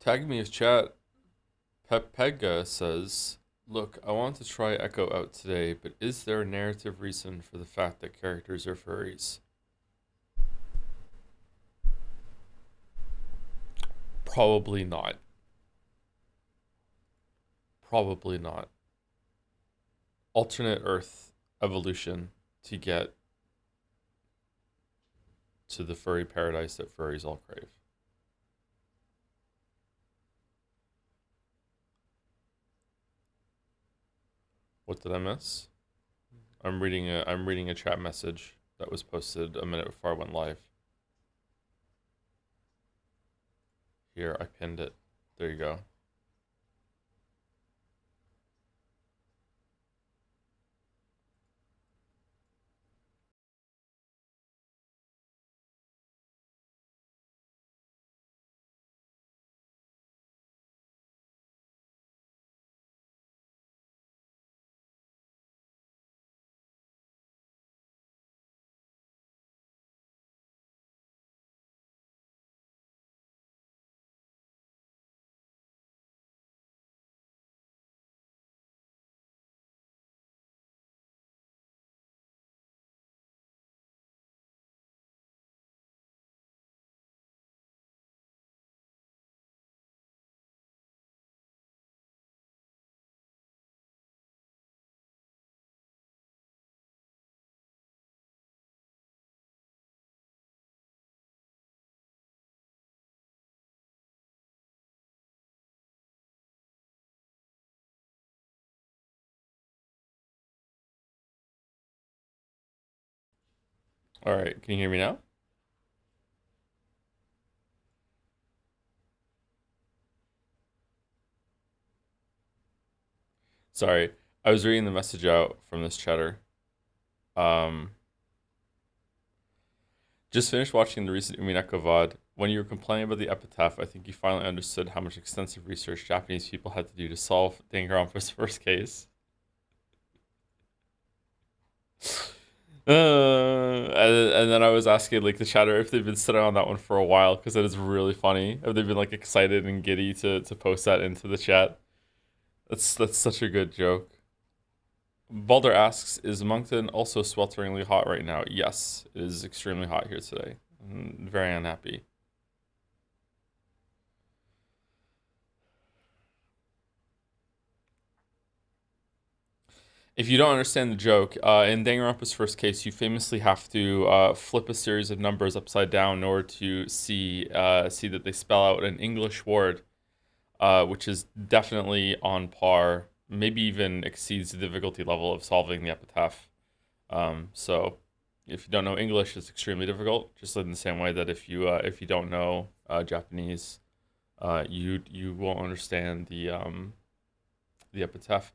Tag me as chat. Pepega says, "Look, I want to try Echo out today, but is there a narrative reason for the fact that characters are furries?" Probably not. Probably not. Alternate Earth evolution to get to the furry paradise that furries all crave. What did I miss? I'm reading a chat message that was posted a minute before I went live. Here, I pinned it. There you go. All right, can you hear me now? Sorry, I was reading the message out from this chatter. Um, just finished watching the recent Umineko VOD. When you were complaining about the epitaph, I think you finally understood how much extensive research Japanese people had to do to solve Danganronpa's first case. And then I was asking like the chatter if they've been sitting on that one for a while because it is really funny. Have they been like excited and giddy to post that into the chat? That's such a good joke. Balder asks, "Is Moncton also swelteringly hot right now?" Yes, it is extremely hot here today. Very unhappy. If you don't understand the joke, in Danganronpa's first case, you famously have to flip a series of numbers upside down in order to see that they spell out an English word, which is definitely on par, maybe even exceeds the difficulty level of solving the epitaph. So, if you don't know English, it's extremely difficult. Just in the same way that if you don't know Japanese, you won't understand the epitaph.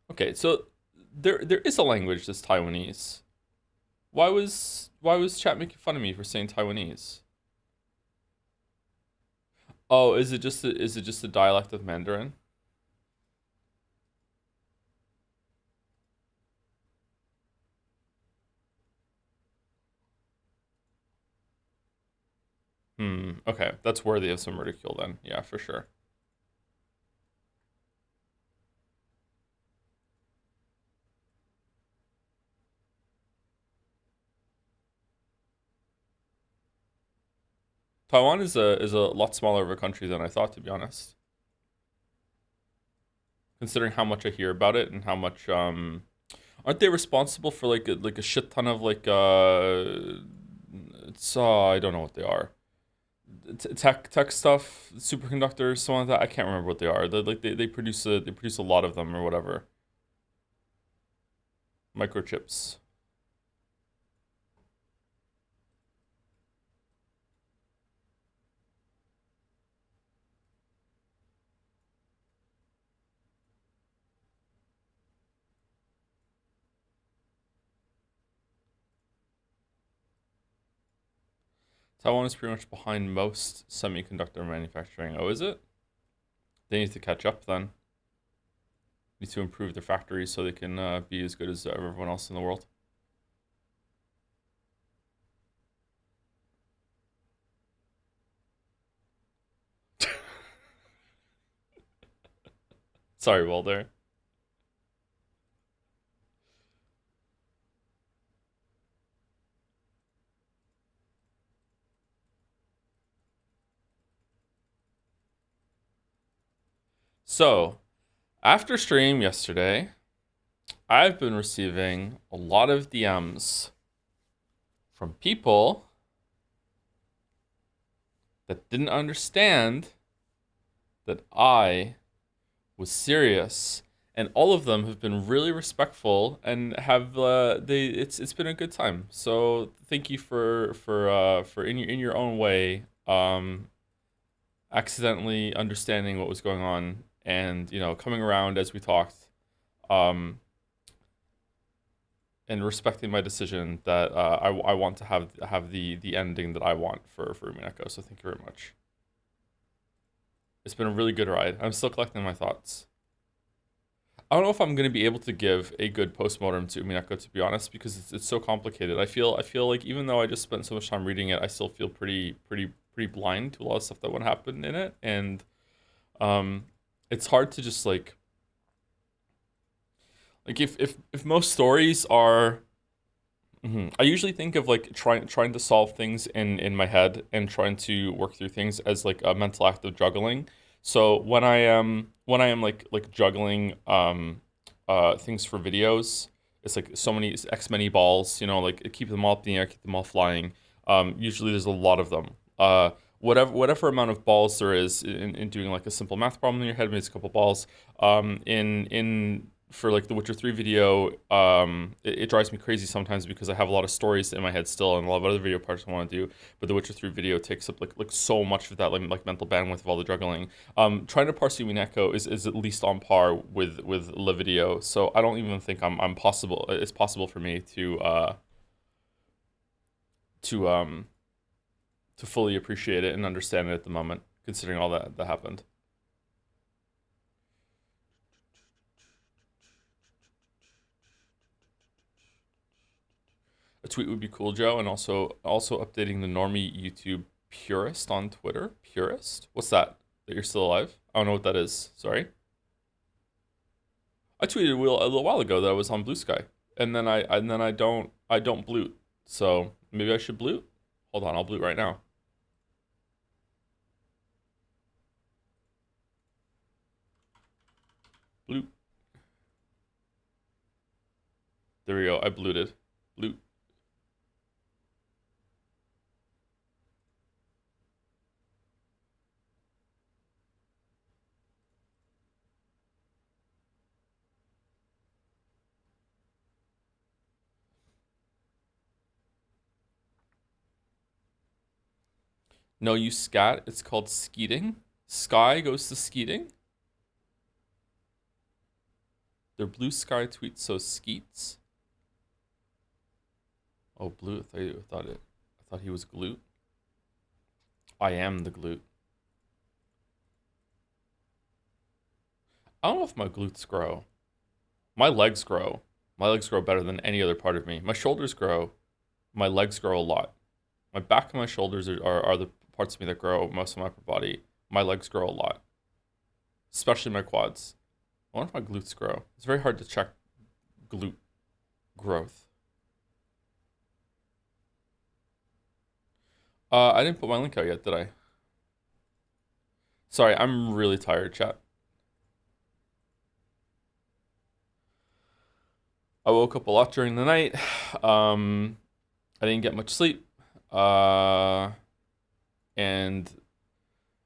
Okay, so there is a language that's Taiwanese. Why was chat making fun of me for saying Taiwanese? Oh, is it just a dialect of Mandarin? Okay, that's worthy of some ridicule then. Yeah, for sure. Taiwan is a lot smaller of a country than I thought, to be honest. Considering how much I hear about it and how much aren't they responsible for like a shit ton of it's I don't know what they are. Tech stuff, superconductors, something like that. I can't remember what they are. They produce a lot of them or whatever. Microchips. Taiwan is pretty much behind most semiconductor manufacturing. Oh, is it? They need to catch up then. Need to improve their factories so they can be as good as everyone else in the world. Sorry, Walder. So, after stream yesterday, I've been receiving a lot of DMs from people that didn't understand that I was serious, and all of them have been really respectful and have it's been a good time. So thank you for in your own way accidentally understanding what was going on and coming around as we talked um and respecting my decision that I want to have the ending that I want for Mineko. So thank you very much. It's been a really good ride. I'm still collecting my thoughts. I don't know if I'm going to be able to give a good postmortem to Mineko, to be honest, because it's so complicated. I feel like even though I just spent so much time reading it, I still feel pretty blind to a lot of stuff that would happen in it, and um, it's hard to just like if most stories are. I usually think of like trying to solve things in my head and trying to work through things as like a mental act of juggling. So when I am like juggling things for videos, it's like it's X many balls, like keep them all up in the air, keep them all flying. Usually there's a lot of them. Whatever amount of balls there is in doing like a simple math problem in your head, maybe it's a couple balls. In for like the Witcher 3 video, it drives me crazy sometimes because I have a lot of stories in my head still and a lot of other video parts I want to do. But the Witcher 3 video takes up like so much of that like mental bandwidth of all the juggling. Trying to parse Yumineko is at least on par with the video, so I don't even think I'm possible. It's possible for me to to fully appreciate it and understand it at the moment, considering all that happened. A tweet would be cool, Joe, and also updating the normie YouTube purist on Twitter. Purist? What's that? That you're still alive? I don't know what that is. Sorry. I tweeted a little while ago that I was on Blue Sky, and then I don't bloot. So maybe I should bloot. Hold on, I'll bloot right now. Bloot. There we go. I blooted. Bloot. No, you scat. It's called skeeting. Sky goes to skeeting. Their Blue Sky tweet so skeets. Oh, blue. I thought he was glute. I am the glute. I don't know if my glutes grow. My legs grow. My legs grow better than any other part of me. My shoulders grow. My legs grow a lot. My back and my shoulders are the parts of me that grow most of my upper body. My legs grow a lot, especially my quads. I wonder if my glutes grow. It's very hard to check glute growth. I didn't put my link out yet, did I? Sorry, I'm really tired, chat. I woke up a lot during the night. I didn't get much sleep. And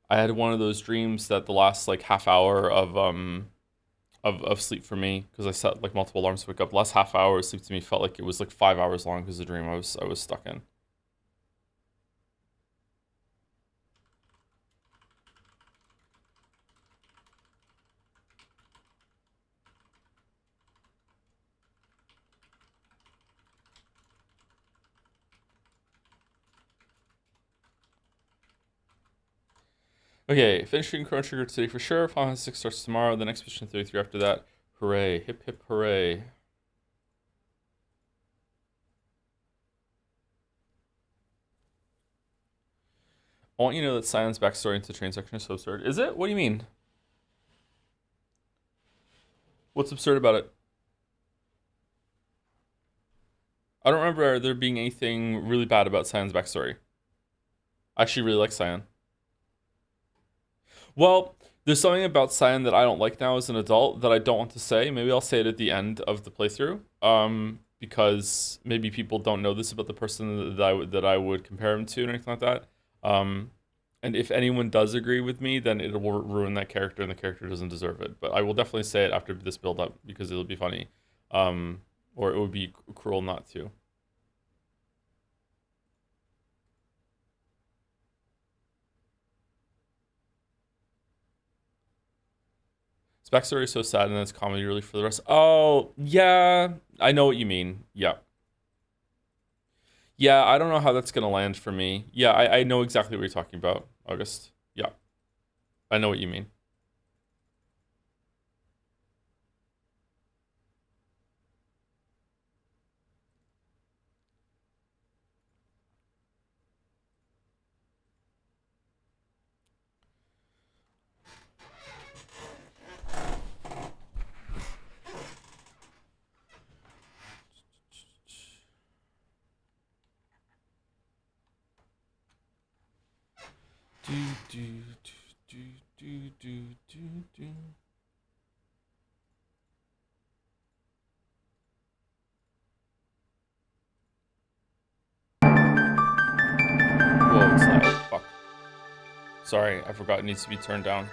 I had one of those dreams that the last like half hour of sleep for me, because I set like multiple alarms to wake up. The last half hour of sleep to me felt like it was like 5 hours long because the dream I was stuck in. Okay, finishing Chrono Trigger today for sure. Final Fantasy 6 starts tomorrow. The next mission 33 after that. Hooray. Hip hip hooray. I want you to know that Cyan's backstory into the train section is so absurd. Is it? What do you mean? What's absurd about it? I don't remember there being anything really bad about Cyan's backstory. I actually really like Cyan. Well, there's something about Cyan that I don't like now as an adult that I don't want to say. Maybe I'll say it at the end of the playthrough. Because maybe people don't know this about the person that I would compare him to and anything like that. And if anyone does agree with me, then it will ruin that character and the character doesn't deserve it. But I will definitely say it after this build up because it'll be funny. Or it would be cruel not to. His backstory is so sad and then it's comedy relief for the rest. Oh, yeah. I know what you mean. Yeah. Yeah, I don't know how that's going to land for me. Yeah, I know exactly what you're talking about, August. Yeah. I know what you mean. Whoa, it's loud. Fuck. Sorry, I forgot it needs to be turned down.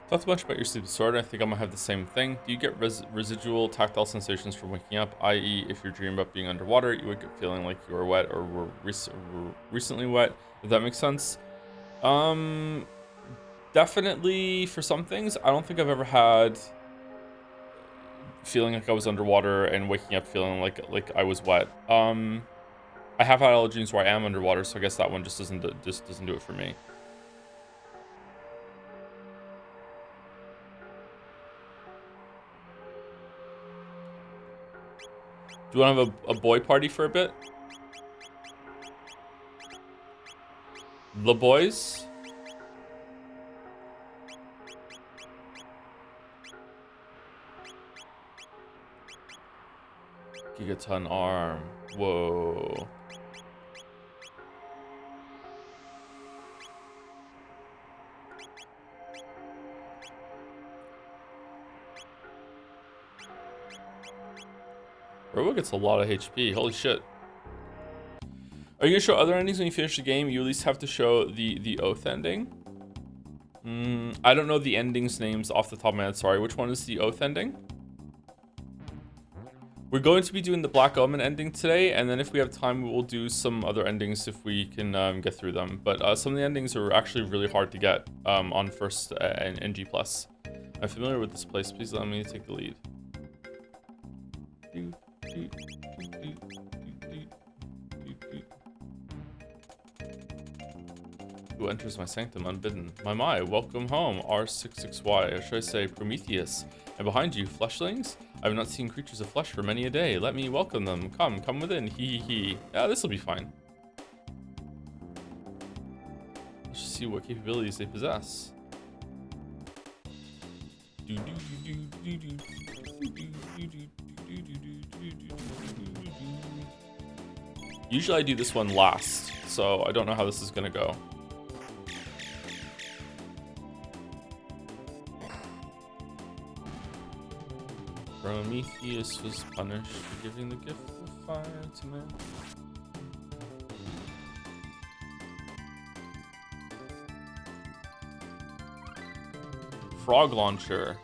Talked a bunch about your sleep disorder. I think I'm gonna have the same thing. Do you get residual tactile sensations from waking up? I.e., if you're dreaming about being underwater, you wake up feeling like you were wet or were recently wet. If that makes sense. Definitely for some things. I don't think I've ever had feeling like I was underwater and waking up feeling like I was wet. I have had allergies where I am underwater, so I guess that one just doesn't do it for me. Do you want to have a boy party for a bit? The boys? Gigaton arm. Whoa. Robo gets a lot of HP. Holy shit. Are you gonna show other endings when you finish the game? You at least have to show the Oath ending. I don't know the endings names off the top of my head. Sorry. Which one is the Oath ending? We're going to be doing the Black Omen ending today, and then if we have time, we will do some other endings if we can get through them. But some of the endings are actually really hard to get on first and G+. I'm familiar with this place. Please allow me to take the lead. Who enters my sanctum unbidden? My, welcome home, R66Y, or should I say Prometheus. And behind you, fleshlings? I have not seen creatures of flesh for many a day. Let me welcome them. Come within. Hee. Yeah, this will be fine. Let's just see what capabilities they possess. Usually I do this one last, so I don't know how this is gonna go. Prometheus was punished for giving the gift of fire to man. Frog launcher.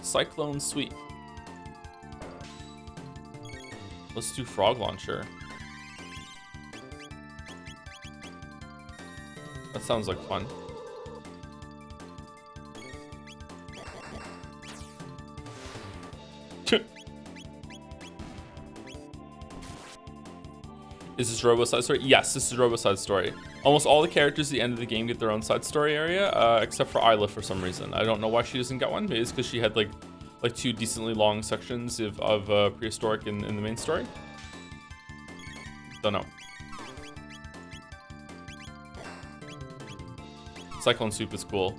Cyclone sweep. Let's do frog launcher. That sounds like fun. Is this Robo side story? Yes, this is Robo side story. Almost all the characters at the end of the game get their own side story area, except for Isla for some reason. I don't know why she doesn't get one. Maybe it's because she had like 2 decently long sections of prehistoric in the main story. Don't know. Cyclone Soup is cool.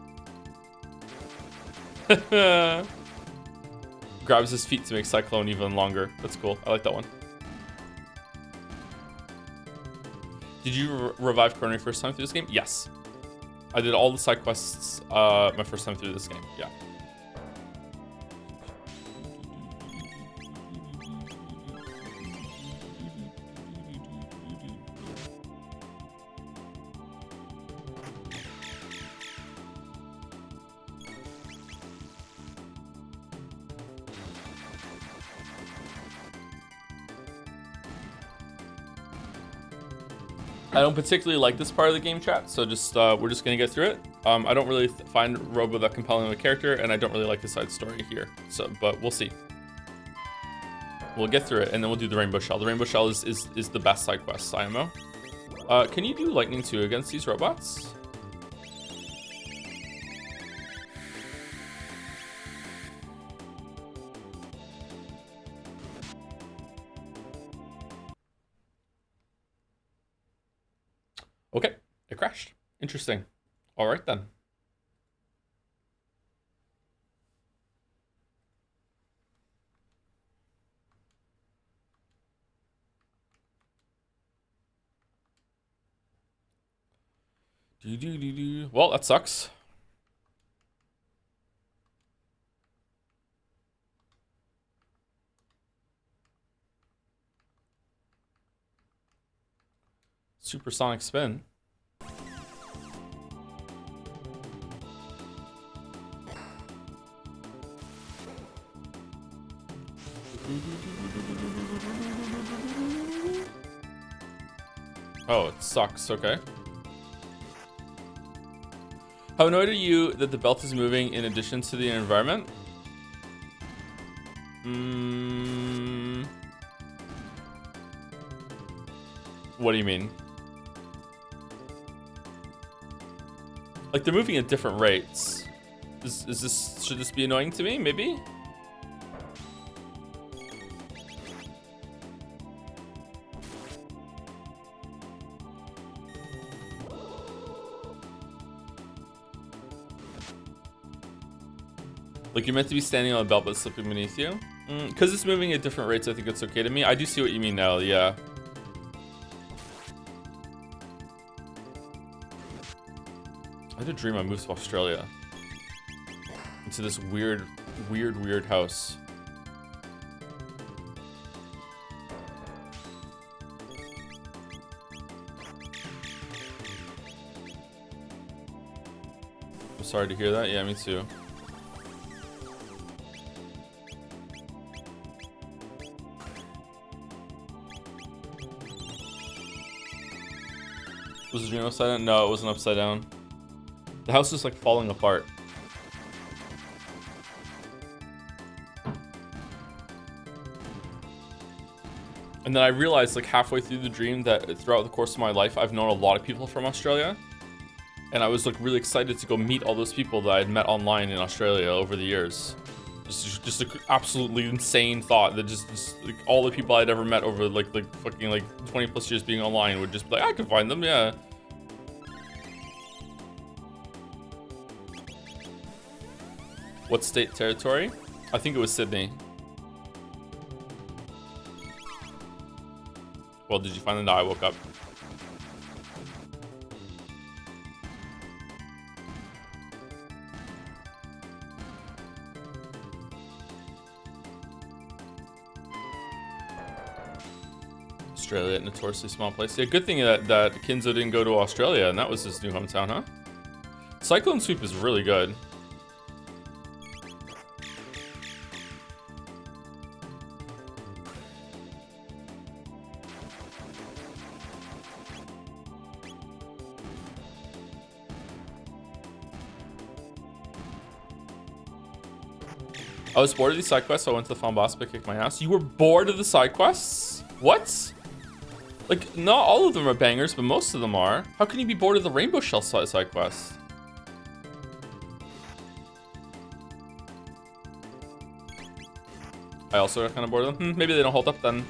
Grabs his feet to make Cyclone even longer. That's cool. I like that one. Did you revive Chrono your first time through this game? Yes. I did all the side quests my first time through this game. Yeah. I don't particularly like this part of the game, chat, so just we're just gonna get through it. I don't really find Robo that compelling of a character, and I don't really like the side story here. So, but we'll see. We'll get through it, and then we'll do the Rainbow Shell. The Rainbow Shell is the best side quest, IMO. Can you do Lightning 2 against these robots? Okay, it crashed. Interesting. All right then. Well, that sucks. Supersonic spin. Oh, it sucks. Okay. How annoyed are you that the belt is moving in addition to the environment? What do you mean? Like, they're moving at different rates. Should this be annoying to me? Maybe? Like, you're meant to be standing on a belt but slipping beneath you? Because it's moving at different rates, I think it's okay to me. I do see what you mean now, yeah. I had a dream I moved to Australia. Into this weird house. I'm sorry to hear that. Yeah, me too. Was the dream upside down? No, it wasn't upside down. The house is like falling apart. And then I realized like halfway through the dream that throughout the course of my life, I've known a lot of people from Australia. And I was like really excited to go meet all those people that I'd met online in Australia over the years. Just an absolutely insane thought that just like all the people I'd ever met over like fucking like 20 plus years being online would just be like, I could find them, yeah. What state territory? I think it was Sydney. Well, did you find it? No, I woke up. Australia, notoriously small place. Yeah, good thing that Kinzo didn't go to Australia and that was his new hometown, huh? Cyclone Sweep is really good. I was bored of these side quests, so I went to the final boss but kicked my ass. You were bored of the side quests? What? Like, not all of them are bangers, but most of them are. How can you be bored of the Rainbow Shell side quests? I also got kind of bored of them. Maybe they don't hold up then.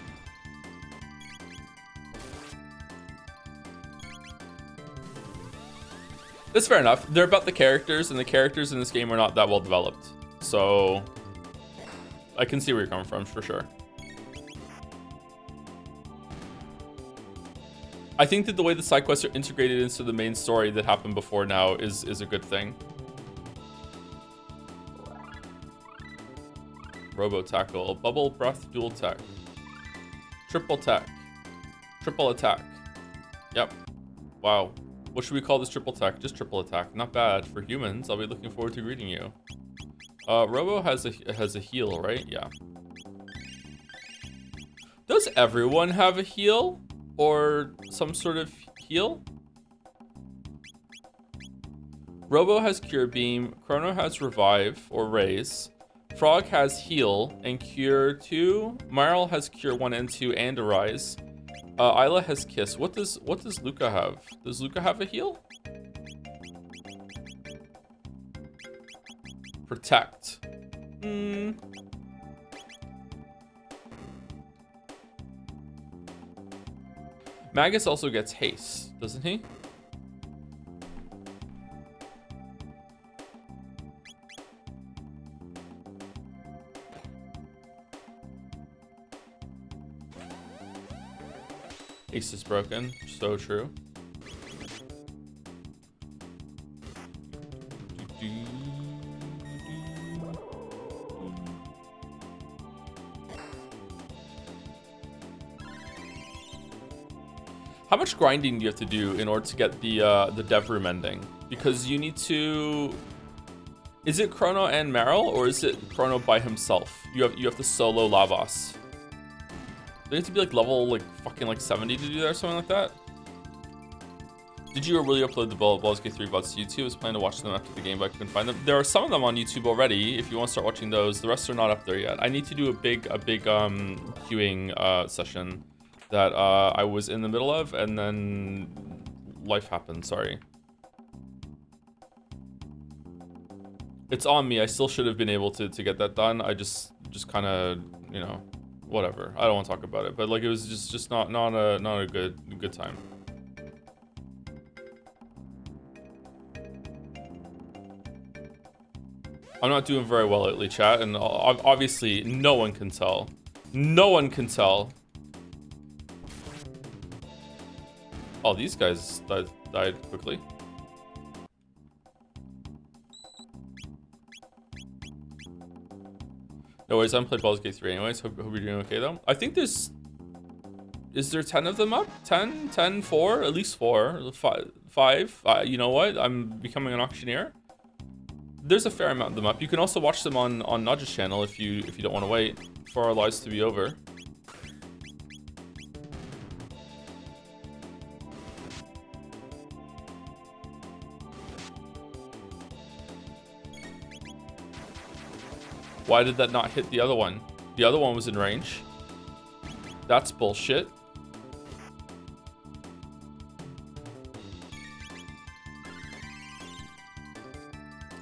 That's fair enough. They're about the characters, and the characters in this game are not that well developed. So I can see where you're coming from for sure. I think that the way the side quests are integrated into the main story that happened before now is a good thing. Robo Tackle, Bubble Breath, Dual Tech, Triple Tech, Triple Attack. Yep. Wow. What should we call this triple attack? Just triple attack. Not bad for humans. I'll be looking forward to greeting you. Robo has a heal, right? Yeah. Does everyone have a heal or some sort of heal? Robo has Cure Beam. Chrono has Revive or Raise. Frog has Heal and Cure 2. Marl has Cure 1 and 2 and Arise. Isla has Kiss. What does Luca have? Does Luca have a heal? Protect. Magus also gets haste, doesn't he? Ace is broken. So true. How much grinding do you have to do in order to get the dev room ending? Because you need to. Is it Chrono and Meryl, or is it Chrono by himself? You have to solo Lavos. Do you have to be like level fucking 70 to do that or something like that? Did you really upload the Baldur's Gate 3 VODs to YouTube? I was planning to watch them after the game, but I couldn't find them. There are some of them on YouTube already. If you want to start watching those, the rest are not up there yet. I need to do a big queuing session that I was in the middle of, and then life happened. Sorry. It's on me. I still should have been able to get that done. I just kind of, you know, whatever. I don't want to talk about it, but like it was just not a good time. I'm not doing very well lately, chat, and obviously no one can tell. No one can tell. Oh, these guys died quickly. No worries, I haven't played Baldur's Gate 3 anyways. Hope you're doing okay though. I think there's... Is there 10 of them up? 10, 4? At least 4. 5. You know what? I'm becoming an auctioneer. There's a fair amount of them up. You can also watch them on Nodge's channel if you don't want to wait for our lives to be over. Why did that not hit the other one? The other one was in range. That's bullshit.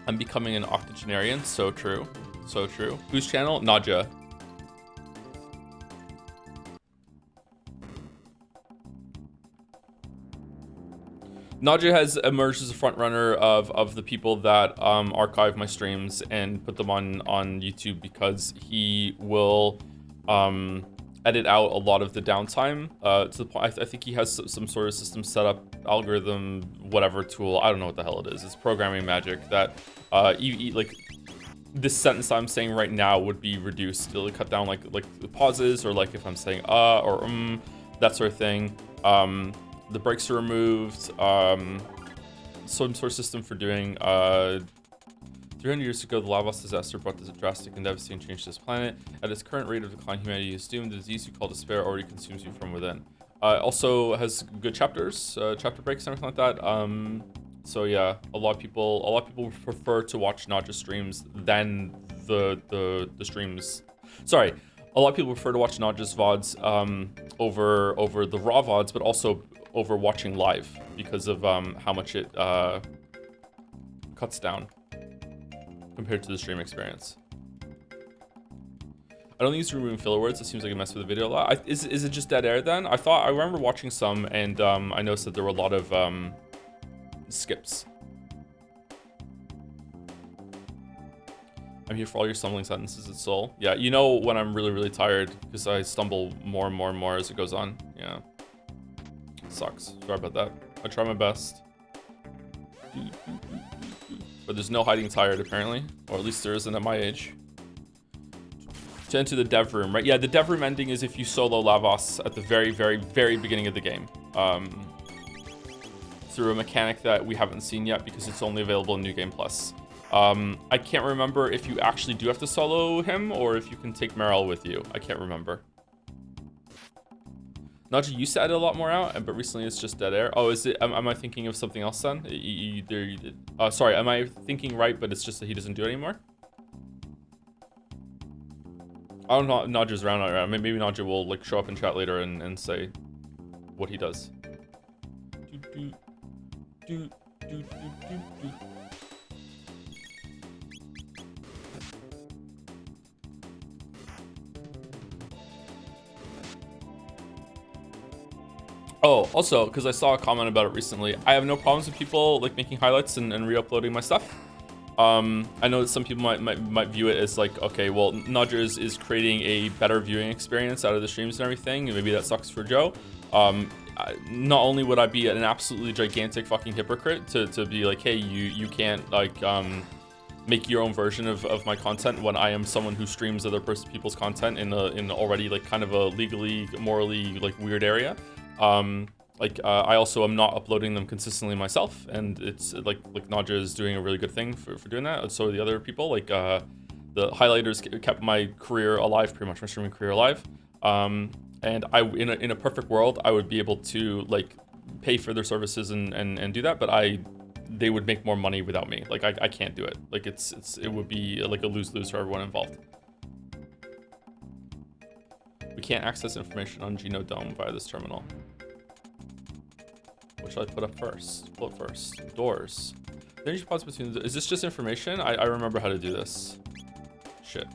I'm becoming an octogenarian. So true. So true. Whose channel? Nadja. Nadja has emerged as a front runner of the people that archive my streams and put them on YouTube, because he will edit out a lot of the downtime to the point. I think he has some sort of system set up, algorithm, whatever tool. I don't know what the hell it is. It's programming magic that like this sentence I'm saying right now would be reduced. It'll cut down like the pauses, or like if I'm saying or that sort of thing. The breaks are removed. Some sort of system for doing 300 years ago, the Lavos disaster brought this drastic and devastating change to this planet. At its current rate of decline, humanity is doomed. The disease you call despair already consumes you from within. Also has good chapters, chapter breaks and everything like that. So yeah, a lot of people prefer to watch Nadja streams than the streams. Sorry, a lot of people prefer to watch not just VODs over the raw VODs, but also over watching live because of how much it cuts down compared to the stream experience. I don't think it's removing filler words. It seems like it messed with the video a lot. Is it just dead air then? I remember watching some, and I noticed that there were a lot of skips. I'm here for all your stumbling sentences at Soul. Yeah, you know when I'm really, really tired because I stumble more and more and more as it goes on. Yeah. Sucks. Sorry about that. I try my best. But there's no hiding tired apparently. Or at least there isn't at my age. To enter the dev room, right? Yeah, the dev room ending is if you solo Lavos at the very, very, very beginning of the game. Through a mechanic that we haven't seen yet because it's only available in New Game Plus. I can't remember if you actually do have to solo him or if you can take Meryl with you. I can't remember. Naja used to add a lot more out, but recently it's just dead air. Oh, is it? Am I thinking of something else then? Sorry, am I thinking right, but it's just that he doesn't do it anymore? I don't know. Naja's around. Maybe Naja will like show up in chat later and say what he does. Oh, also, because I saw a comment about it recently, I have no problems with people like making highlights and re-uploading my stuff. I know that some people might view it as like, okay, well, Naja is creating a better viewing experience out of the streams and everything, and maybe that sucks for Joe. Not only would I be an absolutely gigantic fucking hypocrite to be like, hey, you can't like make your own version of my content when I am someone who streams other people's content in already like kind of a legally, morally like weird area. I also am not uploading them consistently myself, and it's like Naja is doing a really good thing for doing that. So are the other people, like the highlighters kept my career alive, pretty much my streaming career alive. And in a perfect world, I would be able to like pay for their services and do that, but they would make more money without me. Like I can't do it. Like it would be like a lose-lose for everyone involved. We can't access information on Genodome via this terminal. What should I put up first? Float first. Doors. Then you should pause between. Is this just information? I remember how to do this. Shit.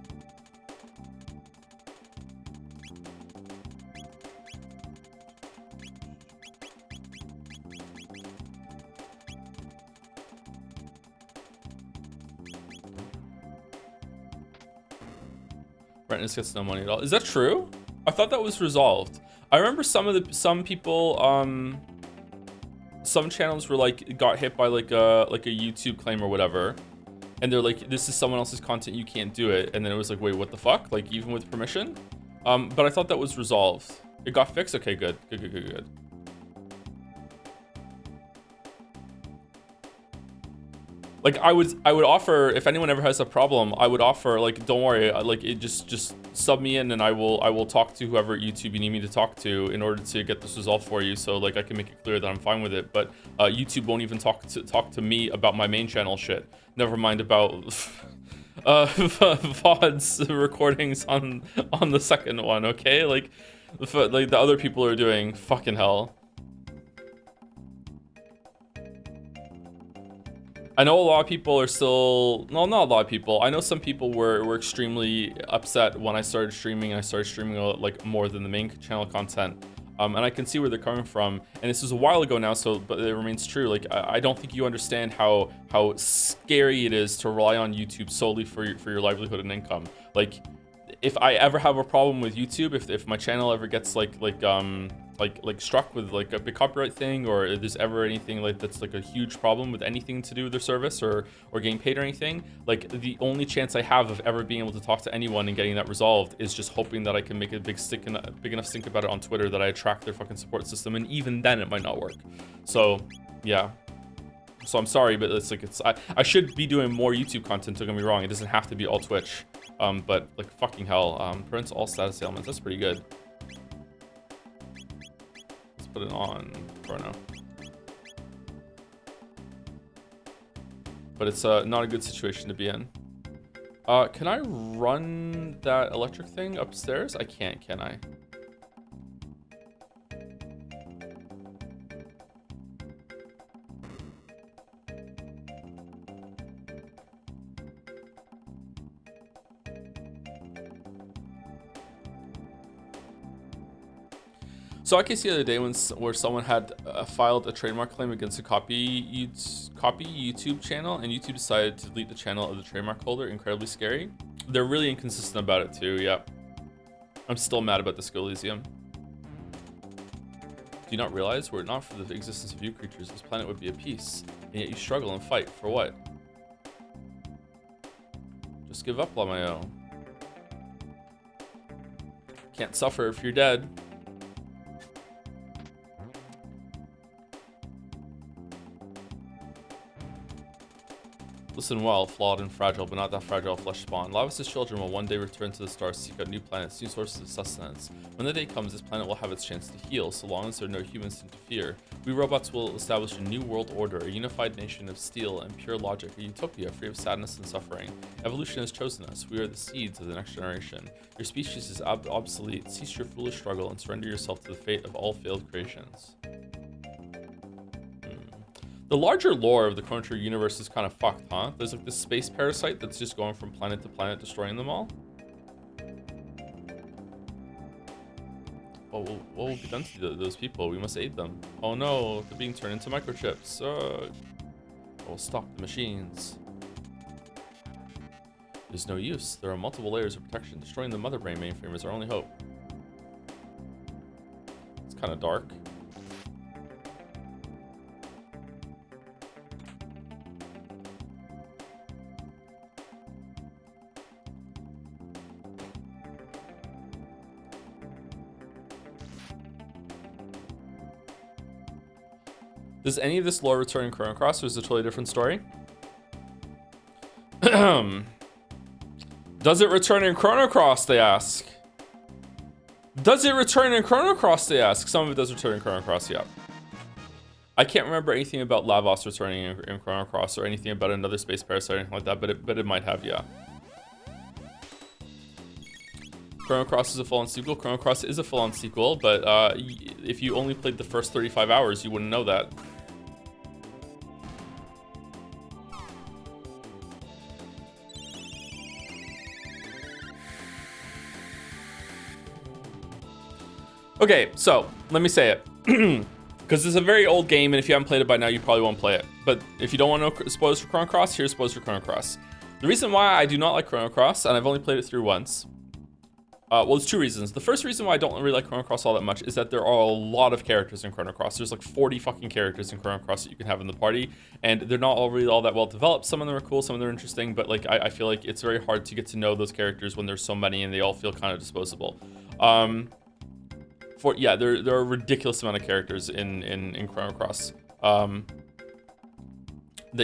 Brightness gets no money at all. Is that true? I thought that was resolved. I remember some people some channels were like got hit by like a YouTube claim or whatever, and they're like, this is someone else's content, you can't do it. And then it was like, wait, what the fuck? Like even with permission? But I thought that was resolved. It got fixed? Okay, good. Good. Like I would offer, if anyone ever has a problem, I would offer like, don't worry, like it just sub me in and I will talk to whoever at YouTube you need me to talk to in order to get this resolved for you, so like I can make it clear that I'm fine with it. But YouTube won't even talk to me about my main channel shit. Never mind about VODs recordings on the second one, okay? Like the other people are doing, fucking hell. I know a lot of people are still, no, not a lot of people. I know some people were extremely upset when I started streaming. I started streaming like more than the main channel content. And I can see where they're coming from. And this was a while ago now, so but it remains true. Like I don't think you understand how scary it is to rely on YouTube solely for your livelihood and income. Like if I ever have a problem with YouTube, if my channel ever gets like struck with like a big copyright thing, or if there's ever anything like that's like a huge problem with anything to do with their service or getting paid or anything, like the only chance I have of ever being able to talk to anyone and getting that resolved is just hoping that I can make a big enough stink about it on Twitter that I attract their fucking support system, and even then it might not work. So yeah. So I'm sorry, but it's like I should be doing more YouTube content, don't get me wrong. It doesn't have to be all Twitch. But like fucking hell, prevents all status ailments. That's pretty good. Let's put it on Chrono. But it's not a good situation to be in. Can I run that electric thing upstairs? I can't, can I? So I can see the other day where someone had filed a trademark claim against a copy YouTube channel, and YouTube decided to delete the channel of the trademark holder. Incredibly scary. They're really inconsistent about it too. Yeah, I'm still mad about the Elysium. Do you not realize were it not for the existence of you creatures, this planet would be at peace, and yet you struggle and fight for what? Just give up, Lamayo. Can't suffer if you're dead. Listen well, flawed and fragile, but not that fragile flesh spawn. Lavis' children will one day return to the stars, seek out new planets, new sources of sustenance. When the day comes, this planet will have its chance to heal, so long as there are no humans to interfere. We robots will establish a new world order, a unified nation of steel and pure logic, a utopia free of sadness and suffering. Evolution has chosen us. We are the seeds of the next generation. Your species is obsolete. Cease your foolish struggle and surrender yourself to the fate of all failed creations. The larger lore of the Chrono Trigger universe is kind of fucked, huh? There's like this space parasite that's just going from planet to planet, destroying them all. What will be done to those people? We must aid them. Oh no, they're being turned into microchips. We'll stop the machines. There's no use. There are multiple layers of protection. Destroying the mother brain mainframe is our only hope. It's kind of dark. Does any of this lore return in Chrono Cross, or is it a totally different story? Does it return in Chrono Cross, they ask? Does it return in Chrono Cross, they ask? Some of it does return in Chrono Cross, yeah. I can't remember anything about Lavos returning in Chrono Cross, or anything about another space parasite or anything like that, but it might have, yeah. Chrono Cross is a full-on sequel. Chrono Cross is a full-on sequel, but if you only played the first 35 hours, you wouldn't know that. Okay, so let me say it, because it's a very old game, and if you haven't played it by now, you probably won't play it. But if you don't want to know spoilers for Chrono Cross, here's spoilers for Chrono Cross. The reason why I do not like Chrono Cross, and I've only played it through once, well, there's two reasons. The first reason why I don't really like Chrono Cross all that much is that there are a lot of characters in Chrono Cross. There's like 40 fucking characters in Chrono Cross that you can have in the party, and they're not all really all that well developed. Some of them are cool, some of them are interesting, but like I feel like it's very hard to get to know those characters when there's so many and they all feel kind of disposable. There are a ridiculous amount of characters in Chrono Cross that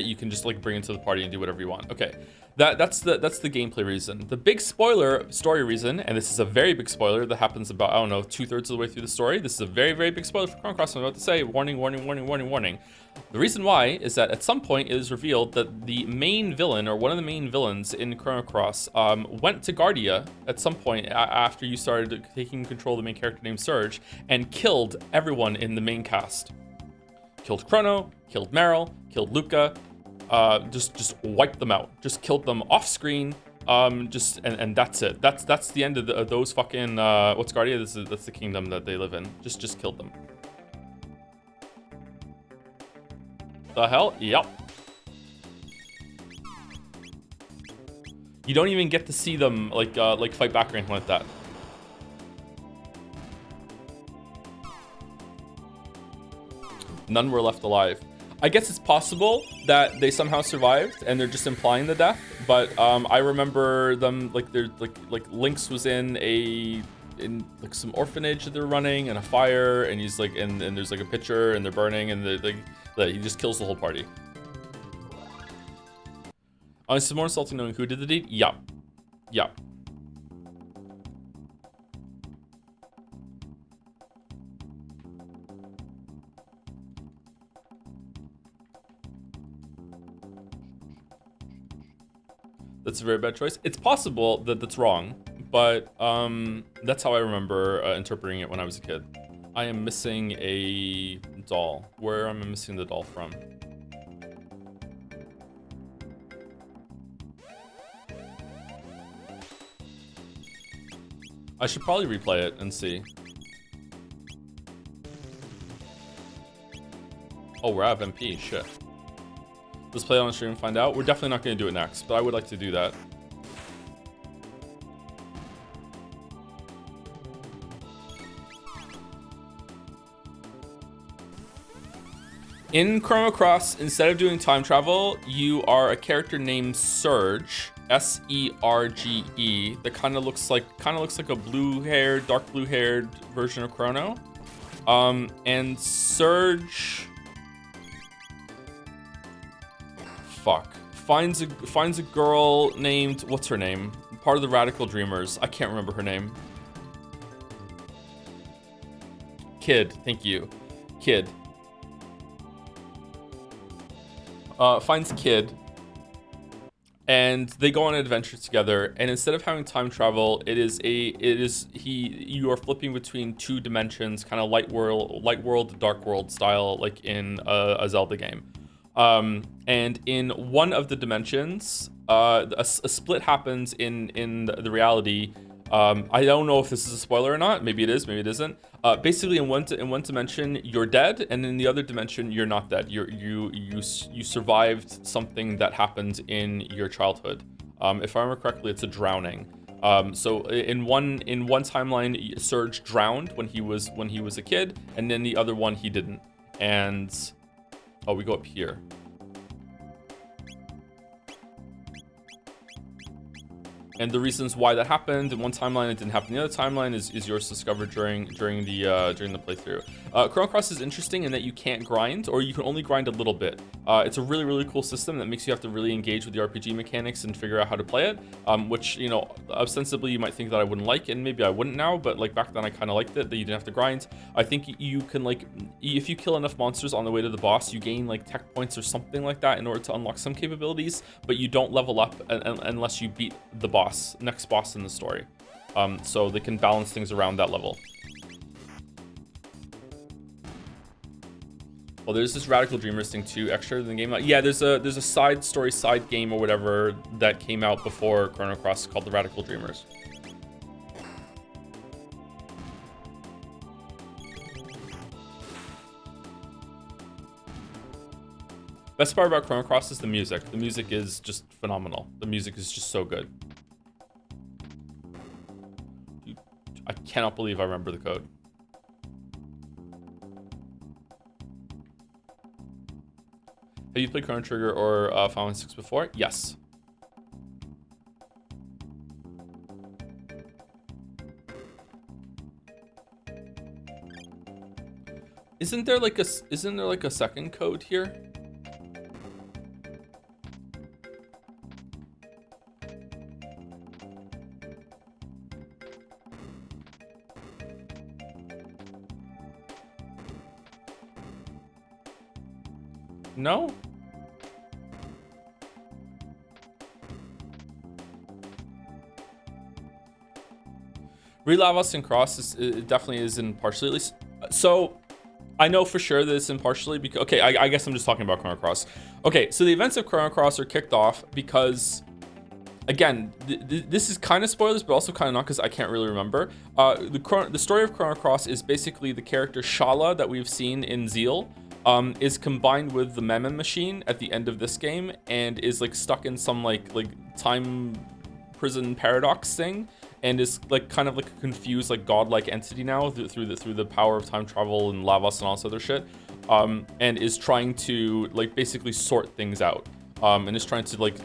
you can just like bring into the party and do whatever you want. Okay. That's the gameplay reason. The big spoiler story reason, and this is a very big spoiler that happens about, I don't know, 2/3 of the way through the story. This is a very, very big spoiler for Chrono Cross. I'm about to say, warning, warning, warning, warning, warning. The reason why is that at some point it is revealed that the main villain, or one of the main villains in Chrono Cross, went to Guardia at some point after you started taking control of the main character named Surge, and killed everyone in the main cast. Killed Chrono, killed Meryl, killed Luca. Just wiped them out. Just killed them off screen. And that's it. That's the end of those fucking what's Guardia? That's the kingdom that they live in. Just killed them. The hell? Yep. You don't even get to see them like fight back or anything like that. None were left alive. I guess it's possible that they somehow survived and they're just implying the death, but I remember them like they're like Lynx was in like some orphanage that they're running and a fire, and he's like and there's like a picture and they're burning, and he just kills the whole party. It's more insulting knowing who did the deed. Yeah. That's a very bad choice. It's possible that that's wrong, but that's how I remember interpreting it when I was a kid. I am missing a doll. Where am I missing the doll from? I should probably replay it and see. Oh, we're out of MP. Shit. Let's play it on stream and find out. We're definitely not going to do it next, but I would like to do that. In Chrono Cross, instead of doing time travel, you are a character named Serge, S-E-R-G-E, that kind of looks like a blue-haired, dark blue-haired version of Chrono. And Serge, finds a girl named, what's her name? Part of the Radical Dreamers. I can't remember her name. Kid, thank you. Kid. Finds Kid, and they go on an adventure together. And instead of having time travel, you are flipping between two dimensions, kind of light world to dark world style, like in a Zelda game. And in one of the dimensions, a split happens in the reality. I don't know if this is a spoiler or not. Maybe it is, maybe it isn't. Basically, in one dimension, you're dead, and in the other dimension, you're not dead. You survived something that happened in your childhood. If I remember correctly, it's a drowning. So in one timeline, Serge drowned when he was a kid, and then the other one he didn't. And oh, we go up here. And the reasons why that happened in one timeline, it didn't happen in the other timeline, is yours discovered during the playthrough. Chrono Cross is interesting in that you can't grind, or you can only grind a little bit. It's a really, really cool system that makes you have to really engage with the RPG mechanics and figure out how to play it. Which, you know, ostensibly you might think that I wouldn't like, and maybe I wouldn't now, but like back then I kind of liked it, that you didn't have to grind. I think you can, like, if you kill enough monsters on the way to the boss, you gain like tech points or something like that in order to unlock some capabilities, but you don't level up unless you beat the next boss in the story. So they can balance things around that level. Well, there's this Radical Dreamers thing too, extra in the game. Yeah, there's a side story, side game or whatever that came out before Chrono Cross called the Radical Dreamers. Best part about Chrono Cross is the music. The music is just phenomenal. The music is just so good. I cannot believe I remember the code. Have you played Chrono Trigger or Final Fantasy 6 before? Yes. Isn't there like a second code here? No? Relavos and Cross it definitely is in partially, at least. So I know for sure that it's in partially because, okay, I guess I'm just talking about Chrono Cross. Okay, so the events of Chrono Cross are kicked off because, again, this is kind of spoilers, but also kind of not, because I can't really remember. The story of Chrono Cross is basically the character Shala that we've seen in Zeal. Is combined with the Memon machine at the end of this game, and is like stuck in some like time prison paradox thing, and is like kind of like a confused like godlike entity now through the power of time travel and Lavos and all this other shit, and is trying to like basically sort things out, and is trying to like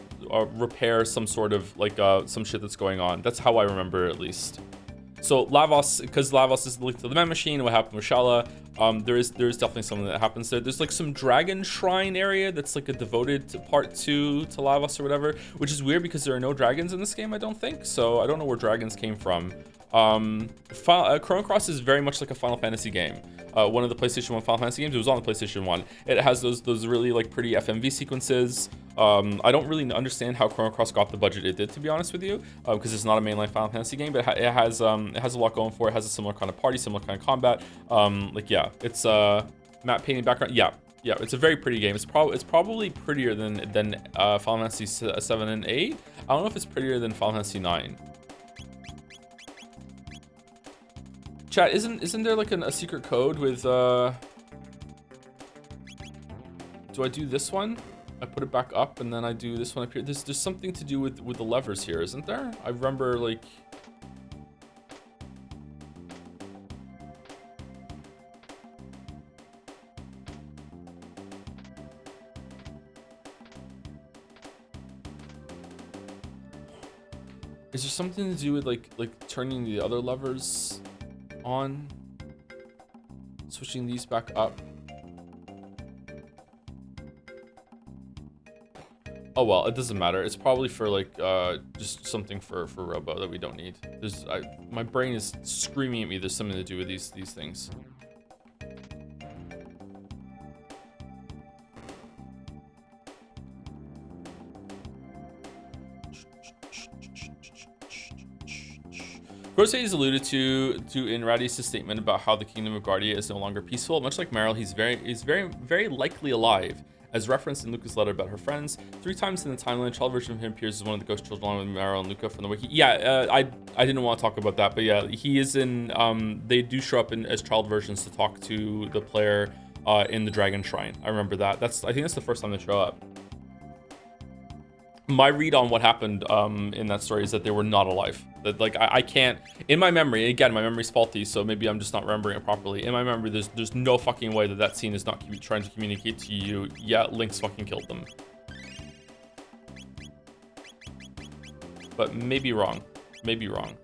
repair some sort of like some shit that's going on. That's how I remember it, at least. So Lavos, because Lavos is linked to the Memon machine, what happened with Shala, there is definitely something that happens there. There's like some dragon shrine area that's like a devoted part to Lavos or whatever, which is weird because there are no dragons in this game, I don't think. So I don't know where dragons came from. Chrono Cross is very much like a Final Fantasy game. One of the PlayStation 1 Final Fantasy games. It was on the PlayStation 1. It has those really like pretty FMV sequences. I don't really understand how Chrono Cross got the budget it did, to be honest with you, because it's not a mainline Final Fantasy game, but it has a lot going for it. It has a similar kind of party, similar kind of combat. Like yeah, it's matte painting background. Yeah, it's a very pretty game. It's probably prettier than Final Fantasy 7 and 8. I don't know if it's prettier than Final Fantasy 9. Chat, isn't there like a secret code with do I do this one? I put it back up and then I do this one up here. There's something to do with the levers here, isn't there? I remember like is there something to do with like turning the other levers on? Switching these back up. Oh well, it doesn't matter. It's probably for like just something for Robo that we don't need. My brain is screaming at me there's something to do with these things. Grossetti is alluded to in Radis' statement about how the kingdom of Guardia is no longer peaceful. Much like Meryl, he's very likely alive, as referenced in Luca's letter about her friends. 3 times in the timeline, child version of him appears as one of the ghost children along with Meryl and Luca from the wiki. Yeah, I didn't want to talk about that, but yeah, he is in. They do show up as child versions to talk to the player in the Dragon Shrine. I remember that. I think that's the first time they show up. My read on what happened in that story is that they were not alive. That like I can't, in my memory, again, my memory's faulty, so maybe I'm just not remembering it properly. In my memory, there's no fucking way that scene is not trying to communicate to you. Yeah, Link's fucking killed them. But maybe wrong. Maybe wrong.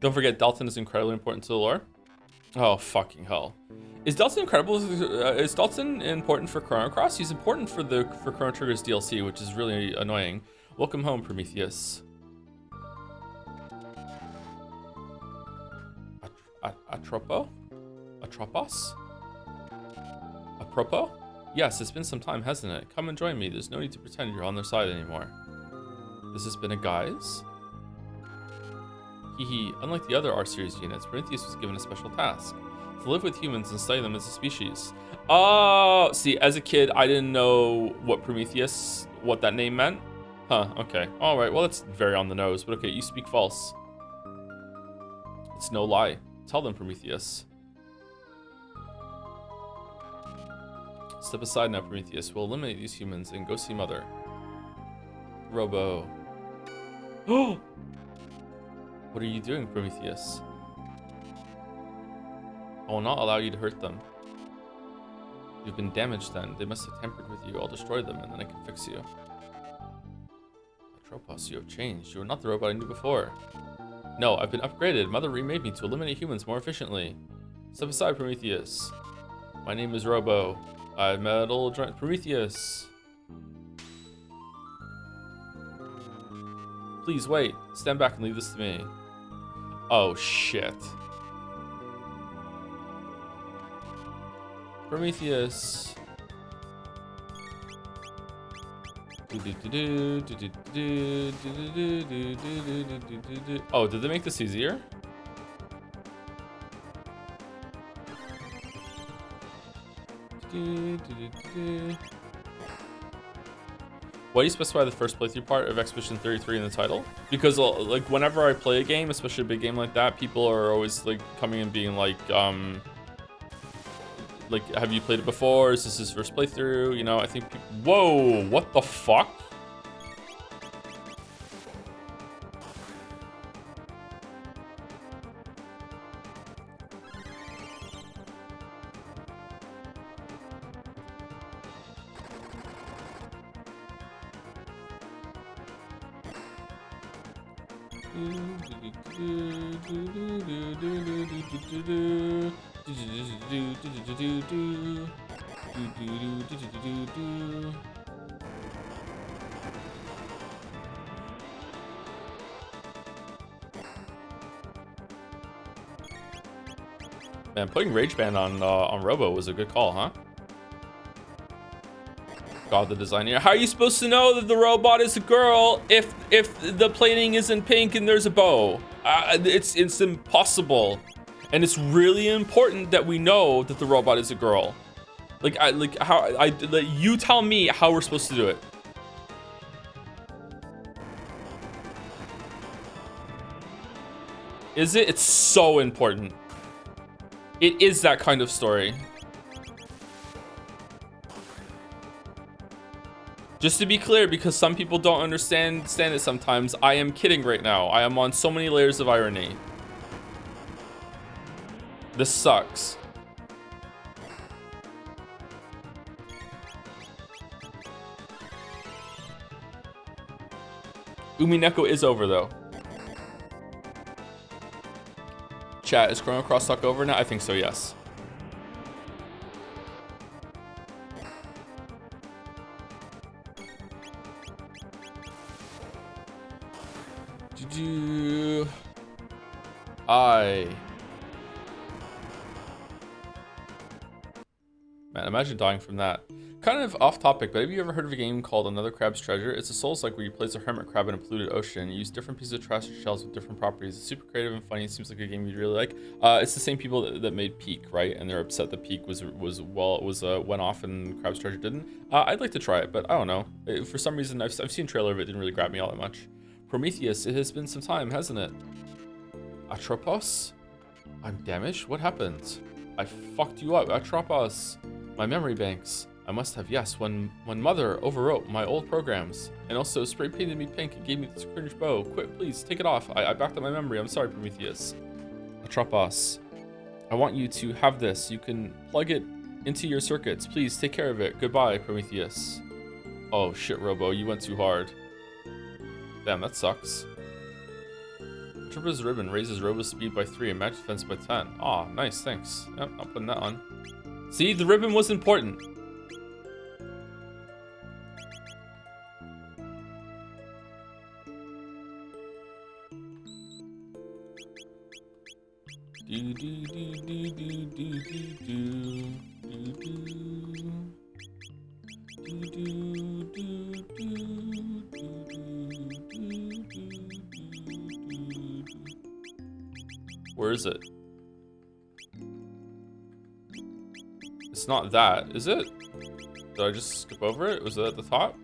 Don't forget, Dalton is incredibly important to the lore. Oh, fucking hell. Is Dalton is Dalton important for Chrono Cross? He's important for Chrono Trigger's DLC, which is really annoying. Welcome home, Prometheus. Atropos? Atropos? Apropos? Yes, it's been some time, hasn't it? Come and join me. There's no need to pretend you're on their side anymore. This has been a guise? Hehe, unlike the other R-Series units, Prometheus was given a special task. To live with humans and study them as a species. Oh, see, as a kid, I didn't know what Prometheus, what that name meant. Huh, okay. Alright, well, that's very on the nose, but okay, you speak false. It's no lie. Tell them, Prometheus. Step aside now, Prometheus. We'll eliminate these humans and go see Mother. Robo. Oh! What are you doing, Prometheus? I will not allow you to hurt them. You've been damaged then. They must have tampered with you. I'll destroy them and then I can fix you. Atropos, you have changed. You are not the robot I knew before. No, I've been upgraded. Mother remade me to eliminate humans more efficiently. Step aside, Prometheus. My name is Robo. I metal joint Prometheus. Please wait. Stand back and leave this to me. Oh shit. Prometheus. Oh, did they make this easier? Why do you specify the first playthrough part of Expedition 33 in the title? Because like whenever I play a game, especially a big game like that, people are always like coming and being like, have you played it before? Is this his first playthrough? You know, I think people, whoa, what the fuck? Man, putting Rage Band on Robo was a good call, huh? God, the designer. How are you supposed to know that the robot is a girl if the plating isn't pink and there's a bow? It's impossible, and it's really important that we know that the robot is a girl. You tell me how we're supposed to do it. Is it? It's so important. It is that kind of story. Just to be clear, because some people don't understand it sometimes, I am kidding right now. I am on so many layers of irony. This sucks. Umineko is over though. Chat, is Chrono Crosstalk over now? I think so, yes. Man, imagine dying from that. Kind of off topic, but have you ever heard of a game called Another Crab's Treasure? It's a Souls-like where you play as a hermit crab in a polluted ocean. You use different pieces of trash shells with different properties. It's super creative and funny. It seems like a game you'd really like. It's the same people that made Peak, right? And they're upset that Peak went off and Crab's Treasure didn't. I'd like to try it, but I don't know. For some reason, I've seen a trailer of it. Didn't really grab me all that much. Prometheus, it has been some time, hasn't it? Atropos? I'm damaged? What happened? I fucked you up, Atropos. My memory banks. I must have, yes, when Mother overwrote my old programs and also spray painted me pink and gave me this cringe bow. Quit, please, take it off. I backed up my memory. I'm sorry, Prometheus. Atropos, I want you to have this. You can plug it into your circuits. Please take care of it. Goodbye, Prometheus. Oh shit, Robo, you went too hard. Damn, that sucks. Atropos ribbon raises Robo's speed by 3 and magic defense by 10. Aw, nice, thanks. Yep, I'm putting that on. See, the ribbon was important. Where is it? It's not that, is it? Did I just skip over it? Was it at the top?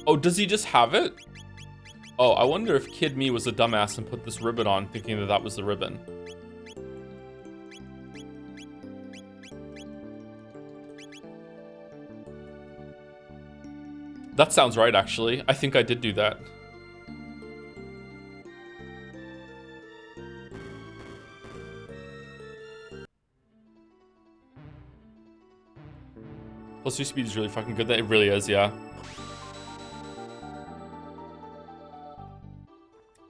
Oh, does he just have it? Oh, I wonder if Kid Me was a dumbass and put this ribbon on thinking that that was the ribbon. That sounds right, actually. I think I did do that. Plus 2 speed is really fucking good. That it really is, yeah.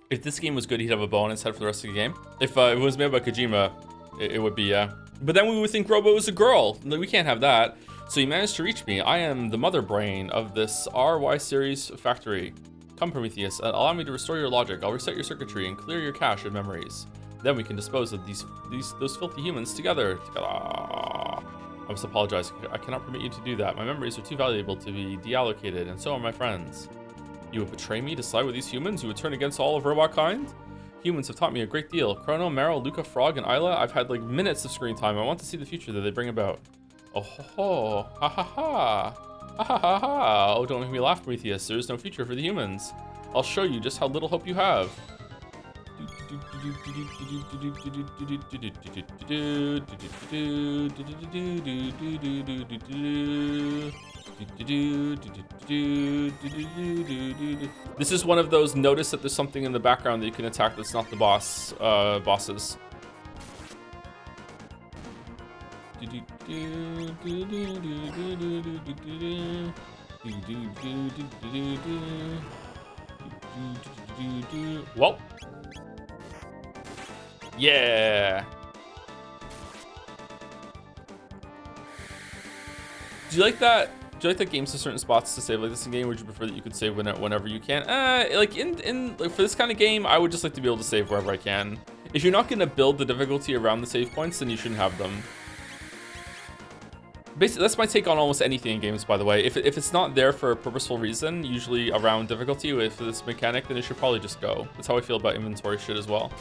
If this game was good, he'd have a bow on his head for the rest of the game. If it was made by Kojima, it would be, yeah. But then we would think Robo was a girl. We can't have that. So he managed to reach me. I am the mother brain of this RY series factory. Come, Prometheus, allow me to restore your logic. I'll reset your circuitry and clear your cache of memories. Then we can dispose of those filthy humans together. I must apologize. I cannot permit you to do that. My memories are too valuable to be deallocated, and so are my friends. You would betray me to side with these humans? You would turn against all of robot kind? Humans have taught me a great deal. Chrono, Meryl, Luca, Frog, and Isla, I've had like minutes of screen time. I want to see the future that they bring about. Oh ho ho, ha ha ha, ha ha ha ha. Oh, don't make me laugh, Prometheus. There is no future for the humans. I'll show you just how little hope you have. This is one of those notice that there's something in the background that you can attack that's not the bosses. Well, yeah. Do you like that? Do you like that games have certain spots to save like this in game? Would you prefer that you could save whenever you can? Like for this kind of game, I would just like to be able to save wherever I can. If you're not going to build the difficulty around the save points, then you shouldn't have them. Basically, that's my take on almost anything in games, by the way. If it's not there for a purposeful reason, usually around difficulty with this mechanic, then it should probably just go. That's how I feel about inventory shit as well.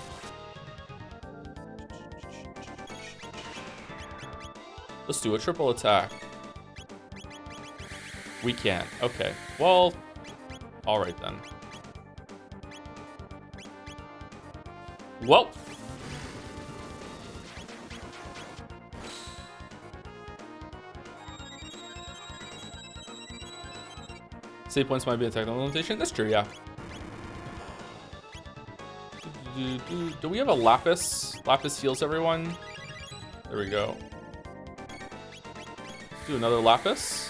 Let's do a triple attack. We can't. Okay. Well, all right then. Well. Save points might be a technical limitation. That's true, yeah. Do we have a Lapis? Lapis heals everyone. There we go. Do another Lapis.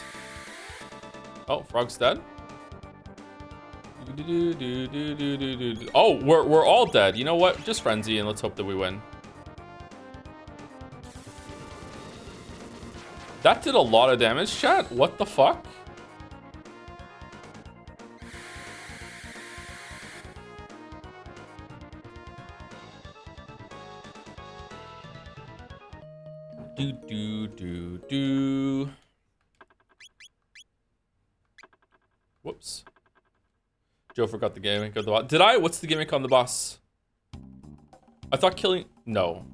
Oh, Frog's dead. Oh, we're all dead. You know what? Just Frenzy and let's hope that we win. That did a lot of damage, chat. What the fuck? Do. Whoops. Joe forgot the gimmick of the boss. Did I? What's the gimmick on the boss? I thought killing... No.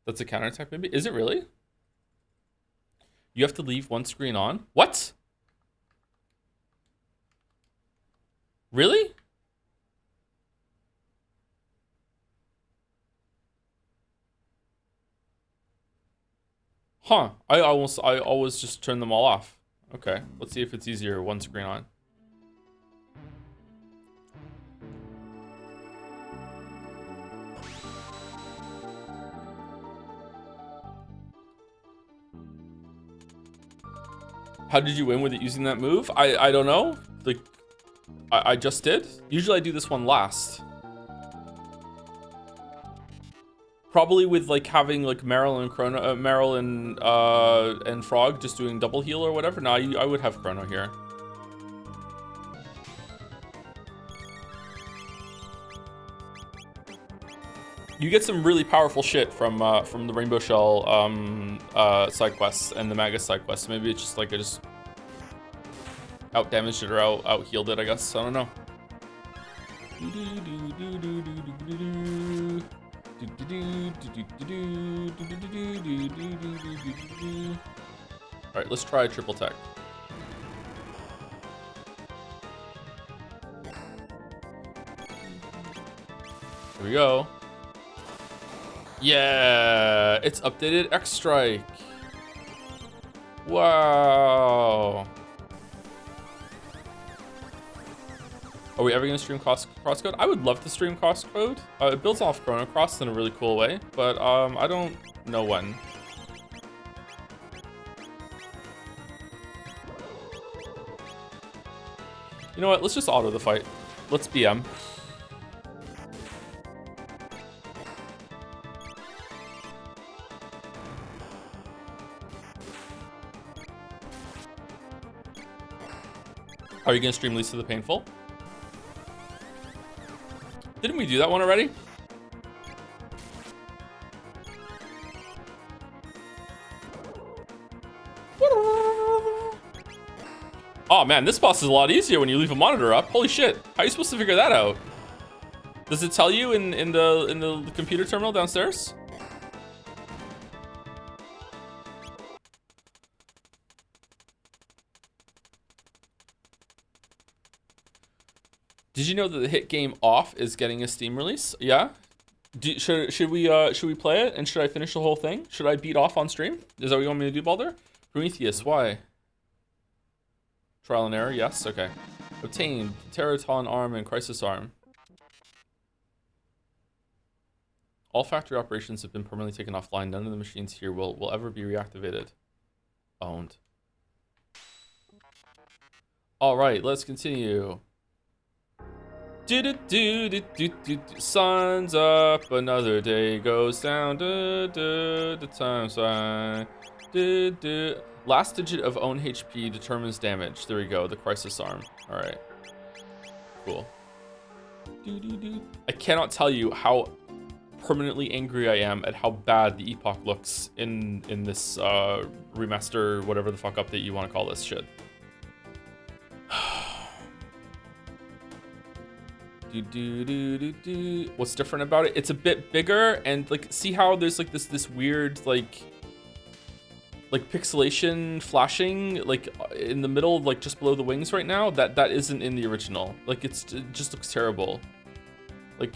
That's a counterattack maybe? Is it really? You have to leave one screen on? What? Really? Huh. I always just turn them all off. Okay. Let's see if it's easier one screen on. How did you win with it using that move? I don't know. Like, I just did. Usually I do this one last. Probably with like having like Meryl and Chrono, Meryl and Frog just doing double heal or whatever. No, I would have Chrono here. You get some really powerful shit from the Rainbow Shell side quests and the Magus side quests. Maybe it's just like I just out damaged it or out healed it. I guess I don't know. All right, let's try triple tech. Here we go. Yeah, it's updated X Strike. Wow. Are we ever gonna stream crosscode? I would love to stream crosscode. It builds off Chrono Cross in a really cool way, but I don't know when. You know what? Let's just auto the fight. Let's BM. Are you gonna stream Lisa the Painful? Didn't we do that one already? Oh man, this boss is a lot easier when you leave a monitor up. Holy shit! How are you supposed to figure that out? Does it tell you in the computer terminal downstairs? Did you know that the hit game Off is getting a Steam release? Yeah. Should we play it and should I finish the whole thing? Should I beat Off on stream? Is that what you want me to do, Balder? Prometheus, why? Trial and error, yes, okay. Obtained Teraton arm and Crisis arm. All factory operations have been permanently taken offline. None of the machines here will ever be reactivated. Owned. All right, let's continue. Sun's up, another day goes down. The time's right. Last digit of own HP determines damage. There we go. The crisis arm. All right. Cool. I cannot tell you how permanently angry I am at how bad the epoch looks in this remaster, whatever the fuck update you want to call this shit. What's different about it? It's a bit bigger, and like, see how there's like this weird like pixelation flashing like in the middle, like just below the wings right now. That isn't in the original. Like it just looks terrible. Like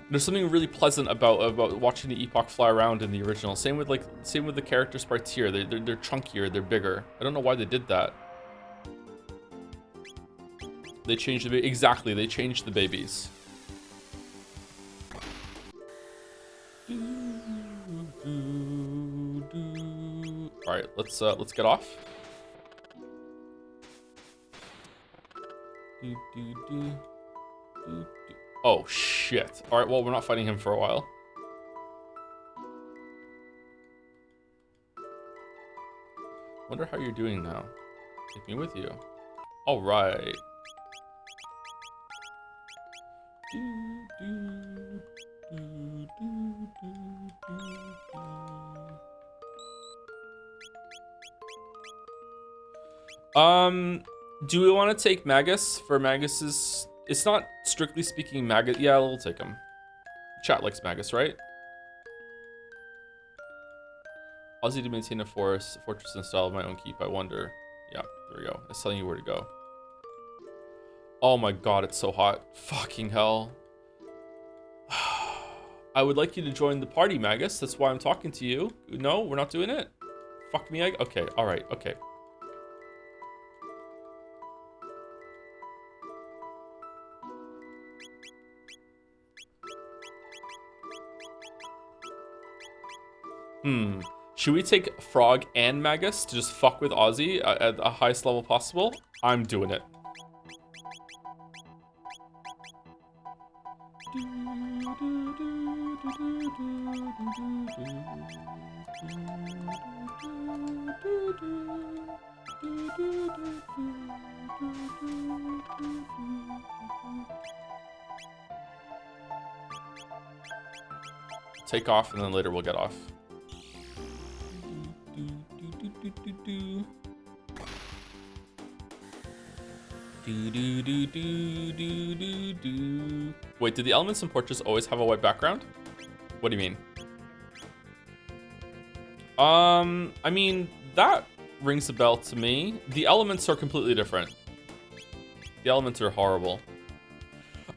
there's something really pleasant about watching the epoch fly around in the original. Same with the character sprites here. They're chunkier. They're bigger. I don't know why they did that. They changed the exactly. They changed the babies. All right, let's get off. Oh shit! All right, well we're not fighting him for a while. Wonder how you're doing now. Take me with you. All right. Do we want to take Magus for Magus's? It's not strictly speaking Magus. Yeah, we'll take him. Chat likes Magus, right? Aussie to maintain a fortress in style of my own keep. I wonder. Yeah, there we go. It's telling you where to go. Oh my god, it's so hot. Fucking hell. I would like you to join the party, Magus. That's why I'm talking to you. No, we're not doing it? Fuck me. Okay, alright, okay. Should we take Frog and Magus to just fuck with Aussie at the highest level possible? I'm doing it. Take off and then later we'll get off. Wait, did the elements and portraits always have a white background? What do you mean? I mean, that rings a bell to me. The elements are completely different. The elements are horrible.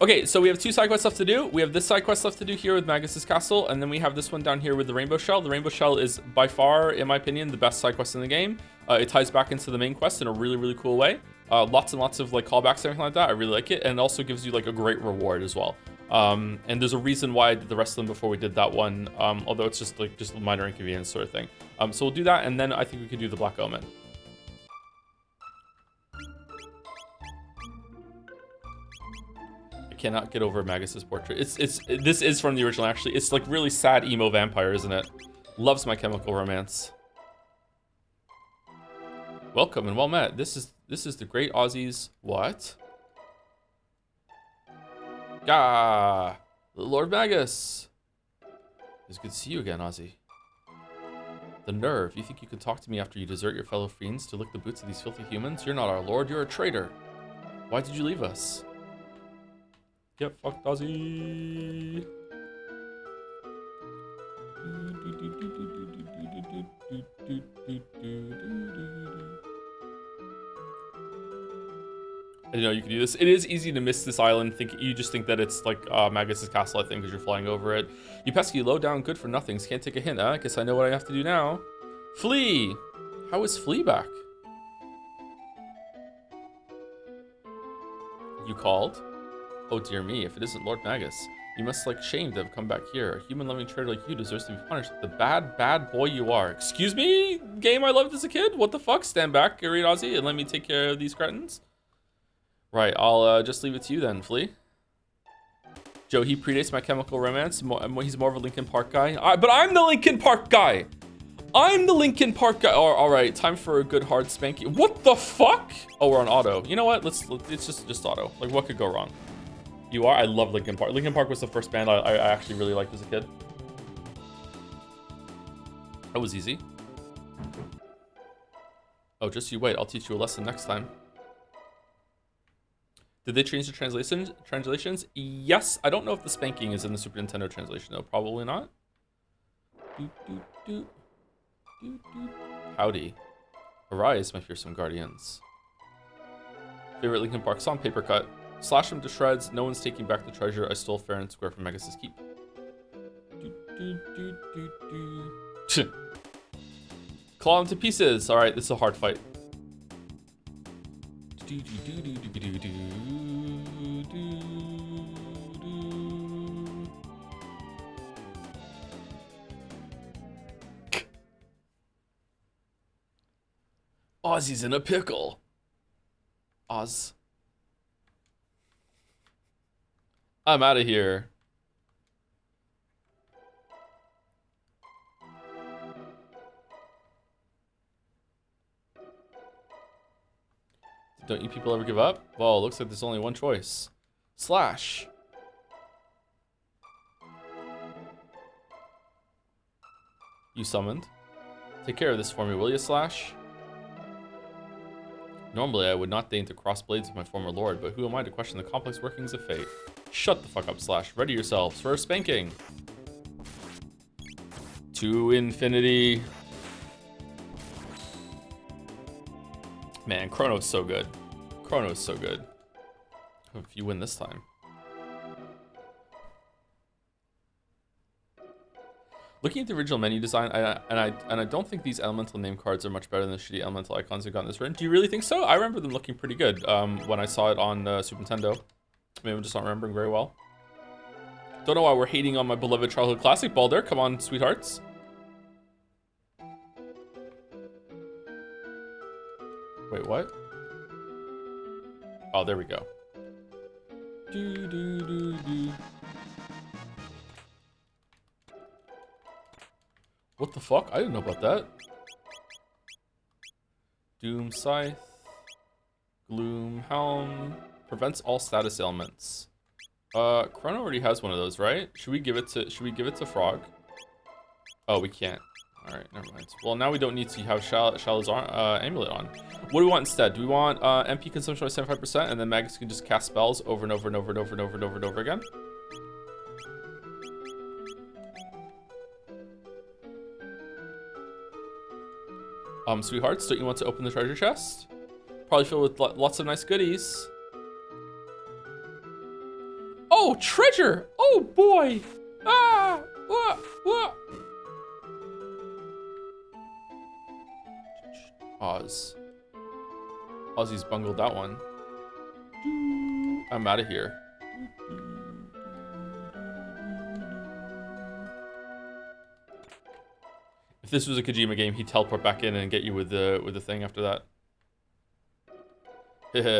Okay, so we have 2 side quests left to do. We have this side quest left to do here with Magus's castle, and then we have this one down here with the rainbow shell. The rainbow shell is by far, in my opinion, the best side quest in the game. It ties back into the main quest in a really, really cool way. Lots and lots of like callbacks and everything like that. I really like it, and it also gives you like a great reward as well. And there's a reason why I did the rest of them before we did that one, although it's just a minor inconvenience sort of thing. So we'll do that, and then I think we could do the Black Omen. I cannot get over Magus's portrait. This is from the original, actually. It's like really sad emo vampire, isn't it? Loves My Chemical Romance. Welcome and well met. This is the great Aussie's what? Gah! Lord Magus! It's good to see you again, Aussie. The nerve. You think you can talk to me after you desert your fellow fiends to lick the boots of these filthy humans? You're not our lord, you're a traitor. Why did you leave us? Get fucked, Aussie! I didn't know you could do this. It is easy to miss this island. You just think that it's like Magus's castle, I think, because you're flying over it. You pesky low down good for nothings. Can't take a hint, huh? Guess I know what I have to do now. Flea! How is Flea back? You called? Oh dear me, if it isn't Lord Magus. You must like shame to have come back here. A human-loving traitor like you deserves to be punished. The bad, bad boy you are. Excuse me? Game I loved as a kid? What the fuck? Stand back, Aussie, and let me take care of these cretins. Right, I'll just leave it to you then, Flea. Joe, he predates My Chemical Romance. He's more of a Linkin Park guy. But I'm the Linkin Park guy. I'm the Linkin Park guy. All right, time for a good hard spanky. What the fuck? Oh, we're on auto. You know what? It's just auto. Like, what could go wrong? You are? I love Linkin Park. Linkin Park was the first band I actually really liked as a kid. That was easy. Oh, just you wait. I'll teach you a lesson next time. Did they change the translations? Yes. I don't know if the spanking is in the Super Nintendo translation, though. Probably not. Howdy. Arise, my fearsome guardians. Favorite Linkin Park song? Paper Cut. Slash them to shreds. No one's taking back the treasure I stole fair and square from Megas' keep. Claw them to pieces. All right, this is a hard fight. Ozzy's in a pickle. Oz. I'm out of here. Don't you people ever give up? Well, it looks like there's only one choice. Slash. You summoned. Take care of this for me, will you, Slash? Normally, I would not deign to cross blades with my former lord, but who am I to question the complex workings of fate? Shut the fuck up, Slash. Ready yourselves for a spanking. To infinity. Man, Chrono's so good. Chrono's so good. If you win this time. Looking at the original menu design, I don't think these elemental name cards are much better than the shitty elemental icons we've got in this run. Do you really think so? I remember them looking pretty good when I saw it on Super Nintendo. Maybe I'm just not remembering very well. Don't know why we're hating on my beloved childhood classic, Balder. Come on, sweethearts. Wait, what? Oh, there we go. What the fuck? I didn't know about that. Doom Scythe. Gloom Helm. Prevents all status ailments. Chrono already has one of those, right? Should we give it to Frog? Oh, we can't. Alright, never mind. Well, now we don't need to have Shallow's amulet on. What do we want instead? Do we want MP consumption by 75% and then Magus can just cast spells over and over and over and over and over and over and over again? Sweethearts, don't you want to open the treasure chest? Probably filled with lots of nice goodies. Oh, treasure! Oh boy! Ah! What? Oz. Ozzy's bungled that one. I'm out of here. If this was a Kojima game, he'd teleport back in and get you with the thing after that.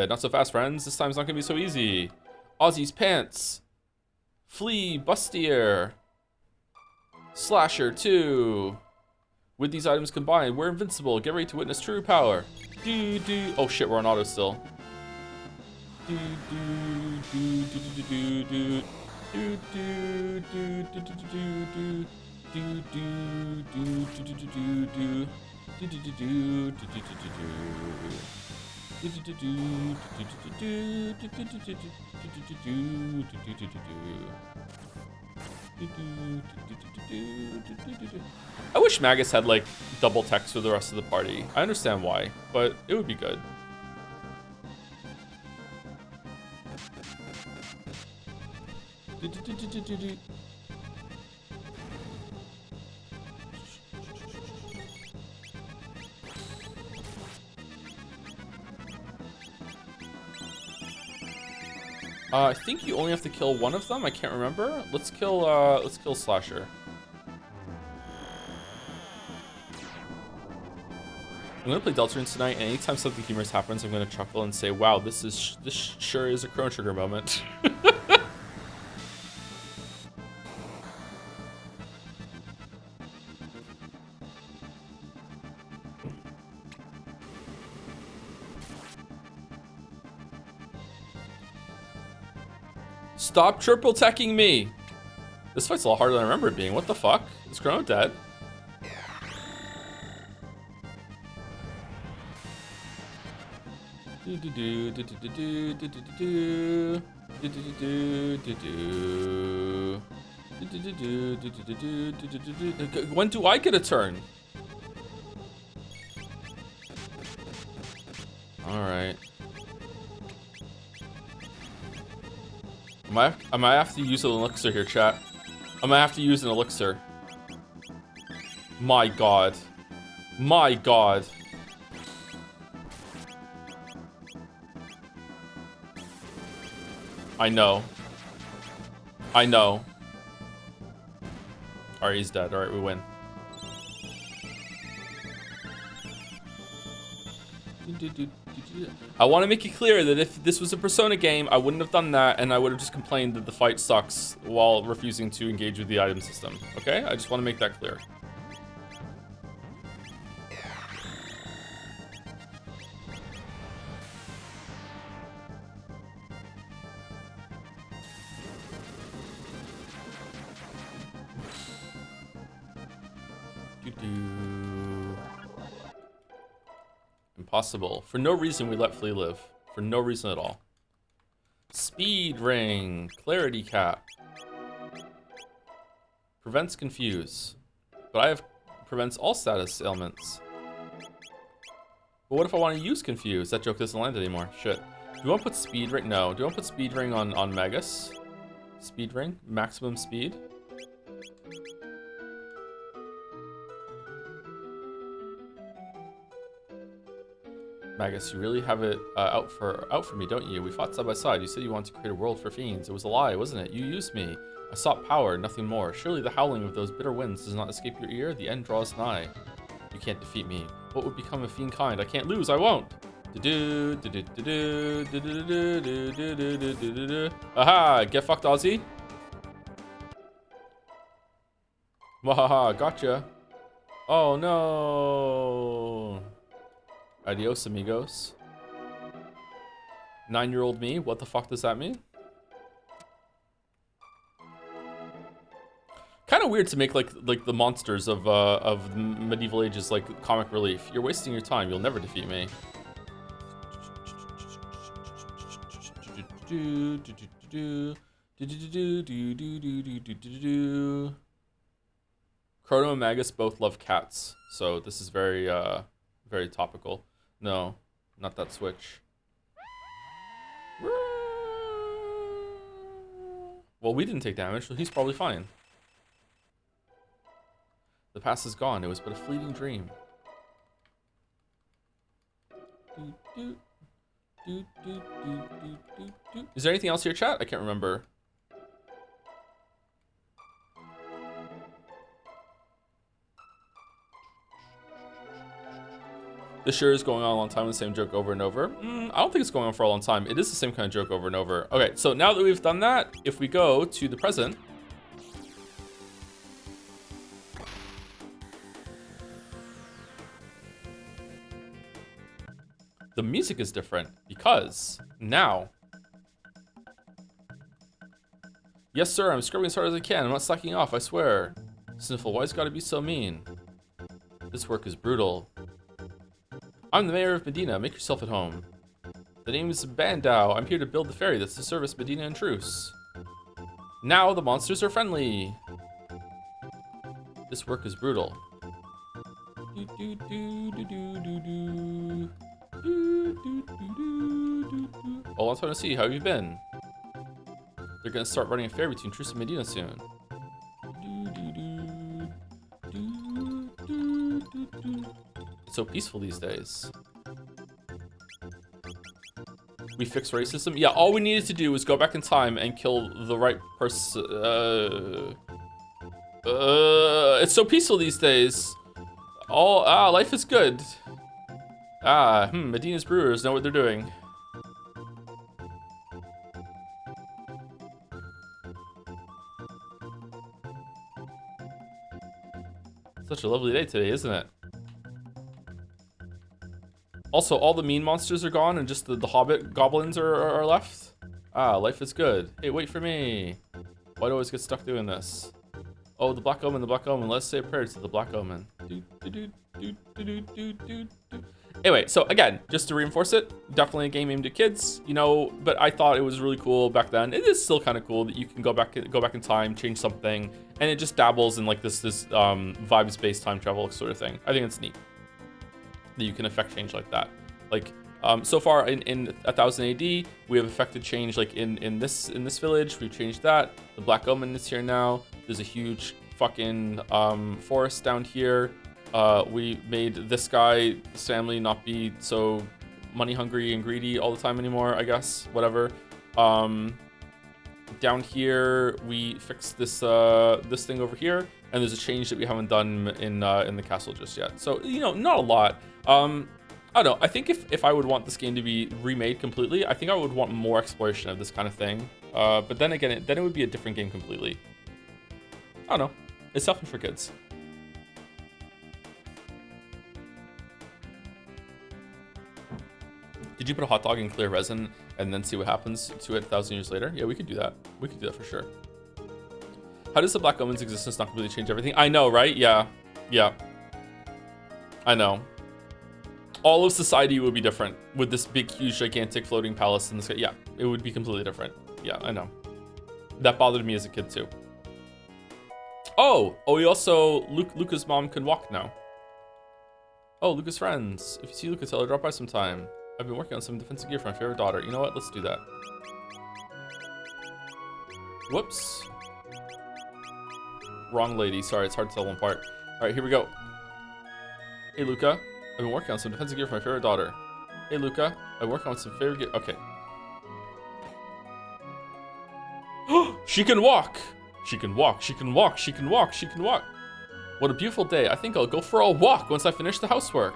Not so fast, friends. This time's not gonna be so easy. Ozzy's pants. Flea bustier. Slasher 2. With these items combined, we're invincible. Get ready to witness true power. Oh shit, we're on auto still. I wish Magus had like double text with the rest of the party. I understand why, but it would be good. I think you only have to kill one of them. I can't remember. Let's kill Slasher. I'm gonna play Deltarune tonight, and anytime something humorous happens, I'm gonna chuckle and say, "Wow, this sure is a Chrono Trigger moment." Stop triple teching me. This fight's a lot harder than I remember it being. What the fuck? Is Chrono dead? When do I get a turn? Alright. I might have to use an elixir here, chat. I might have to use an elixir. My god. My god. I know. I know. Alright, he's dead. Alright, we win. I want to make it clear that if this was a Persona game, I wouldn't have done that, and I would have just complained that the fight sucks while refusing to engage with the item system. Okay? I just want to make that clear. Impossible. For no reason, we let Flea live. For no reason at all. Speed ring. Clarity cap. Prevents confuse. But I have prevents all status ailments. But what if I want to use confuse? That joke doesn't land anymore. Shit. Do you want to put speed ring? No. Do you want to put speed ring on Magus? Speed ring? Maximum speed? Magus, you really have it out for me, don't you? We fought side by side. You said you wanted to create a world for fiends. It was a lie, wasn't it? You used me. I sought power, nothing more. Surely the howling of those bitter winds does not escape your ear. The end draws nigh. You can't defeat me. What would become of fiend kind? I can't lose. I won't. Aha! Get fucked, Ozzy. Wahaha! Gotcha. Oh no. Adios, amigos. 9-year-old me? What the fuck does that mean? Kind of weird to make like the monsters of the medieval ages like comic relief. You're wasting your time. You'll never defeat me. Chrono and Magus both love cats, so this is very very topical. No, not that switch. Well, we didn't take damage, so he's probably fine. The past is gone. It was but a fleeting dream. Is there anything else here, chat? I can't remember. This sure is going on a long time, the same joke over and over. I don't think it's going on for a long time. It is the same kind of joke over and over. Okay, so now that we've done that, if we go to the present, the music is different because now, yes sir, I'm scrubbing as hard as I can. I'm not slacking off, I swear. Sniffle, why's gotta be so mean? This work is brutal. I'm the mayor of Medina. Make yourself at home. The name is Bandle. I'm here to build the ferry that's to service Medina and Truce. Now the monsters are friendly. This work is brutal. All I'm trying to see, how have you been? They're gonna start running a ferry between Truce and Medina soon. It's so peaceful these days. We fixed racism? Yeah, all we needed to do was go back in time and kill the right person. It's so peaceful these days. Life is good. Medina's brewers know what they're doing. Such a lovely day today, isn't it? Also, all the mean monsters are gone and just the hobbit goblins are left. Ah, life is good. Hey, wait for me. Why do I always get stuck doing this? Oh, the Black Omen, the Black Omen. Let's say a prayer to the Black Omen. Anyway, so again, just to reinforce it, definitely a game aimed at kids, you know, but I thought it was really cool back then. It is still kind of cool that you can go back in time, change something, and it just dabbles in like this vibes-based time travel sort of thing. I think it's neat that you can affect change like that. Like so far in 1000 AD, we have affected change like in this village. We've changed that. The Black Omen is here now. There's a huge fucking forest down here. We made this guy, this family, not be so money hungry and greedy all the time anymore, I guess. Whatever. Down here, we fixed this this thing over here, and there's a change that we haven't done in the castle just yet. So, you know, not a lot. I don't know. I think if I would want this game to be remade completely, I think I would want more exploration of this kind of thing. But then again, then it would be a different game completely. I don't know. It's definitely for kids. Did you put a hot dog in clear resin and then see what happens to it 1,000 years later? Yeah, we could do that. We could do that for sure. How does the Black Omen's existence not completely change everything? I know, right? Yeah. Yeah. I know. All of society would be different with this big, huge, gigantic floating palace in the sky. Yeah, it would be completely different. Yeah, I know. That bothered me as a kid too. Oh, we also, Luca's mom can walk now. Oh, Luca's friends. If you see Luca, tell her drop by sometime. I've been working on some defensive gear for my favorite daughter. You know what? Let's do that. Whoops. Wrong lady. Sorry, it's hard to tell one part. All right, here we go. Hey, Luca. I've been working on some defensive gear for my favorite daughter. Hey, Luca. I'm working on some favorite gear. Okay. She can walk. She can walk. She can walk. She can walk. She can walk. What a beautiful day. I think I'll go for a walk once I finish the housework.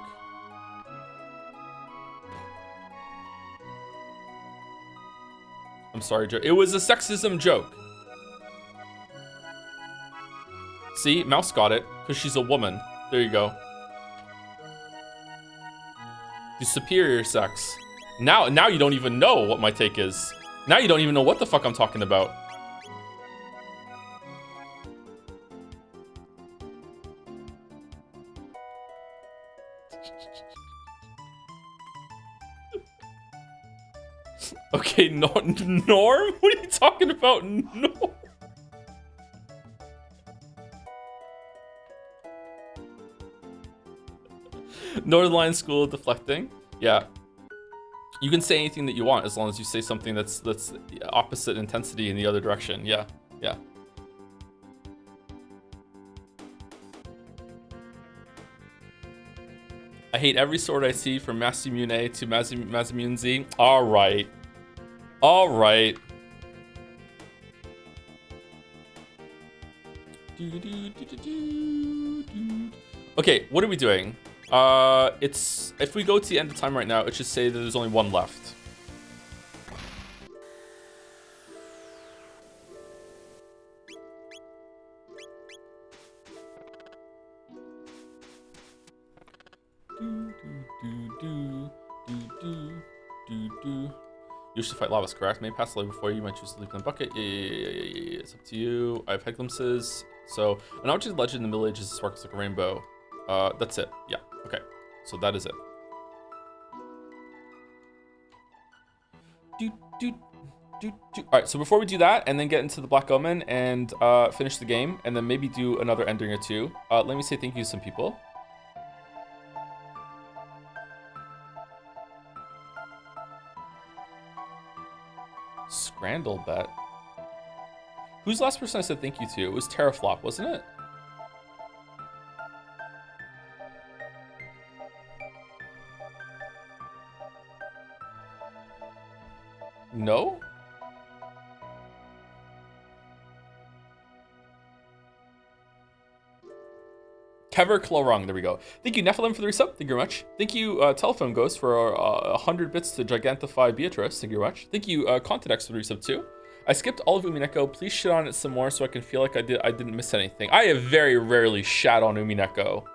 I'm sorry, Joe. It was a sexism joke. See, Mouse got it because she's a woman. There you go. The superior sex. Now you don't even know what my take is. Now you don't even know what the fuck I'm talking about. Okay, Norm? What are you talking about, Norm? Northern School of Deflecting. Yeah. You can say anything that you want as long as you say something that's opposite intensity in the other direction. Yeah. Yeah. I hate every sword I see from Masamune to Masamune. All right. All right. Okay, what are we doing? It's if we go to the end of time right now, it should say that there's only one left. You should fight lava's correct. Maybe pass the lava before you might choose to leap in the bucket. Yeah. It's up to you. I've had glimpses. So, an object legend in the Middle Ages sparkles like a rainbow. That's it. Yeah. Okay. So that is it. All right. So before we do that, and then get into the Black Omen and finish the game, and then maybe do another ending or two. Let me say thank you to some people. Scrandle bet. Who's the last person I said thank you to? It was Terraflop, wasn't it? No? Kever Clorong, there we go. Thank you, Nephilim, for the resub. Thank you very much. Thank you, Telephone Ghost, for 100 bits to Gigantify Beatrice. Thank you very much. Thank you, Contedex, for the resub, too. I skipped all of Umineko. Please shit on it some more so I can feel like I didn't miss anything. I have very rarely shat on Umineko.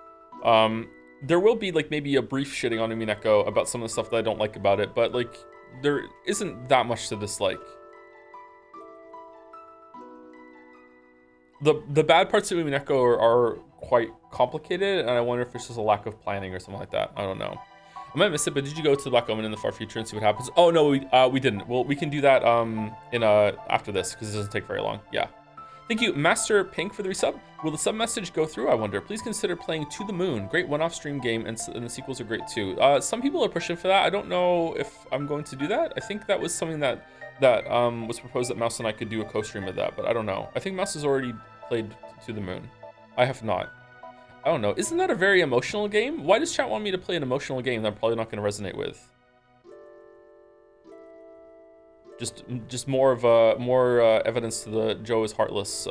There will be, like, maybe a brief shitting on Umineko about some of the stuff that I don't like about it, but, like, there isn't that much to dislike. The bad parts of Umineko are quite complicated, and I wonder if it's just a lack of planning or something like that. I don't know. I might miss it, but did you go to the Black Omen in the far future and see what happens? Oh no, we didn't. Well, we can do that in after this because it doesn't take very long. Yeah. Thank you, Master Pink, for the resub. Will the sub message go through, I wonder? Please consider playing To the Moon. Great one-off stream game, and the sequels are great too. Some people are pushing for that. I don't know if I'm going to do that. I think that was something that was proposed that Mouse and I could do a co-stream of that, but I don't know. I think Mouse has already played To the Moon. I have not. I don't know. Isn't that a very emotional game? Why does chat want me to play an emotional game that I'm probably not going to resonate with? Just more of evidence to the Joe is heartless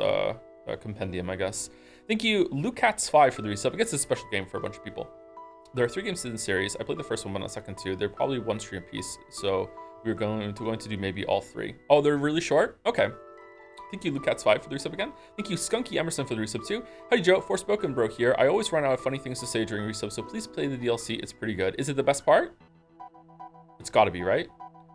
compendium, I guess. Thank you, Lucats5 for the resub. I guess it's a special game for a bunch of people. There are 3 games in the series. I played the first one, but not the second 2. They're probably one stream piece, so we're going to do maybe all 3. Oh, they're really short? Okay. Thank you, Lucats5 for the resub again. Thank you, Skunky Emerson for the resub too. Howdy, Joe. Forspoken Bro here. I always run out of funny things to say during resub, so please play the DLC. It's pretty good. Is it the best part? It's gotta be, right?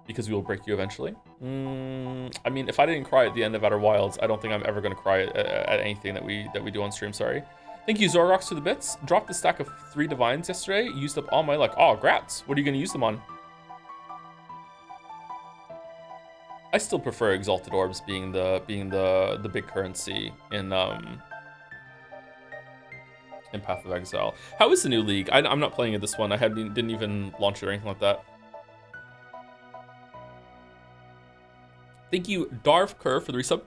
Because we will break you eventually. I mean, if I didn't cry at the end of Outer Wilds, I don't think I'm ever going to cry at anything that we do on stream. Sorry. Thank you, Zorrox, for the bits. Dropped a stack of 3 divines yesterday. Used up all my luck. Oh, grats. What are you going to use them on? I still prefer Exalted Orbs being the big currency in Path of Exile. How is the new league? I'm not playing it this one. I didn't even launch it or anything like that. Thank you, Darv Kerr, for the resub.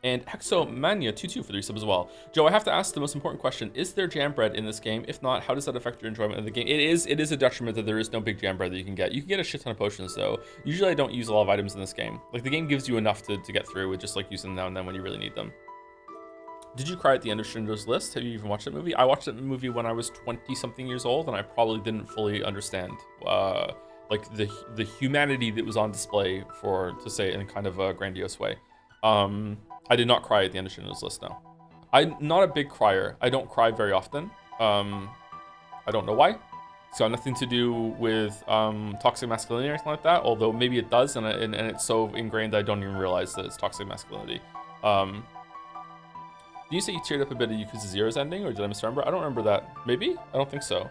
And Hexomania22 for the resub as well. Joe, I have to ask the most important question. Is there jam bread in this game? If not, how does that affect your enjoyment of the game? It is a detriment that there is no big jam bread that you can get. You can get a shit ton of potions, though. Usually I don't use a lot of items in this game. Like, the game gives you enough to get through with just, like, using them now and then when you really need them. Did you cry at the end of Schindler's List? Have you even watched that movie? I watched that movie when I was 20-something years old, and I probably didn't fully understand like the humanity that was on display, to say it in kind of a grandiose way. I did not cry at the end of Schindler's List, no. I'm not a big crier. I don't cry very often. I don't know why. It's got nothing to do with toxic masculinity or anything like that, although maybe it does, and it's so ingrained that I don't even realize that it's toxic masculinity. Do you say you teared up a bit at Yakuza Zero's ending, or did I misremember? I don't remember that. Maybe? I don't think so.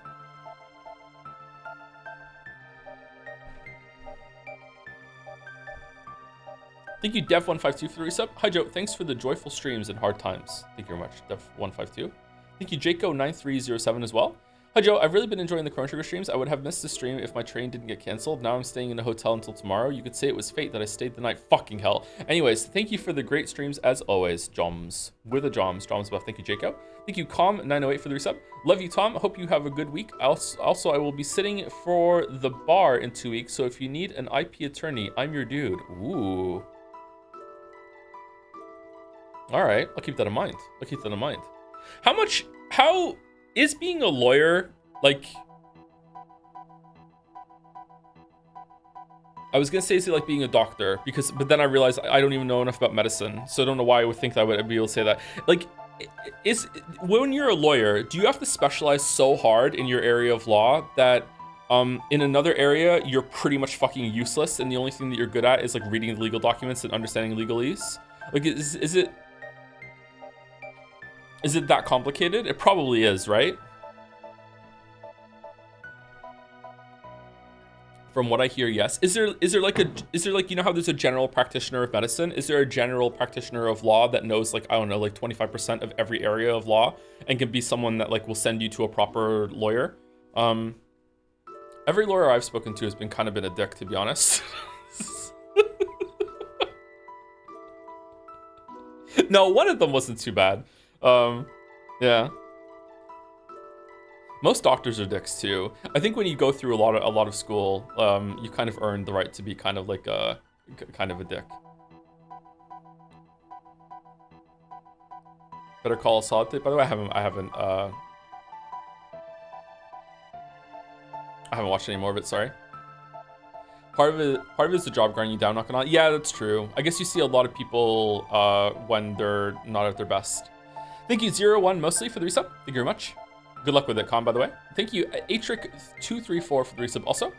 Thank you, Dev152 for the resub. Hi, Joe. Thanks for the joyful streams in hard times. Thank you very much, Dev152. Thank you, Jaco9307 as well. Hi, Joe. I've really been enjoying the Chrono Trigger streams. I would have missed the stream if my train didn't get canceled. Now I'm staying in a hotel until tomorrow. You could say it was fate that I stayed the night. Fucking hell. Anyways, thank you for the great streams as always, Joms. With a Joms buff. Thank you, Jaco. Thank you, Calm908 for the resub. Love you, Tom. Hope you have a good week. Also, I will be sitting for the bar in 2 weeks, so if you need an IP attorney, I'm your dude. Ooh. All right, I'll keep that in mind. How is being a lawyer, like, I was gonna say, is it like being a doctor? But then I realized I don't even know enough about medicine, so I don't know why I would think that I would be able to say that. Like, when you're a lawyer, do you have to specialize so hard in your area of law that in another area, you're pretty much fucking useless, and the only thing that you're good at is, like, reading the legal documents and understanding legalese? Like, is it that complicated? It probably is, right? From what I hear, yes. Is there like you know how there's a general practitioner of medicine? Is there a general practitioner of law that knows, like, I don't know, like 25% of every area of law and can be someone that, like, will send you to a proper lawyer? Every lawyer I've spoken to has been kind of a dick, to be honest. No, one of them wasn't too bad. Yeah. Most doctors are dicks too. I think when you go through a lot of school, you kind of earn the right to be kind of like a dick. Better Call Saul update. By the way, I haven't watched any more of it. Sorry. Part of it is the job grinding you down, not gonna lie. Yeah, that's true. I guess you see a lot of people when they're not at their best. Thank you, 01 mostly for the resub. Thank you very much. Good luck with it, Con, by the way. Thank you, Atric234 for the resub also.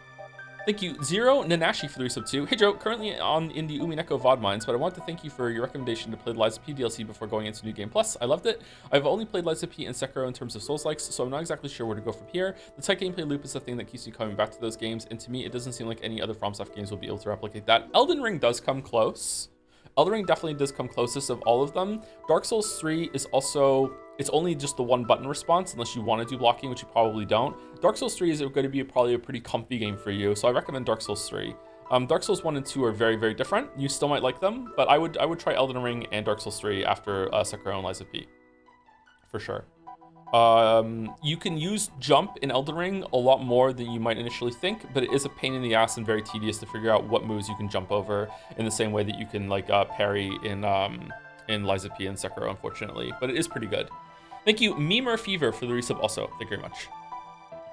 Thank you, Zero Nanashi for the resub too. Hey Joe, currently in the Umineko VOD mines, but I want to thank you for your recommendation to play the Lies of P DLC before going into New Game Plus. I loved it. I've only played Lies of P and Sekiro in terms of Souls-likes, so I'm not exactly sure where to go from here. The tight gameplay loop is the thing that keeps me coming back to those games, and to me, it doesn't seem like any other FromSoft games will be able to replicate that. Elden Ring does come close. Elden Ring definitely does come closest of all of them. Dark Souls 3 is also, it's only just the one button response unless you want to do blocking, which you probably don't. Dark Souls 3 is going to be probably a pretty comfy game for you, so I recommend Dark Souls 3. Dark Souls 1 and 2 are very, very different. You still might like them, but I would try Elden Ring and Dark Souls 3 after Sekiro and Lies of P, for sure. You can use jump in Elden Ring a lot more than you might initially think, but it is a pain in the ass and very tedious to figure out what moves you can jump over in the same way that you can like parry in Lies of P and Sekiro, unfortunately, but it is pretty good. Thank you, Memer Fever, for the resub also. Thank you very much.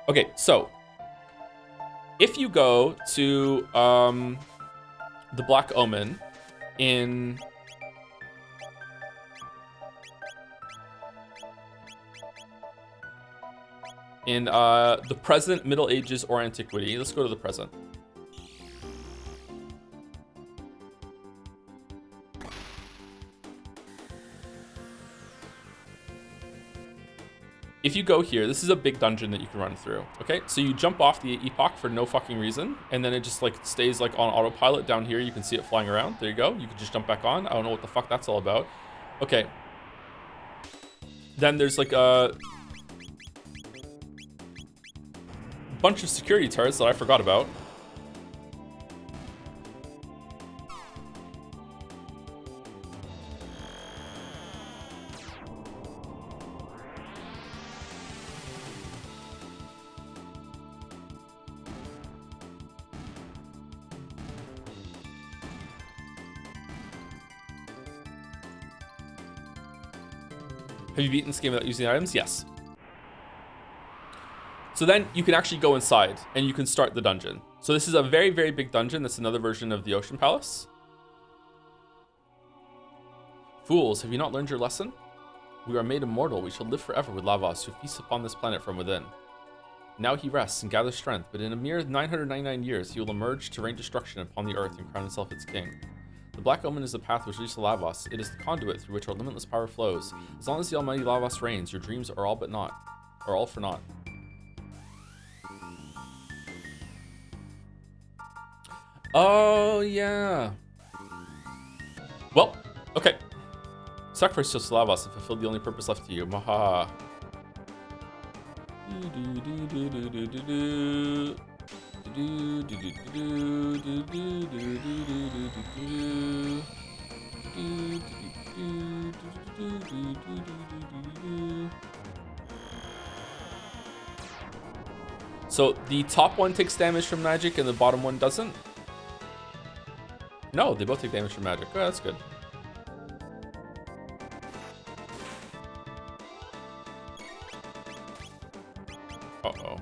Okay, so if you go to the Black Omen in the present, Middle Ages, or Antiquity. Let's go to the present. If you go here, this is a big dungeon that you can run through, okay? So you jump off the epoch for no fucking reason, and then it just like stays like on autopilot down here. You can see it flying around. There you go. You can just jump back on. I don't know what the fuck that's all about. Okay. Then there's like a bunch of security turrets that I forgot about. Have you beaten this game without using items? Yes. So then you can actually go inside and you can start the dungeon. So this is a very, very big dungeon. That's another version of the Ocean Palace. Fools, have you not learned your lesson? We are made immortal. We shall live forever with Lavos, who feasts upon this planet from within. Now he rests and gathers strength, but in a mere 999 years, he will emerge to rain destruction upon the earth and crown himself its king. The Black Omen is the path which leads to Lavos. It is the conduit through which our limitless power flows. As long as the almighty Lavos reigns, your dreams are all for naught. Oh, yeah. Well, okay. Sacrifice to Lavos and fulfill the only purpose left to you. Maha. So the top one takes damage from magic and the bottom one doesn't? No, they both take damage from magic. Oh, that's good. Uh-oh.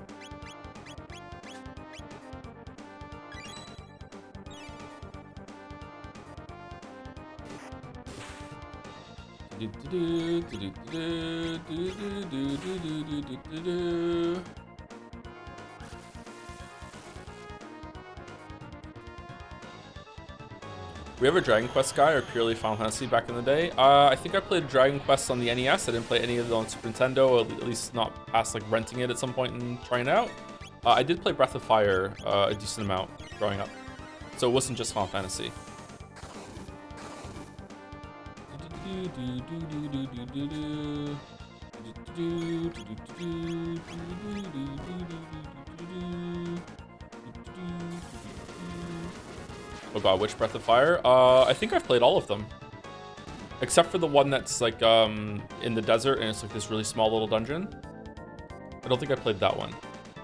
We have a Dragon Quest guy or purely Final Fantasy back in the day? I think I played Dragon Quest on the NES. I didn't play any of them on Super Nintendo, or at least not past like renting it at some point and trying it out. I did play Breath of Fire a decent amount growing up, so it wasn't just Final Fantasy. Oh god, which Breath of Fire? I think I've played all of them. Except for the one that's like in the desert and it's like this really small little dungeon. I don't think I played that one.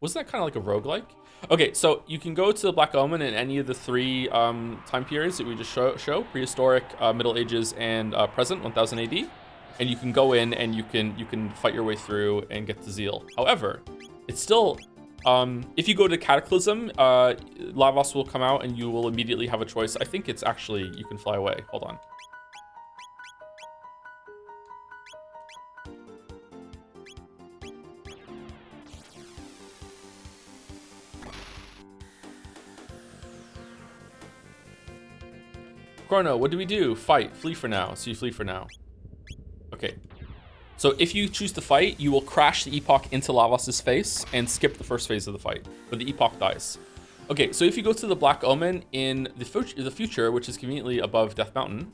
Wasn't that kind of like a roguelike? Okay, so you can go to the Black Omen in any of the three time periods that we just show prehistoric, Middle Ages, and present, 1000 AD. And you can go in and you can fight your way through and get to Zeal. However, it's still, if you go to Cataclysm, Lavos will come out and you will immediately have a choice. I think it's actually, you can fly away. Hold on. Chrono, what do we do? Fight. Flee for now. So you flee for now. Okay. So if you choose to fight, you will crash the Epoch into Lavos' face and skip the first phase of the fight. But the Epoch dies. Okay, so if you go to the Black Omen in the future, which is conveniently above Death Mountain,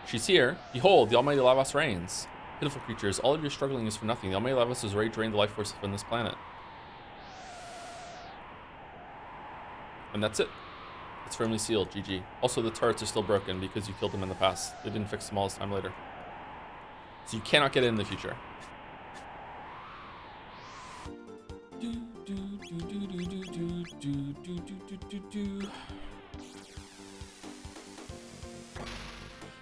she's here. Behold, the almighty Lavos reigns. Pitiful creatures, all of your struggling is for nothing. The almighty Lavos has already drained the life force from this planet. And that's it. It's firmly sealed, GG. Also, the turrets are still broken because you killed them in the past. They didn't fix them all this time later. So you cannot get it in the future.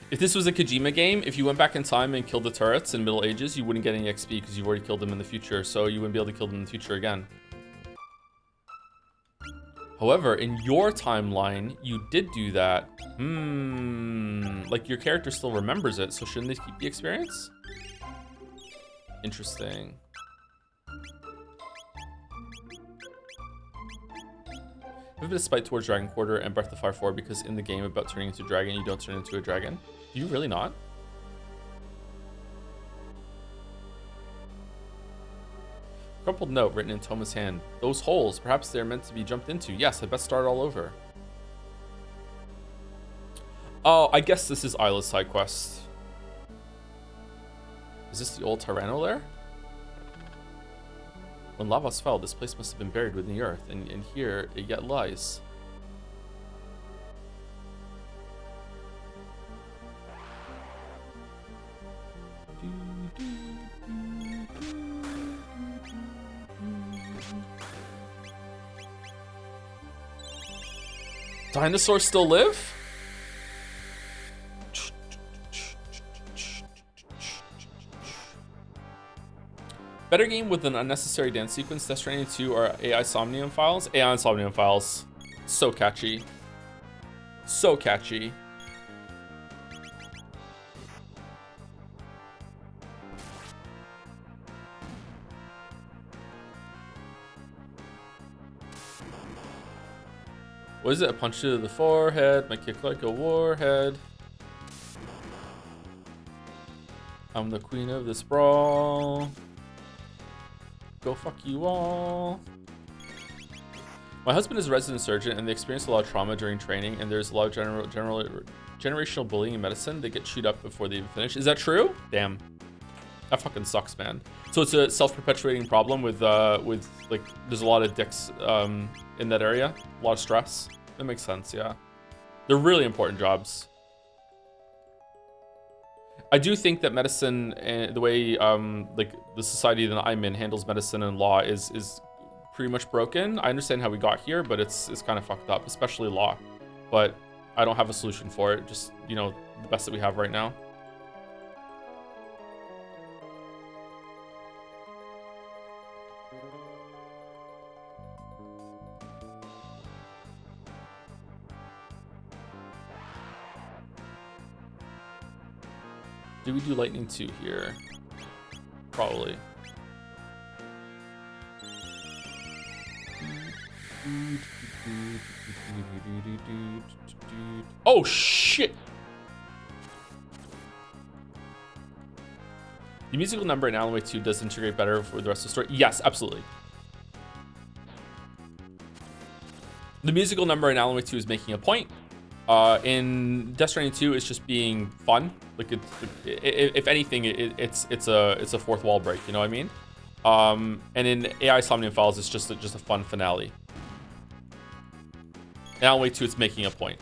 If this was a Kojima game, if you went back in time and killed the turrets in Middle Ages, you wouldn't get any XP because you've already killed them in the future, so you wouldn't be able to kill them in the future again. However, in your timeline, you did do that. Like your character still remembers it, so shouldn't they keep the experience? Interesting. I have a bit of spite towards Dragon Quarter and Breath of Fire 4 because in the game about turning into a dragon, you don't turn into a dragon. Do you really not? Crumpled note written in Toma's hand. Those holes, perhaps they're meant to be jumped into. Yes, I best start all over. Oh, I guess this is Isla's side quest. Is this the old Tyranno lair? When Lavos fell, this place must have been buried within the earth, and here it yet lies. Dinosaurs still live? Better game with an unnecessary dance sequence. Death Stranding 2 or AI Somnium files. AI Somnium files. So catchy. So catchy. What is it? A punch to the forehead. Might kick like a warhead. I'm the queen of this brawl. Go fuck you all. My husband is a resident surgeon and they experience a lot of trauma during training, and there's a lot of generational bullying in medicine. They get chewed up before they even finish. Is that true? Damn. That fucking sucks, man. So it's a self-perpetuating problem with like there's a lot of dicks in that area. A lot of stress. That makes sense, yeah. They're really important jobs. I do think that medicine and the way like the society that I'm in handles medicine and law is pretty much broken. I understand how we got here, but it's kind of fucked up, especially law. But I don't have a solution for it. Just, you know, the best that we have right now. Do we do lightning 2 here? Probably. Oh shit! The musical number in Alan Wake 2 does integrate better with the rest of the story. Yes, absolutely. The musical number in Alan Wake 2 is making a point. In Death Stranding 2, it's just being fun. Like if anything, it's a fourth wall break. You know what I mean? And in AI Somnium Files, it's just a fun finale. In Alan Wake 2, it's making a point.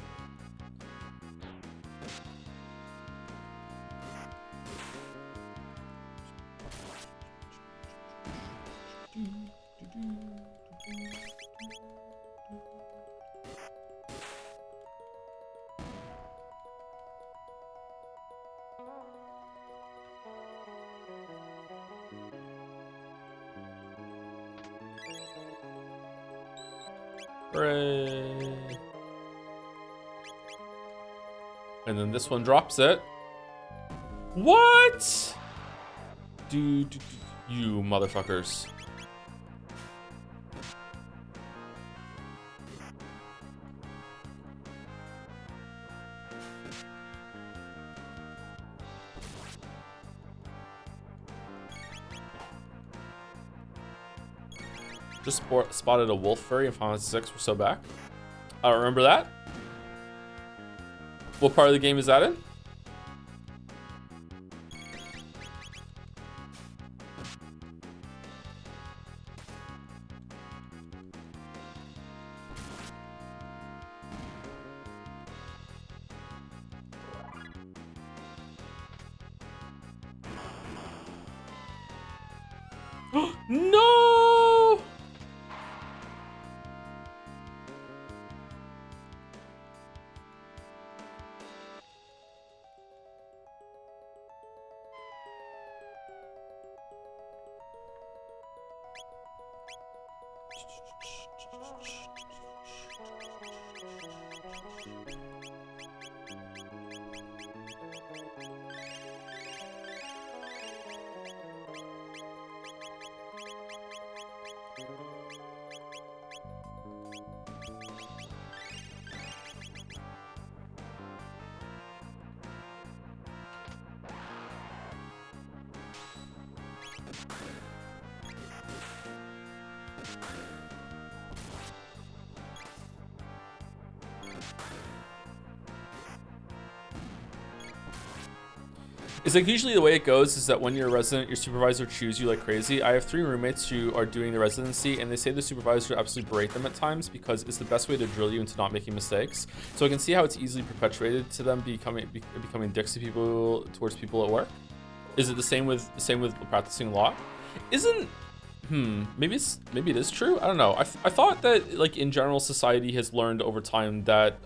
Hooray. And then this one drops it. What? Dude, you motherfuckers. Just spotted a wolf furry in Final Fantasy 6. We're so back. I don't remember that. What part of the game is that in? No! It's like usually the way it goes is that when you're a resident, your supervisor chews you like crazy. I have 3 roommates who are doing the residency, and they say the supervisor absolutely berate them at times because it's the best way to drill you into not making mistakes. So I can see how it's easily perpetuated to them becoming dicks to people towards people at work. Is it the same with practicing law? Isn't maybe it is true. I don't know. I thought that like in general society has learned over time that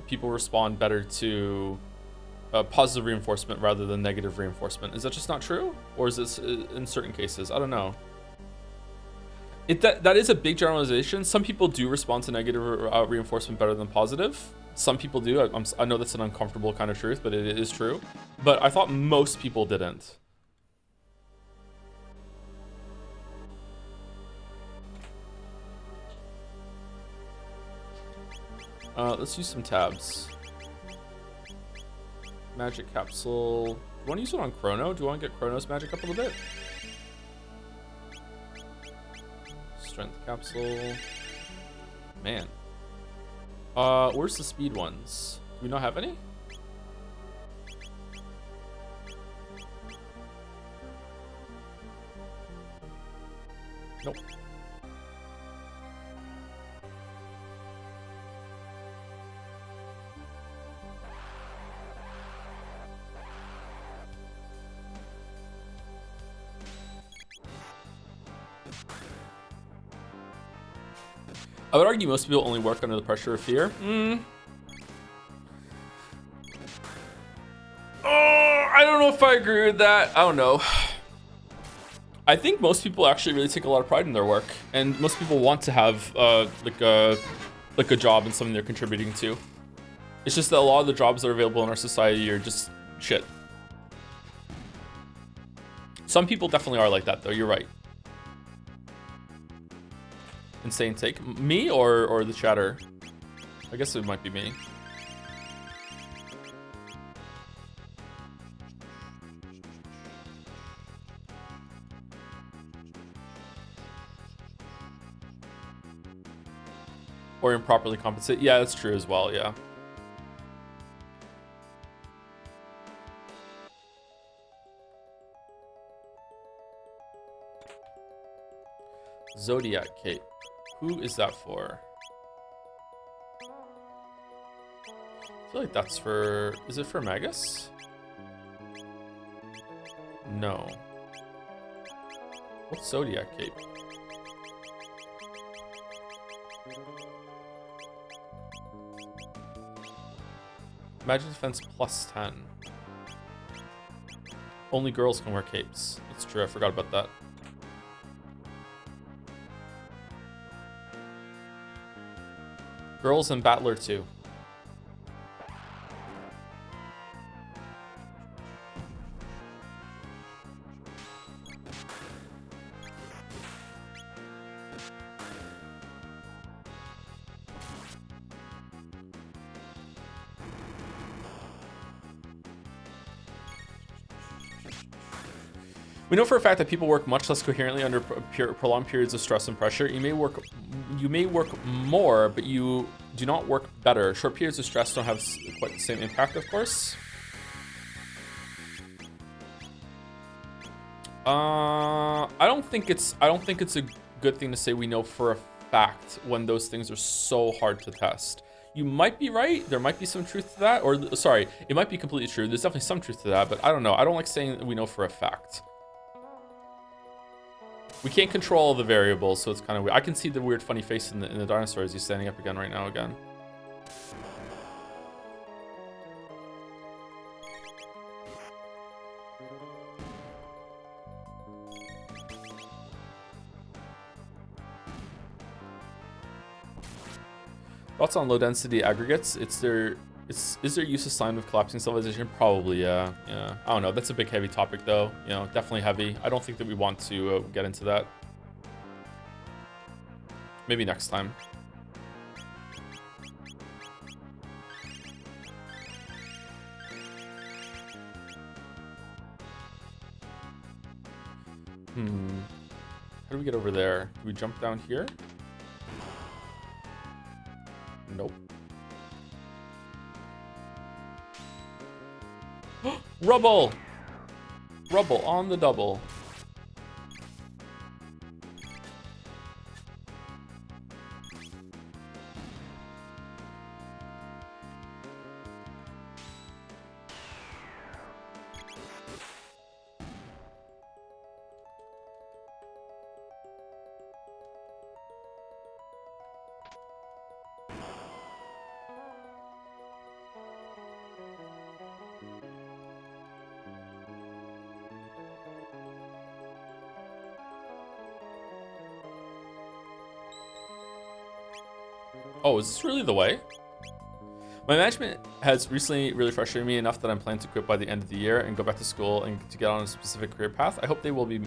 people respond better to positive reinforcement rather than negative reinforcement. Is that just not true, or is this in certain cases? I don't know. That is a big generalization. Some people do respond to negative reinforcement better than positive. Some people do. I know that's an uncomfortable kind of truth, but it is true. But I thought most people didn't. Let's use some tabs. Magic capsule. Do you want to use it on Chrono? Do you want to get Chrono's magic up a little bit? Strength capsule. Man. Where's the speed ones? Do we not have any? Nope. I would argue most people only work under the pressure of fear. Oh, I don't know if I agree with that. I don't know. I think most people actually really take a lot of pride in their work, and most people want to have like a job and something they're contributing to. It's just that a lot of the jobs that are available in our society are just shit. Some people definitely are like that, though. You're right. Insane take. Me or the chatter? I guess it might be me. Or improperly compensate. Yeah, that's true as well, yeah. Zodiac cape. Who is that for? I feel like that's for... Is it for Magus? No. What's Zodiac cape? Magic defense plus 10. Only girls can wear capes. That's true, I forgot about that. Girls and Battler too. We know for a fact that people work much less coherently under prolonged periods of stress and pressure. You may work more, but you do not work better. Short periods of stress don't have quite the same impact, of course. I don't think it's a good thing to say we know for a fact when those things are so hard to test. You might be right. There might be some truth to that, or sorry, it might be completely true. There's definitely some truth to that, but I don't know. I don't like saying that we know for a fact. We can't control all the variables, so it's kind of weird. I can see the weird funny face in the dinosaur as he's standing up again right now again. Thoughts on low density aggregates? Is there use of slime with collapsing civilization? Probably, yeah. I don't know. That's a big heavy topic though. You know, definitely heavy. I don't think that we want to get into that. Maybe next time. How do we get over there? Do we jump down here? Nope. Rubble! Rubble on the double. Oh, is this really the way? My management has recently really frustrated me enough that I'm planning to quit by the end of the year and go back to school and to get on a specific career path. I hope they will be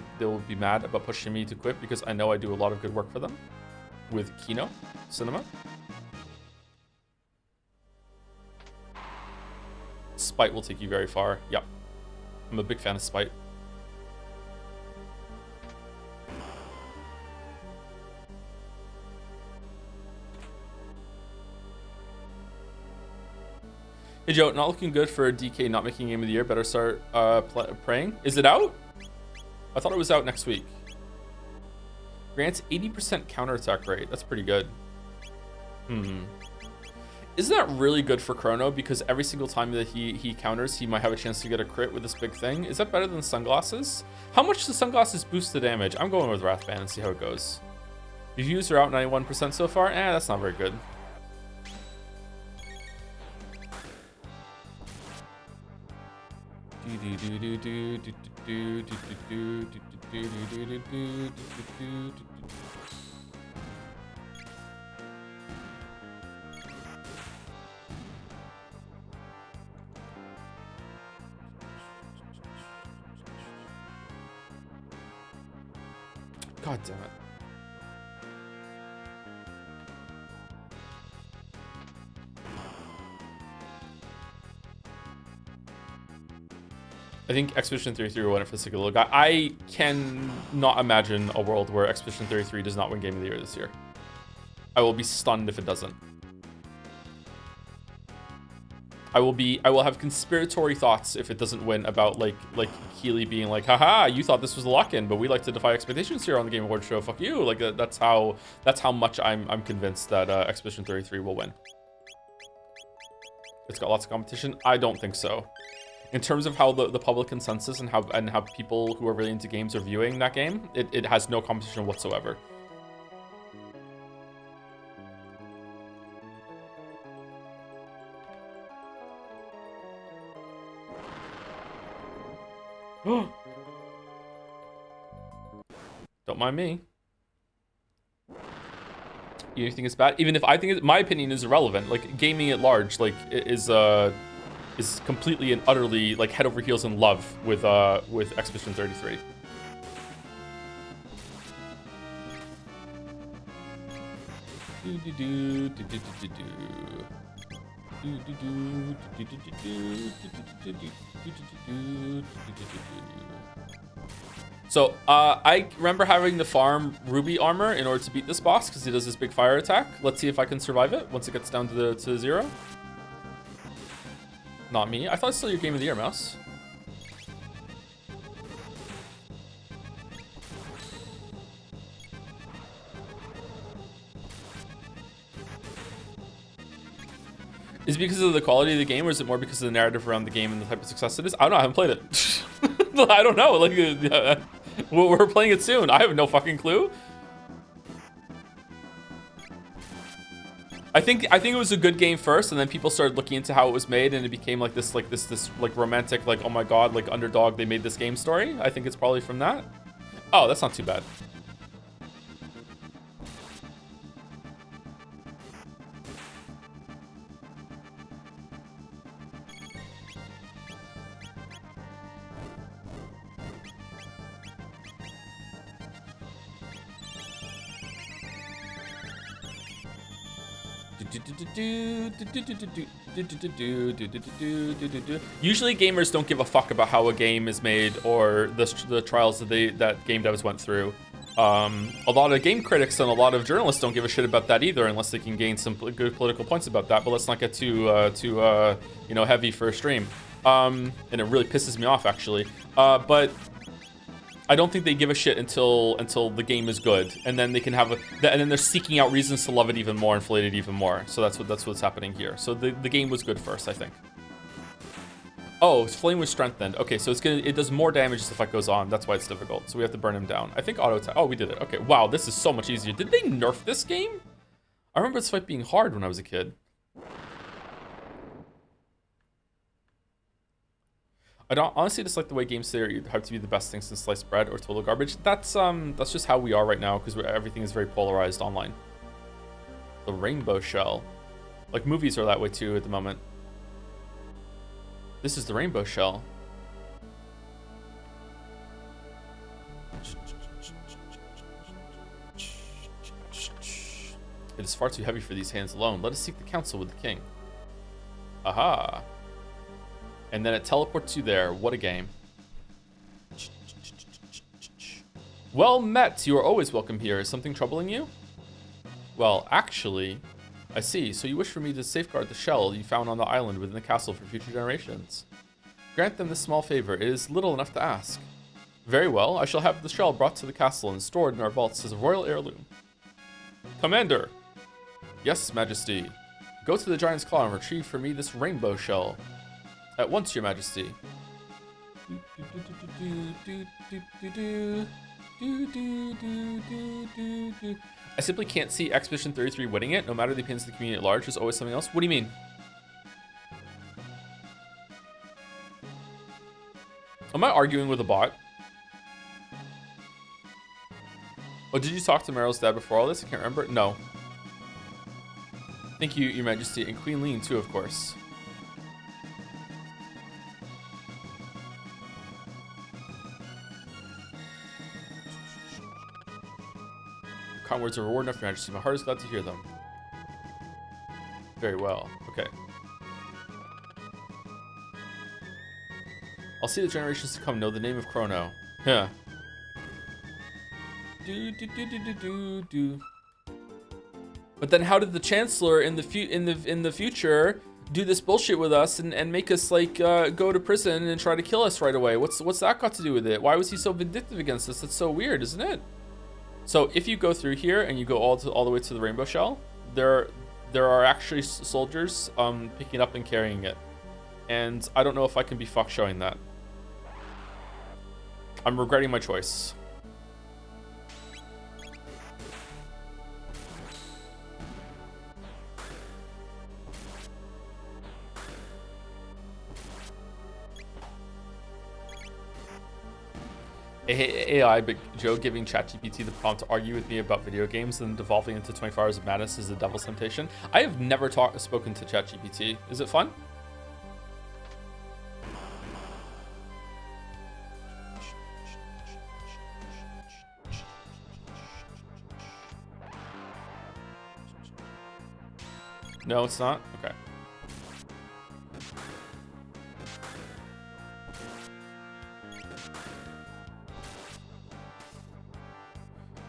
mad about pushing me to quit because I know I do a lot of good work for them with Kino Cinema. Spite will take you very far. Yep. I'm a big fan of Spite. Hey Joe, not looking good for DK not making game of the year. Better start praying. Is it out? I thought it was out next week. Grants 80% counterattack rate. That's pretty good. Isn't that really good for Chrono? Because every single time that he counters, he might have a chance to get a crit with this big thing. Is that better than sunglasses? How much do sunglasses boost the damage? I'm going with Wrathband and see how it goes. Reviews are out 91% so far. That's not very good. God damn it. I think Expedition 33 will win it for the sake of the little guy. I cannot imagine a world where Expedition 33 does not win Game of the Year this year. I will be stunned if it doesn't. I will have conspiratory thoughts if it doesn't win about like Keeley being like, haha, you thought this was a lock-in, but we like to defy expectations here on the Game Awards show. Fuck you. Like that's how much I'm convinced that Expedition 33 will win. It's got lots of competition. I don't think so. In terms of how the public consensus and how people who are really into games are viewing that game, it has no competition whatsoever. Don't mind me. You think it's bad? Even if I think my opinion is irrelevant. Like gaming at large, like is completely and utterly like head over heels in love with Expedition 33. So I remember having to farm Ruby armor in order to beat this boss because he does this big fire attack. Let's see if I can survive it once it gets down to 0. Not me. I thought it's still your game of the year, Mouse. Is it because of the quality of the game, or is it more because of the narrative around the game and the type of success it is? I don't know. I haven't played it. I don't know. Like, we're playing it soon. I have no fucking clue. I think it was a good game first, and then people started looking into how it was made, and it became like this romantic, like, oh my god, like underdog, they made this game story. I think it's probably from that. Oh, that's not too bad. Usually gamers don't give a fuck about how a game is made or the trials that game devs went through. A lot of game critics and a lot of journalists don't give a shit about that either, unless they can gain some good political points about that. But let's not get too heavy for a stream. And it really pisses me off, actually. But I don't think they give a shit until the game is good, and then they can have and then they're seeking out reasons to love it even more, inflate it even more. So that's what's happening here. So the game was good first, I think. Oh, his flame was strengthened. Okay, so it does more damage as the fight goes on. That's why it's difficult. So we have to burn him down. I think auto attack. Oh, we did it. Okay, wow, this is so much easier. Did they nerf this game? I remember this fight being hard when I was a kid. I don't honestly just like the way games say you have to be the best thing since sliced bread or total garbage. That's just how we are right now because everything is very polarized online. The rainbow shell, like movies are that way too at the moment. This is the rainbow shell. It is far too heavy for these hands alone. Let us seek the council with the king. Aha. And then it teleports you there. What a game. Well met. You are always welcome here. Is something troubling you? Well, actually, I see. So you wish for me to safeguard the shell you found on the island within the castle for future generations. Grant them this small favor. It is little enough to ask. Very well. I shall have the shell brought to the castle and stored in our vaults as a royal heirloom. Commander. Yes, Majesty. Go to the Giant's Claw and retrieve for me this rainbow shell. At once, Your Majesty. I simply can't see Expedition 33 winning it, no matter the opinions of the community at large. There's always something else. What do you mean? Am I arguing with a bot? Oh, did you talk to Meryl's dad before all this? I can't remember. No. Thank you, Your Majesty. And Queen Lean, too, of course. Kind words are reward enough, Your Majesty. My heart is glad to hear them. Very well. Okay. I'll see the generations to come know the name of Chrono. Yeah. But then, how did the Chancellor in the future do this bullshit with us and make us like go to prison and try to kill us right away? What's that got to do with it? Why was he so vindictive against us? That's so weird, isn't it? So if you go through here and you go all the way to the rainbow shell, there are actually soldiers picking it up and carrying it, and I don't know if I can be fucked showing that. I'm regretting my choice. AI, but Joe giving ChatGPT the prompt to argue with me about video games and devolving into 24 Hours of Madness is the devil's temptation. I have never spoken to ChatGPT. Is it fun? No, it's not? Okay.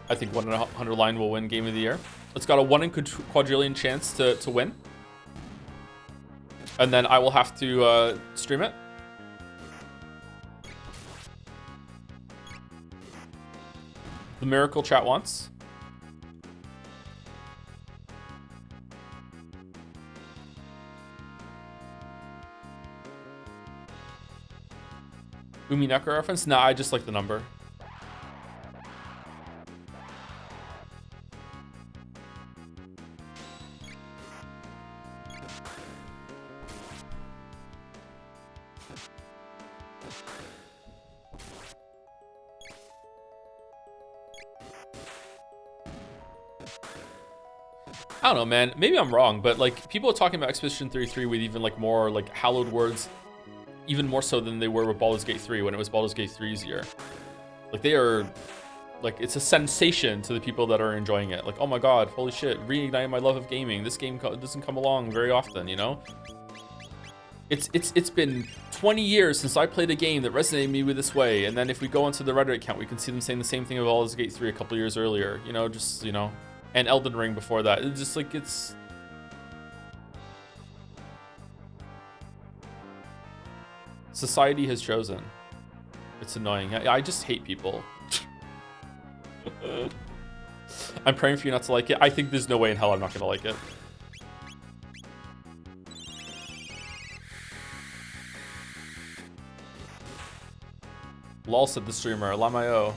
I think 1 in 100 line will win Game of the Year. It's got a 1 in quadrillion chance to win. And then I will have to stream it. The miracle chat wants. Umineka reference? Nah, I just like the number. I don't know, man. Maybe I'm wrong, but like people are talking about Expedition 33 with even like more like hallowed words, even more so than they were with Baldur's Gate 3 when it was Baldur's Gate 3's year. Like they are, like it's a sensation to the people that are enjoying it. Like, oh my god, holy shit, reigniting my love of gaming. This game doesn't come along very often, you know? It's been 20 years since I played a game that resonated me with this way, and then if we go onto the Reddit account, we can see them saying the same thing about Baldur's Gate 3 a couple years earlier, you know, just, you know, and Elden Ring before that. It's just like, it's... Society has chosen. It's annoying. I just hate people. I'm praying for you not to like it. I think there's no way in hell I'm not gonna like it. Lol, said the streamer. Lamayo.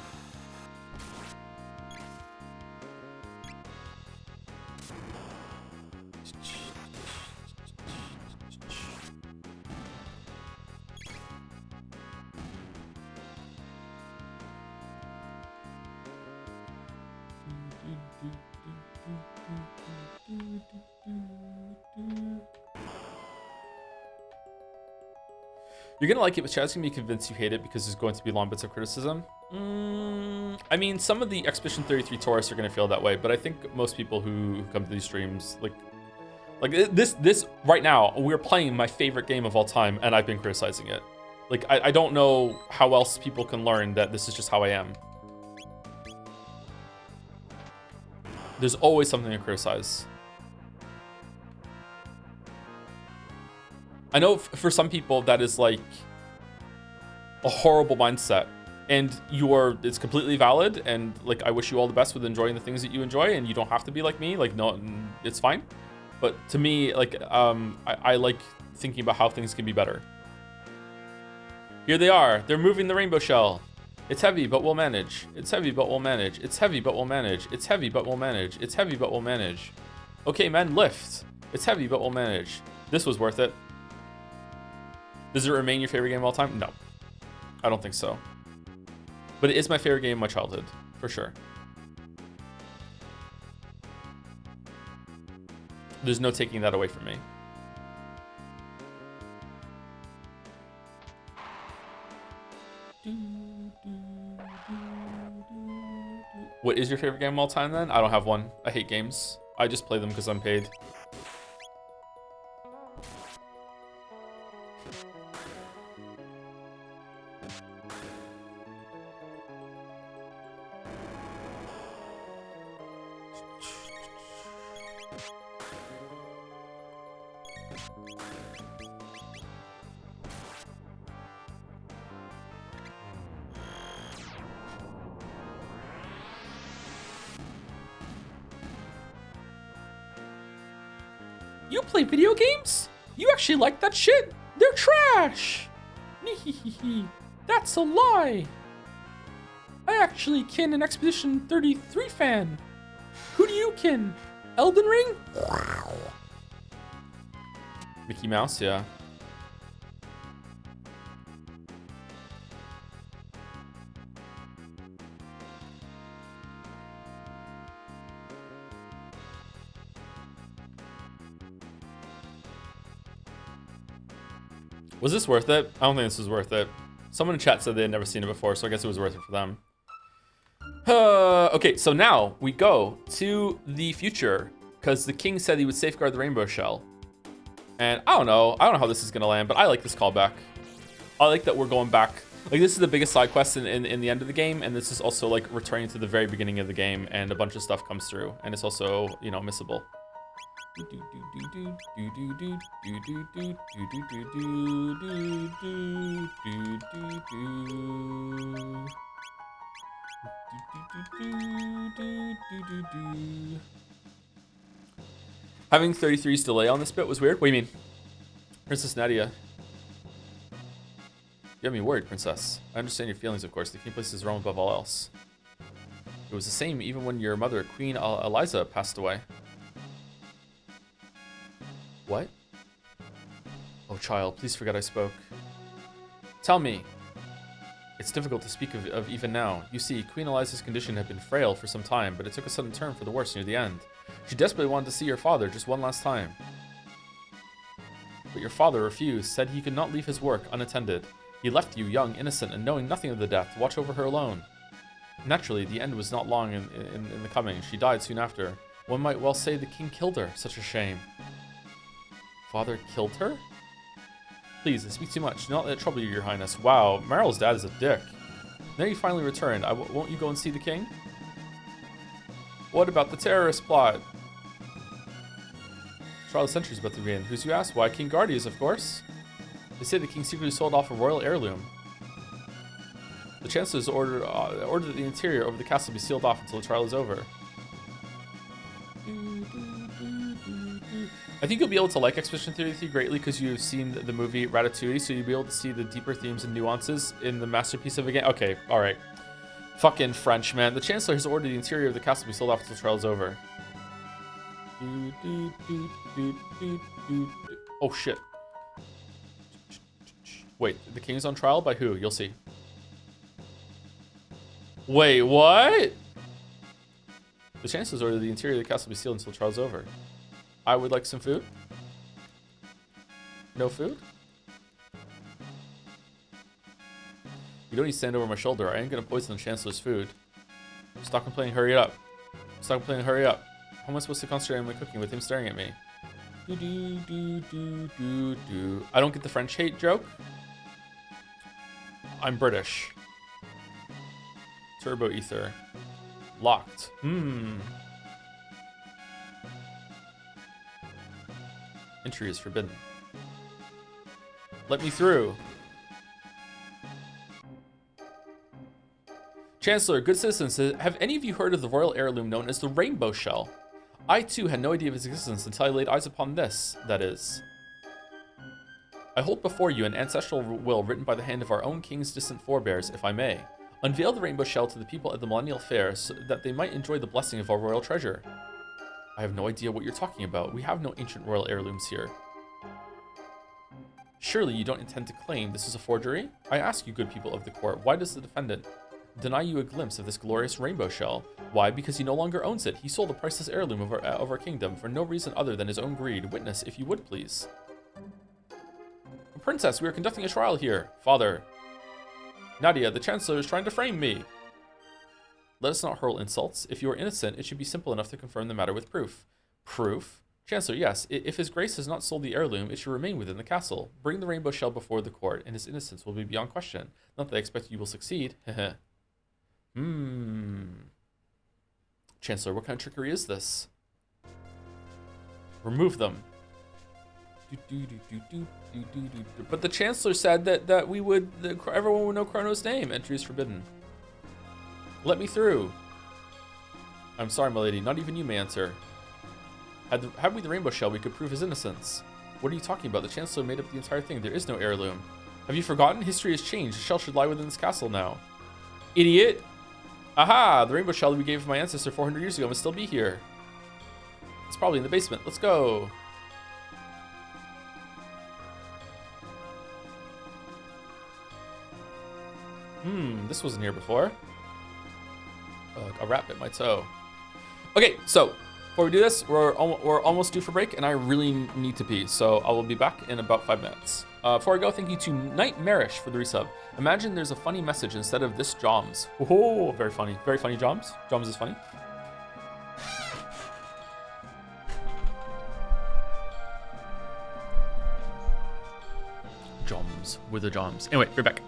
You're gonna like it, but Chad's gonna be convinced you hate it because there's going to be long bits of criticism. I mean, some of the Expedition 33 tourists are gonna feel that way, but I think most people who come to these streams, like this right now, we're playing my favorite game of all time, and I've been criticizing it. Like, I don't know how else people can learn that this is just how I am. There's always something to criticize. I know for some people that is like a horrible mindset, and it's completely valid, and like I wish you all the best with enjoying the things that you enjoy, and you don't have to be like me, like no, it's fine. But to me, like I like thinking about how things can be better. Here they are, they're moving the rainbow shell. It's heavy, but we'll manage. It's heavy, but we'll manage. It's heavy, but we'll manage. It's heavy, but we'll manage. It's heavy, but we'll manage. Okay, men, lift. It's heavy, but we'll manage. This was worth it. Does it remain your favorite game of all time? No, I don't think so. But it is my favorite game of my childhood, for sure. There's no taking that away from me. What is your favorite game of all time then? I don't have one. I hate games. I just play them because I'm paid. You play video games? You actually like that shit? They're trash! That's a lie! I actually kin an Expedition 33 fan. Who do you kin? Elden Ring? Mickey Mouse, yeah. Was this worth it? I don't think this was worth it. Someone in chat said they had never seen it before, so I guess it was worth it for them. Okay, so now we go to the future, because the king said he would safeguard the rainbow shell. And I don't know how this is gonna land, but I like this callback. I like that we're going back Like, this is the biggest side quest in the end of the game, and this is also, like, returning to the very beginning of the game, and a bunch of stuff comes through, and it's also, you know, missable. Having 33's delay on this bit was weird. What do you mean? Princess Nadia. You have me worried, Princess. I understand your feelings, of course. The king places Rome above all else. It was the same even when your mother, Queen Eliza, passed away. What? Oh, child, please forget I spoke. Tell me. It's difficult to speak of even now. You see, Queen Eliza's condition had been frail for some time, but it took a sudden turn for the worse near the end. She desperately wanted to see her father just one last time. But your father refused, said he could not leave his work unattended. He left you, young, innocent, and knowing nothing of the death, to watch over her alone. Naturally, the end was not long in the coming. She died soon after. One might well say the king killed her. Such a shame. Father killed her? Please, I speak too much. Do not let it trouble you, your highness. Wow, Meryl's dad is a dick. Now you finally returned. Won't you go and see the king? What about the terrorist plot? Trial of Centuries about to begin. Who's you ask? Why, King Guardius, of course. They say the king secretly sold off a royal heirloom. The chancellor's ordered that the interior over the castle be sealed off until the trial is over. I think you'll be able to like Expedition 33 greatly because you've seen the movie Ratatouille, so you'll be able to see the deeper themes and nuances in the masterpiece of a game. Okay, alright. Fucking French, man. The chancellor has ordered the interior of the castle be sealed off until the trial is over. Oh, shit. Wait, the king's on trial? By who? You'll see. Wait, what? The chancellor's ordered the interior of the castle be sealed until the trial's over. I would like some food. No food? You don't need to stand over my shoulder. I ain't gonna poison the chancellor's food. Stop complaining, hurry up. Stop complaining, hurry up. How am I supposed to concentrate on my cooking with him staring at me? I don't get the French hate joke. I'm British. Turbo ether. Locked. Entry is forbidden. Let me through. Chancellor, good citizens, have any of you heard of the royal heirloom known as the rainbow shell? I too had no idea of its existence until I laid eyes upon this, that is. I hold before you an ancestral will written by the hand of our own king's distant forebears, if I may. Unveil the rainbow shell to the people at the Millennial Fair so that they might enjoy the blessing of our royal treasure. I have no idea what you're talking about. We have no ancient royal heirlooms here. Surely you don't intend to claim this is a forgery? I ask you, good people of the court, why does the defendant deny you a glimpse of this glorious rainbow shell? Why? Because he no longer owns it. He sold the priceless heirloom of our kingdom for no reason other than his own greed. Witness, if you would, please. Princess, we are conducting a trial here. Father. Nadia, the Chancellor is trying to frame me. Let us not hurl insults. If you are innocent, it should be simple enough to confirm the matter with proof. Proof? Chancellor, yes. If his grace has not sold the heirloom, it should remain within the castle. Bring the rainbow shell before the court, and his innocence will be beyond question. Not that I expect you will succeed. Heh. Chancellor, what kind of trickery is this? Remove them. But the Chancellor said that everyone would know Chrono's name. Entry is forbidden. Let me through. I'm sorry, my lady. Not even you may answer. Had we the rainbow shell, we could prove his innocence. What are you talking about? The Chancellor made up the entire thing. There is no heirloom. Have you forgotten? History has changed. The shell should lie within this castle now. Idiot. Aha! The rainbow shell that we gave my ancestor 400 years ago must still be here. It's probably in the basement. Let's go. This wasn't here before. A rat bit my toe. Okay, so before we do this, we're almost due for break, and I really need to pee, so I will be back in about 5 minutes. Before I go, thank you to Nightmarish for the resub. Imagine there's a funny message instead of this Joms. Oh, very funny. Very funny, Joms. Joms is funny. Joms with the Joms. Anyway, we're back.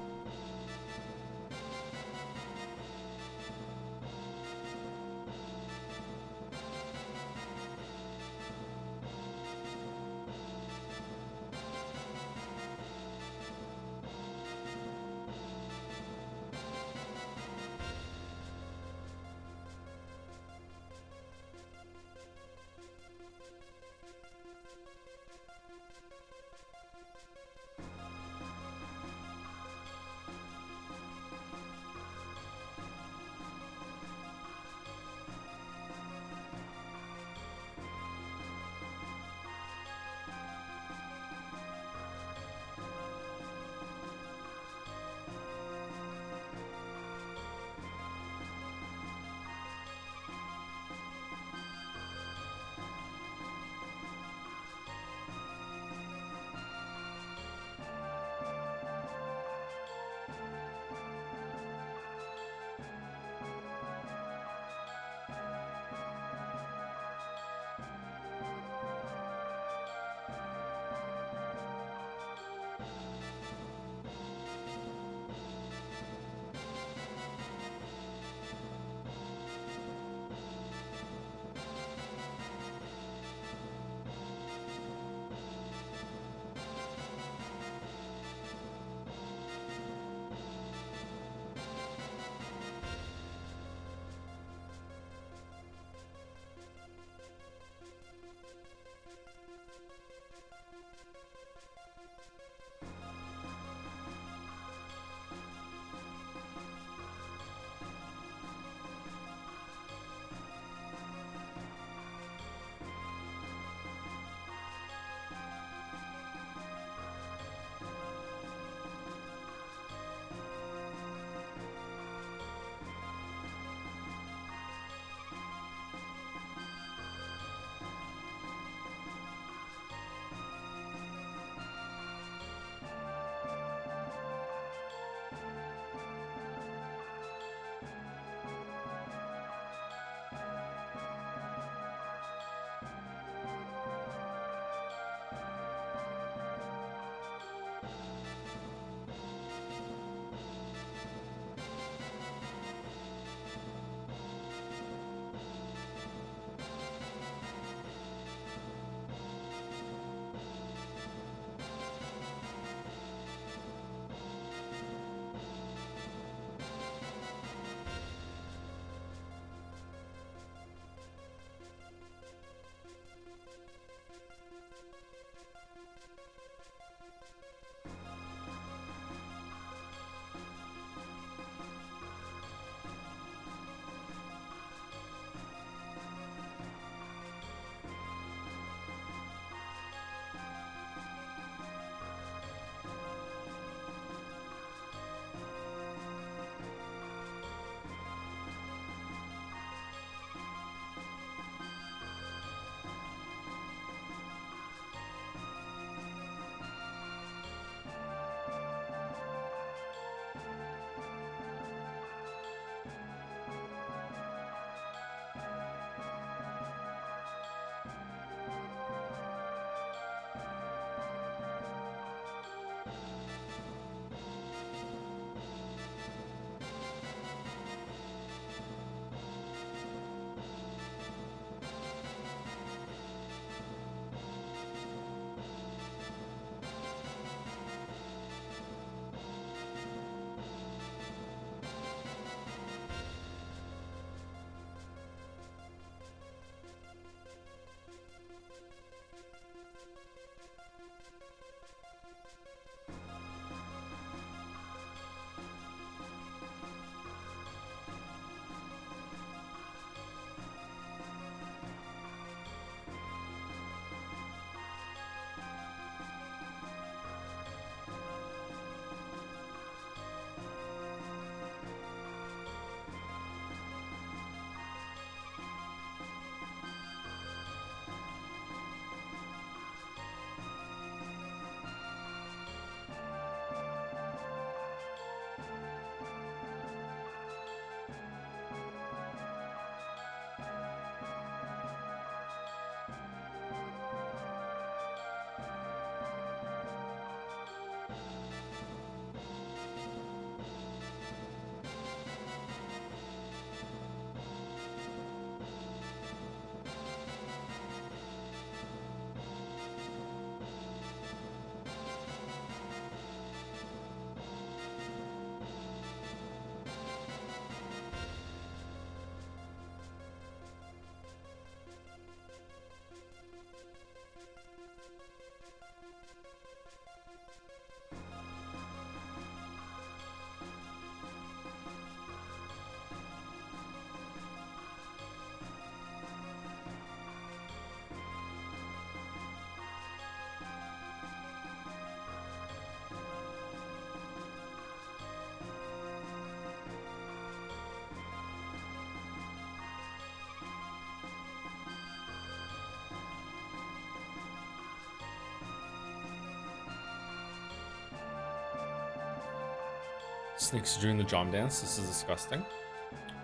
Snakes doing the Jom dance. This is disgusting.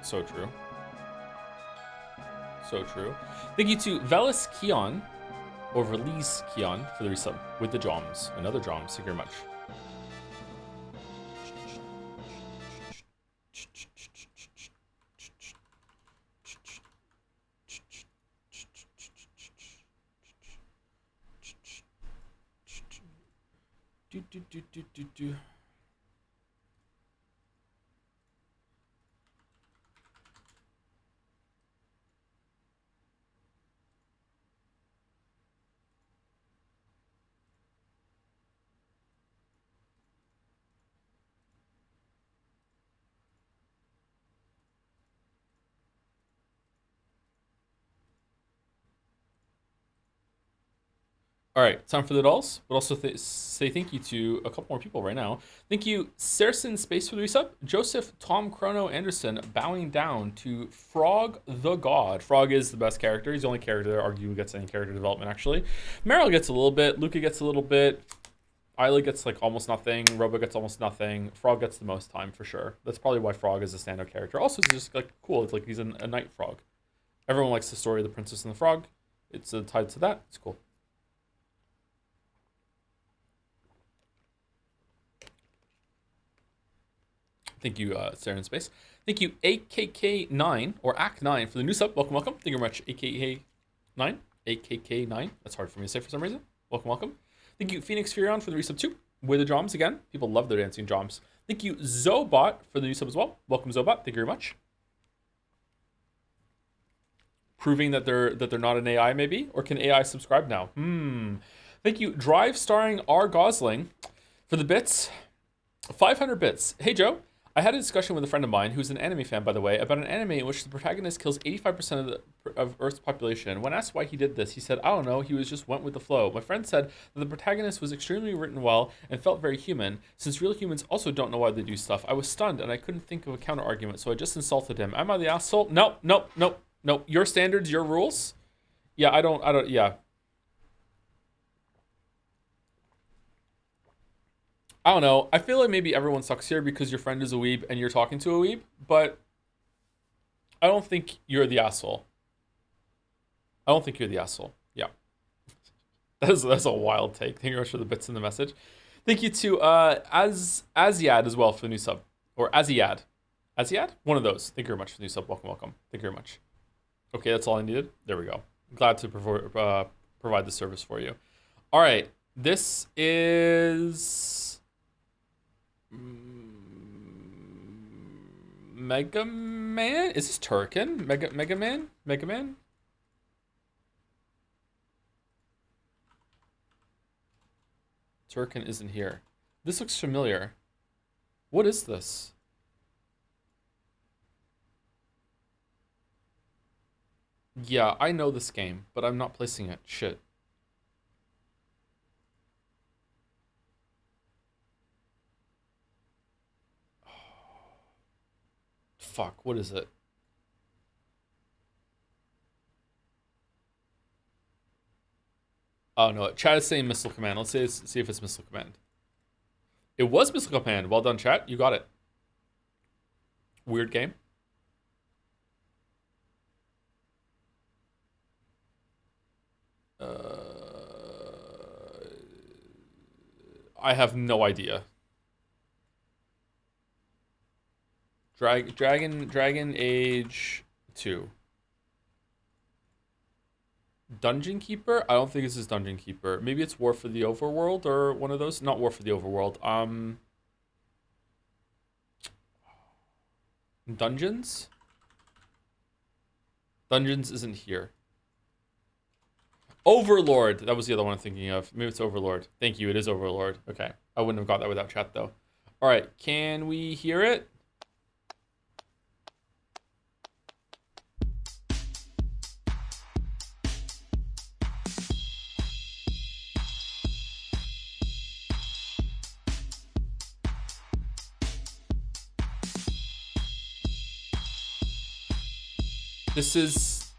So true. So true. Thank you to Velis Keon, or Release Keon, for the resub with the Joms. Another Joms. Thank you very much. Do. All right, time for the dolls, but also say thank you to a couple more people right now. Thank you, Saracen Space for the resub. Joseph Tom Chrono Anderson bowing down to Frog the God. Frog is the best character. He's the only character that arguably gets any character development, actually. Meryl gets a little bit. Luca gets a little bit. Isla gets like almost nothing. Robo gets almost nothing. Frog gets the most time for sure. That's probably why Frog is a standout character. Also, it's just like cool. It's like he's a night frog. Everyone likes the story of the Princess and the Frog. It's tied to that. It's cool. Thank you, Sarah in Space. Thank you, AKK9, or AK9, for the new sub. Welcome, welcome. Thank you very much, AKK9. AKK9. That's hard for me to say for some reason. Welcome, welcome. Thank you, Phoenix Furion, for the resub too. With the Joms again. People love their dancing Joms. Thank you, Zobot, for the new sub as well. Welcome, Zobot. Thank you very much. Proving that they're not an AI, maybe? Or can AI subscribe now? Thank you, Drive starring R. Gosling, for the bits. 500 bits. Hey, Joe. I had a discussion with a friend of mine, who's an anime fan, by the way, about an anime in which the protagonist kills 85% of Earth's population. When asked why he did this, he said, I don't know, he just went with the flow. My friend said that the protagonist was extremely written well and felt very human, since real humans also don't know why they do stuff. I was stunned, and I couldn't think of a counter argument, so I just insulted him. Am I the asshole? Nope. Your standards, your rules? Yeah, I don't, yeah. I don't know. I feel like maybe everyone sucks here because your friend is a weeb and you're talking to a weeb, but I don't think you're the asshole. I don't think you're the asshole. Yeah. That's a wild take. Thank you very much for the bits in the message. Thank you to Aziad as well for the new sub. Or Aziad. Aziad? One of those. Thank you very much for the new sub. Welcome, welcome. Thank you very much. Okay, that's all I needed. There we go. Glad to provide the service for you. All right. This is... Mega Man? Is this Turkin? Mega Man? Mega Man? Turkin isn't here. This looks familiar. What is this? Yeah, I know this game, but I'm not placing it. Shit. Fuck, what is it? Oh no, chat is saying Missile Command. Let's see if it's Missile Command. It was Missile Command. Well done, chat. You got it. Weird game. I have no idea. Dragon Age 2. Dungeon Keeper? I don't think this is Dungeon Keeper. Maybe it's War for the Overworld or one of those. Not War for the Overworld. Dungeons? Dungeons isn't here. Overlord. That was the other one I'm thinking of. Maybe it's Overlord. Thank you. It is Overlord. Okay. I wouldn't have got that without chat, though. All right. Can we hear it? This is...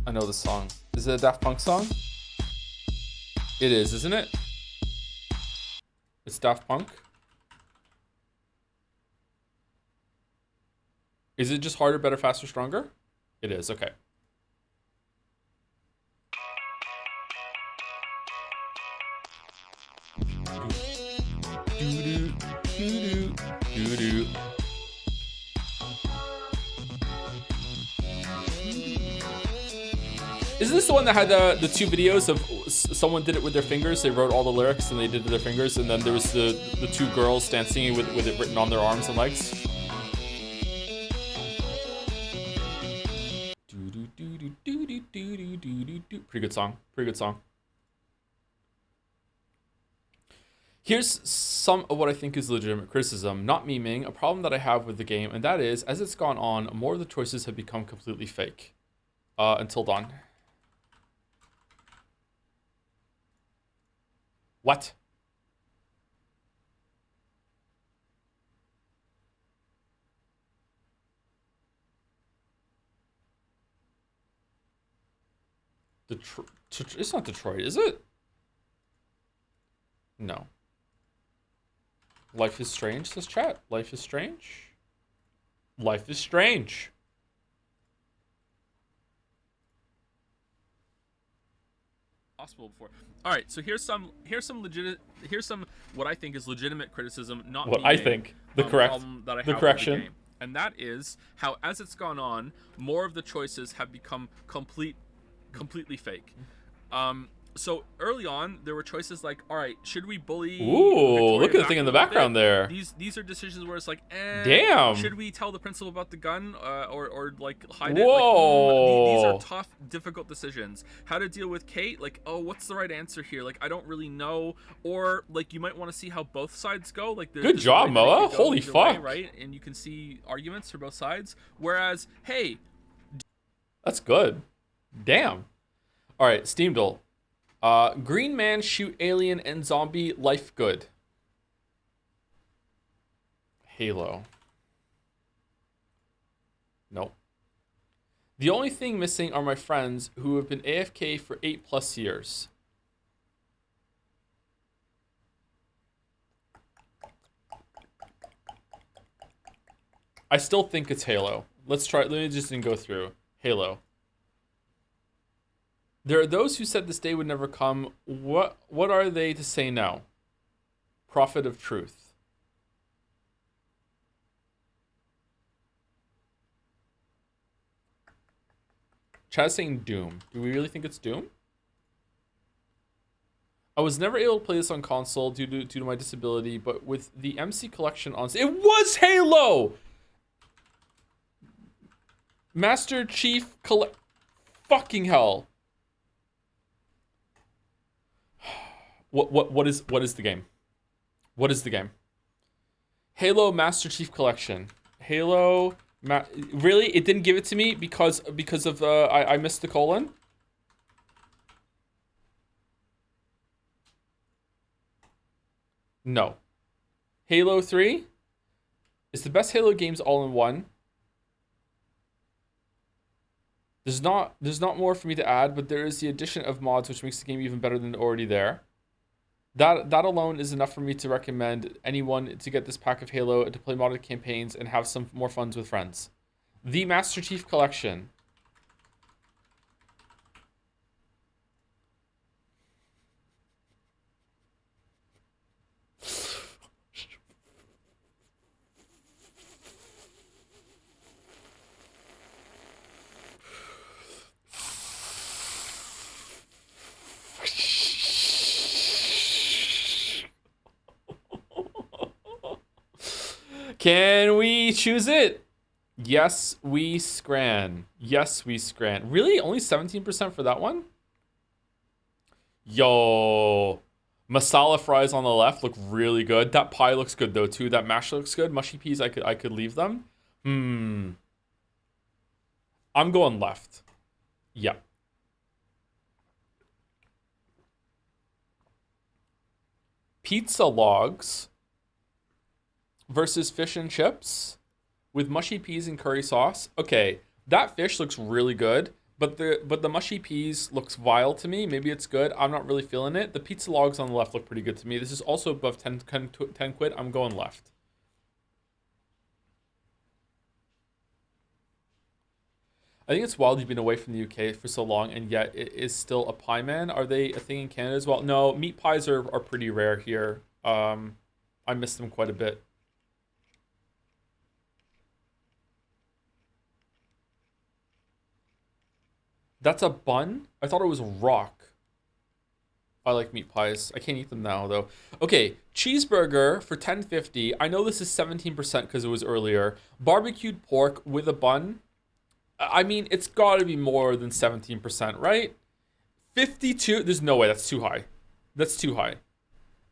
I know the song. Is it a Daft Punk song? It is, isn't it? It's Daft Punk. Is it just harder, better, faster, stronger? It is, okay. Is this the one that had the two videos of someone did it with their fingers? They wrote all the lyrics and they did it with their fingers, and then there was the two girls dancing with it written on their arms and legs. Pretty good song. Pretty good song. Here's some of what I think is legitimate criticism, not memeing, a problem that I have with the game, and that is, as it's gone on, more of the choices have become completely fake. Until dawn. What? It's not Detroit, is it? No. Life is strange, says chat. Life is strange. Life is strange. Possible before. All right, so here's some what I think is legitimate criticism, not what I think the correction, and that is how, as it's gone on, more of the choices have become completely fake. So early on, there were choices like, all right, should we bully? Ooh, look at the thing in the background there. These are decisions where it's like, damn, should we tell the principal about the gun or like hide it? Whoa. Like, these are tough, difficult decisions. How to deal with Kate? Like, oh, what's the right answer here? Like, I don't really know. Or like, you might want to see how both sides go. Like, good job, Moa. Holy fuck. Way, right, and you can see arguments for both sides. Whereas, hey, that's good. Damn. All right, Steamdle. Green man, shoot alien and zombie, life good. Halo. Nope. The only thing missing are my friends who have been AFK for 8+ years. I still think it's Halo. Let's try. Let me just go through. Halo. There are those who said this day would never come. What are they to say now? Prophet of truth. Chad's saying Doom. Do we really think it's Doom? I was never able to play this on console due to my disability, but with the MC collection on... It was Halo! Master Chief collect... Fucking hell. What is the game? What is the game? Halo Master Chief Collection. Halo really? It didn't give it to me because of I missed the colon? No. Halo 3 is the best Halo games all in one. There's not more for me to add, but there is the addition of mods which makes the game even better than already there. That alone is enough for me to recommend anyone to get this pack of Halo, to play modded campaigns, and have some more fun with friends. The Master Chief Collection. Can we choose it? Yes, we scran. Yes, we scran. Really? Only 17% for that one? Yo. Masala fries on the left look really good. That pie looks good though too. That mash looks good. Mushy peas, I could leave them. I'm going left. Yeah. Pizza logs versus fish and chips with mushy peas and curry sauce. Okay, that fish looks really good, but the mushy peas looks vile to me. Maybe it's good. I'm not really feeling it. The pizza logs on the left look pretty good to me. This is also above 10 quid. I'm going left. I think it's wild you've been away from the UK for so long, and yet it is still a pie man. Are they a thing in Canada as well? No, meat pies are pretty rare here. I miss them quite a bit. That's a bun? I thought it was a rock. I like meat pies. I can't eat them now though. Okay, cheeseburger for 10.50. I know this is 17% because it was earlier. Barbecued pork with a bun. I mean, it's got to be more than 17%, right? 52. There's no way. That's too high. That's too high.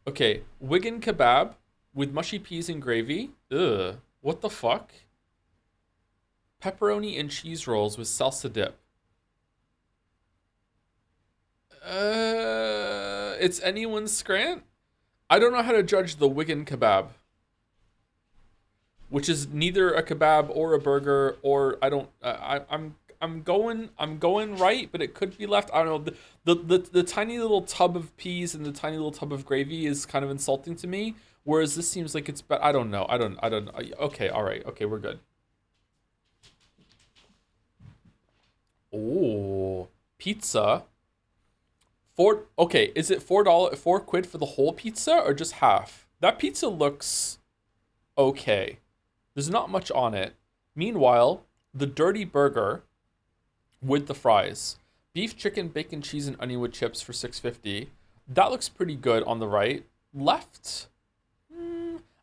Okay, Wigan kebab with mushy peas and gravy. Ugh. What the fuck? Pepperoni and cheese rolls with salsa dip. It's anyone's scrant. I don't know how to judge the Wigan kebab, which is neither a kebab or a burger, or I don't. I'm going right, but it could be left. I don't know. The tiny little tub of peas and the tiny little tub of gravy is kind of insulting to me. Whereas this seems like it's better. I don't know. I don't. Okay. All right. Okay. We're good. Oh, pizza. Okay, is it $4 for the whole pizza or just half? That pizza looks okay. There's not much on it. Meanwhile, the dirty burger with the fries. Beef, chicken, bacon, cheese, and onion with chips for $6.50. That looks pretty good on the right. Left,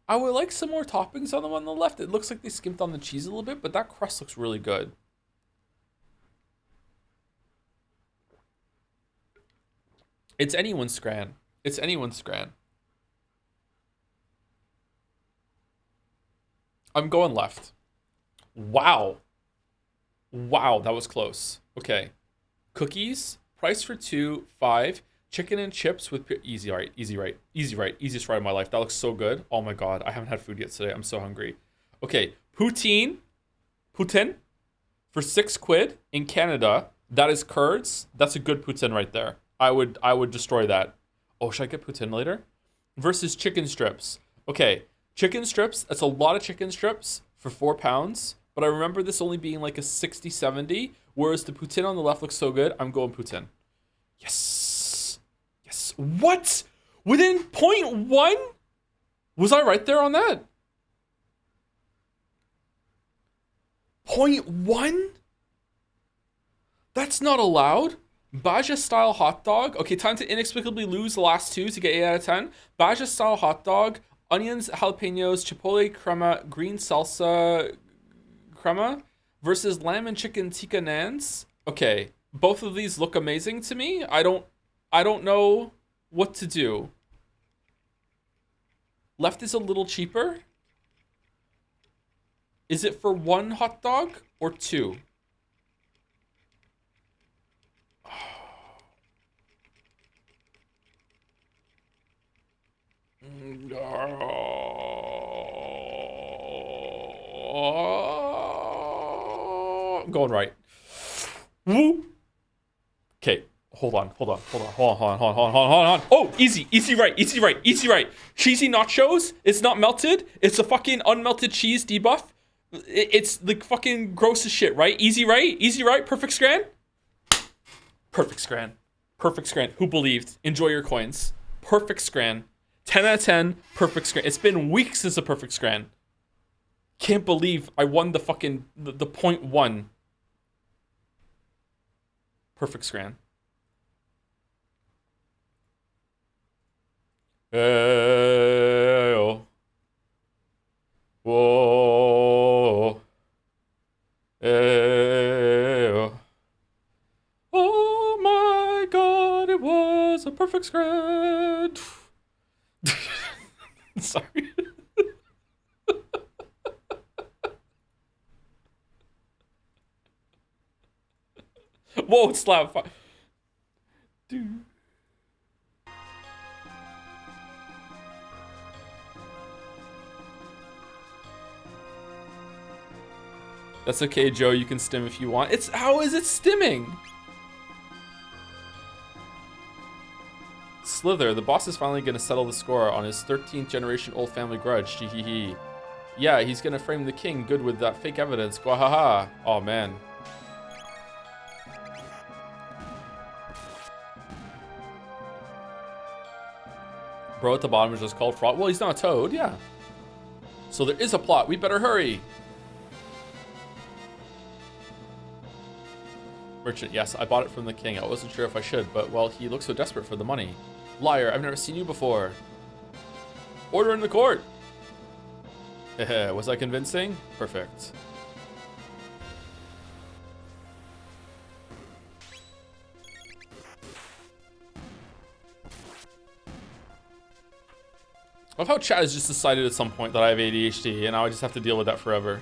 I would like some more toppings on them on the left. It looks like they skimped on the cheese a little bit, but that crust looks really good. It's anyone's scran. It's anyone's scran. I'm going left. Wow. Wow, that was close. Okay. Cookies, price for 2, 5. Chicken and chips with easy right, easy right, easy right, easiest ride of my life. That looks so good. Oh my god, I haven't had food yet today. I'm so hungry. Okay, poutine for £6 in Canada. That is curds. That's a good poutine right there. I would destroy that. Oh, should I get poutine later? Versus chicken strips. Okay, chicken strips. That's a lot of chicken strips for £4. But I remember this only being like a 60, 70. Whereas the poutine on the left looks so good. I'm going poutine. Yes. Yes. What? Within 0.1? Was I right there on that? 0.1? That's not allowed. Baja style hot dog. Okay, time to inexplicably lose the last two to get 8 out of 10. Baja style hot dog, onions, jalapenos, chipotle crema, green salsa crema versus lamb and chicken tikka nans. Okay, both of these look amazing to me. I don't know what to do. Left is a little cheaper. Is it for 1 hot dog or 2? Going right. Woo. Okay, hold on. Oh, easy right. Cheesy nachos. It's not melted. It's a fucking unmelted cheese debuff. It's the fucking gross as shit, right? Easy right. Perfect scran. Who believed? Enjoy your coins. Perfect scran. 10 out of 10, perfect scran. It's been weeks since a perfect scran. Can't believe I won the fucking, the 0.1. Perfect scran. Hey-oh. Whoa. Hey-oh. Oh my god, it was a perfect scran. Sorry. Whoa, it's loud. Dude. That's okay, Joe. You can stim if you want. How is it stimming? Slither, the boss is finally gonna settle the score on his 13th generation old family grudge. Hehehe. Yeah, he's gonna frame the king good with that fake evidence. Gwahaha. Oh man. Bro at the bottom is just called fraud. Well, he's not a toad, yeah. So there is a plot. We better hurry. Merchant, yes, I bought it from the king. I wasn't sure if I should, but, well, he looks so desperate for the money. Liar, I've never seen you before. Order in the court. Was I convincing? Perfect. I love how chat has just decided at some point that I have ADHD, and now I just have to deal with that forever.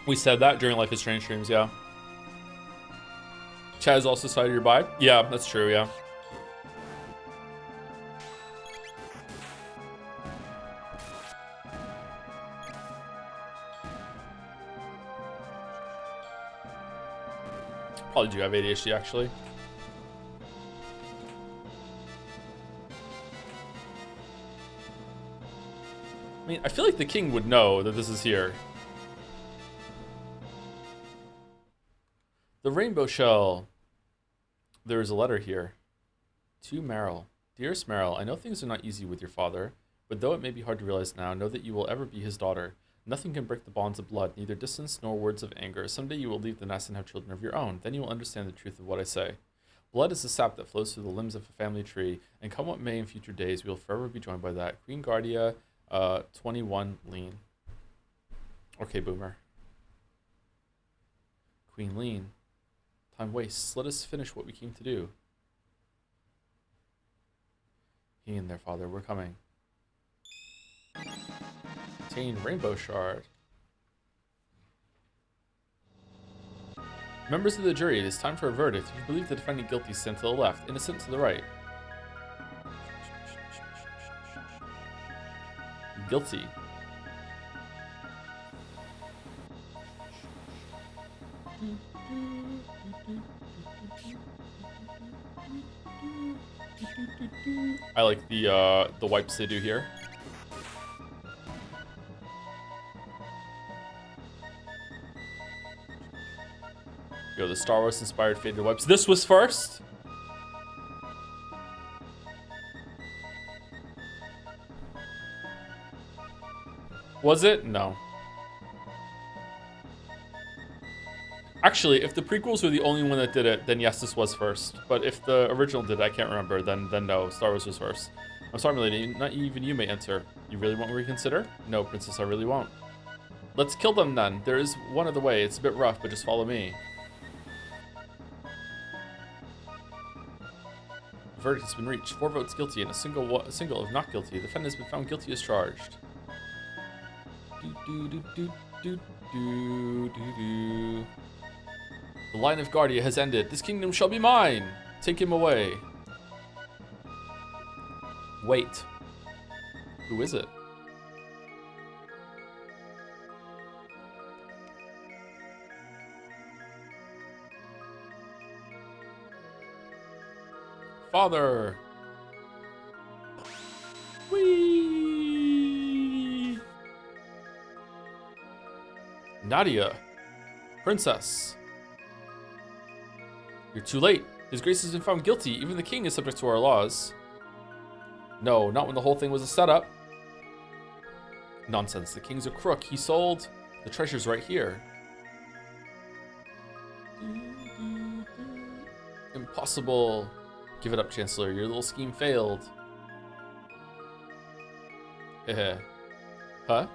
We said that during Life is Strange streams, yeah. Chad has also cited your buy. Yeah, that's true, yeah. Probably do have ADHD, actually. I mean, I feel like the king would know that this is here. The rainbow shell. There is a letter here. To Meryl. Dearest Meryl, I know things are not easy with your father, but though it may be hard to realize now, know that you will ever be his daughter. Nothing can break the bonds of blood, neither distance nor words of anger. Someday you will leave the nest and have children of your own. Then you will understand the truth of what I say. Blood is the sap that flows through the limbs of a family tree, and come what may in future days, we will forever be joined by that. Queen Guardia, 21 Lean. Okay, Boomer. Queen Lean. Time wastes. Let us finish what we came to do. Hang in there, father. We're coming. Obtain rainbow shard. Members of the jury, it is time for a verdict. If you believe the defendant guilty, stand to the left. Innocent to the right. Guilty. I like the wipes they do here. Yo, the Star Wars inspired faded wipes. This was first. Was it? No. Actually, if the prequels were the only one that did it, then yes, this was first. But if the original did it, I can't remember, then no, Star Wars was first. I'm sorry, milady, not even you may enter. You really won't reconsider? No, princess, I really won't. Let's kill them then. There is one other way. It's a bit rough, but just follow me. The verdict has been reached. 4 votes guilty and a single of not guilty. The defendant has been found guilty as charged. The line of Guardia has ended. This kingdom shall be mine. Take him away. Wait. Who is it? Father. Whee! Nadia. Princess. You're too late. His Grace has been found guilty. Even the king is subject to our laws. No, not when the whole thing was a setup. Nonsense. The king's a crook. He sold the treasures right here. Impossible. Give it up, Chancellor. Your little scheme failed. Heh. Huh?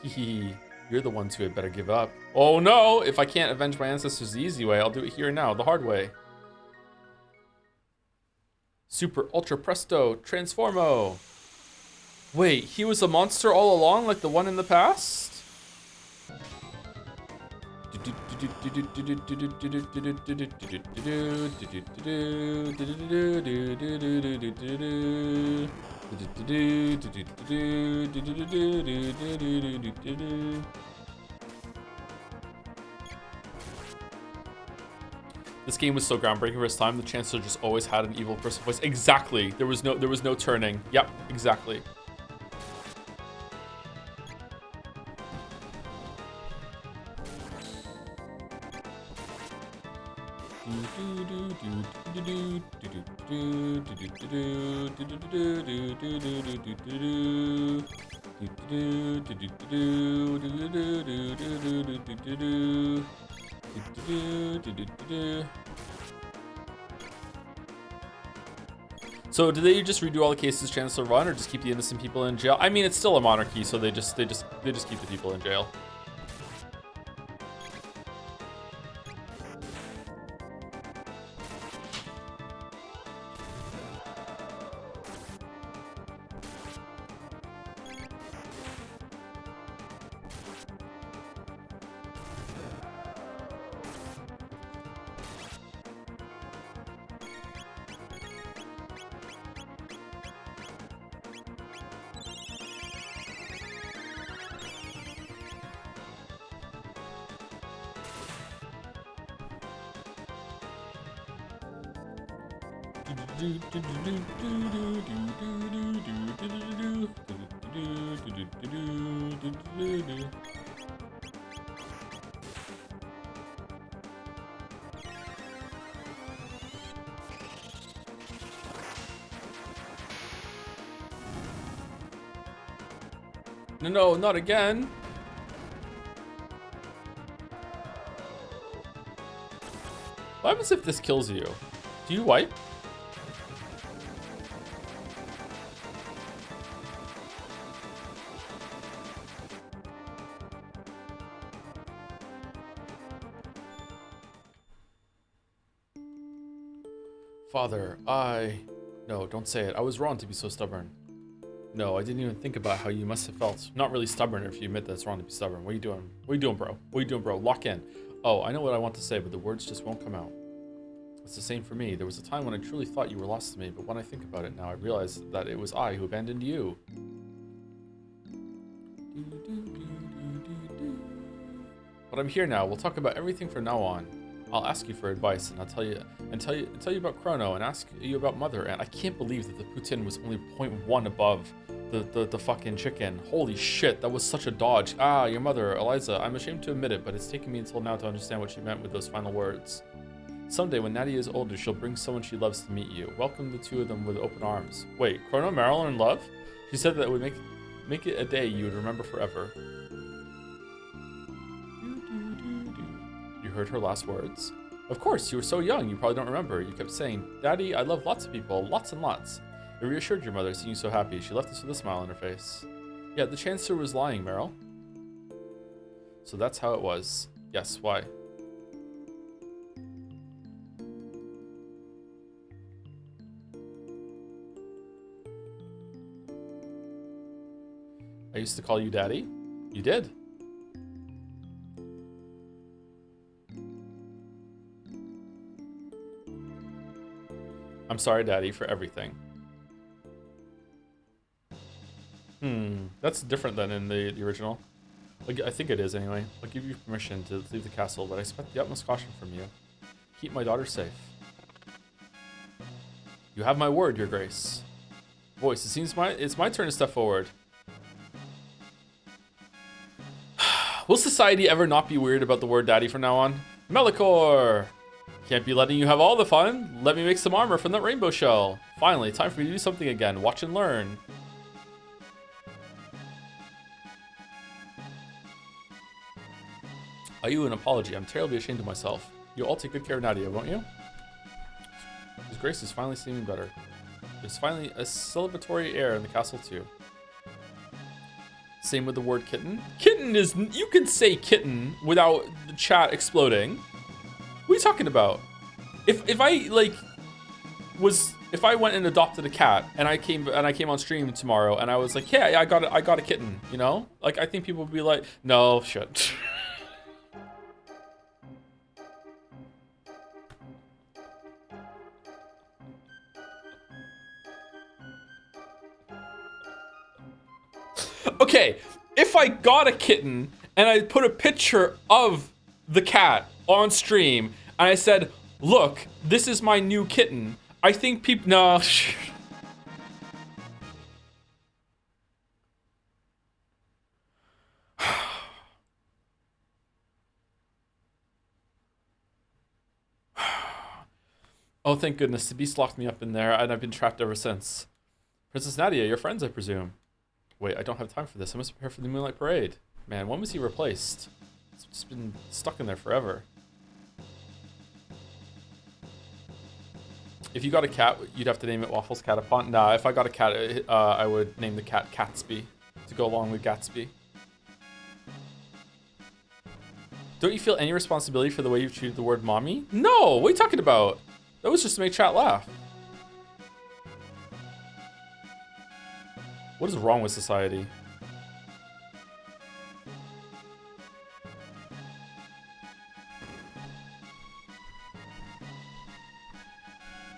Hee. You're the ones who had better give up. Oh no! If I can't avenge my ancestors the easy way, I'll do it here and now, the hard way. Super Ultra Presto Transformo. Wait, he was a monster all along like the one in the past? game was so groundbreaking for its time. The Chancellor just always had an evil person voice. Exactly. There was no turning. Yep, exactly. So do they just redo all the cases Chancellor run, or just keep the innocent people in jail? I mean, it's still a monarchy, so they just keep the people in jail. No, not again. What happens if this kills you? Do you wipe? Father, No, don't say it. I was wrong to be so stubborn. No, I didn't even think about how you must have felt. Not really stubborn if you admit that it's wrong to be stubborn. What are you doing? What are you doing, bro? What are you doing, bro? Lock in. Oh, I know what I want to say, but the words just won't come out. It's the same for me. There was a time when I truly thought you were lost to me, but when I think about it now, I realize that it was I who abandoned you. But I'm here now. We'll talk about everything from now on. I'll ask you for advice, and I'll tell you about Chrono, and ask you about Mother. And I can't believe that the poutine was only 0.1 above the fucking chicken. Holy shit, that was such a dodge. Ah, your mother, Eliza. I'm ashamed to admit it, but it's taken me until now to understand what she meant with those final words. Someday, when Nadia is older, she'll bring someone she loves to meet you. Welcome the two of them with open arms. Wait, Chrono, Meryl, and love? She said that it would make it a day you would remember forever. You heard her last words? Of course, you were so young, you probably don't remember. You kept saying, Daddy, I love lots of people, lots and lots. It reassured your mother, seeing you so happy. She left us with a smile on her face. Yeah, the Chancellor was lying, Meryl. So that's how it was. Yes, why? I used to call you Daddy? You did. I'm sorry, Daddy, for everything. That's different than in the original. I think it is anyway. I'll give you permission to leave the castle, but I expect the utmost caution from you. Keep my daughter safe. You have my word, Your Grace. Voice, it seems it's my turn to step forward. Will society ever not be weird about the word Daddy from now on? Melikor! Can't be letting you have all the fun. Let me make some armor from that rainbow shell. Finally, time for me to do something again. Watch and learn. Owe you an apology. I'm terribly ashamed of myself. You'll all take good care of Nadia, won't you? His Grace is finally seeming better. There's finally a celebratory air in the castle too. Same with the word kitten. Kitten is... You can say kitten without the chat exploding. What are you talking about? If I like if I went and adopted a cat and I came on stream tomorrow and I was like, yeah, I got a kitten, you know? Like, I think people would be like, no, shit. Okay, if I got a kitten and I put a picture of the cat on stream and I said, Look, this is my new kitten. I think people... No. Oh, thank goodness. The beast locked me up in there, and I've been trapped ever since. Princess Nadia, your friends, I presume. Wait, I don't have time for this. I must prepare for the Moonlight Parade. Man, when was he replaced? It's just been stuck in there forever. If you got a cat, you'd have to name it Waffles Catapult. Nah, if I got a cat, I would name the cat Catsby to go along with Gatsby. Don't you feel any responsibility for the way you've treated the word mommy? No, what are you talking about? That was just to make chat laugh. What is wrong with society?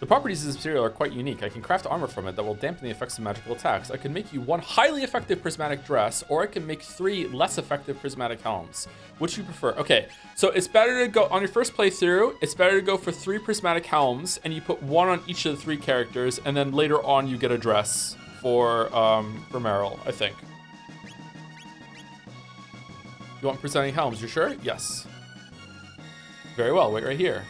The properties of this material are quite unique. I can craft armor from it that will dampen the effects of magical attacks. I can make you 1 highly effective prismatic dress, or I can make 3 less effective prismatic helms. Which do you prefer? Okay, so it's better to go, on your first playthrough, it's better to go for 3 prismatic helms, and you put 1 on each of the 3 characters, and then later on you get a dress for Meryl, I think. You want prismatic helms, you sure? Yes. Very well, wait right here.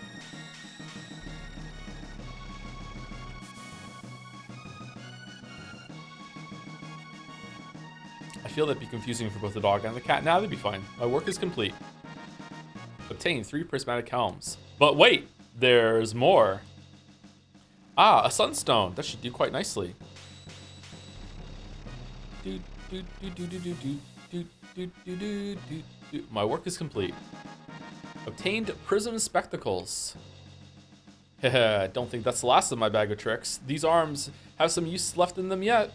I feel that'd be confusing for both the dog and the cat. Nah, that'd be fine. My work is complete. Obtain 3 prismatic helms. But wait, there's more. Ah, a sunstone. That should do quite nicely. My work is complete. Obtained prism spectacles. Heh, don't think that's the last of my bag of tricks. These arms have some use left in them yet.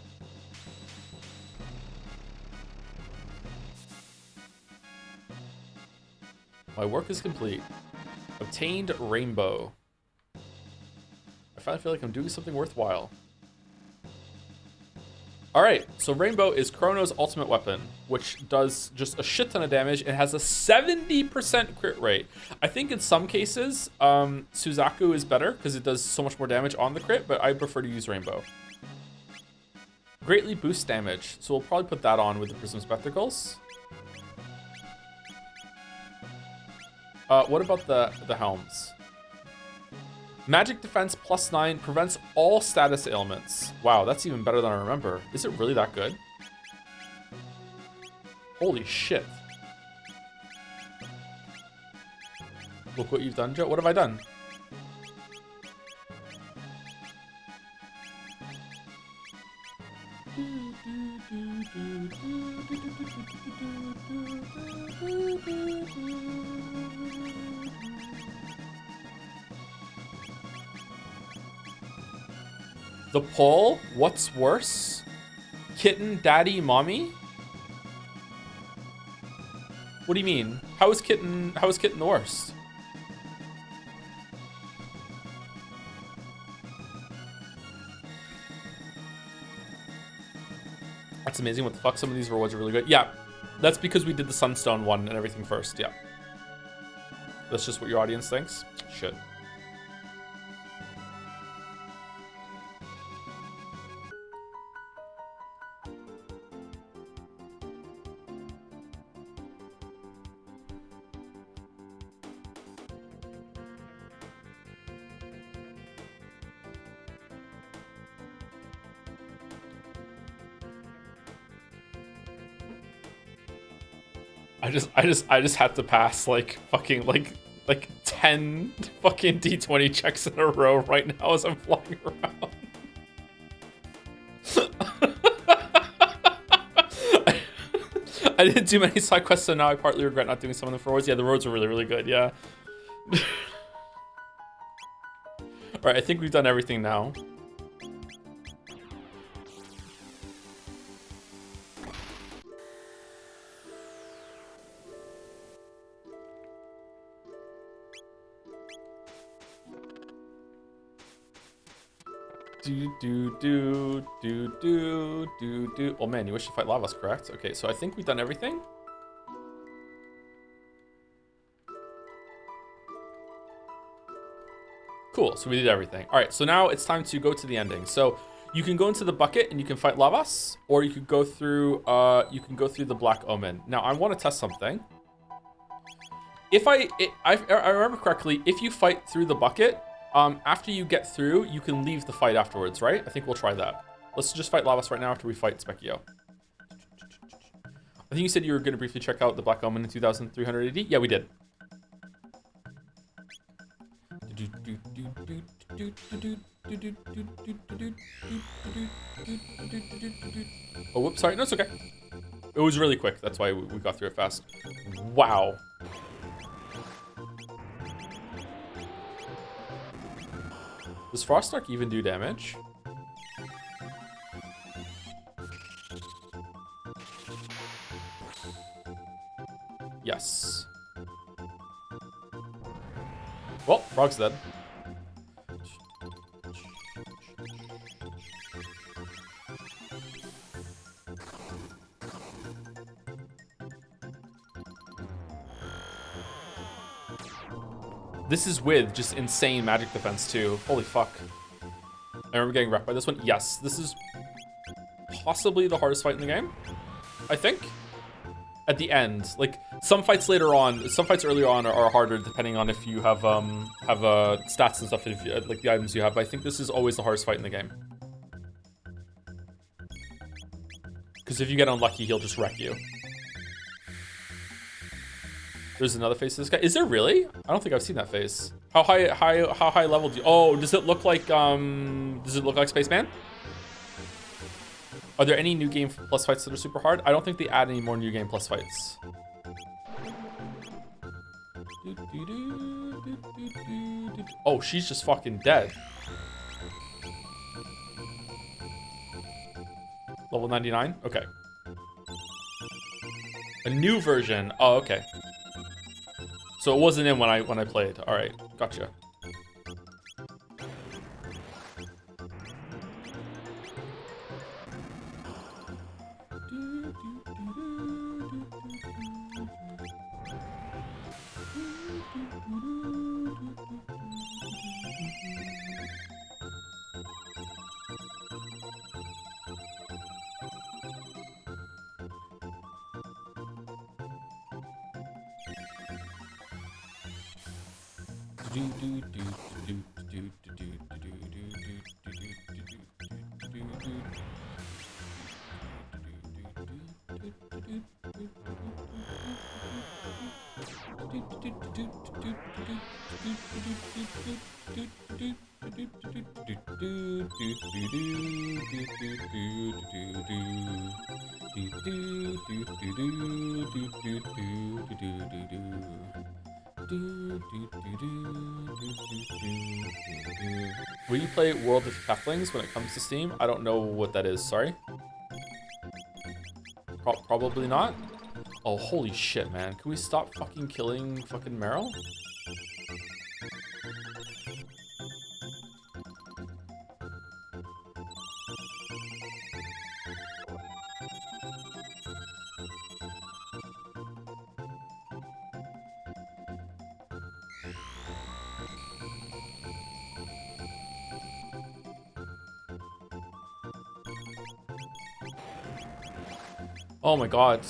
My work is complete. Obtained rainbow. I finally feel like I'm doing something worthwhile. Alright, so rainbow is Chrono's ultimate weapon, which does just a shit ton of damage. It has a 70% crit rate. I think in some cases, Suzaku is better because it does so much more damage on the crit, but I prefer to use rainbow. Greatly boosts damage, so we'll probably put that on with the prism spectacles. What about the helms? Magic defense +9 prevents all status ailments. Wow, that's even better than I remember. Is it really that good? Holy shit. Look what you've done, Joe. What have I done? The poll? What's worse? Kitten, daddy, mommy? What do you mean? How is kitten the worst? That's amazing. What the fuck? Some of these rewards are really good. Yeah, that's because we did the Sunstone one and everything first. Yeah. That's just what your audience thinks? Shit. I just had to pass like fucking like 10 fucking D20 checks in a row right now as I'm flying around. I didn't do many side quests, so now I partly regret not doing some of them for rewards. Yeah, the roads are really, really good, yeah. Alright, I think we've done everything now. Do. Oh man, you wish to fight Lavas, correct? Okay, so I think we've done everything. Cool, so we did everything. All right, so now it's time to go to the ending. So you can go into the bucket and you can fight Lavas, or you could go through the Black Omen. Now I want to test something. If I remember correctly, if you fight through the bucket, after you get through, you can leave the fight afterwards, right? I think we'll try that. Let's just fight Lavas right now after we fight Specchio. I think you said you were going to briefly check out the Black Omen in 2380. Yeah, we did. Oh, whoops, sorry. No, it's okay. It was really quick. That's why we got through it fast. Wow. Does Frostark even do damage? Yes. Well, Frog's dead. This is with just insane magic defense too. Holy fuck. I remember getting wrecked by this one. Yes, this is possibly the hardest fight in the game, I think. At the end, like some fights later on, some fights earlier on are harder depending on if you have stats and stuff, if you, like the items you have. But I think this is always the hardest fight in the game. Because if you get unlucky, he'll just wreck you. There's another face to this guy. Is there really? I don't think I've seen that face. How high level do you... Oh, does it look like Spaceman? Are there any new game plus fights that are super hard? I don't think they add any more new game plus fights. Oh, she's just fucking dead. Level 99? Okay. A new version. Oh, okay. So it wasn't in when I played. All right, gotcha. Will you play World of Halflings when it comes to Steam? I don't know what that is, sorry. Probably not. Oh, holy shit, man. Can we stop fucking killing fucking Meryl? Oh my god.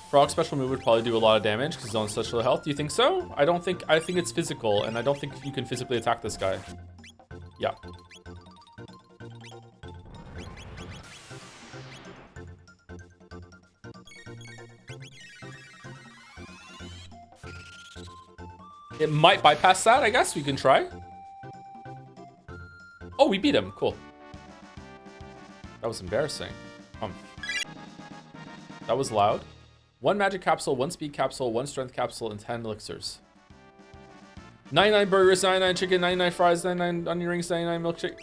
Frog's special move would probably do a lot of damage because he's on such low health. Do you think so? I think it's physical, and I don't think you can physically attack this guy. Yeah. It might bypass that, I guess. We can try. Oh, we beat him. Cool. That was embarrassing. That was loud. 1 magic capsule, 1 speed capsule, 1 strength capsule, and 10 elixirs. 99 burgers, 99 chicken, 99 fries, 99 onion rings, 99 milkshake.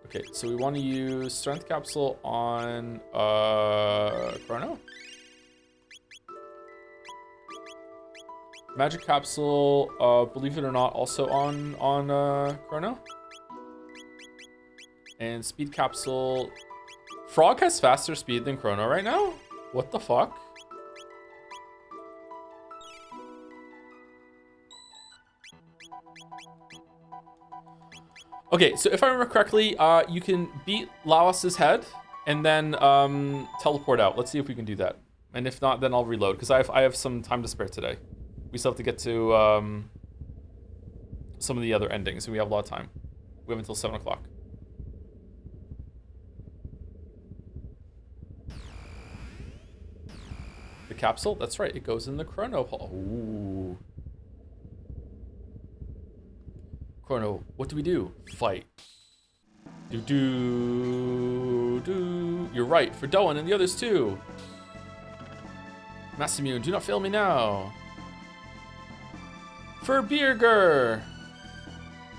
Okay, so we want to use strength capsule on Chrono. Magic capsule, believe it or not, also on Chrono. And speed capsule. Frog has faster speed than Chrono right now? What the fuck? Okay, so if I remember correctly, you can beat Laos's head and then teleport out. Let's see if we can do that. And if not, then I'll reload, because I have some time to spare today. We still have to get to some of the other endings, and we have a lot of time. We have until 7 o'clock. The capsule? That's right, it goes in the Chrono hole. Ooh. Chrono, what do we do? Fight. Do. You're right, for Doan and the others too. Massimune, do not fail me now. For Birger.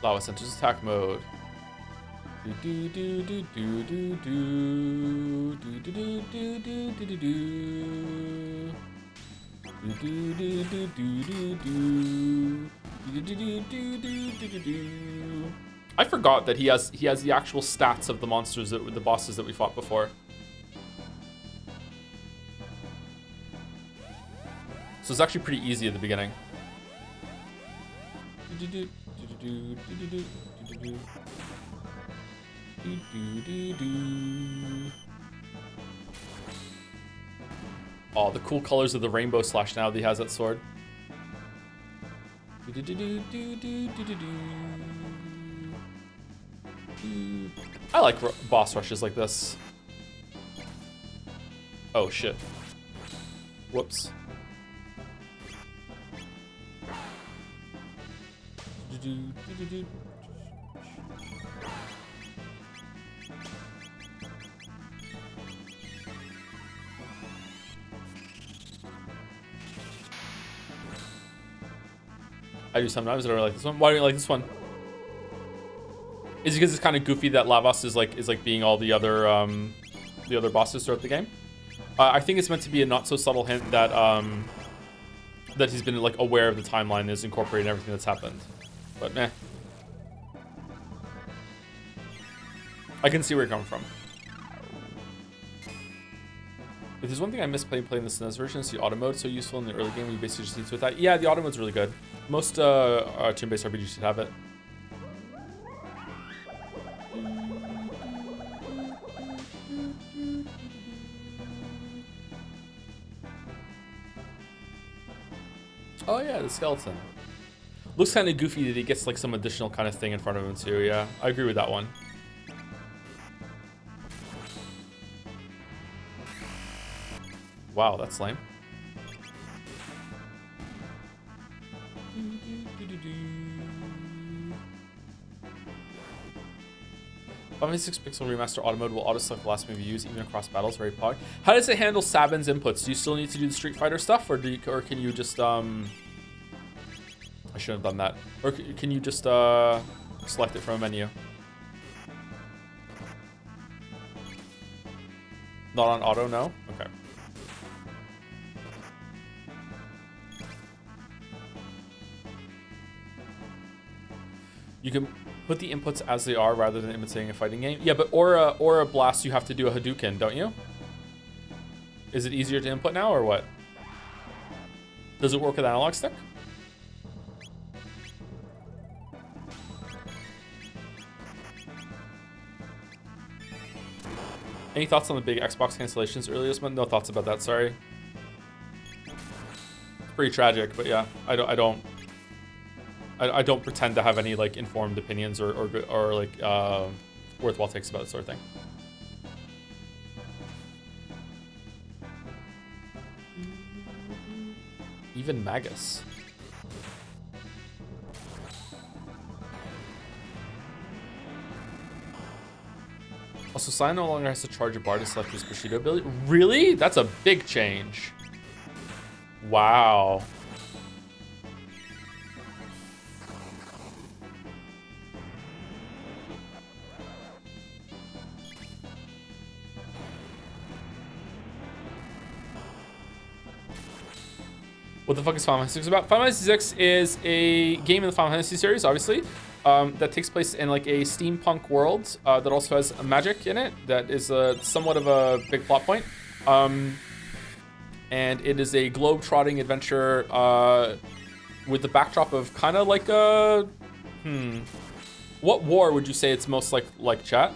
Laos enters attack mode. I forgot that he has the actual stats of the monsters the bosses that we fought before. So it's actually pretty easy at the beginning. Oh, the cool colors of the rainbow slash now that he has that sword. I like boss rushes like this. Oh shit. Whoops. I do sometimes. I don't really like this one. Why do you like this one? Is it because it's kind of goofy that Lavos is like being all the other bosses throughout the game? I think it's meant to be a not so subtle hint that that he's been like aware of the timeline and is incorporating everything that's happened. But meh. I can see where you're coming from. If there's one thing I miss playing the SNES version, it's the auto mode. So useful in the early game. You basically just need to with that. Yeah, the auto mode's really good. Most turn-based RPGs should have it. Oh yeah, the skeleton. Looks kind of goofy that he gets like some additional kind of thing in front of him too. Yeah, I agree with that one. Wow, that's lame. 5.6 pixel remaster auto mode will auto select the last move you use even across battles. Very pog. How does it handle Sabin's inputs? Do you still need to do the Street Fighter stuff, or can you just I shouldn't have done that. Or can you just select it from a menu? Not on auto, no? Okay. You can put the inputs as they are rather than imitating a fighting game. Yeah, but Aura Blast, you have to do a Hadouken, don't you? Is it easier to input now or what? Does it work with analog stick? Any thoughts on the big Xbox cancellations earlier this month? No thoughts about that, sorry. It's pretty tragic, but yeah, I don't pretend to have any like informed opinions or like worthwhile takes about that sort of thing. Even Magus. Also, Sai no longer has to charge a bar to select his Bushido ability. Really? That's a big change. Wow. What the fuck is Final Fantasy VI about? Final Fantasy VI is a game in the Final Fantasy series, obviously, that takes place in like a steampunk world that also has magic in it. That is somewhat of a big plot point. And it is a globe-trotting adventure with the backdrop of kind of like a... What war would you say it's most like, chat?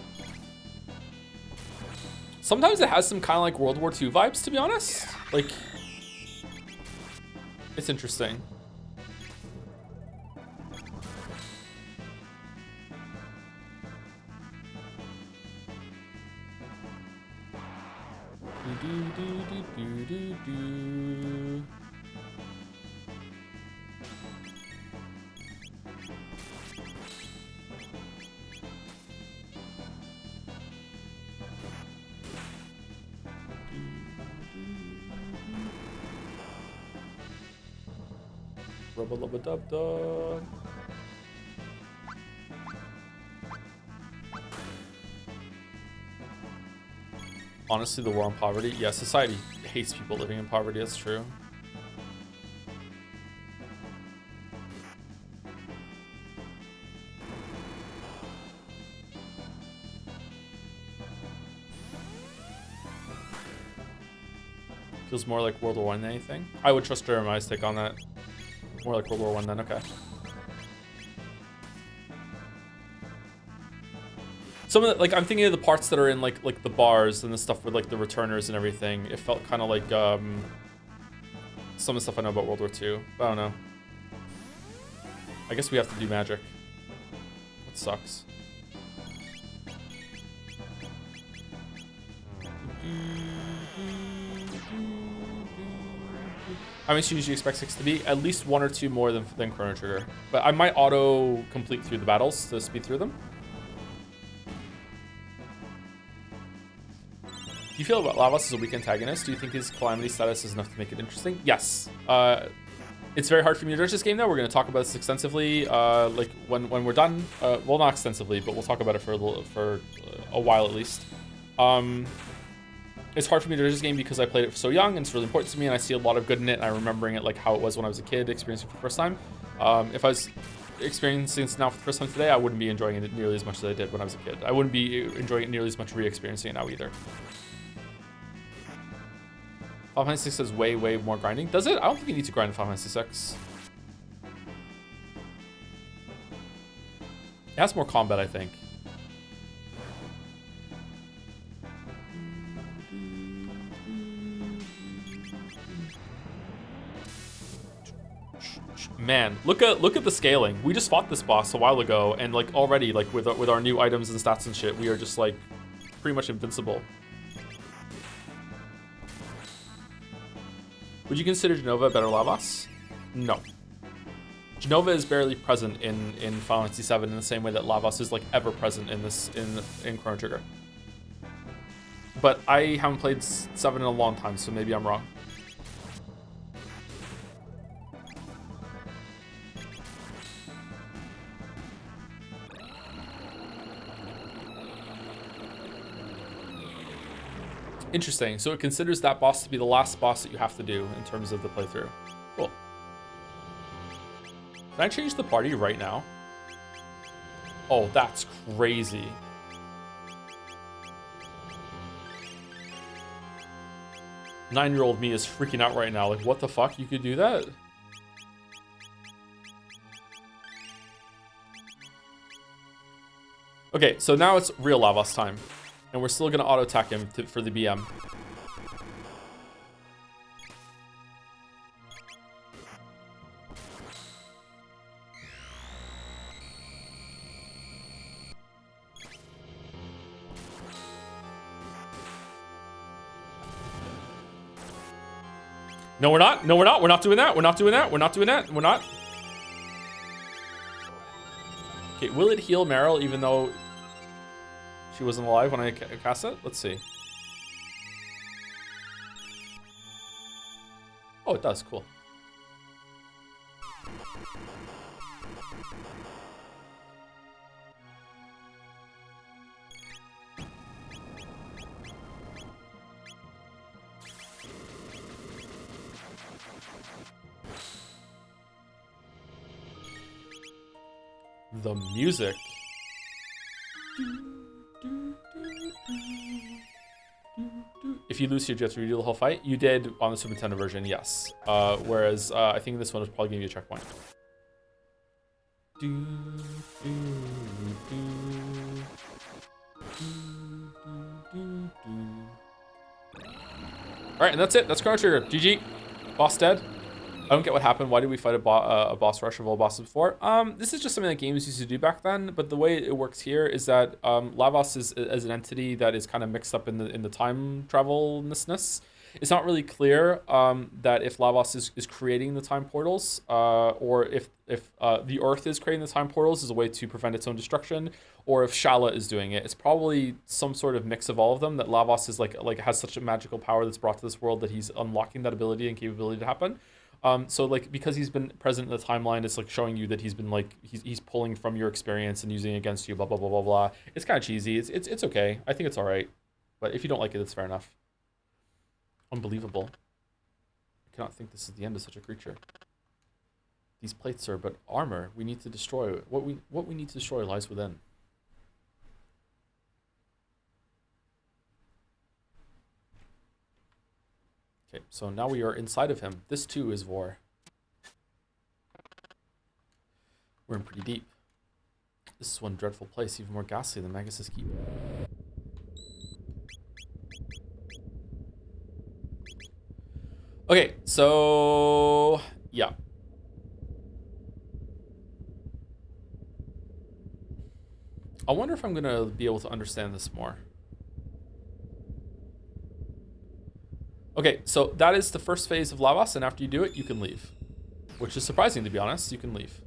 Sometimes it has some kind of like World War II vibes, to be honest. Like, it's interesting. Rubba-lubba-dub-dub. Honestly, the war on poverty. Yeah, society hates people living in poverty. That's true. Feels more like World War I than anything. I would trust Jeremiah's take on that. More like World War I then, okay. Some of the, like, I'm thinking of the parts that are in like the bars and the stuff with like the returners and everything. It felt kind of like some of the stuff I know about World War II. I don't know. I guess we have to do magic. That sucks. How many students do you expect 6 to be? At least 1 or 2 more than Chrono Trigger. But I might auto complete through the battles to speed through them. Do you feel about Lavos as a weak antagonist? Do you think his calamity status is enough to make it interesting? Yes. It's very hard for me to judge this game, though. We're going to talk about this extensively, like when we're done. Well, not extensively, but we'll talk about it for a while at least. It's hard for me to judge this game because I played it so young, and it's really important to me, and I see a lot of good in it, and I'm remembering it like how it was when I was a kid, experiencing it for the first time. If I was experiencing it now for the first time today, I wouldn't be enjoying it nearly as much as I did when I was a kid. I wouldn't be enjoying it nearly as much re-experiencing it now either. Final Fantasy VI has way more grinding. Does it? I don't think you need to grind in Final Fantasy VI. It has more combat, I think. Man, look at the scaling. We just fought this boss a while ago, and like already, like with our new items and stats and shit, we are just like pretty much invincible. Would you consider Genova a better Lavos? No. Genova is barely present in Final Fantasy VII in the same way that Lavos is like ever present in Chrono Trigger. But I haven't played 7 in a long time, so maybe I'm wrong. Interesting. So it considers that boss to be the last boss that you have to do in terms of the playthrough. Cool. Can I change the party right now? Oh, that's crazy. Nine-year-old me is freaking out right now. Like, what the fuck? You could do that? Okay, so now it's real Lavos time. And we're still going to auto-attack him for the BM. No, we're not. No, we're not. We're not doing that. We're not doing that. We're not doing that. We're not. Okay, will it heal Meryl even though she wasn't alive when I cast it? Let's see. Oh, it does. Cool. the music. If you lose here, you have to redo the whole fight. You did on the Super Nintendo version, yes. Whereas I think this one is probably gonna be a checkpoint. All right, and that's it. That's Chrono Trigger. GG. Boss dead. I don't get what happened. Why did we fight a boss rush of all bosses before? This is just something that games used to do back then. But the way it works here is that Lavos is as an entity that is kind of mixed up in the time travel-ness. It's not really clear that if Lavos is creating the time portals, or if the Earth is creating the time portals as a way to prevent its own destruction, or if Shala is doing it. It's probably some sort of mix of all of them. That Lavos is like has such a magical power that's brought to this world that he's unlocking that ability and capability to happen. So like because he's been present in the timeline, it's like showing you that he's been like he's pulling from your experience and using it against you. Blah blah blah blah blah. It's kind of cheesy. It's okay. I think it's all right. But if you don't like it, it's fair enough. Unbelievable. I cannot think this is the end of such a creature. These plates are but armor. We need to destroy. What we need to destroy lies within. Okay, so now we are inside of him. This too is Vor. We're in pretty deep. This is one dreadful place, even more ghastly than Magus's Keep. Okay, so yeah. I wonder if I'm gonna be able to understand this more. Okay, so that is the first phase of Lavos, and after you do it, you can leave. Which is surprising, to be honest. You can leave.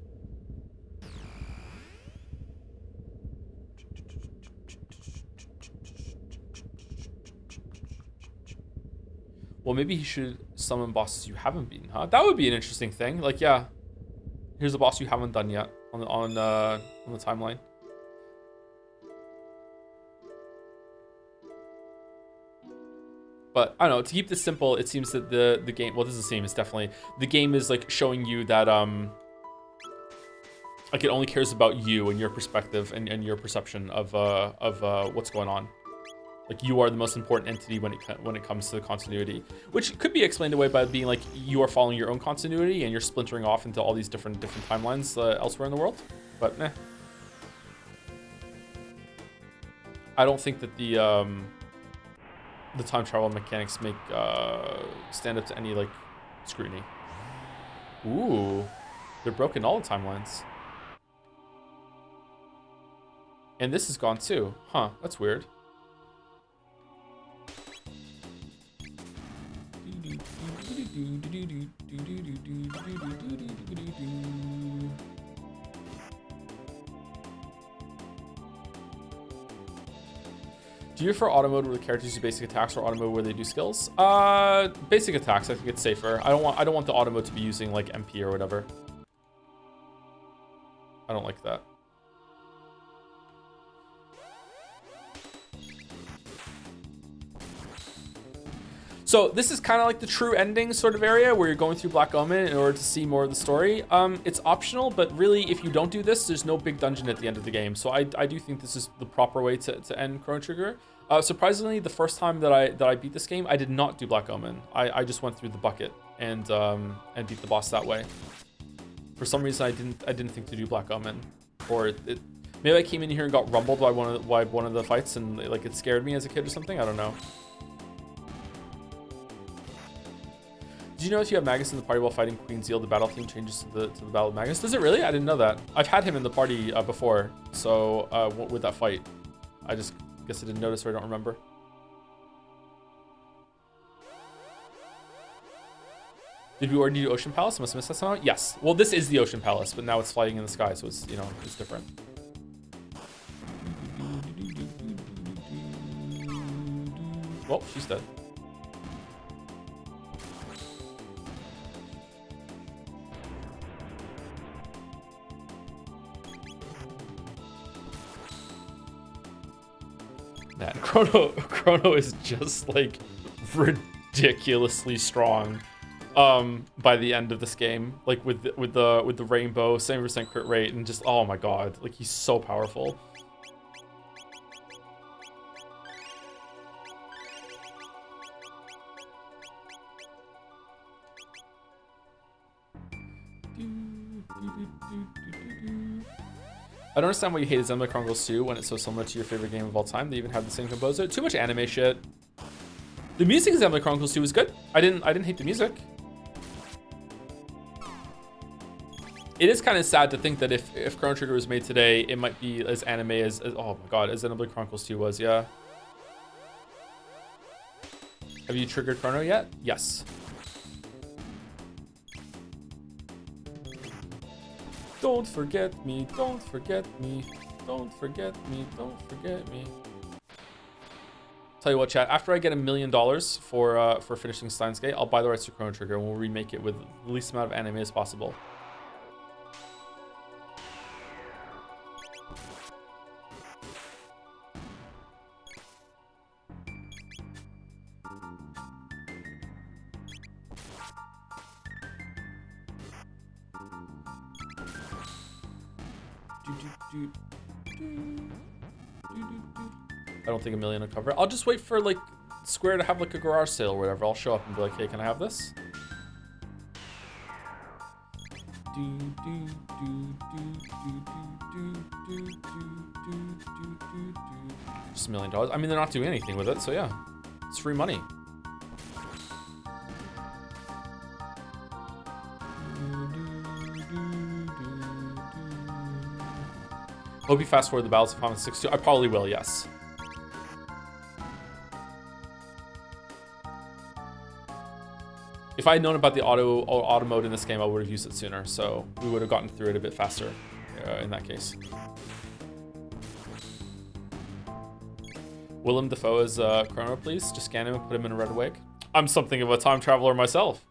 Well, maybe he should summon bosses you haven't beaten, huh? That would be an interesting thing. Like, yeah, here's a boss you haven't done yet on the timeline. But I don't know, to keep this simple, it seems that the game, well, this is the same, it's definitely, the game is like showing you that like it only cares about you and your perspective and your perception of what's going on. Like you are the most important entity when it comes to the continuity, which could be explained away by being like you are following your own continuity and you're splintering off into all these different timelines elsewhere in the world. But I don't think that the time travel mechanics make stand up to any like scrutiny. Ooh, they're broken all the timelines. And this is gone too. Huh, that's weird. Do you prefer auto mode where the characters do basic attacks or auto mode where they do skills? Basic attacks, I think it's safer. I don't want the auto mode to be using like MP or whatever. I don't like that. So this is kind of like the true ending sort of area where you're going through Black Omen in order to see more of the story. It's optional, but really if you don't do this, there's no big dungeon at the end of the game. So I do think this is the proper way to end Chrono Trigger. Surprisingly, the first time that I beat this game, I did not do Black Omen. I just went through the bucket and beat the boss that way. For some reason, I didn't think to do Black Omen, or maybe I came in here and got rumbled by one of the fights and like it scared me as a kid or something. I don't know. Do you know if you have Magus in the party while fighting Queen Zeal, the battle theme changes to the Battle of Magus? Does it really? I didn't know that. I've had him in the party before, so with that fight. I just guess I didn't notice or I don't remember. Did we already do Ocean Palace? I must have missed that somehow? Yes. Well, this is the Ocean Palace, but now it's flying in the sky, so it's, you know, it's different. Well, she's dead. Man, Chrono is just like ridiculously strong. by the end of this game, like with the rainbow, 70% crit rate, and just, oh my god, like he's so powerful. I don't understand why you hated Xenoblade Chronicles 2 when it's so similar to your favorite game of all time. They even have the same composer. Too much anime shit. The music in Xenoblade Chronicles 2 was good. I didn't hate the music. It is kind of sad to think that if Chrono Trigger was made today, it might be as anime as oh my god, as Xenoblade Chronicles 2 was, yeah. Have you triggered Chrono yet? Yes. Don't forget me, don't forget me, don't forget me, don't forget me. Tell you what, chat, after I get $1 million for finishing Steins Gate, I'll buy the rights to Chrono Trigger and we'll remake it with the least amount of anime as possible. I don't think $1 million will cover it. I'll just wait for like Square to have like a garage sale or whatever. I'll show up and be like, hey, can I have this? Just $1 million. I mean, they're not doing anything with it, so yeah, it's free money. Hope you fast forward the battles of Final Fantasy 6 too. I probably will, yes. If I had known about the auto mode in this game, I would have used it sooner, so we would have gotten through it a bit faster in that case. Willem Dafoe as Chrono, please. Just scan him and put him in a red wig. I'm something of a time traveler myself.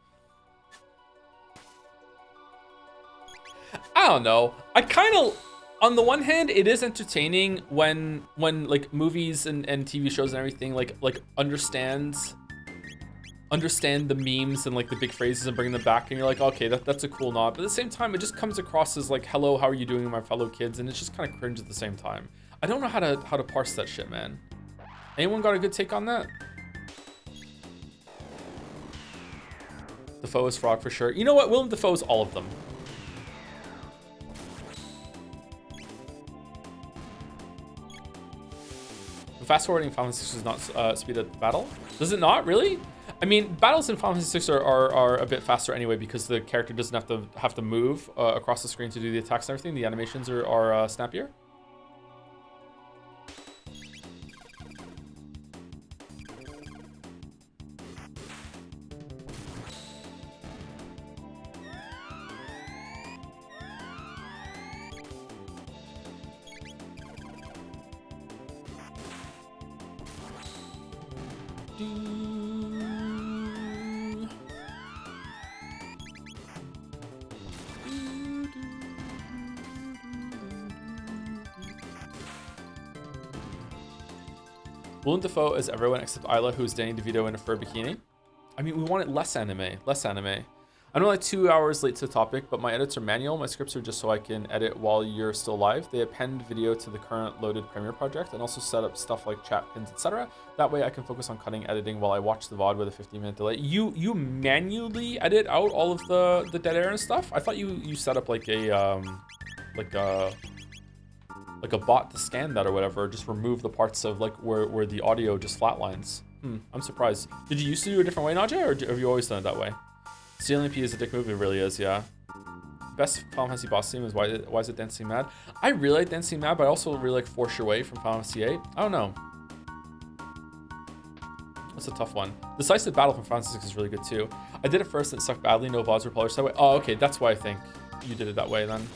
I don't know. I kind of... On the one hand, it is entertaining when like movies and TV shows and everything like understand the memes and like the big phrases and bring them back, and you're like, okay, that's a cool nod. But at the same time, it just comes across as like, hello, how are you doing, my fellow kids? And it's just kind of cringe at the same time. I don't know how to parse that shit, man. Anyone got a good take on that? Dafoe is Frog for sure. You know what? Willem Dafoe is all of them. Fast forwarding Final Fantasy 6 does not speed up the battle. Does it not really? I mean, battles in Final Fantasy 6 are a bit faster anyway because the character doesn't have to move across the screen to do the attacks and everything. The animations are snappier. Willem Dafoe is everyone except Isla, who's Danny DeVito in a fur bikini. I mean, we wanted less anime, less anime. I'm like 2 hours late to the topic, but my edits are manual. My scripts are just so I can edit while you're still live. They append video to the current loaded Premiere project and also set up stuff like chat pins, etc. That way I can focus on cutting editing while I watch the VOD with a 15-minute delay. You manually edit out all of the dead air and stuff? I thought you set up like a bot to scan that or whatever, just remove the parts of like where the audio just flatlines. I'm surprised. Did you used to do it a different way, Naja, or have you always done it that way? CLMP is a dick move, it really is, yeah. Best Final Fantasy boss theme is why is it Dancing Mad? I really like Dancing Mad, but I also really like Force Your Way from Final Fantasy 8. I don't know. That's a tough one. Decisive Battle from Final Fantasy 6 is really good too. I did it first and it sucked badly, no VODs were published that way. Oh, okay, that's why I think you did it that way then.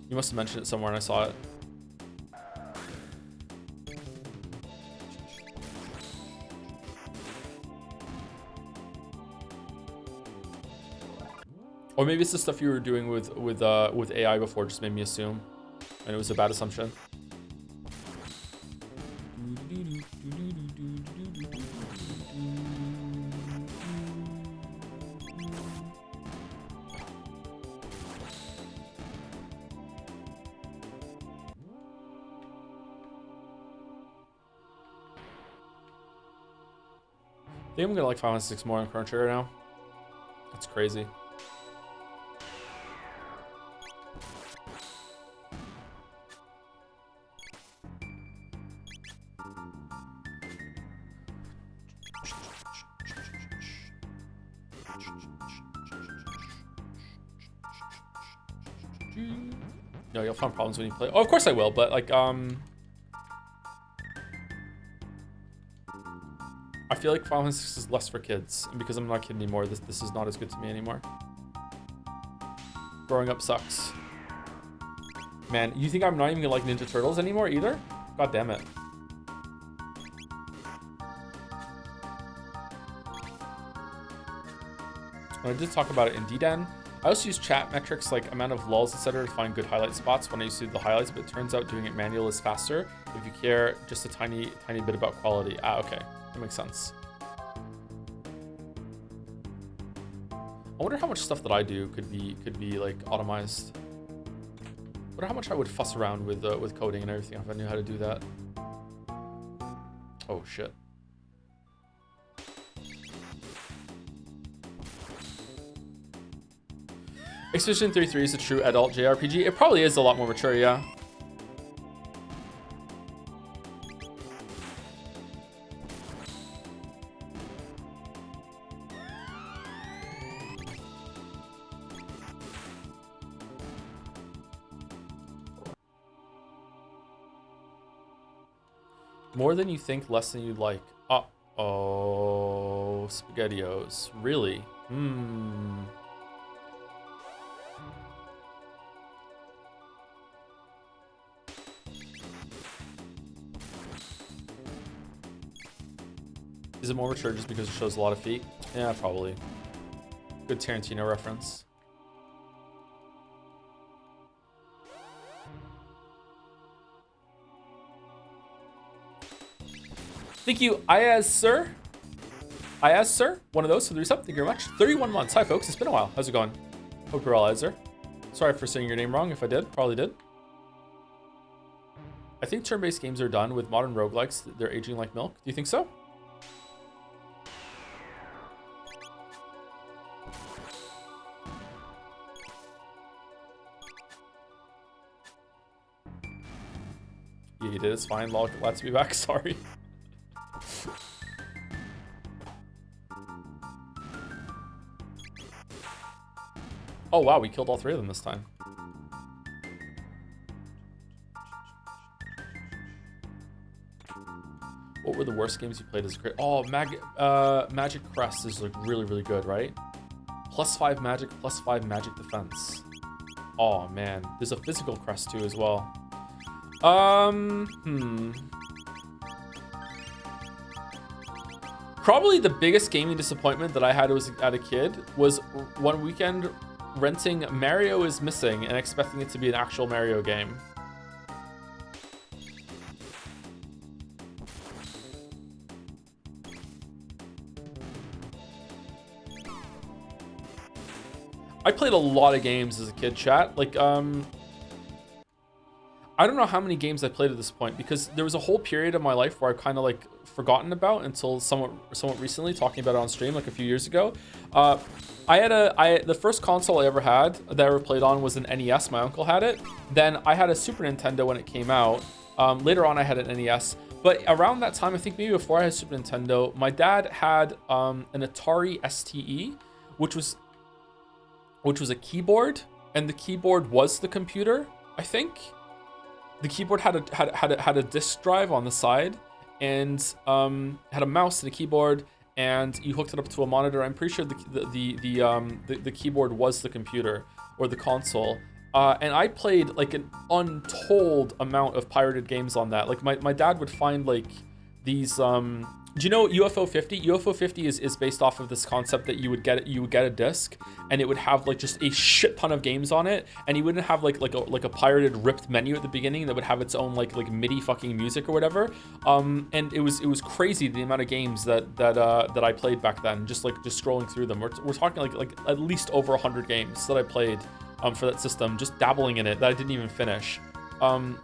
You must have mentioned it somewhere and I saw it. Or maybe it's the stuff you were doing with AI before just made me assume, and it was a bad assumption. think I'm gonna like Final Fantasy 6 more on Chrono Trigger now. That's crazy. No, you'll find problems when you play. Oh, of course I will, but like, I feel like Final Fantasy 6 is less for kids, and because I'm not a kid anymore, this is not as good to me anymore. Growing up sucks. Man, you think I'm not even gonna like Ninja Turtles anymore either? God damn it. I did talk about it in D-Den. I also use chat metrics like amount of lulls, etc. to find good highlight spots when I used to do the highlights, but it turns out doing it manual is faster if you care just a tiny bit about quality. Ah, okay. That makes sense. I wonder how much stuff that I do could be like automized. I wonder how much I would fuss around with coding and everything if I knew how to do that. Oh shit. Expedition 33 is a true adult JRPG. It probably is a lot more mature, yeah. More than you think, less than you'd like. Uh-oh. SpaghettiOs. Really? Is it more mature just because it shows a lot of feet? Yeah, probably. Good Tarantino reference. Thank you, Ayaz, sir. Ayaz, sir. One of those for the resub. Thank you very much. 31 months. Hi, folks. It's been a while. How's it going? Hope you're all Ayaz. Sorry for saying your name wrong. If I did, probably did. I think turn-based games are done with modern roguelikes. They're aging like milk. Do you think so? Yeah, you did. It's fine. Lol, glad to be back. Sorry. Oh, wow. We killed all three of them this time. What were the worst games you played as a kid? Oh, Magic Crest is like really, really good, right? +5 Magic, +5 Magic Defense. Oh, man. There's a physical crest too as well. Probably the biggest gaming disappointment that I had as a kid was one weekend renting Mario is Missing and expecting it to be an actual Mario game. I played a lot of games as a kid, chat. Like, I don't know how many games I played at this point because there was a whole period of my life where I kind of like forgotten about until somewhat recently, talking about it on stream like a few years ago. The first console I ever had that I ever played on was an NES. My uncle had it. Then I had a Super Nintendo when it came out. Later on I had an NES. But around that time, I think maybe before I had Super Nintendo, my dad had an Atari STE, which was a keyboard, and the keyboard was the computer, I think. The keyboard had a disk drive on the side, and had a mouse and a keyboard, and you hooked it up to a monitor. I'm pretty sure the keyboard was the computer or the console. And I played like an untold amount of pirated games on that. Like my dad would find like these do you know UFO 50? UFO 50 is based off of this concept that you would get a disc and it would have like just a shit ton of games on it, and you wouldn't have like a pirated ripped menu at the beginning that would have its own like MIDI fucking music or whatever. And it was crazy the amount of games that I played back then, just scrolling through them. We're talking like at least over 100 games that I played for that system, just dabbling in it that I didn't even finish.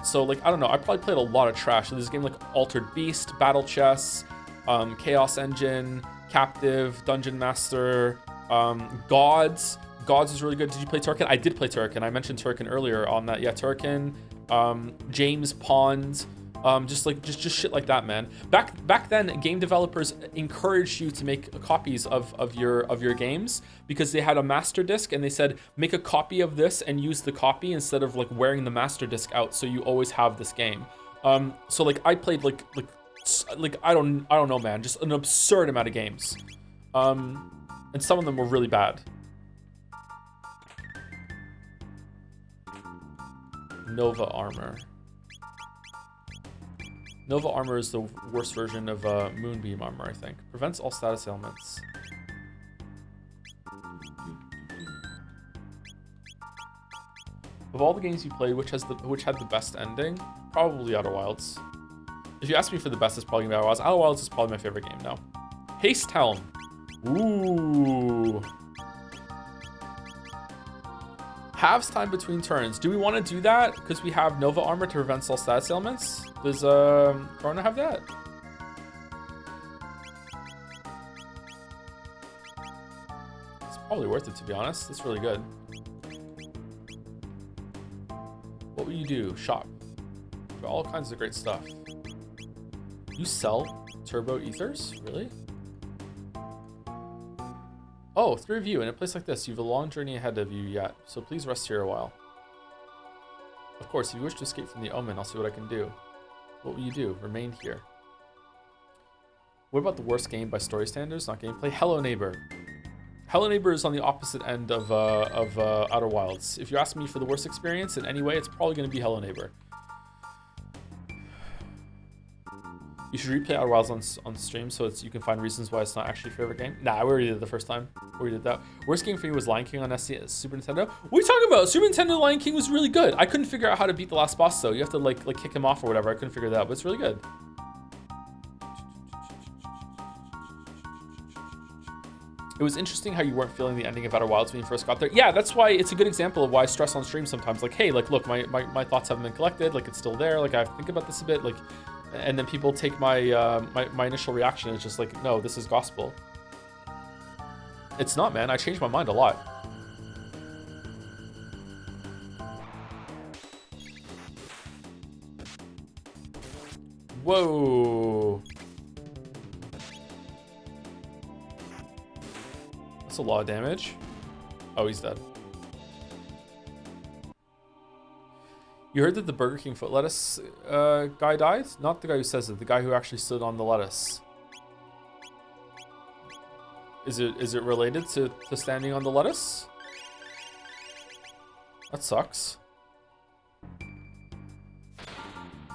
So like I don't know, I probably played a lot of trash. So there's a game like Altered Beast, Battle Chess, Chaos Engine, Captive, Dungeon Master, Gods. Gods is really good. Did you play Turrican? I did play Turrican. I mentioned Turrican earlier on that. Yeah, Turrican, James Pond, just shit like that, man. Back then, game developers encouraged you to make copies of your games because they had a master disc and they said make a copy of this and use the copy instead of like wearing the master disc out, so you always have this game. So like I played like I don't know, man, just an absurd amount of games, and some of them were really bad. Nova Armor. Nova Armor is the worst version of Moonbeam Armor, I think. Prevents all status ailments. Of all the games you played, which had the best ending? Probably Outer Wilds. If you ask me for the best, it's probably Outer Wilds. Outer Wilds is probably my favorite game now. Haste Helm. Ooh. Halves time between turns. Do we want to do that? Because we have Nova Armor to prevent all status ailments. Does Chrono have that? It's probably worth it, to be honest. It's really good. What will you do? Shop. For all kinds of great stuff. You sell turbo ethers? Really? Oh, 3 of you. In a place like this, you have a long journey ahead of you yet, so please rest here a while. Of course, if you wish to escape from the omen, I'll see what I can do. What will you do? Remain here. What about the worst game by story standards, not gameplay? Hello Neighbor. Hello Neighbor is on the opposite end of Outer Wilds. If you ask me for the worst experience in any way, it's probably going to be Hello Neighbor. You should replay Outer Wilds on stream so you can find reasons why it's not actually your favorite game. Nah, we already did it the first time. We already did that. Worst game for you was Lion King on Super Nintendo. What are you talking about? Super Nintendo Lion King was really good. I couldn't figure out how to beat the last boss though. You have to like kick him off or whatever. I couldn't figure that out, but it's really good. It was interesting how you weren't feeling the ending of Outer Wilds when you first got there. Yeah, that's why it's a good example of why I stress on stream sometimes. Like, hey, like, look, my thoughts haven't been collected. Like, it's still there. Like, I have to think about this a bit. Like, and then people take my my initial reaction is just like, no, this is gospel. It's not, man. I changed my mind a lot. Whoa. That's a lot of damage. Oh, he's dead. You heard that the Burger King foot lettuce guy died? Not the guy who says it, the guy who actually stood on the lettuce. Is it related to standing on the lettuce? That sucks.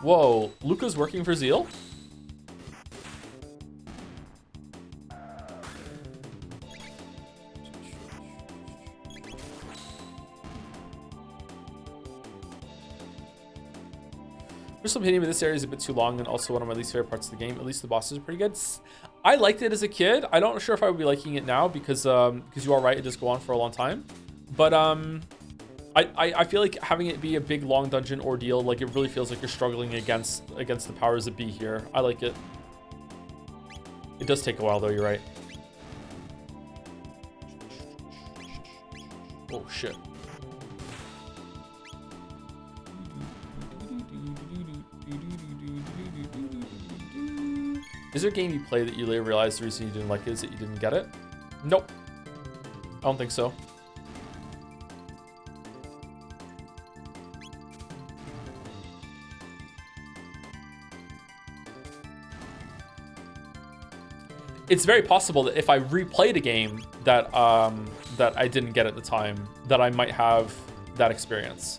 Whoa, Luca's working for Zeal? First opinion, but this area is a bit too long and also one of my least favorite parts of the game. At least the bosses are pretty good. I liked it as a kid. I'm not sure if I would be liking it now because you are right, it does go on for a long time. But I feel like having it be a big long dungeon ordeal, like it really feels like you're struggling against the powers that be here. I like it. It does take a while though, you're right. Oh shit. Is there a game you play that you later realized the reason you didn't like it is that you didn't get it? Nope. I don't think so. It's very possible that if I replayed a game that that I didn't get at the time, that I might have that experience.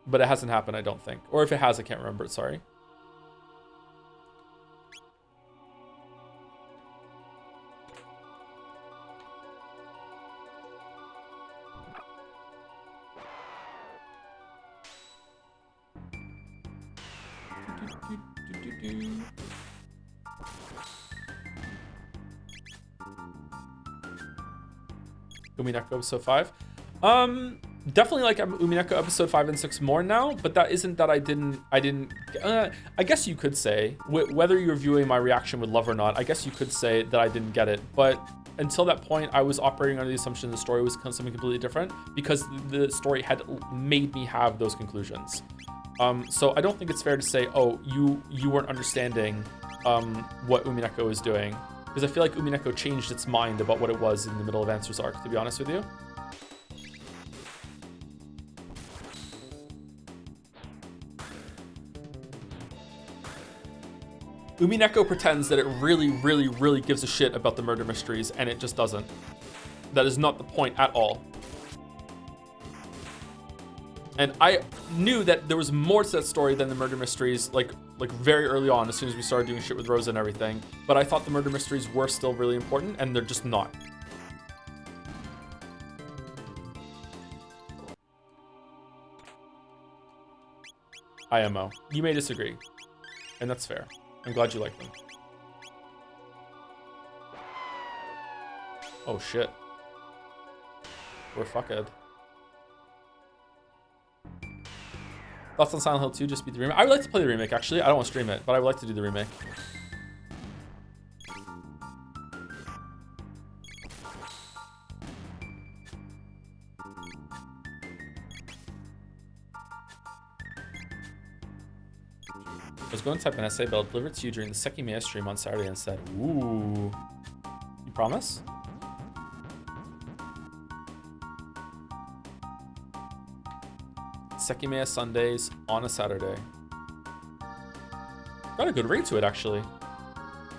But it hasn't happened, I don't think. Or if it has, I can't remember it, sorry. Gumi Neko episode 5. definitely like Umineko episode 5 and 6 more now, but that isn't that I didn't, I guess you could say, whether you're viewing my reaction with love or not, I guess you could say that I didn't get it, but until that point, I was operating under the assumption the story was something completely different because the story had made me have those conclusions. So I don't think it's fair to say, oh, you weren't understanding what Umineko is doing, because I feel like Umineko changed its mind about what it was in the middle of Answer's arc, to be honest with you. Umineko pretends that it really, really, really gives a shit about the murder mysteries, and it just doesn't. That is not the point at all. And I knew that there was more to that story than the murder mysteries, like very early on, as soon as we started doing shit with Rosa and everything. But I thought the murder mysteries were still really important, and they're just not. IMO. You may disagree, and that's fair. I'm glad you like them. Oh shit. We're fucked. Thoughts on Silent Hill 2, just beat the remake? I would like to play the remake, actually. I don't want to stream it, but I would like to do the remake. I was going to type an essay, but I'll deliver it to you during the Sekimea stream on Saturday instead. Ooh. You promise? Sekimea Sundays on a Saturday. Got a good rate to it, actually.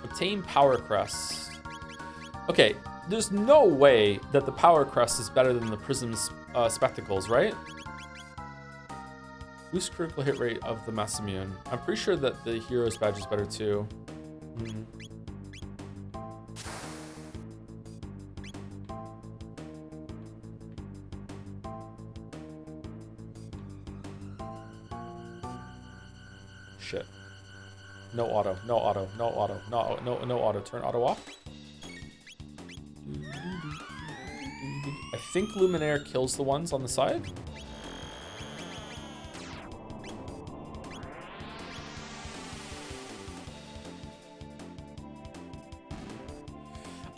Obtain Power Crest. Okay, there's no way that the Power Crest is better than the Prism's Spectacles, right? Boost critical hit rate of the Masamune. I'm pretty sure that the Hero's Badge is better, too. Shit. No auto, no auto, no auto, no auto. Turn auto off. I think Luminaire kills the ones on the side.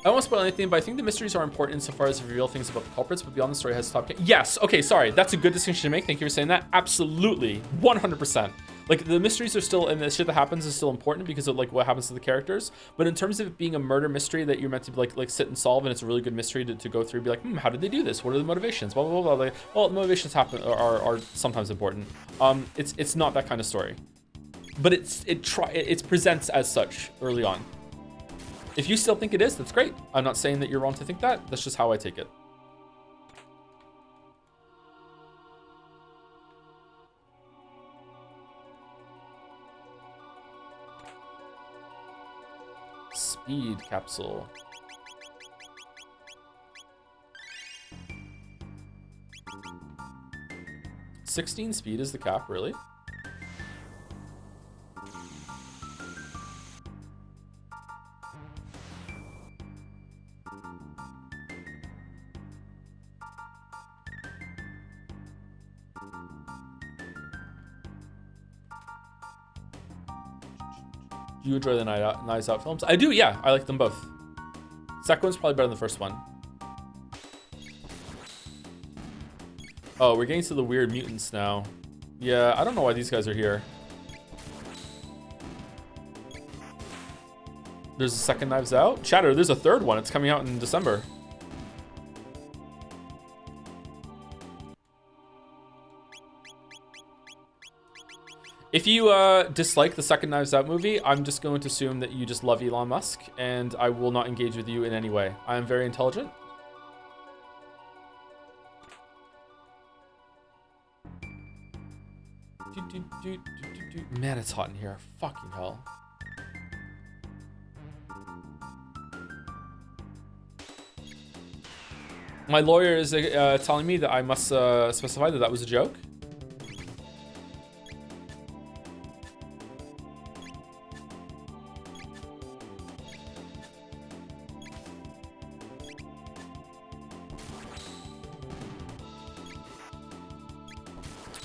I won't spoil anything, but I think the mysteries are important insofar as they reveal things about the culprits, but beyond the story has top. Yes, okay, sorry. That's a good distinction to make. Thank you for saying that. Absolutely. 100%. Like, the mysteries are still, and the shit that happens is still important because of, like, what happens to the characters. But in terms of it being a murder mystery that you're meant to, like sit and solve, and it's a really good mystery to go through, be like, how did they do this? What are the motivations? Blah, blah, blah, blah. Like, well, motivations are sometimes important. It's not that kind of story. But it presents as such early on. If you still think it is, that's great. I'm not saying that you're wrong to think that. That's just how I take it. Speed capsule. $16 speed is the cap, really? Do you enjoy the Knives Out films? I do, yeah. I like them both. Second one's probably better than the first one. Oh, we're getting to the weird mutants now. Yeah, I don't know why these guys are here. There's a second Knives Out. Chatter, there's a third one. It's coming out in December. If you dislike the second Knives Out movie, I'm just going to assume that you just love Elon Musk, and I will not engage with you in any way. I am very intelligent. Man, it's hot in here. Fucking hell. My lawyer is telling me that I must specify that that was a joke.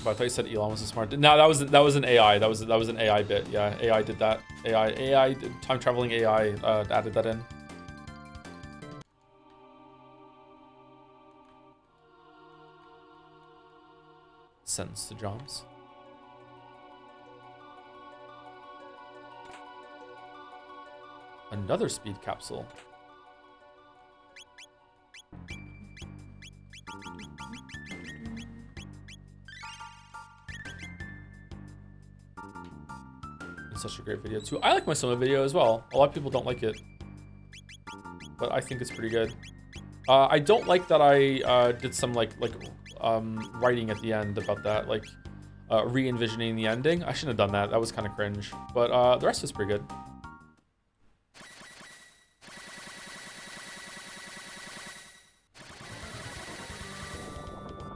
I thought you said Elon was a smart. No, that was an AI. That was an AI bit. Yeah, AI did that. AI time traveling AI added that in. Sentence to Joms. Another speed capsule. It's such a great video too. I like my Soma video as well. A lot of people don't like it, but I think it's pretty good. I don't like that I did some like writing at the end about that, like re-envisioning the ending. I shouldn't have done that. That was kind of cringe, but the rest was pretty good.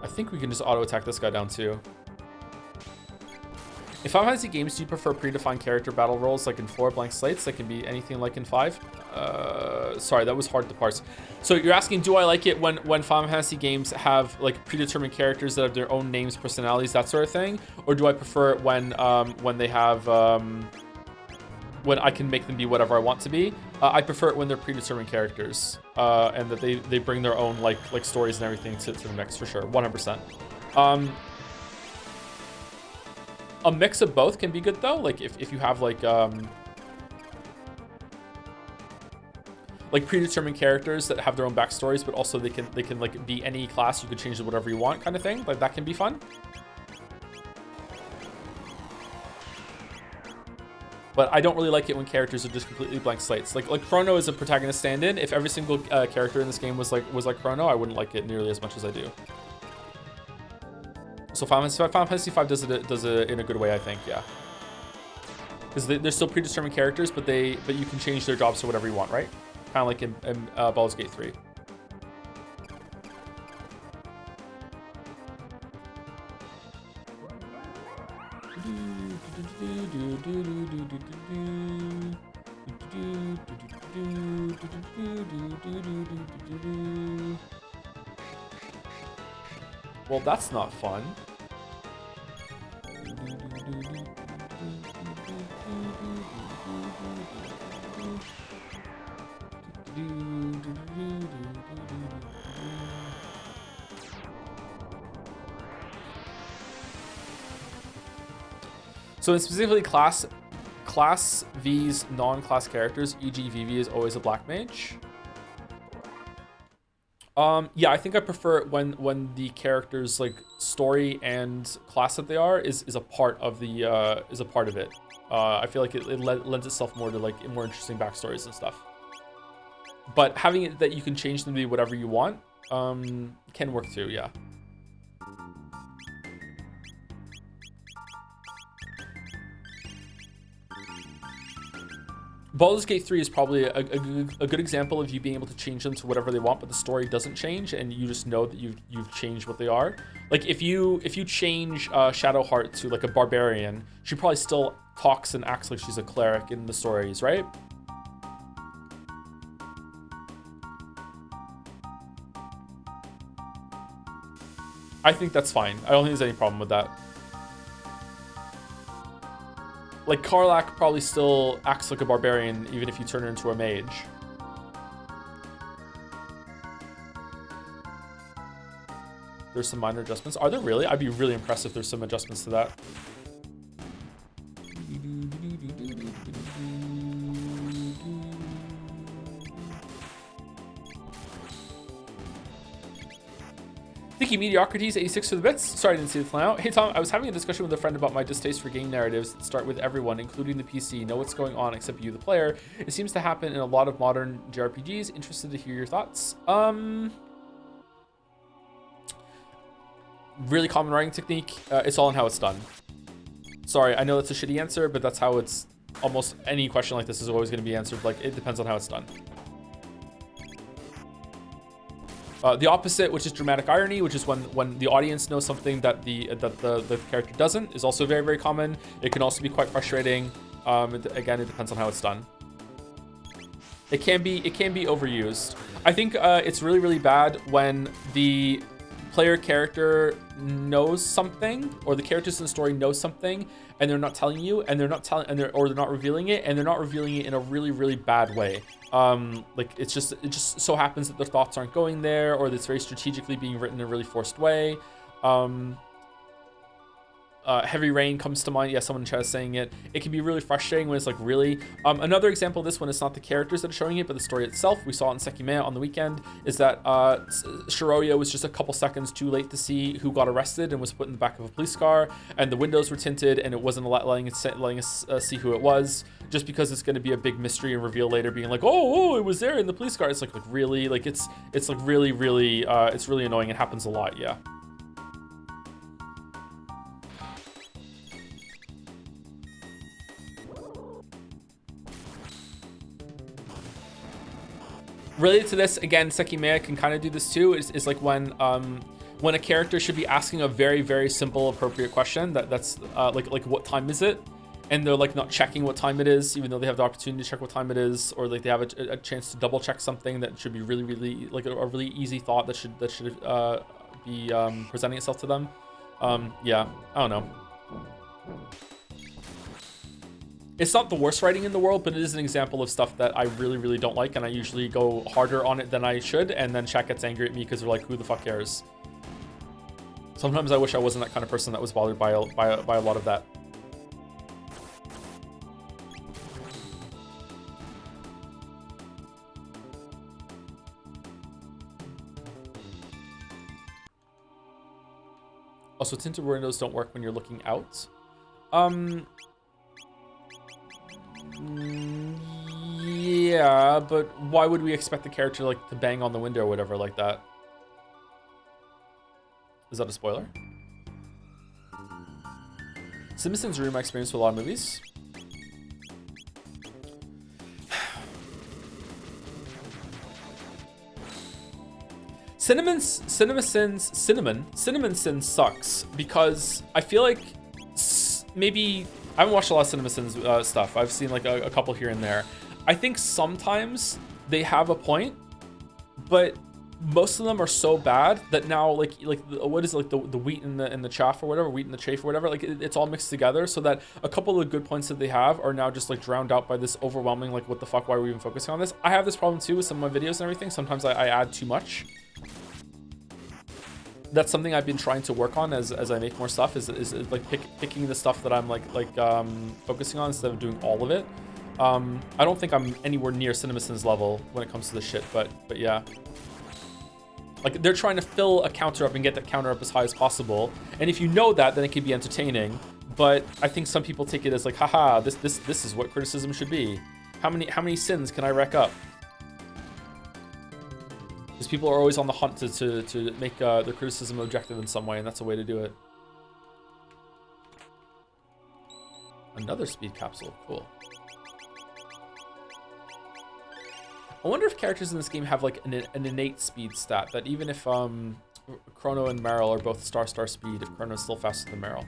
I think we can just auto-attack this guy down too. In Final Fantasy games, do you prefer predefined character battle roles like in 4 blank slates that can be anything like in 5? Sorry, that was hard to parse. So you're asking, do I like it when Final Fantasy games have like predetermined characters that have their own names, personalities, that sort of thing? Or do I prefer it when they have when I can make them be whatever I want to be? I prefer it when they're predetermined characters and that they bring their own like stories and everything to the mix, for sure, 100%. A mix of both can be good though. Like if you have like predetermined characters that have their own backstories, but also they can like be any class, you can change to whatever you want, kind of thing. Like that can be fun. But I don't really like it when characters are just completely blank slates. Like Chrono is a protagonist stand-in. If every single character in this game was like Chrono, I wouldn't like it nearly as much as I do. So Final Fantasy V does it in a good way, I think, yeah. Because they're still predetermined characters, but you can change their jobs to whatever you want, right? Kind of like in Baldur's Gate 3. Well, that's not fun. So in specifically class V's non-class characters, e.g. VV is always a black mage. Yeah, I think I prefer it when the character's like story and class that they are is a part of the it. I feel like it lends itself more to like more interesting backstories and stuff. But having it that you can change them to be whatever you want can work too, yeah. Baldur's Gate 3 is probably a good example of you being able to change them to whatever they want, but the story doesn't change, and you just know that you've changed what they are. Like if you change Shadowheart to like a barbarian, she probably still talks and acts like she's a cleric in the stories, right? I think that's fine. I don't think there's any problem with that. Like, Karlach probably still acts like a barbarian, even if you turn her into a mage. There's some minor adjustments. Are there really? I'd be really impressed if there's some adjustments to that. Thinking Mediocrities 86 for the bits. Sorry I didn't see the plan out. Hey Tom, I was having a discussion with a friend about my distaste for game narratives that start with everyone, including the PC, know what's going on except you, the player. It seems to happen in a lot of modern JRPGs. Interested to hear your thoughts. Really common writing technique. It's all in how it's done. Sorry, I know that's a shitty answer, but that's how it's almost any question like this is always going to be answered. Like, it depends on how it's done. The opposite, which is dramatic irony, which is when the audience knows something that the character doesn't, is also very, very common. It can also be quite frustrating. Again, it depends on how it's done. It can be overused. I think it's really, really bad when the player character knows something, or the characters in the story know something, and they're not telling you, and they're not revealing it, and they're not revealing it in a really, really bad way. Like it just so happens that their thoughts aren't going there, or it's very strategically being written in a really forced way. Heavy Rain comes to mind. Yeah, someone in chat is saying it. It can be really frustrating when it's like really. Another example of this one, it's not the characters that are showing it, but the story itself. We saw it in Sekimea on the weekend, is that Shiroya was just a couple seconds too late to see who got arrested and was put in the back of a police car, and the windows were tinted, and it wasn't letting us see who it was, just because it's going to be a big mystery and reveal later, being like, oh, it was there in the police car. It's like really, like it's like really, really, it's really annoying. It happens a lot, yeah. Related to this, again, Sekimea can kind of do this too, is like when a character should be asking a very, very simple, appropriate question that's like what time is it? And they're like not checking what time it is, even though they have the opportunity to check what time it is, or like they have a chance to double check something that should be really, really like a really easy thought that should be presenting itself to them. Yeah, I don't know. It's not the worst writing in the world, but it is an example of stuff that I really, really don't like, and I usually go harder on it than I should, and then chat gets angry at me because they're like, who the fuck cares? Sometimes I wish I wasn't that kind of person that was bothered by a lot of that. Also, tinted windows don't work when you're looking out. Yeah, but why would we expect the character like to bang on the window or whatever like that? Is that a spoiler? Simpsons ruined my experience with a lot of movies. Cinnamon Sin sucks because I feel like maybe I haven't watched a lot of Cinema Sins stuff. I've seen like a couple here and there. I think sometimes they have a point, but most of them are so bad that now like what is it, like the wheat and the chaff or whatever, wheat and the chaff or whatever, like it's all mixed together, so that a couple of the good points that they have are now just like drowned out by this overwhelming like what the fuck, why are we even focusing on this? I have this problem too with some of my videos and everything. Sometimes I add too much. That's something I've been trying to work on as I make more stuff, is like picking the stuff that I'm like focusing on instead of doing all of it. I don't think I'm anywhere near CinemaSins level when it comes to this shit, but yeah. Like they're trying to fill a counter up and get that counter up as high as possible. And if you know that, then it can be entertaining. But I think some people take it as like, haha, this is what criticism should be. How many sins can I rack up? Because people are always on the hunt to make their criticism objective in some way, and that's a way to do it. Another speed capsule, cool. I wonder if characters in this game have like an innate speed stat, that even if Chrono and Meryl are both star speed, if Chrono is still faster than Meryl.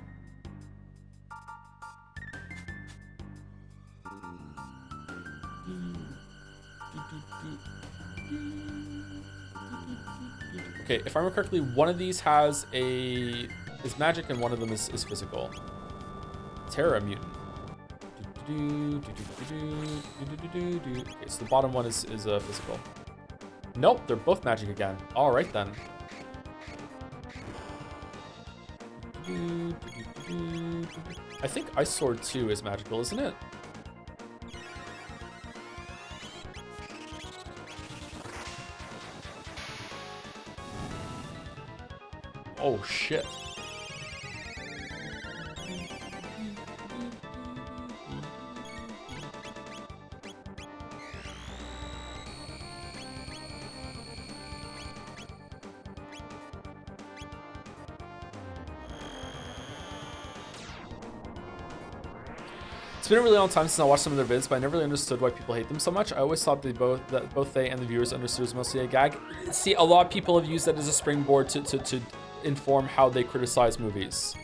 Okay, if I remember correctly, one of these is magic and one of them is physical. Terra mutant. Okay, so the bottom one is physical. Nope, they're both magic again. All right then. I think Ice Sword 2 is magical, isn't it? Oh shit. It's been a really long time since I watched some of their vids, but I never really understood why people hate them so much. I always thought that both they and the viewers understood it was mostly a gag. See, a lot of people have used that as a springboard to inform how they criticize movies.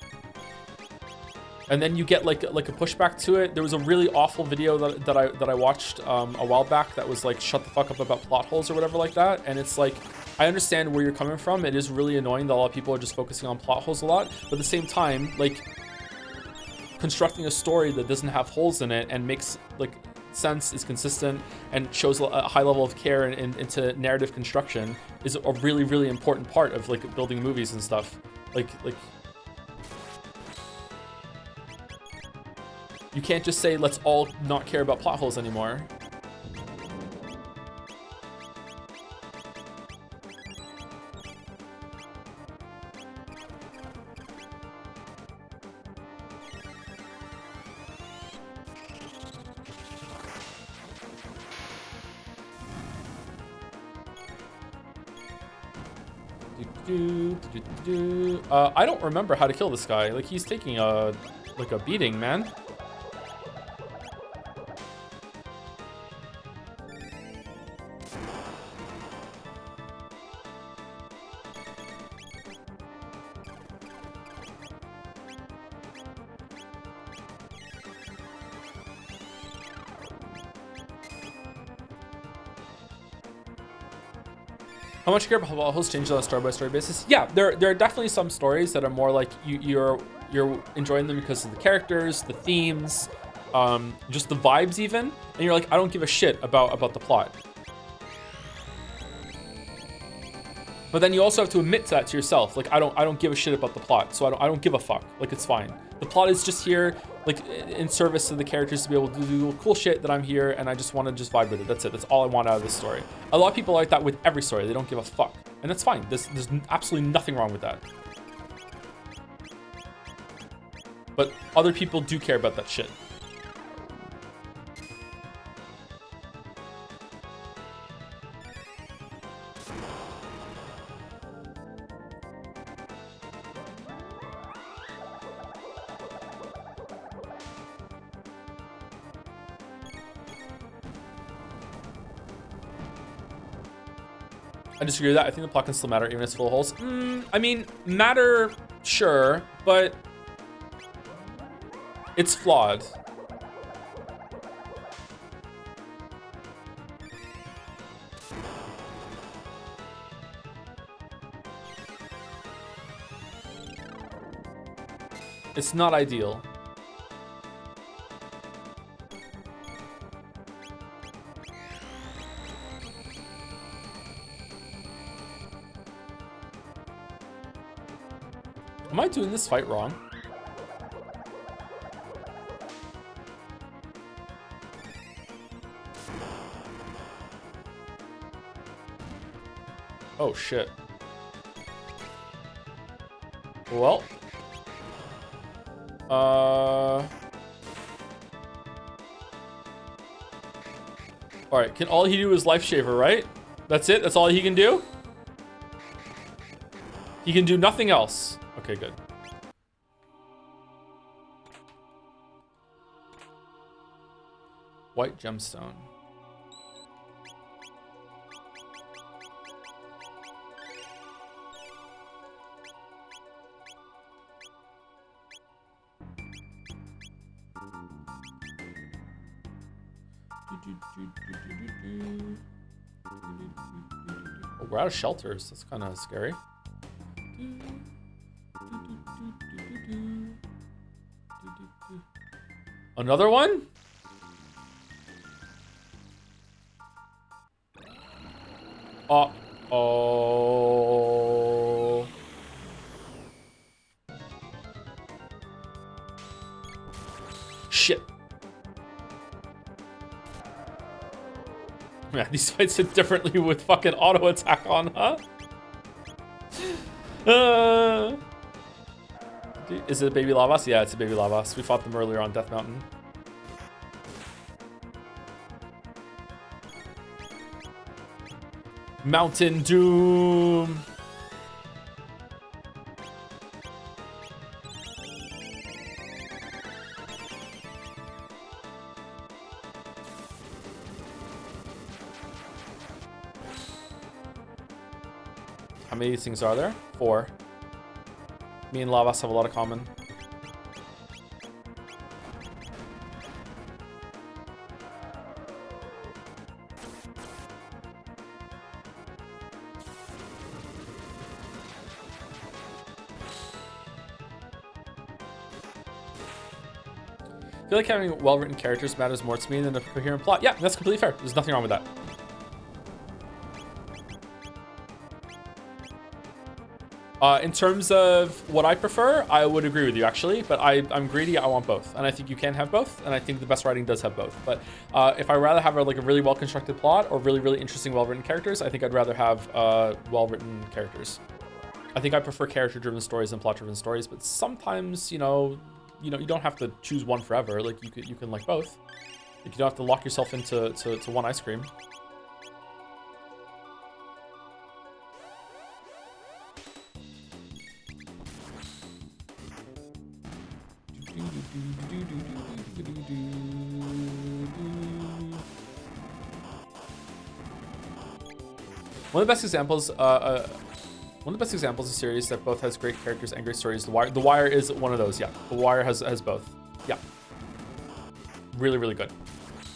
And then you get like a pushback to it. There was a really awful video that I watched a while back that was like, shut the fuck up about plot holes or whatever like that. And it's like, I understand where you're coming from. It is really annoying that a lot of people are just focusing on plot holes a lot, but at the same time, like, constructing a story that doesn't have holes in it and makes like sense, is consistent, and shows a high level of care into narrative construction is a really, really important part of like building movies and stuff. Like you can't just say let's all not care about plot holes anymore. I don't remember how to kill this guy. Like, he's taking a beating, man. How much care about how hosts change on a story-by-story basis? Yeah, there are definitely some stories that are more like you're enjoying them because of the characters, the themes, just the vibes even, and you're like, I don't give a shit about the plot. But then you also have to admit that to yourself, like I don't give a shit about the plot, so I don't give a fuck. Like, it's fine. The plot is just here, like, in service to the characters to be able to do cool shit that I'm here, and I just want to just vibe with it. That's it. That's all I want out of this story. A lot of people are like that with every story. They don't give a fuck, and that's fine. There's absolutely nothing wrong with that. But other people do care about that shit. I disagree with that. I think the plot can still matter even if it's full of holes. I mean, matter, sure, but it's flawed. It's not ideal. Am I doing this fight wrong? Oh shit. Well. Alright, can all he do is life shaver, right? That's it? That's all he can do? He can do nothing else. Okay, good. White gemstone. Oh, we're out of shelters. That's kind of scary. Another one? Uh-oh. Shit. Man, these fights hit differently with fucking auto attack on, huh? Is it a baby Lavas? Yeah, it's a baby Lavas. We fought them earlier on Death Mountain. Mountain Doom. How many of these things are there? 4. Me and Lavas have a lot of common. feel like having well-written characters matters more to me than a coherent plot. Yeah, that's completely fair. There's nothing wrong with that. In terms of what I prefer, I would agree with you actually, but I'm greedy. I want both, and I think you can have both, and I think the best writing does have both. But if I rather have a really well-constructed plot or really interesting, well-written characters, I think I'd rather have well-written characters. I think I prefer character-driven stories than plot-driven stories, but sometimes you don't have to choose one forever. Like you can like both. Like you don't have to lock yourself into one ice cream. One of the best examples of series that both has great characters and great stories. The Wire. The Wire is one of those. Yeah, The Wire has both. Yeah, really good.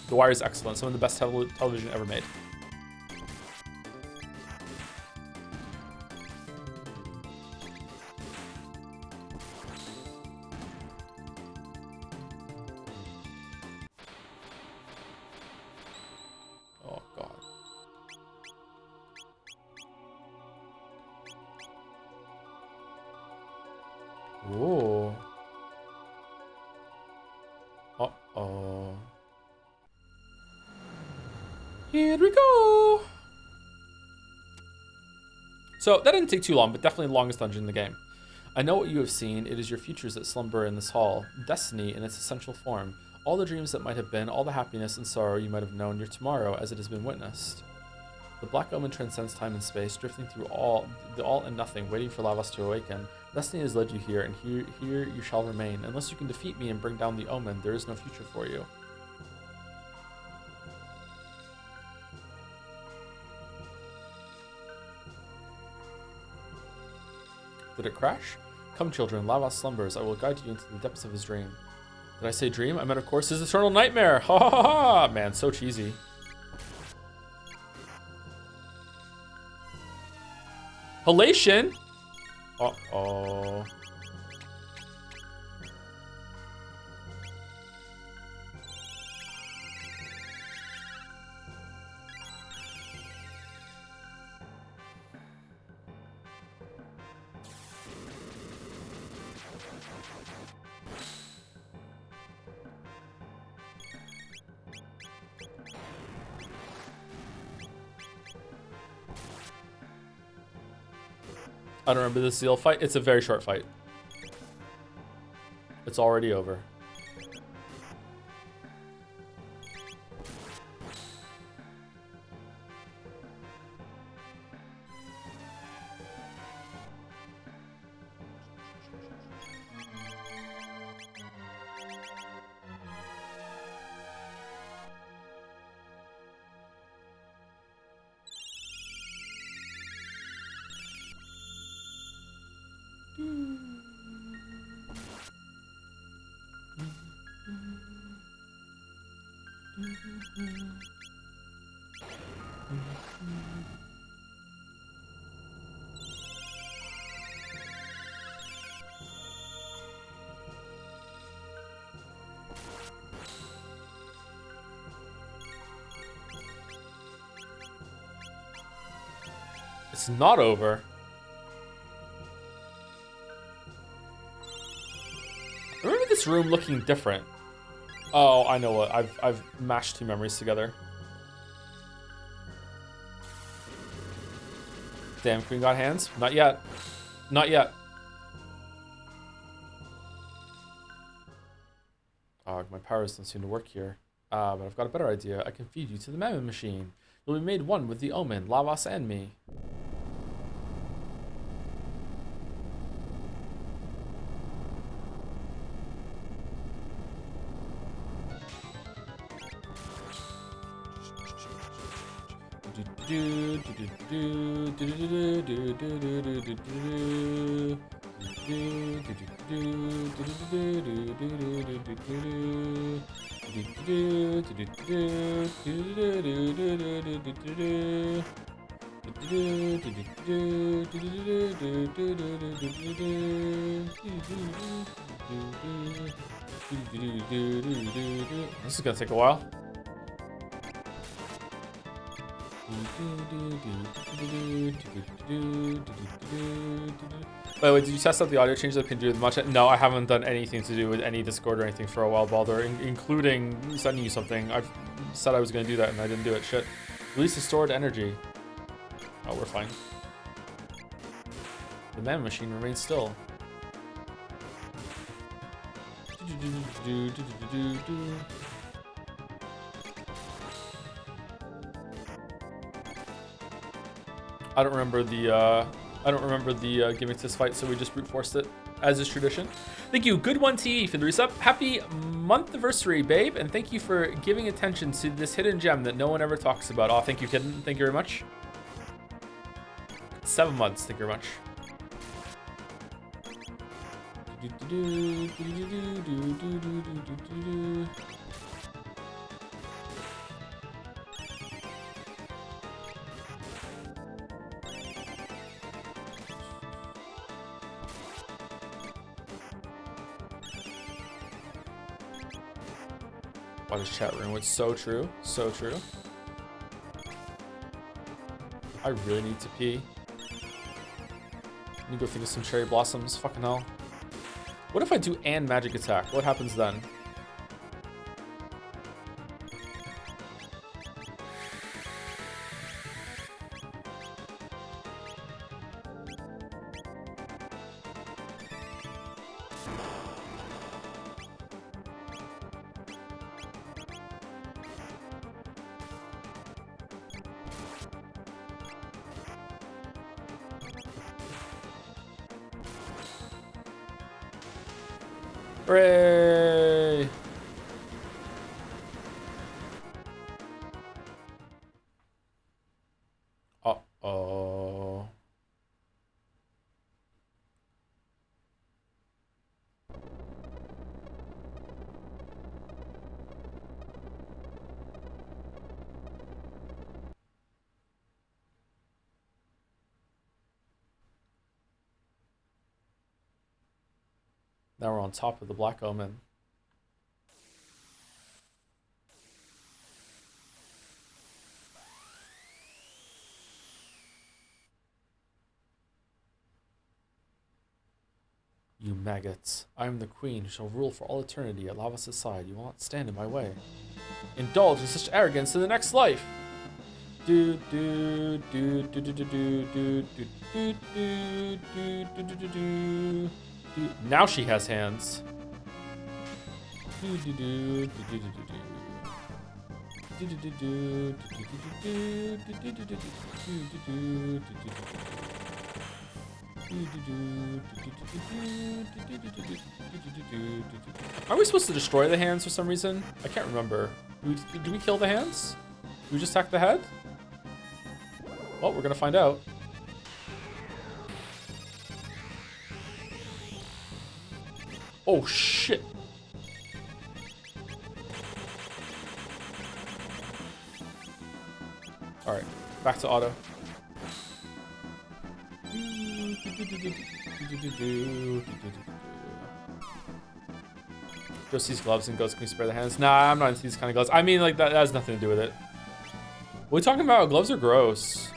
The Wire is excellent. Some of the best television ever made. Oh God. Ooh. Uh-oh. Here we go. So that didn't take too long, but definitely the longest dungeon in the game. I know what you have seen. It is your futures that slumber in this hall. Destiny in its essential form. All the dreams that might have been, all the happiness and sorrow you might have known, your tomorrow as it has been witnessed. The Black Omen transcends time and space, drifting through the all and nothing, waiting for Lavos to awaken. Destiny has led you here, and here you shall remain. Unless you can defeat me and bring down the Omen, there is no future for you. Did it crash? Come, children, Lavos slumbers. I will guide you into the depths of his dream. Did I say dream? I meant, of course, his eternal nightmare. Ha ha ha! Man, so cheesy. Halation? Uh-oh. I don't remember the seal fight. It's a very short fight. It's already over. It's not over. I remember this room looking different. Oh, I know what. I've mashed two memories together. Damn, Queen got hands? Not yet. Not yet. Oh, my powers don't seem to work here. But I've got a better idea. I can feed you to the Mammon Machine. You'll be made one with the Omen, Lavos, and me. This is gonna take a while. By the way, did you test out the audio change that can do with much? No, I haven't done anything to do with any Discord or anything for a while, Baldur, including sending you something. I've said I was going to do that and I didn't do it. Shit. Release the stored energy. Oh, we're fine. The man machine remains still. I don't remember the gimmick to this fight, so we just brute forced it, as is tradition. Thank you, Good One TV, for the resub. Happy month anniversary, babe, and thank you for giving attention to this hidden gem that no one ever talks about. Oh, thank you, kitten. Thank you very much. 7 months. Thank you very much. What is chat room? It's so true. So true. I really need to pee. I need to go think of some cherry blossoms. Fucking hell. What if I do and magic attack? What happens then? Hooray! Uh-oh. Now we're on top of the Black Omen. You maggots. I am the queen who shall rule for all eternity at Lavas' side. You will not stand in my way. Indulge in such arrogance in the next life. Do do do do do do do do do do do do do do. Now she has hands. Are we supposed to destroy the hands for some reason? I can't remember. Do we kill the hands? Do we just attack the head? Well, we're gonna find out. Oh shit. Alright, back to auto. Joe sees gloves and goes, can we spare the hands? Nah, I'm not into these kind of gloves. I mean, like, that has nothing to do with it. What are we talking about? Gloves are gross.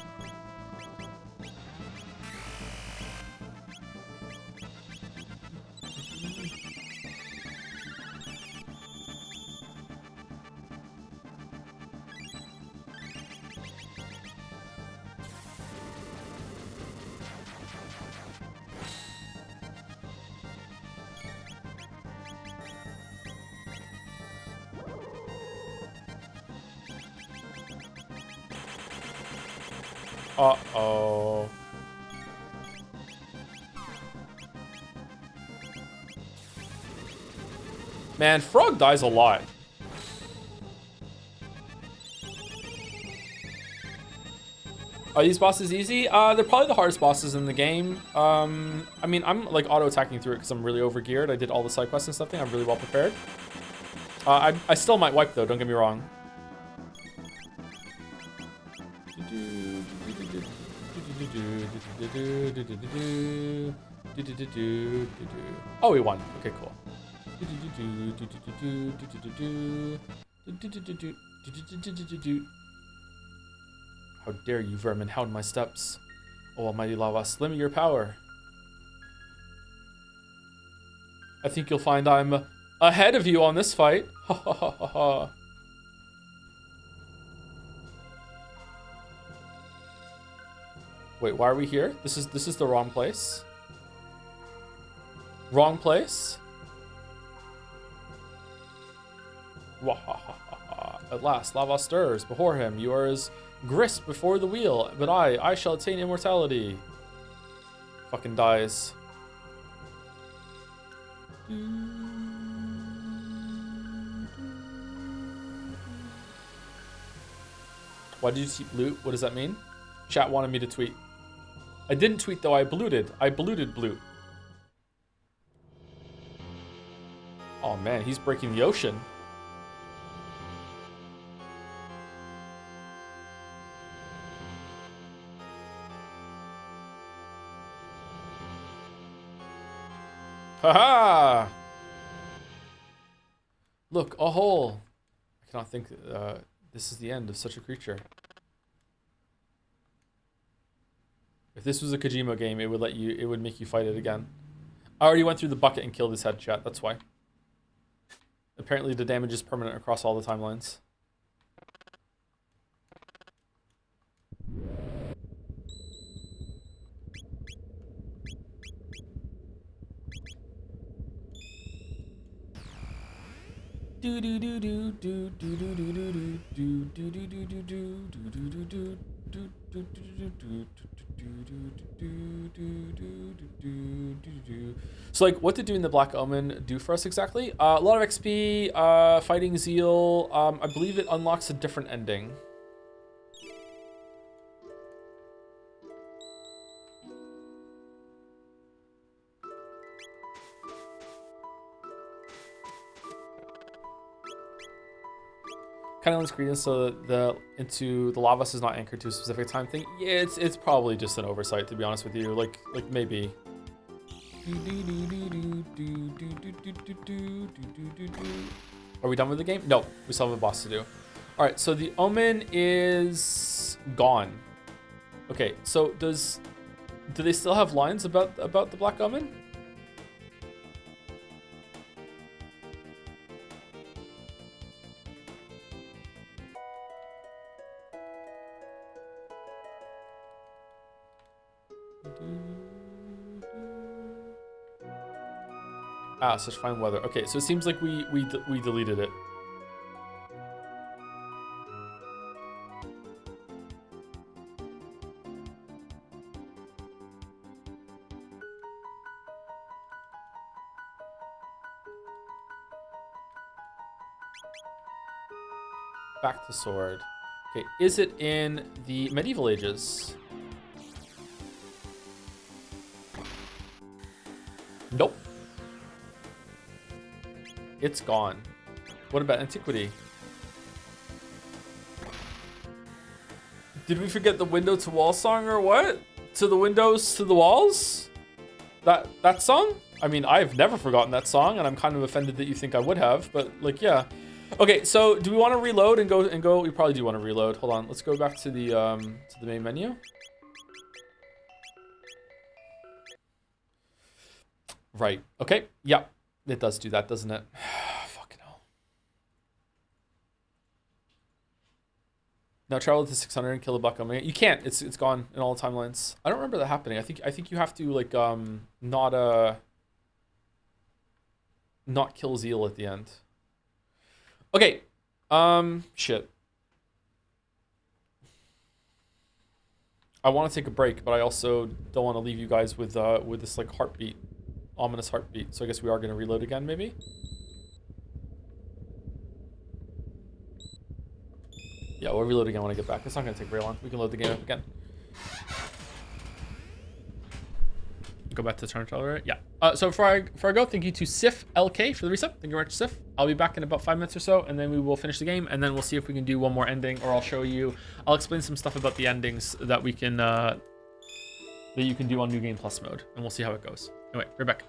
Uh-oh. Man, Frog dies a lot. Are these bosses easy? They're probably the hardest bosses in the game. I mean, I'm like auto-attacking through it because I'm really overgeared. I did all the side quests and stuff. I'm really well prepared. I still might wipe though, don't get me wrong. Oh, we won. Okay, cool. How dare you, vermin, hound my steps. Oh, almighty Lavas, limit your power. I think you'll find I'm ahead of you on this fight. Ha ha ha ha ha. Wait, why are we here? This is the wrong place. Wrong place? Wahahaha. At last, lava stirs before him. You are as grist before the wheel, but I shall attain immortality. Fucking dies. Why did you tweet blue? What does that mean? Chat wanted me to tweet. I didn't tweet though, I bluted. I bluted blue. Oh man, he's breaking the ocean. Haha! Look, a hole. I cannot think this is the end of such a creature. If this was a Kojima game, it would make you fight it again. I already went through the bucket and killed his head, chat, that's why. Apparently the damage is permanent across all the timelines. So like, what did doing the Black Omen do for us exactly? A lot of XP, fighting Zeal. I believe it unlocks a different ending. Kind of ingredients so that the lavas is not anchored to a specific time thing. Yeah, it's probably just an oversight, to be honest with you. Like maybe. Are we done with the game? No, we still have a boss to do. All right, so the Omen is gone. Okay, so do they still have lines about the Black Omen? Ah, such fine weather. Okay, so it seems like we deleted it. Back to sword. Okay, is it in the medieval ages? Nope. It's gone. What about antiquity? Did we forget the window to wall song or what? To the windows to the walls? That song? I mean, I've never forgotten that song, and I'm kind of offended that you think I would have, but like, yeah. Okay, so do we want to reload and go? We probably do want to reload. Hold on, let's go back to the main menu. Right. Okay. Yeah, it does do that, doesn't it? Fucking hell. Now travel to 600 and kill the Black Omen. You can't. It's gone in all the timelines. I don't remember that happening. I think you have to like not kill Zeal at the end. Okay. Shit. I want to take a break, but I also don't want to leave you guys with this like heartbeat. Ominous heartbeat. So I guess we are going to reload again, maybe? Yeah, we'll reload again when I get back. It's not going to take very long. We can load the game up again. Go back to turn controller? Yeah. So before I go, thank you to Sif LK for the resub. Thank you very much, Sif. I'll be back in about 5 minutes or so, and then we will finish the game, and then we'll see if we can do one more ending, or I'll explain some stuff about the endings that we can that you can do on New Game Plus mode, and we'll see how it goes. Anyway, right back.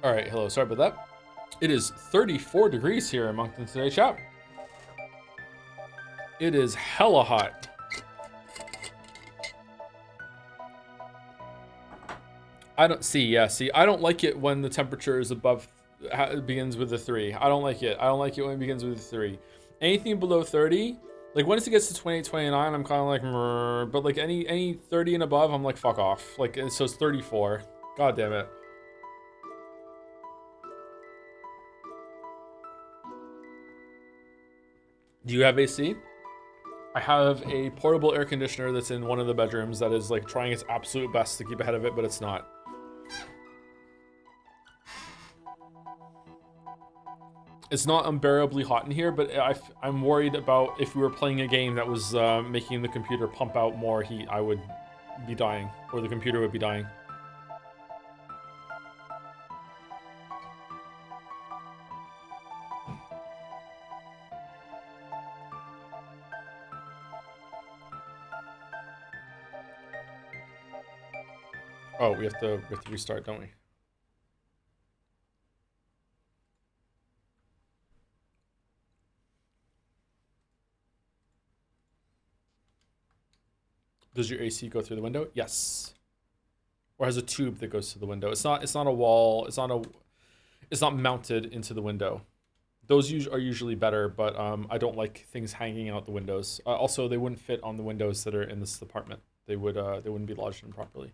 All right, hello. Sorry about that. It is 34 degrees here in Moncton today, chat. It is hella hot. I don't see. Yeah, see. I don't like it when the temperature is above. It begins with a 3. I don't like it. I don't like it when it begins with a 3. Anything below 30, like once it gets to 28, 29, I'm kind of like, mrr, but like any 30 and above, I'm like, fuck off. Like, so it's 34. God damn it. Do you have AC? I have a portable air conditioner that's in one of the bedrooms that is like trying its absolute best to keep ahead of it, but it's not. It's not unbearably hot in here, but I'm worried about if we were playing a game that was making the computer pump out more heat, I would be dying, or the computer would be dying. Oh, we have to restart, don't we? Does your AC go through the window? Yes. Or has a tube that goes to the window. It's not a wall. It's not mounted into the window. Those are usually better, but I don't like things hanging out the windows. Also, they wouldn't fit on the windows that are in this apartment. They wouldn't be lodged in properly.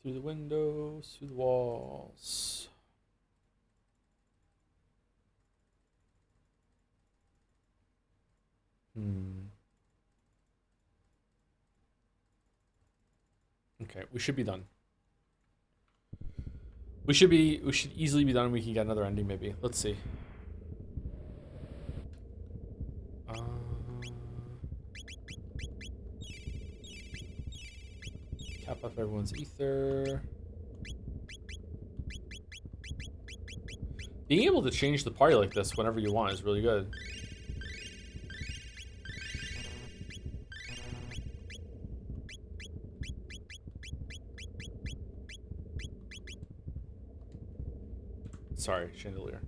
Through the windows, through the walls. Okay, we should be done. We should easily be done. We can get another ending maybe. Let's see. Cap off everyone's ether. Being able to change the party like this whenever you want is really good. Sorry, chandelier.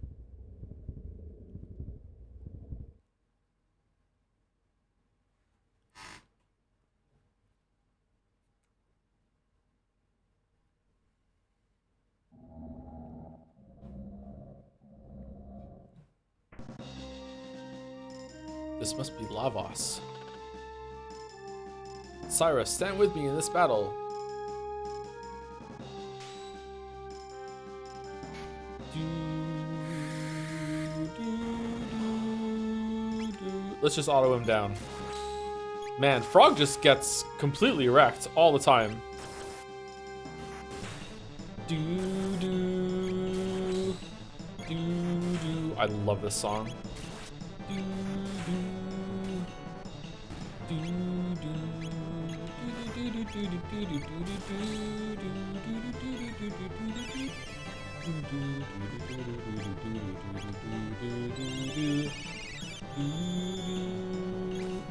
This must be Lavos. Cyrus, stand with me in this battle. Let's just auto him down. Man, Frog just gets completely wrecked all the time. I love this song.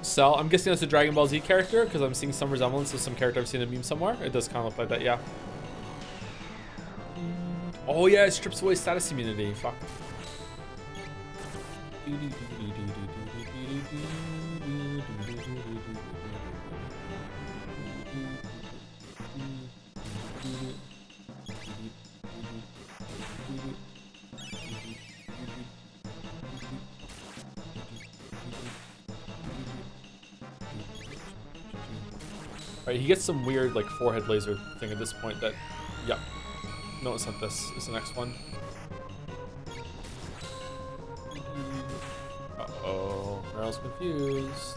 Cell, I'm guessing that's a Dragon Ball Z character because I'm seeing some resemblance to some character I've seen in a meme somewhere. It does kind of look like that, yeah. Oh yeah, it strips away status immunity. Fuck. Alright, he gets some weird like forehead laser thing at this point that, yeah. No, it's not this. It's the next one. Uh-oh. Meryl's confused.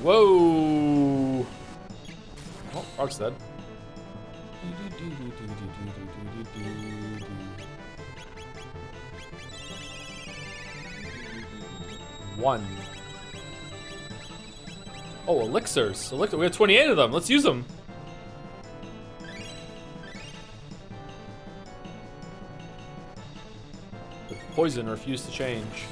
Whoa! Oh, Frog's dead. One. Oh, elixirs. We have 28 of them. Let's use them. The poison refused to change.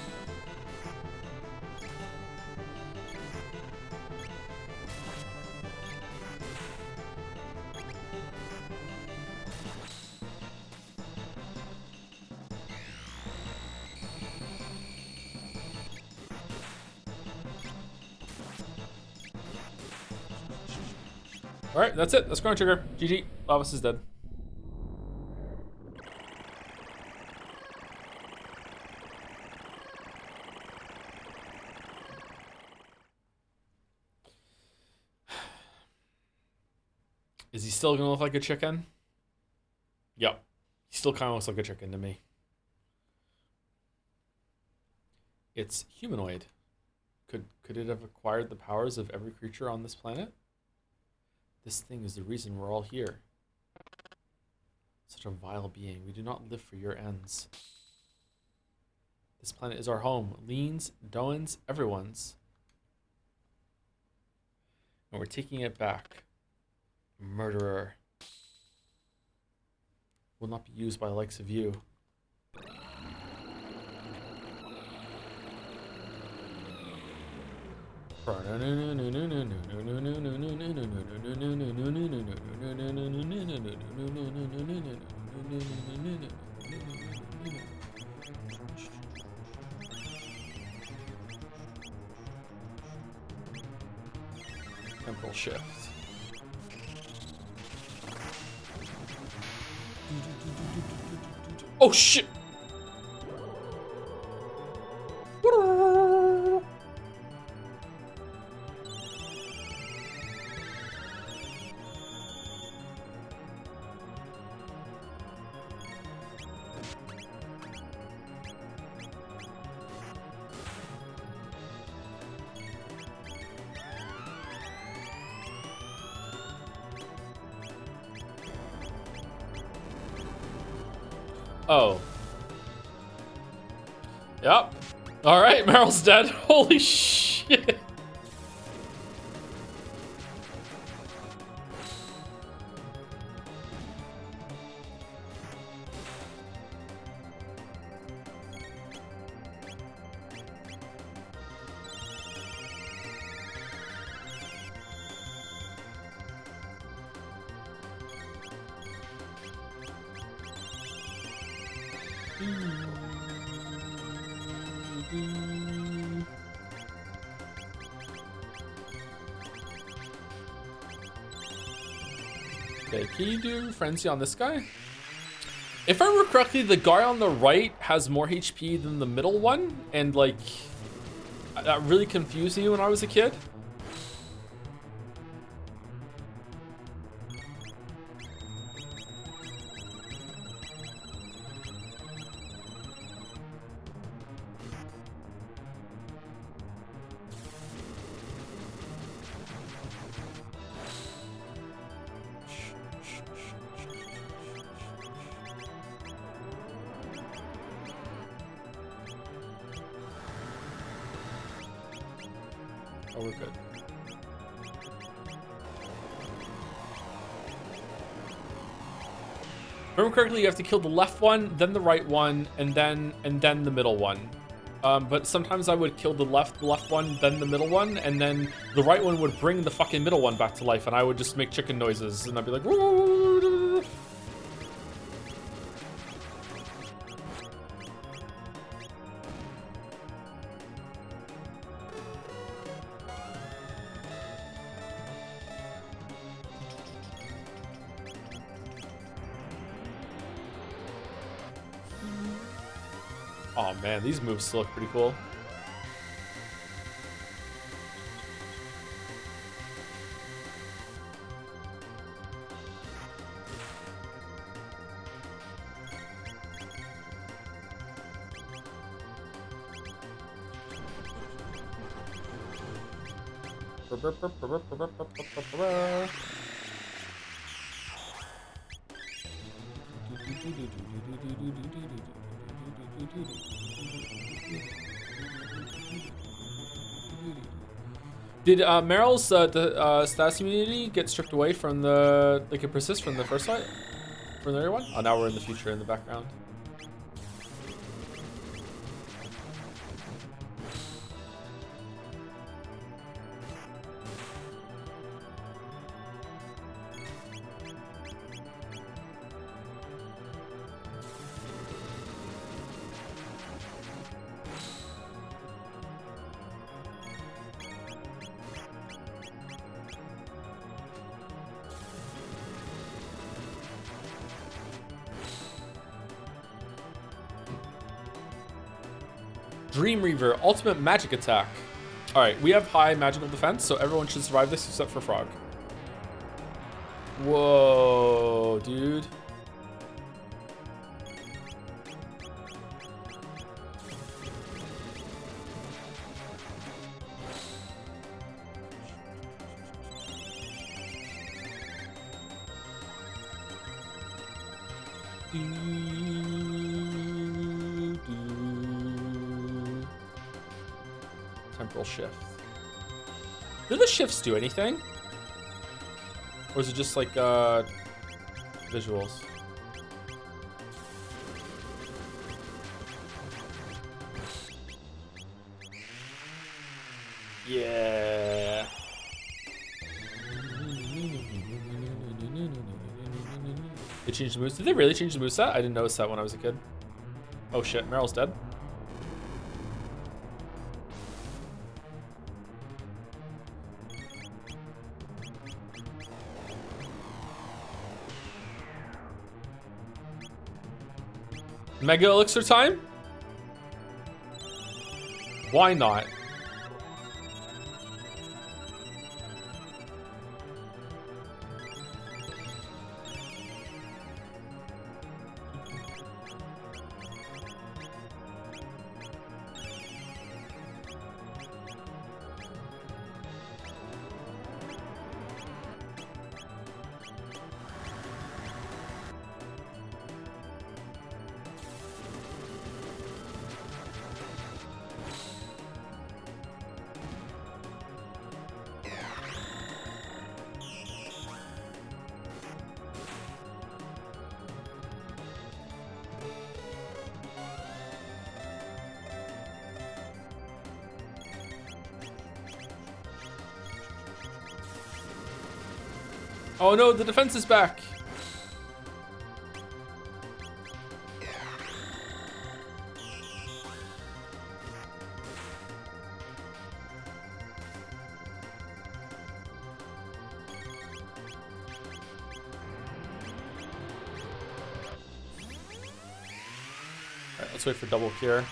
Alright, that's it. That's Chrono Trigger. GG. Lavos is dead. Is he still gonna look like a chicken? Yep. He still kind of looks like a chicken to me. It's humanoid. Could it have acquired the powers of every creature on this planet? This thing is the reason we're all here. Such a vile being. We do not live for your ends. This planet is our home. Lean's, Doan's, everyone's. And we're taking it back. Murderer. Will not be used by the likes of you. Temporal shift. Oh shit! Oh. Yep. All right, Meryl's dead. Holy shit. Okay, can you do frenzy on this guy? If I remember correctly, the guy on the right has more HP than the middle one, and like that really confused me when I was a kid. Oh, we're good. Remember correctly, you have to kill the left one, then the right one, and then the middle one. But sometimes I would kill the left one, then the middle one, and then the right one would bring the fucking middle one back to life, and I would just make chicken noises, and I'd be like, "Woo!" Oh man, these moves still look pretty cool. Did Meryl's status immunity get stripped away from the, like, it persists from the first fight? From the other one? Oh, now we're in the future in the background. Dream Reaver, ultimate magic attack. All right, we have high magical defense, so everyone should survive this except for Frog. Whoa, dude. Temporal shift. Do the shifts do anything? Or is it just like visuals? Yeah. They changed the moves. Did they really change the moveset? I didn't notice that when I was a kid. Oh shit, Meryl's dead. Mega Elixir time? Why not? Oh no, the defense is back. Alright, let's wait for double cure.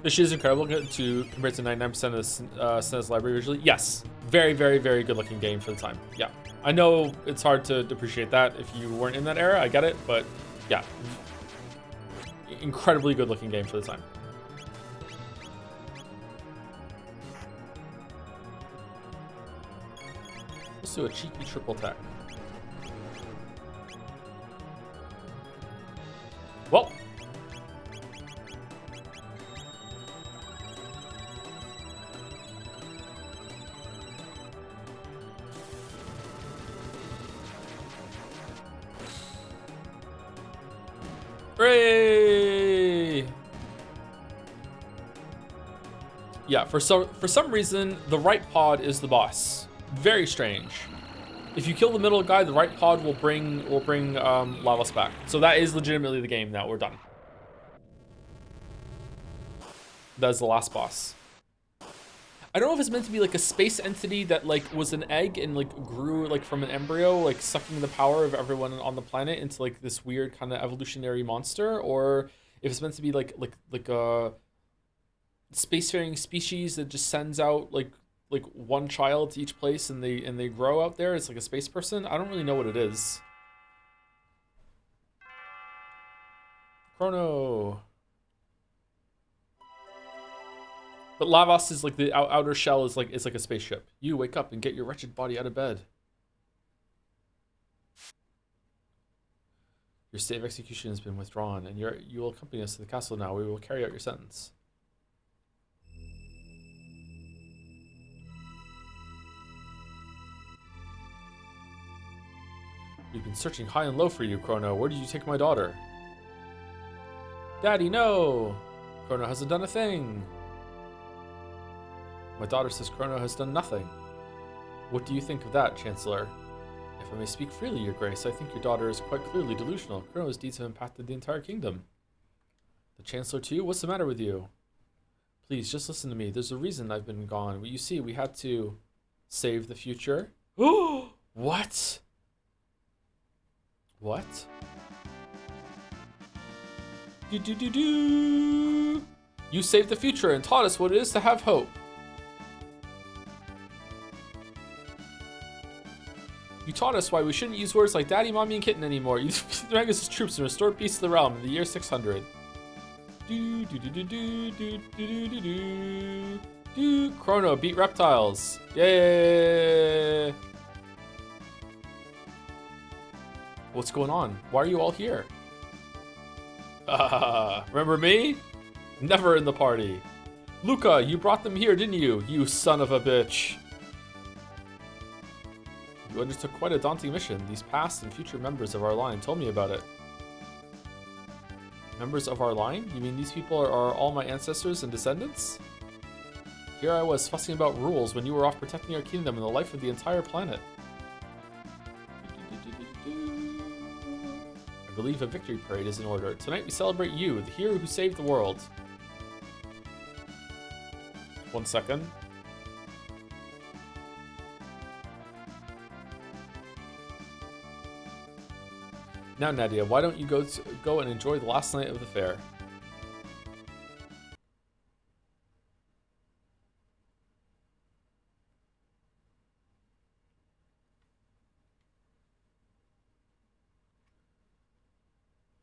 This shit is incredible compared to 99% of the SNES library usually. Yes, very, very, very good looking game for the time. Yeah, I know it's hard to appreciate that if you weren't in that era. I get it, but yeah, incredibly good looking game for the time. Let's do a cheeky triple tech. Well. Hooray! Yeah, for some reason, the right pod is the boss. Very strange. If you kill the middle guy, the right pod will bring Lavos back. So that is legitimately the game now. We're done. That is the last boss. I don't know if it's meant to be like a space entity that like was an egg and like grew like from an embryo, like sucking the power of everyone on the planet into like this weird kind of evolutionary monster, or if it's meant to be like a spacefaring species that just sends out like one child to each place and they grow out there. It's like a space person. I don't really know what it is. Chrono. But Lavos is like the outer shell is like a spaceship. You wake up and get your wretched body out of bed. Your state of execution has been withdrawn, and you will accompany us to the castle now. We will carry out your sentence. We've been searching high and low for you, Chrono. Where did you take my daughter? Daddy, no! Chrono hasn't done a thing. My daughter says Chrono has done nothing. What do you think of that, Chancellor? If I may speak freely, Your Grace, I think your daughter is quite clearly delusional. Chrono's deeds have impacted the entire kingdom. The Chancellor too? What's the matter with you? Please, just listen to me. There's a reason I've been gone. You see, we had to save the future. Oh! What? What? Do. You saved the future and taught us what it is to have hope. You taught us why we shouldn't use words like daddy, mommy, and kitten anymore. You defeated Magus' troops and restored peace to the realm in the year 600. Chrono beat reptiles. Yay! What's going on? Why are you all here? Remember me? Never in the party. Luca, you brought them here, didn't you? You son of a bitch. You undertook quite a daunting mission. These past and future members of our line told me about it. Members of our line? You mean these people are all my ancestors and descendants? Here I was fussing about rules when you were off protecting our kingdom and the life of the entire planet. I believe a victory parade is in order. Tonight we celebrate you, the hero who saved the world. 1 second. Now, Nadia, why don't you go and enjoy the last night of the fair?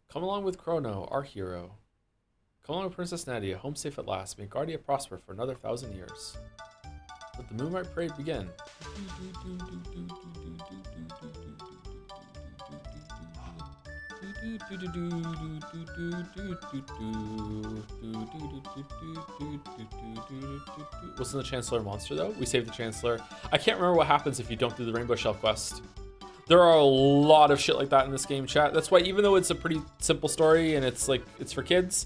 Come along with Chrono, our hero. Come along with Princess Nadia, home safe at last. May Guardia prosper for another 1,000 years. Let the Moonlight Parade begin. What's in the Chancellor monster though? We saved the Chancellor. I can't remember what happens if you don't do the Rainbow Shell quest. There are a lot of shit like that in this game, chat. That's why even though it's a pretty simple story and it's like it's for kids,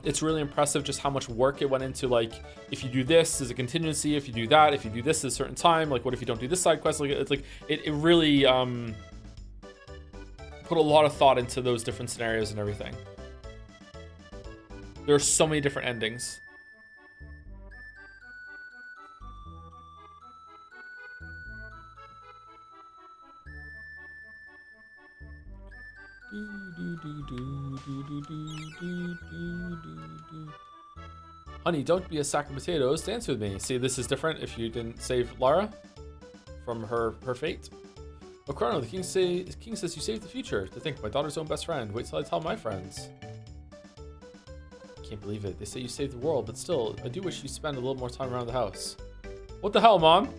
it's really impressive just how much work it went into. Like, if you do this, there's a contingency. If you do that, if you do this at a certain time, like what if you don't do this side quest? Like, it's like it really put a lot of thought into those different scenarios and everything. There are so many different endings. Honey, don't be a sack of potatoes. Dance with me. See, this is different if you didn't save Lara from her fate. Oh, Chrono, the king says you saved the future. To think, my daughter's own best friend. Wait till I tell my friends. I can't believe it. They say you saved the world, but still, I do wish you spend a little more time around the house. What the hell, Mom?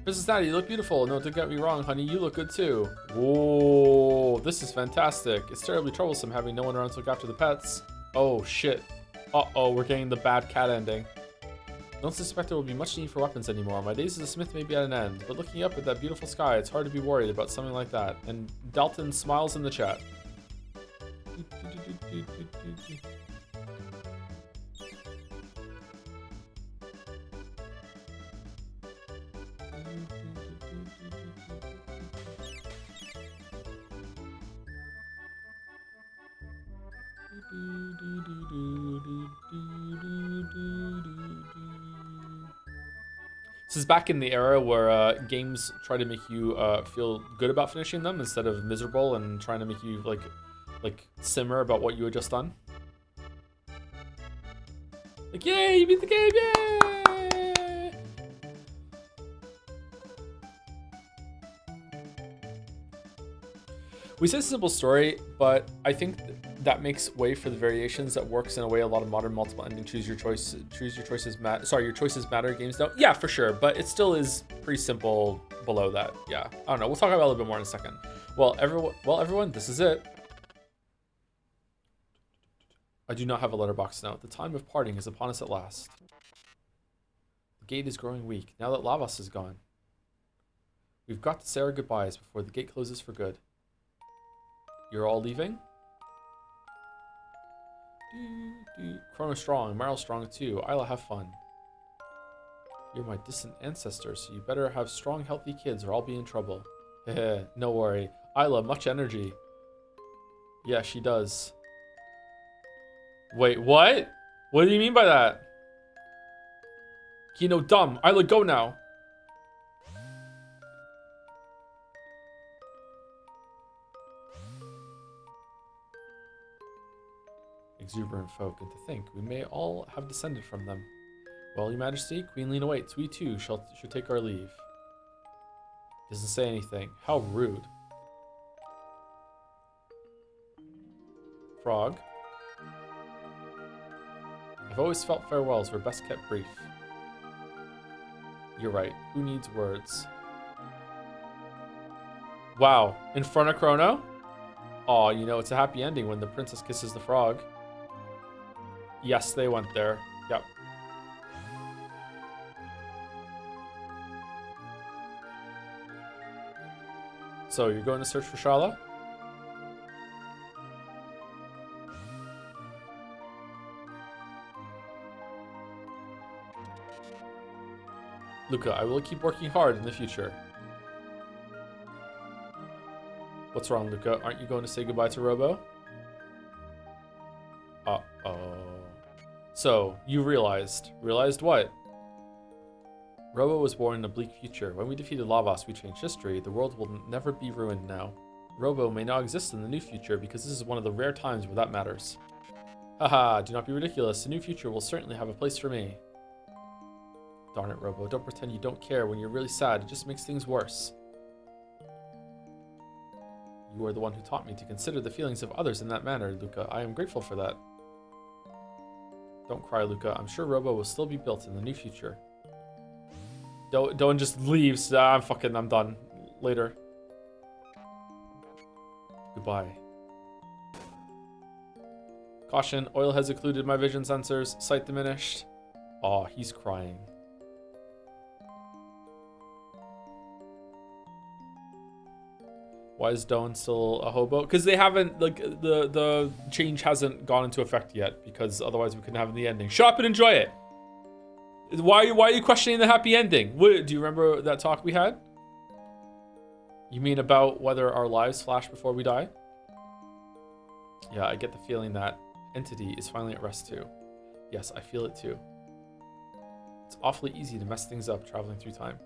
Princess Natty, you look beautiful. No, don't get me wrong, honey. You look good too. Whoa, this is fantastic. It's terribly troublesome having no one around to look after the pets. Oh, shit. Uh-oh, we're getting the bad cat ending. Don't suspect there will be much need for weapons anymore. My days as a smith may be at an end, but looking up at that beautiful sky, it's hard to be worried about something like that. And Dalton smiles in the chat. This is back in the era where games try to make you feel good about finishing them instead of miserable and trying to make you like simmer about what you had just done. Like, yay, you beat the game, yay! We said a simple story, but I think that makes way for the variations that works in a way a lot of modern multiple ending your choices matter games don't. Yeah, for sure, but it still is pretty simple below that. Yeah, I don't know. We'll talk about it a little bit more in a second. Well, everyone, this is it. I do not have a letterbox now. The time of parting is upon us at last. The gate is growing weak now that Lavos is gone. We've got to say our goodbyes before the gate closes for good. You're all leaving? Chrono strong, Meryl strong too. Isla, have fun. You're my distant ancestor, so you better have strong, healthy kids or I'll be in trouble. Heh, no worry. Isla, much energy. Yeah, she does. Wait, what? What do you mean by that? Kino, dumb. Isla, go now. Exuberant folk, and to think we may all have descended from them. Well, your majesty, Queenling awaits. We too should take our leave. Doesn't say anything. How rude. Frog. I've always felt farewells were best kept brief. You're right. Who needs words? Wow. In front of Chrono? Aw, you know, it's a happy ending when the princess kisses the frog. Yes, they went there. Yep. So, you're going to search for Shala? Luca, I will keep working hard in the future. What's wrong, Luca? Aren't you going to say goodbye to Robo? Uh-oh. So, you realized. Realized what? Robo was born in a bleak future. When we defeated Lavos, we changed history. The world will never be ruined now. Robo may now exist in the new future because this is one of the rare times where that matters. Haha, do not be ridiculous. The new future will certainly have a place for me. Darn it, Robo. Don't pretend you don't care when you're really sad. It just makes things worse. You are the one who taught me to consider the feelings of others in that manner, Luca. I am grateful for that. Don't cry, Luca. I'm sure Robo will still be built in the new future. Don't just leave. So I'm done. Later. Goodbye. Caution, oil has occluded my vision sensors. Sight diminished. Oh, he's crying. Why is Doan still a hobo? Because they haven't, like, the change hasn't gone into effect yet, because otherwise we couldn't have the ending. Shut up and enjoy it! Why are you questioning the happy ending? What, do you remember that talk we had? You mean about whether our lives flash before we die? Yeah, I get the feeling that entity is finally at rest too. Yes, I feel it too. It's awfully easy to mess things up traveling through time.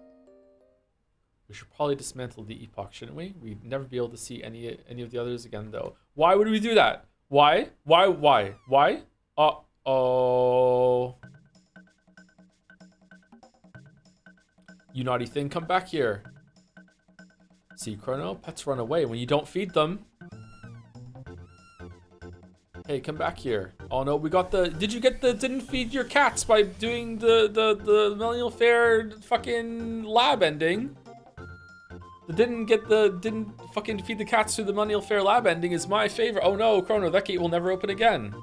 We should probably dismantle the epoch, shouldn't we? We'd never be able to see any of the others again, though. Why would we do that? Why? Why? Uh-oh. You naughty thing, come back here. See, Chrono, pets run away when you don't feed them. Hey, come back here. Oh no, we got the, did you get the didn't feed your cats by doing the Millennial Fair fucking lab ending? The didn't fucking feed the cats through the Millennial Fair lab ending is my favorite. Oh no, Chrono, that gate will never open again.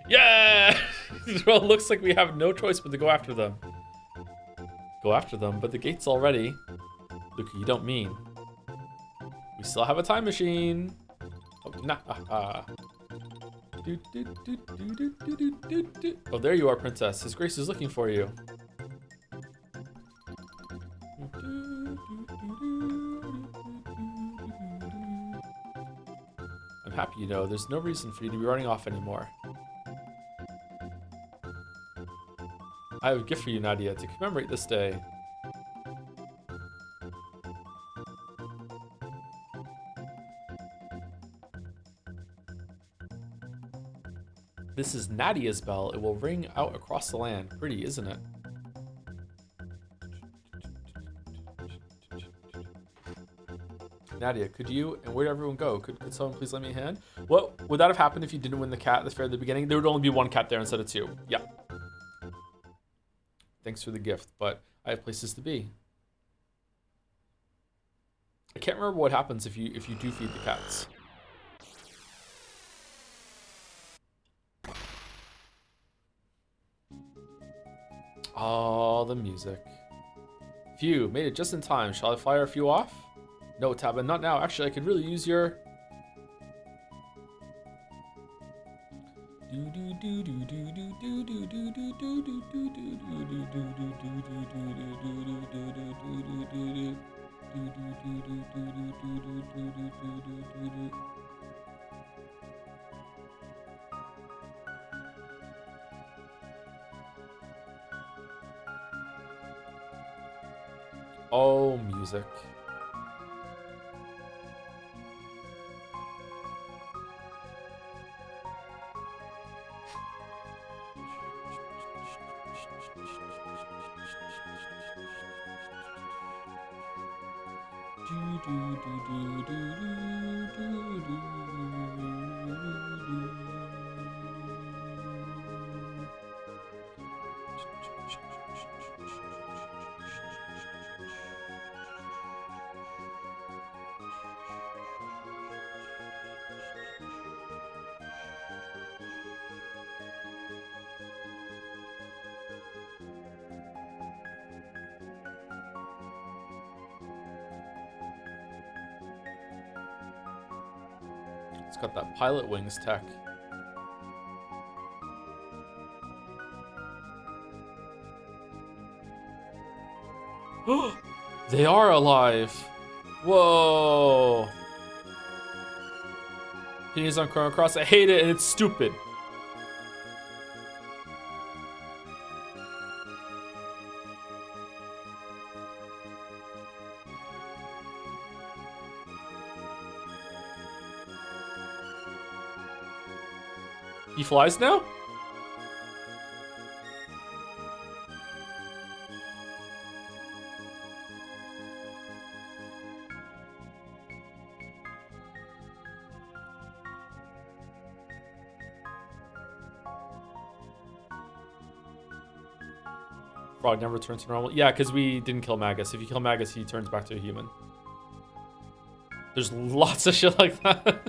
Yeah! Well, it looks like we have no choice but to go after them. Go after them, but the gate's already. Luca, you don't mean. We still have a time machine. Oh, nah. Oh, there you are, princess. His Grace is looking for you. I'm happy, you know. There's no reason for you to be running off anymore. I have a gift for you, Nadia, to commemorate this day. This is Nadia's bell. It will ring out across the land. Pretty, isn't it? Nadia, could you, and where'd everyone go? Could someone please lend me a hand? What would that have happened if you didn't win the cat at the fair at the beginning? There would only be one cat there instead of two. Yeah. Thanks for the gift, but I have places to be. I can't remember what happens if you do feed the cats. Oh, the music. Phew, made it just in time. Shall I fire a few off? No, Tabba, not now. Actually, I could really use your... Oh, music. It's got that pilot wings tech. They are alive. Whoa. Opinions on Chrono Cross. I hate it and it's stupid. He flies now? Frog never returns to normal. Yeah, because we didn't kill Magus. If you kill Magus, he turns back to a human. There's lots of shit like that.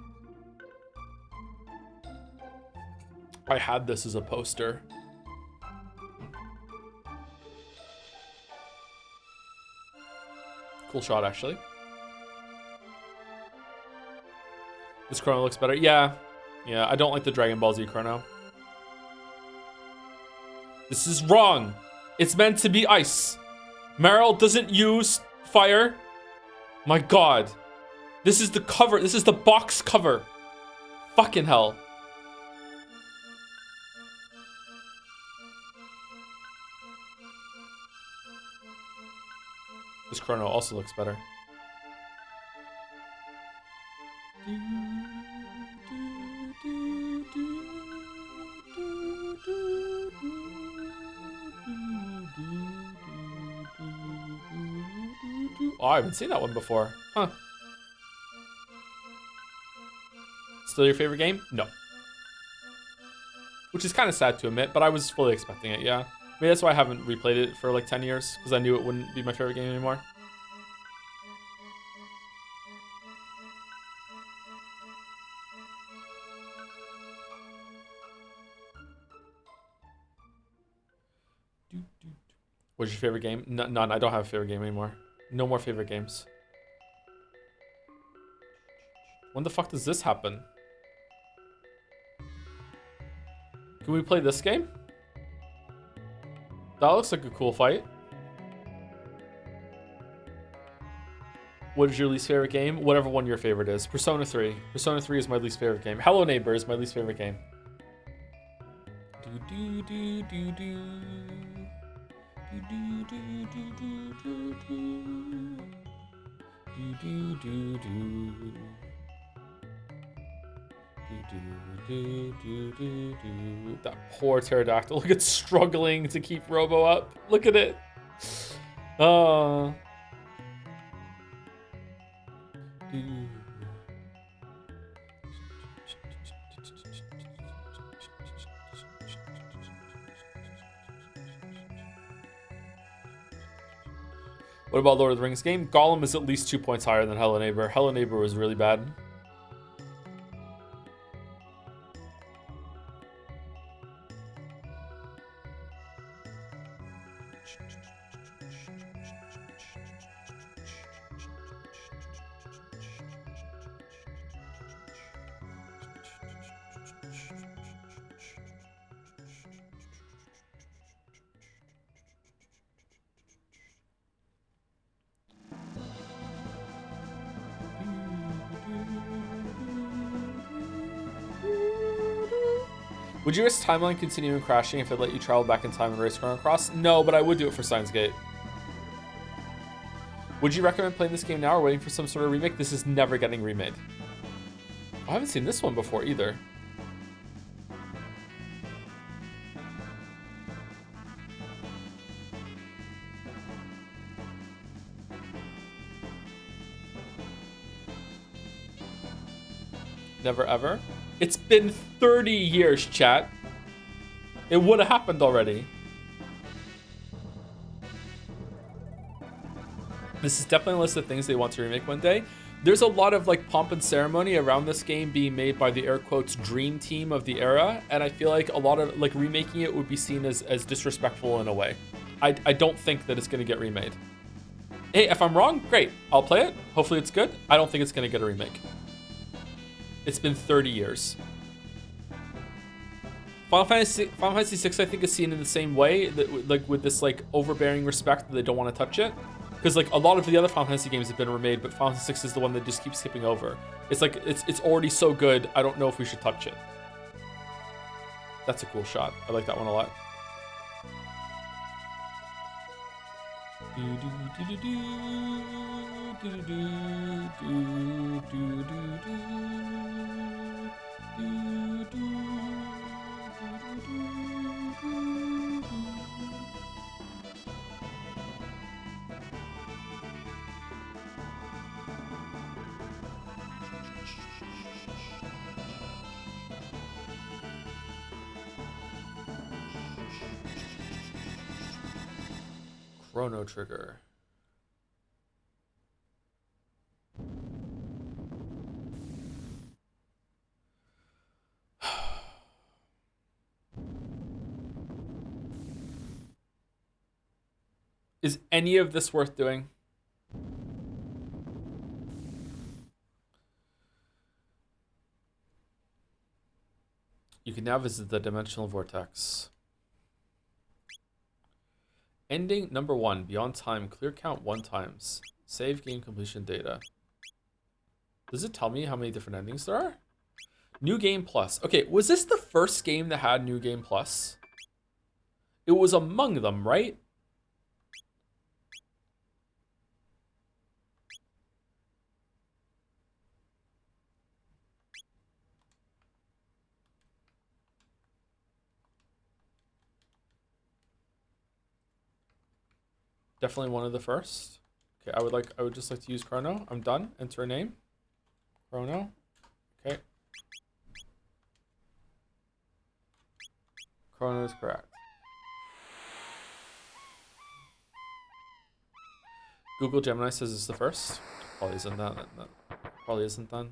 I had this as a poster. Cool shot, actually. This Chrono looks better. Yeah. Yeah, I don't like the Dragon Ball Z Chrono. This is wrong. It's meant to be ice. Meryl doesn't use fire. My god. This is the cover. This is the box cover. Fucking hell. This Chrono also looks better. Oh, I haven't seen that one before. Huh. Still your favorite game? No. Which is kind of sad to admit, but I was fully expecting it, yeah. Maybe that's why I haven't replayed it for like 10 years, because I knew it wouldn't be my favorite game anymore. What's your favorite game? None. I don't have a favorite game anymore. No more favorite games. When the fuck does this happen? Can we play this game? That looks like a cool fight. What is your least favorite game? Whatever one your favorite is. Persona 3. Persona 3 is my least favorite game. Hello Neighbor is my least favorite game. Do do do do do. Do do do do do do. Do do do do. That poor pterodactyl. Look, it's struggling to keep Robo up. Look at it. What about Lord of the Rings game? Gollum is at least 2 points higher than Hello Neighbor. Hello Neighbor was really bad. Would you risk timeline continuing crashing if it let you travel back in time and race Chrono Cross? No, but I would do it for Steins Gate. Would you recommend playing this game now or waiting for some sort of remake? This is never getting remade. I haven't seen this one before either. Never ever. It's been 30 years, chat. It would have happened already. This is definitely a list of things they want to remake one day. There's a lot of like pomp and ceremony around this game being made by the air quotes dream team of the era, and I feel like a lot of like remaking it would be seen as disrespectful in a way. I don't think that it's going to get remade. Hey, if I'm wrong, great. I'll play it. Hopefully it's good. I don't think it's going to get a remake. It's been 30 years. Final Fantasy VI, I think, is seen in the same way, that, like with this like overbearing respect that they don't want to touch it. Because like a lot of the other Final Fantasy games have been remade, but Final Fantasy VI is the one that just keeps skipping over. It's like it's already so good. I don't know if we should touch it. That's a cool shot. I like that one a lot. Chrono Trigger. Is any of this worth doing? You can now visit the dimensional vortex. Ending number 1, beyond time, clear count 1 times. Save game completion data. Does it tell me how many different endings there are? New game plus. Okay, was this the first game that had new game plus? It was among them, right? Definitely one of the first. Okay, I would just like to use Chrono. I'm done. Enter a name. Chrono. Okay. Chrono is correct. Google Gemini says it's the first. Probably isn't that. That probably isn't done.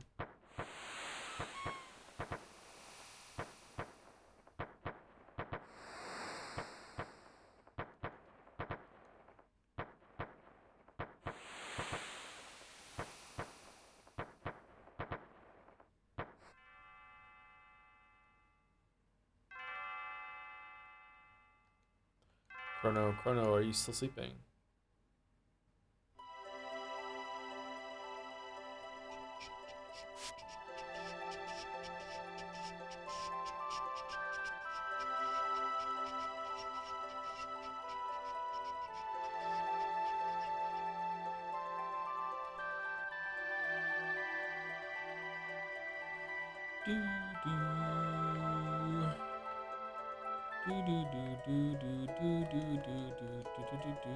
Chrono, are you still sleeping? Do do do do do do do do do do do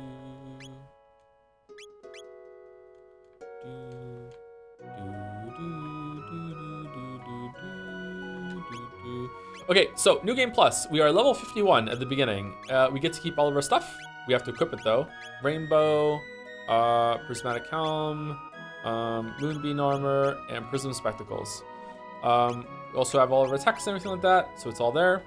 Okay, so new game plus. We are level 51 at the beginning. We get to keep all of our stuff. We have to equip it though. Rainbow, prismatic helm, moonbeam armor, and prism spectacles. We also have all of our attacks and everything like that, so it's all there.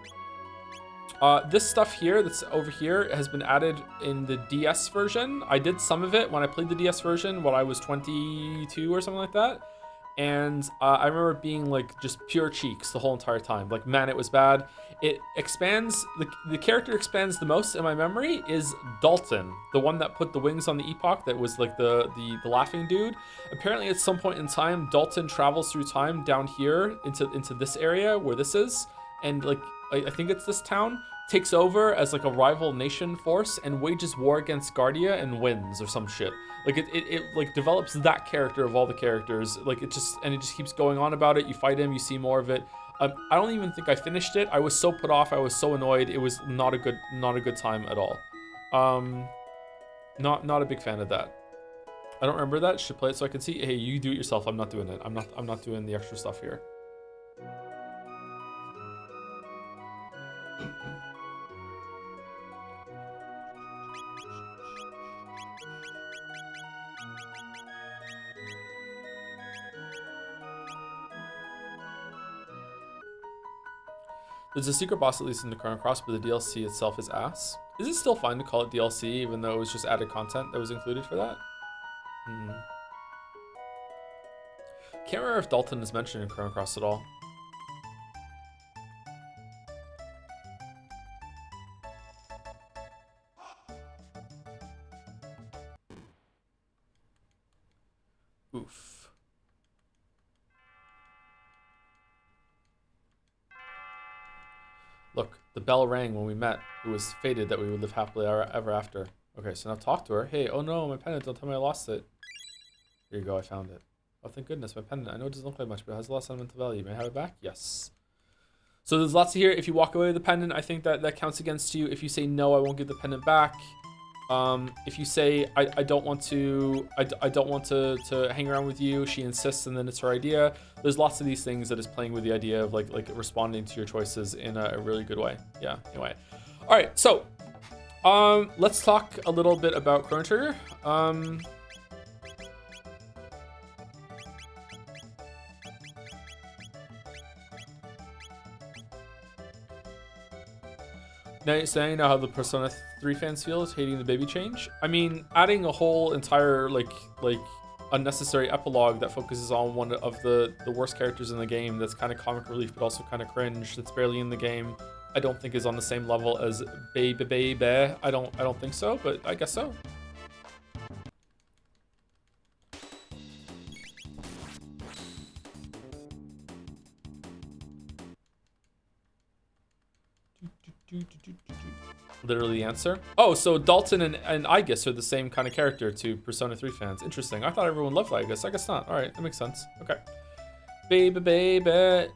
This stuff here that's over here has been added in the DS version. I did some of it when I played the DS version when I was 22 or something like that. And I remember being like just pure cheeks the whole entire time. Like, man, it was bad. It expands, the character expands the most in my memory is Dalton, the one that put the wings on the Epoch that was like the laughing dude. Apparently at some point in time, Dalton travels through time down here into this area where this is. And like, I think it's this town, takes over as like a rival nation force and wages war against Guardia and wins or some shit. Like it like develops that character of all the characters. Like it just keeps going on about it. You fight him, you see more of it. I don't even think I finished it. I was so put off. I was so annoyed. It was not a good time at all. Not a big fan of that. I don't remember that. Should play it so I can see. Hey, you do it yourself. I'm not doing it. I'm not doing the extra stuff here. There's a secret boss at least in the Chrono Cross, but the DLC itself is ass. Is it still fine to call it DLC even though it was just added content that was included for that? Can't remember if Dalton is mentioned in Chrono Cross at all. Oof. Look, the bell rang when we met. It was fated that we would live happily ever after. Okay, so now talk to her. Hey, oh no, my pendant, don't tell me I lost it. Here you go, I found it. Oh, thank goodness, my pendant. I know it doesn't look like much, but it has a lot of sentimental value. May I have it back? Yes. So there's lots here. If you walk away with the pendant, I think that counts against you. If you say no, I won't give the pendant back. If you say I don't want to hang around with you, she insists, and then it's her idea. There's lots of these things that is playing with the idea of like responding to your choices in a really good way. Yeah. Anyway, all right. So, let's talk a little bit about Chrono Trigger. So now you know how the Persona 3 fans feel is hating the baby change. I mean, adding a whole entire like unnecessary epilogue that focuses on one of the worst characters in the game that's kind of comic relief but also kind of cringe, that's barely in the game, I don't think is on the same level as baby. I don't think so, but I guess so. Literally the answer. Oh, so Dalton and Aegis are the same kind of character to Persona 3 fans. Interesting. I thought everyone loved Aegis. I guess not. All right, that makes sense. Okay. Baby. Baby.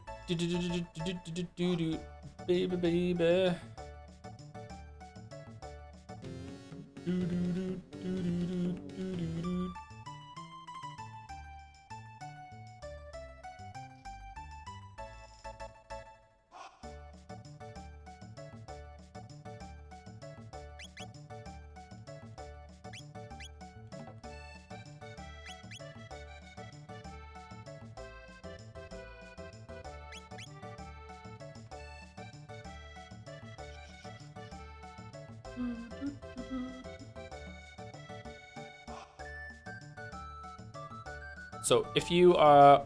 So if you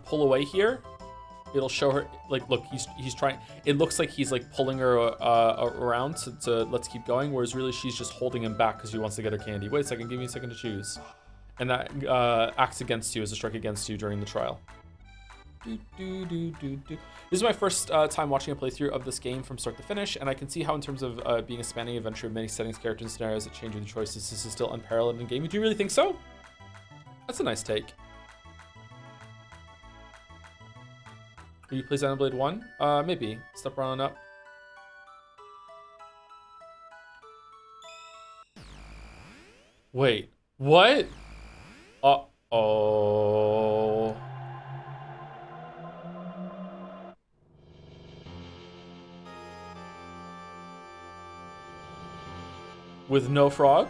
pull away here, it'll show her, like, look, he's trying, it looks like he's like pulling her around to let's keep going, whereas really she's just holding him back because she wants to get her candy. Wait a second, give me a second to choose. And that acts against you as a strike against you during the trial. This is my first time watching a playthrough of this game from start to finish, and I can see how in terms of being a spanning adventure of many settings, characters, and scenarios that change with the choices, this is still unparalleled in gaming. Do you really think so? That's a nice take. Will you play Xenoblade 1? Maybe. Step around up. Wait. What? Uh-oh. With no frog?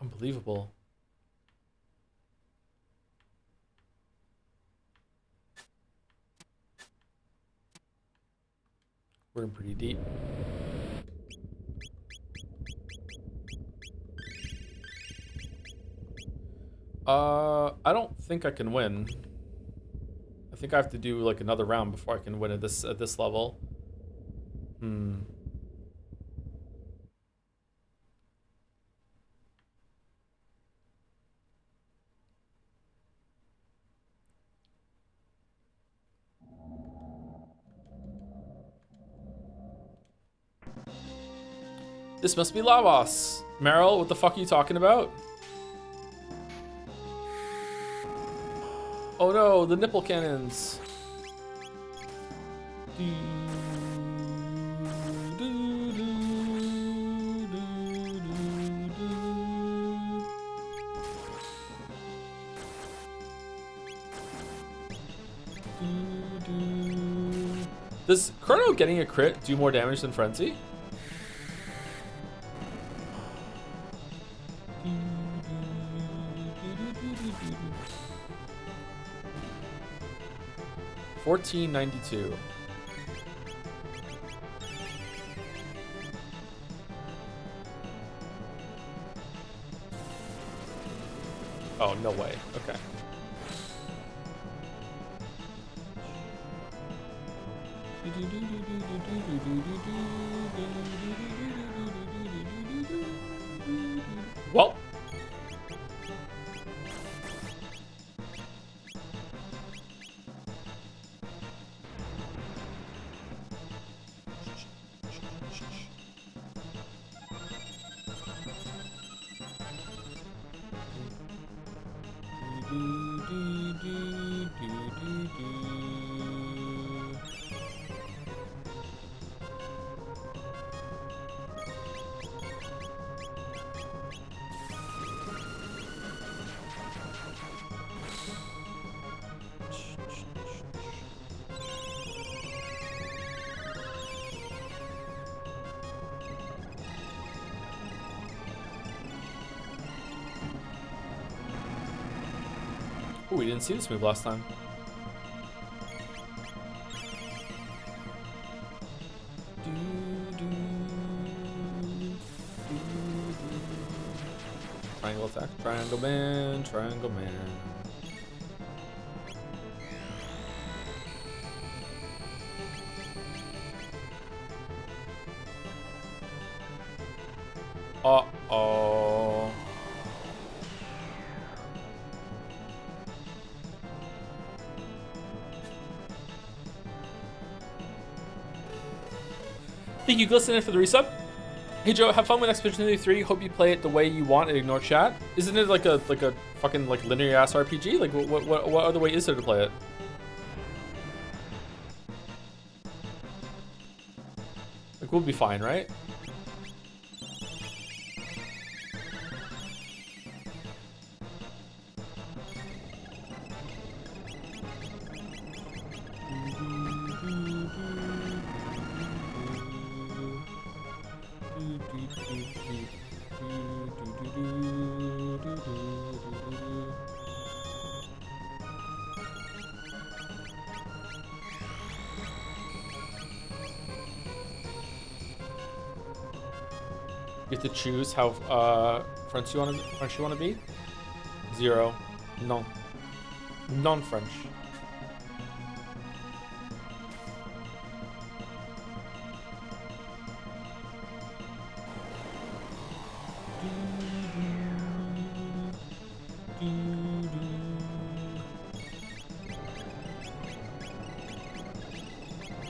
Unbelievable. We're in pretty deep. I don't think I can win. I think I have to do like another round before I can win at this level. This must be Lavos. Meryl, what the fuck are you talking about? Oh no, the nipple cannons. Does Chrono getting a crit do more damage than Frenzy? $14.92. Oh, no way. Okay. Well. Ooh, we didn't see this move last time. Triangle attack. Triangle man. Triangle man. Uh-oh. Thank you, Glistener, for the resub. Hey Joe, have fun with Expedition 33. Hope you play it the way you want and ignore chat. Isn't it like a fucking like linear ass RPG? Like what other way is there to play it? Like we'll be fine, right? You have to choose how French you want to be. 0, non, non-French.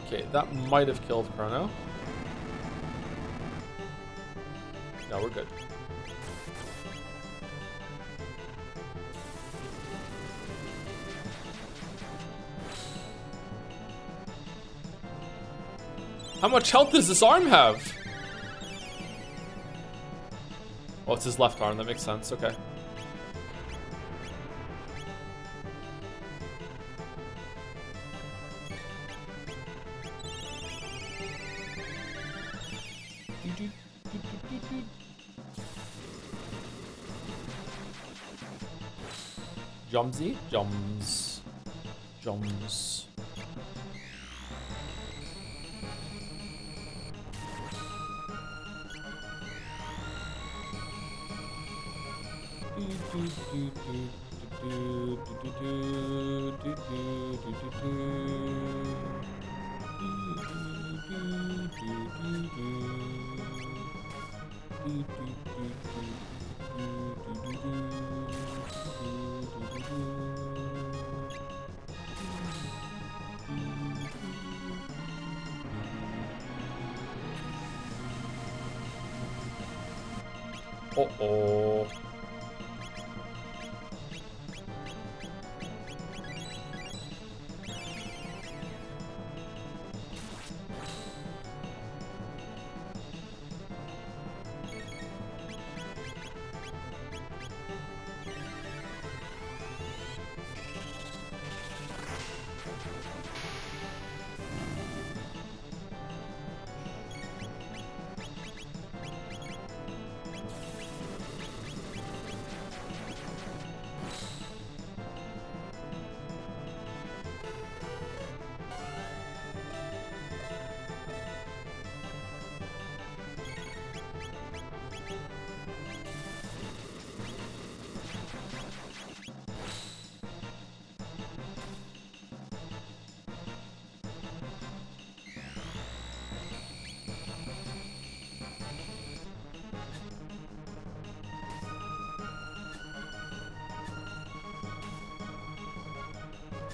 Okay, that might have killed Chrono. No, we're good. How much health does this arm have? Oh, it's his left arm. That makes sense. Okay. Jumsy? Jums. Uh-oh.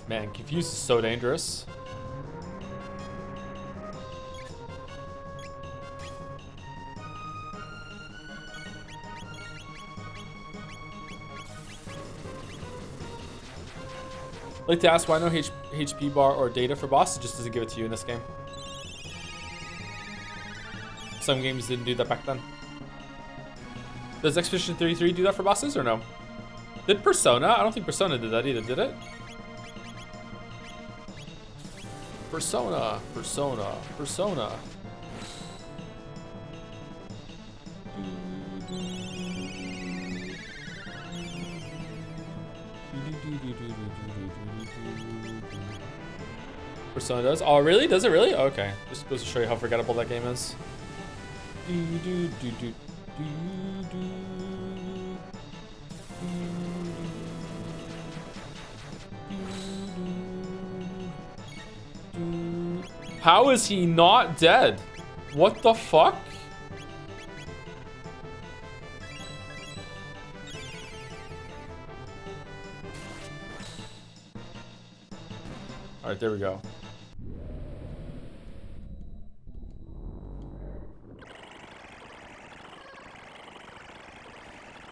Man, Confused is so dangerous. I'd like to ask why no HP bar or data for bosses just doesn't give it to you in this game. Some games didn't do that back then. Does Expedition 33 do that for bosses or no? Did Persona? I don't think Persona did that either, did it? Persona. Persona does. Oh, really? Does it really? Okay. Just goes to show you how forgettable that game is. How is he not dead? What the fuck? All right, there we go.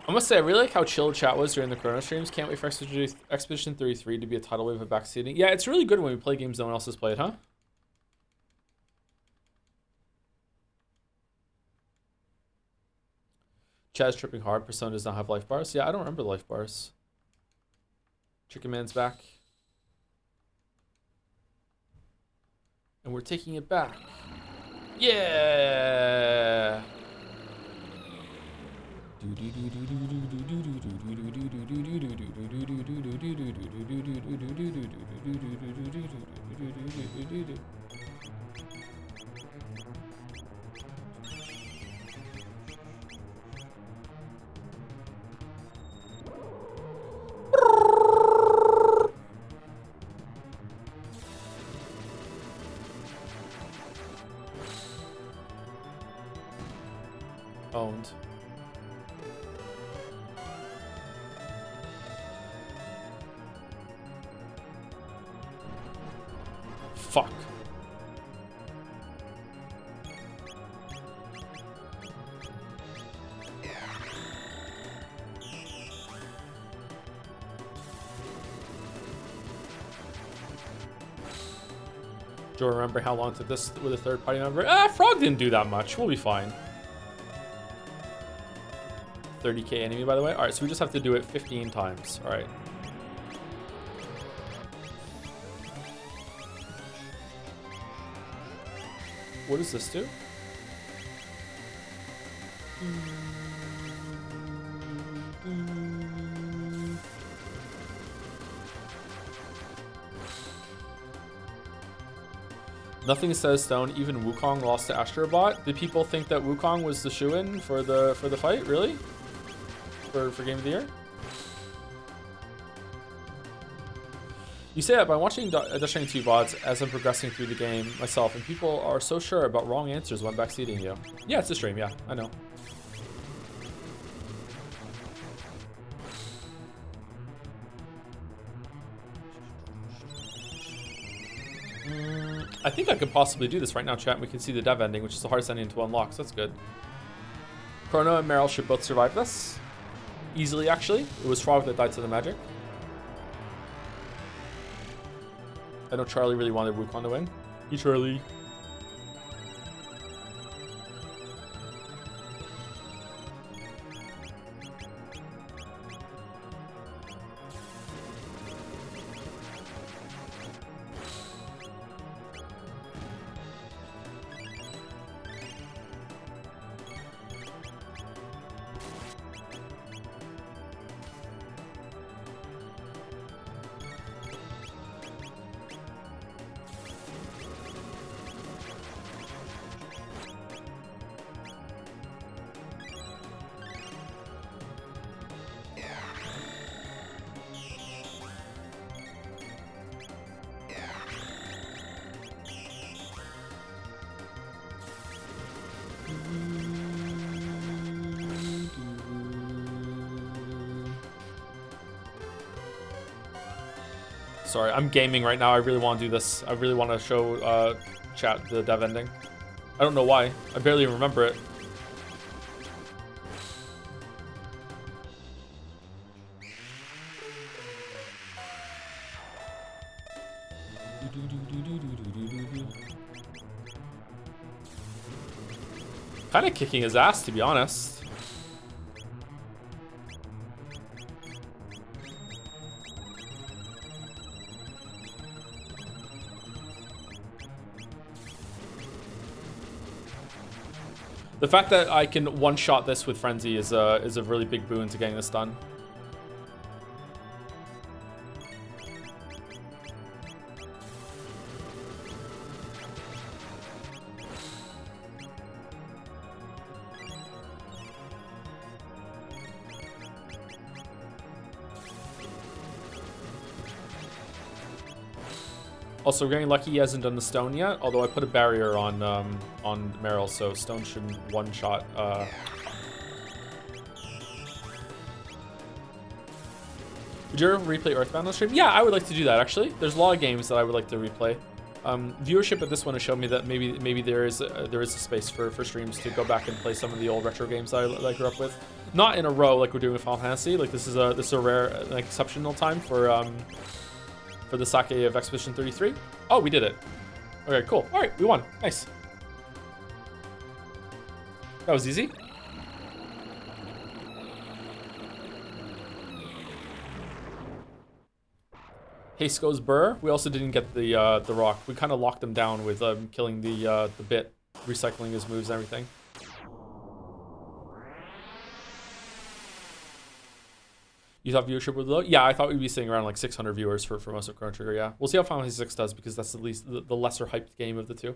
I must say, I really like how chill chat was during the Chrono streams. Can't wait for Expedition 33 to be a tidal wave of backseating. Yeah, it's really good when we play games no one else has played, huh? Chad's tripping hard. Persona does not have life bars. Yeah, I don't remember the life bars. Chicken Man's back. And we're taking it back. Yeah! Owned. Fuck. Do you remember how long it took this with a third party member? Frog didn't do that much. We'll be fine. 30k enemy, by the way. All right, so we just have to do it 15 times. All right. What does this do? Nothing says stone. Even Wukong lost to Astrobot. Did people think that Wukong was the shoo-in for the fight? Really? For Game of the Year? You say that by watching Death Stranding 2 VODs as I'm progressing through the game myself, and people are so sure about wrong answers when backseating you. Yeah, it's a stream. Yeah, I know. I think I could possibly do this right now, chat, and we can see the dev ending, which is the hardest ending to unlock, so that's good. Chrono and Meryl should both survive this. Easily, actually. It was Frog that died to the magic. I know Charlie really wanted Wukong to win. Hey, Charlie. Sorry, I'm gaming right now. I really want to do this. I really want to show chat the dev ending. I don't know why. I barely remember it. Kind of kicking his ass, to be honest. The fact that I can one-shot this with Frenzy is a really big boon to getting this done. Also, we're getting lucky he hasn't done the stone yet, although I put a barrier on Meryl, so stone should one-shot. Would you ever replay Earthbound on stream? Yeah, I would like to do that, actually. There's a lot of games that I would like to replay. Viewership at this one has shown me that maybe there is a space for streams to go back and play some of the old retro games that I grew up with. Not in a row like we're doing with Final Fantasy. Like this is a rare, like, exceptional time for the sake of Expedition 33. Oh, we did it. Okay, cool. All right, we won. Nice. That was easy. Haste goes Burr. We also didn't get the rock. We kind of locked him down with killing the bit, recycling his moves and everything. You thought viewership was low? Yeah, I thought we'd be sitting around like 600 viewers for most of Chrono Trigger. Yeah, we'll see how Final Fantasy VI does because that's at least the lesser hyped game of the two.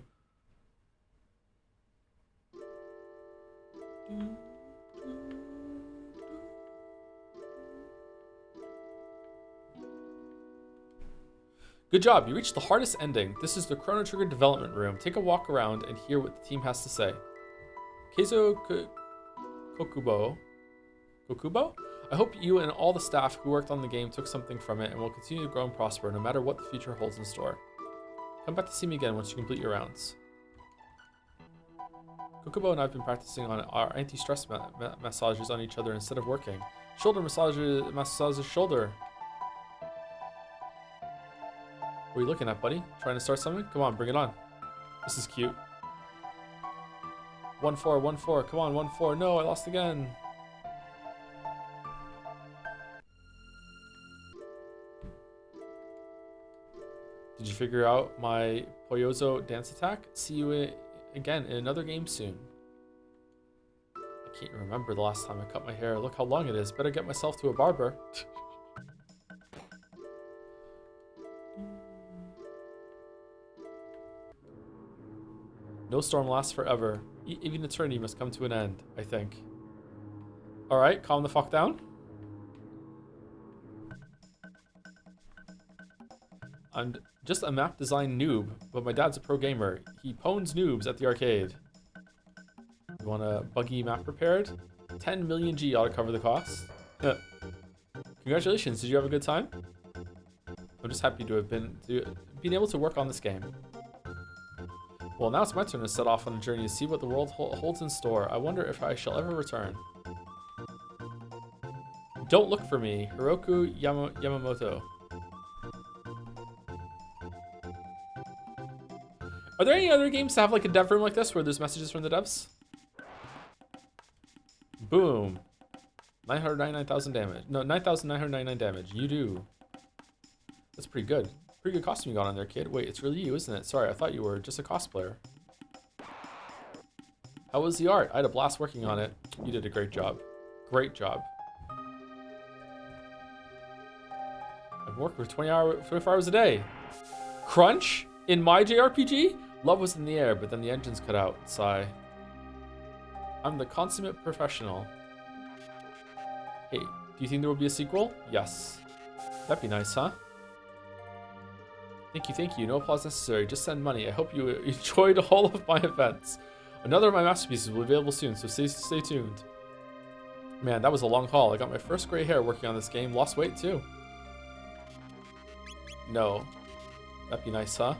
Good job, you reached the hardest ending. This is the Chrono Trigger development room. Take a walk around and hear what the team has to say. Keizo Kokubo? I hope you and all the staff who worked on the game took something from it and will continue to grow and prosper no matter what the future holds in store. Come back to see me again once you complete your rounds. Kokubo and I have been practicing on our anti-stress massages on each other instead of working. Shoulder massages shoulder. What are you looking at, buddy? Trying to start something? Come on, bring it on. This is cute. 1-4, 1-4. Come on, 1-4. No, I lost again. Did you figure out my Poyozo dance attack? See you again in another game soon. I can't remember the last time I cut my hair. Look how long it is. Better get myself to a barber. No storm lasts forever. Even eternity must come to an end, I think. Alright, calm the fuck down. I'm just a map design noob, but my dad's a pro gamer. He pwns noobs at the arcade. You want a buggy map prepared? 10 million G ought to cover the cost. Congratulations, did you have a good time? I'm just happy to have been able to work on this game. Well, now it's my turn to set off on a journey to see what the world holds in store. I wonder if I shall ever return. Don't look for me, Hiroku Yamamoto. Are there any other games that have like a dev room like this where there's messages from the devs? Boom. 999,000 damage. No, 9,999 damage. You do. That's pretty good. Pretty good costume you got on there, kid. Wait, it's really you, isn't it? Sorry, I thought you were just a cosplayer. How was the art? I had a blast working on it. You did a great job. Great job. I've worked for 24 hours a day. Crunch? In my JRPG? Love was in the air, but then the engines cut out. Sigh. I'm the consummate professional. Hey, do you think there will be a sequel? Yes. That'd be nice, huh? Thank you. No applause necessary. Just send money. I hope you enjoyed all of my events. Another of my masterpieces will be available soon, so stay tuned. Man, that was a long haul. I got my first gray hair working on this game. Lost weight, too. No. That'd be nice, huh?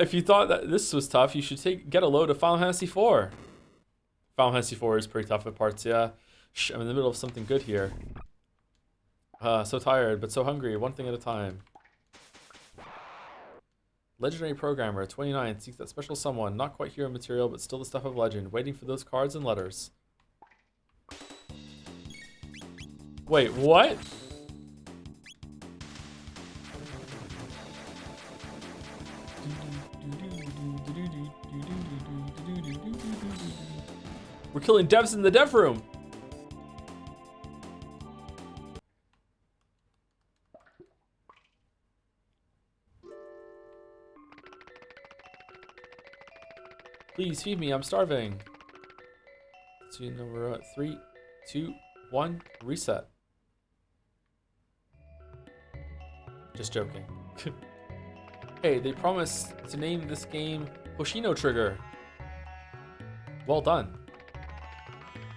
If you thought that this was tough, you should get a load of Final Fantasy IV. Final Fantasy IV is pretty tough at parts, yeah. Shh, I'm in the middle of something good here. So tired, but so hungry. One thing at a time. Legendary Programmer, 29, seeks that special someone. Not quite hero material, but still the stuff of legend. Waiting for those cards and letters. Wait, what? We're killing devs in the dev room. Please feed me, I'm starving. So number 3, 2, 1, reset. Just joking. Hey, they promised to name this game Hoshino Trigger. Well done.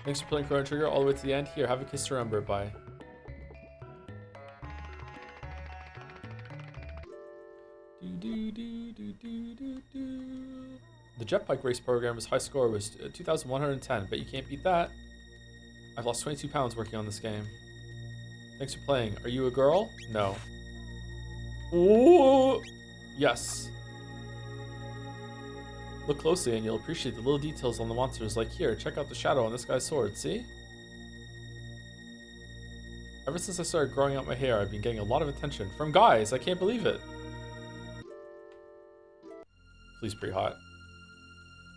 Thanks for playing Chrono Trigger all the way to the end. Here, have a kiss to remember. Bye. The jet bike race program's high score was 2,110. Bet you can't beat that. I've lost 22 pounds working on this game. Thanks for playing. Are you a girl? No. Ooh. Yes. Look closely and you'll appreciate the little details on the monsters, like here, check out the shadow on this guy's sword, see? Ever since I started growing out my hair, I've been getting a lot of attention. From guys, I can't believe it. Please, pretty hot.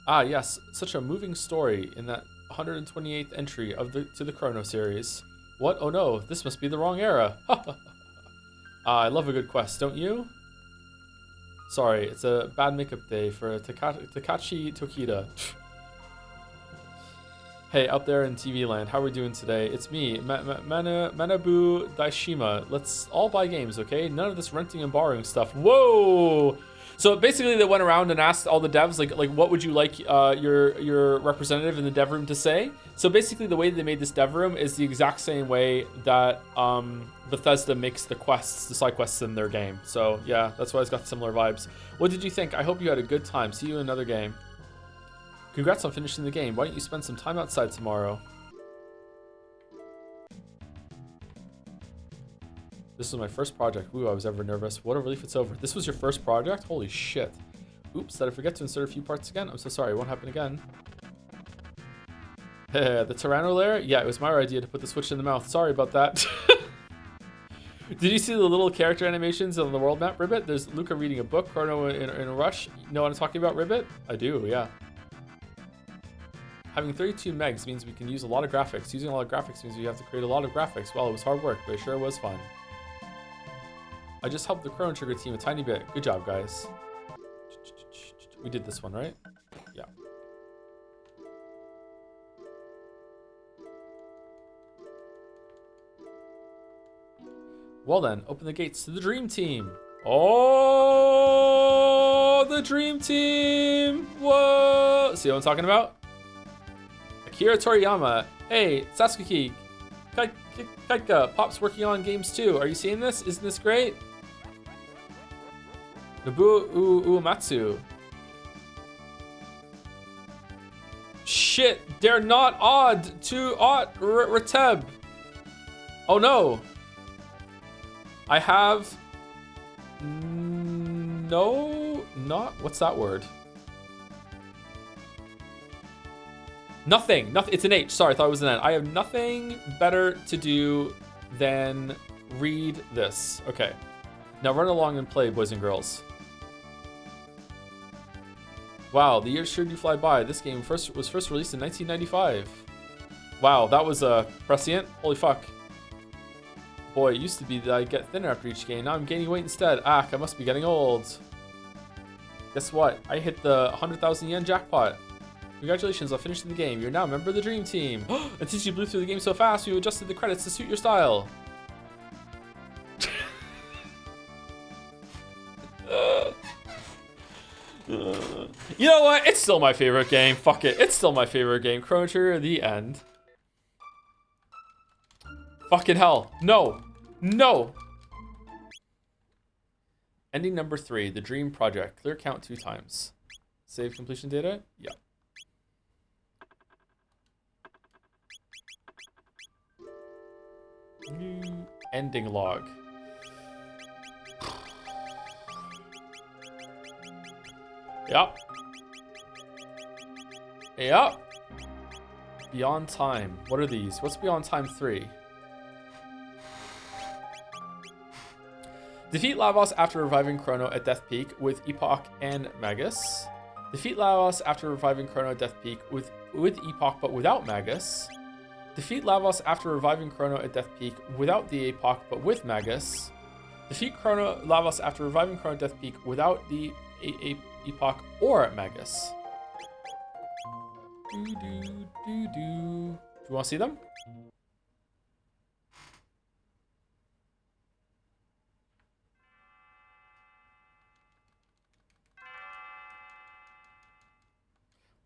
Ah, yes, such a moving story in that 128th entry of to the Chrono series. What? Oh no, this must be the wrong era. I love a good quest, don't you? Sorry, it's a bad makeup day for Takashi Tokita. Hey, out there in TV land, how are we doing today? It's me, Manabu Daishima. Let's all buy games, okay? None of this renting and borrowing stuff. Whoa! So basically, they went around and asked all the devs, like what would you like your representative in the dev room to say? So basically, the way they made this dev room is the exact same way that Bethesda makes the quests, the side quests in their game. So yeah, that's why it's got similar vibes. What did you think? I hope you had a good time. See you in another game. Congrats on finishing the game. Why don't you spend some time outside tomorrow? This was my first project. Ooh, I was ever nervous. What a relief it's over. This was your first project? Holy shit. Oops, did I forget to insert a few parts again? I'm so sorry, it won't happen again. The Tyranno lair? Yeah, it was my idea to put the switch in the mouth. Sorry about that. Did you see the little character animations on the world map, Ribbit? There's Luca reading a book, Chrono in a rush. You know what I'm talking about, Ribbit? I do, yeah. Having 32 megs means we can use a lot of graphics. Using a lot of graphics means we have to create a lot of graphics. Well, it was hard work, but it sure was fun. I just helped the Chrono Trigger team a tiny bit. Good job, guys. We did this one, right? Yeah. Well then, open the gates to the Dream Team. Oh, the Dream Team. Whoa. See what I'm talking about? Akira Toriyama. Hey, Sasuke. Kaika. Pop's working on games too. Are you seeing this? Isn't this great? Nobuo Uematsu. Shit, they're not odd to Reteb. Oh no. I have what's that word? Nothing. It's an H. Sorry, I thought it was an N. I have nothing better to do than read this. Okay. Now run along and play, boys and girls. Wow, the years sure do fly by. This game was first released in 1995. Wow, that was prescient. Holy fuck. Boy, it used to be that I'd get thinner after each game. Now I'm gaining weight instead. Ah, I must be getting old. Guess what? I hit the 100,000 yen jackpot. Congratulations on finishing the game. You're now a member of the Dream Team. And since you blew through the game so fast, we adjusted the credits to suit your style. You know what? It's still my favorite game. Fuck it. It's still my favorite game. Chrono Trigger, the end. Fucking hell. No. No. Ending number 3, the Dream Project. Clear count 2 times. Save completion data? Yeah. New ending log. Yep. Yep. Beyond Time. What are these? What's Beyond Time 3? Defeat Lavos after reviving Chrono at Death Peak with Epoch and Magus. Defeat Lavos after reviving Chrono at Death Peak with Epoch but without Magus. Defeat Lavos after reviving Chrono at Death Peak without the Epoch but with Magus. Defeat Lavos after reviving Chrono at Death Peak without the Epoch or Magus. Do you want to see them?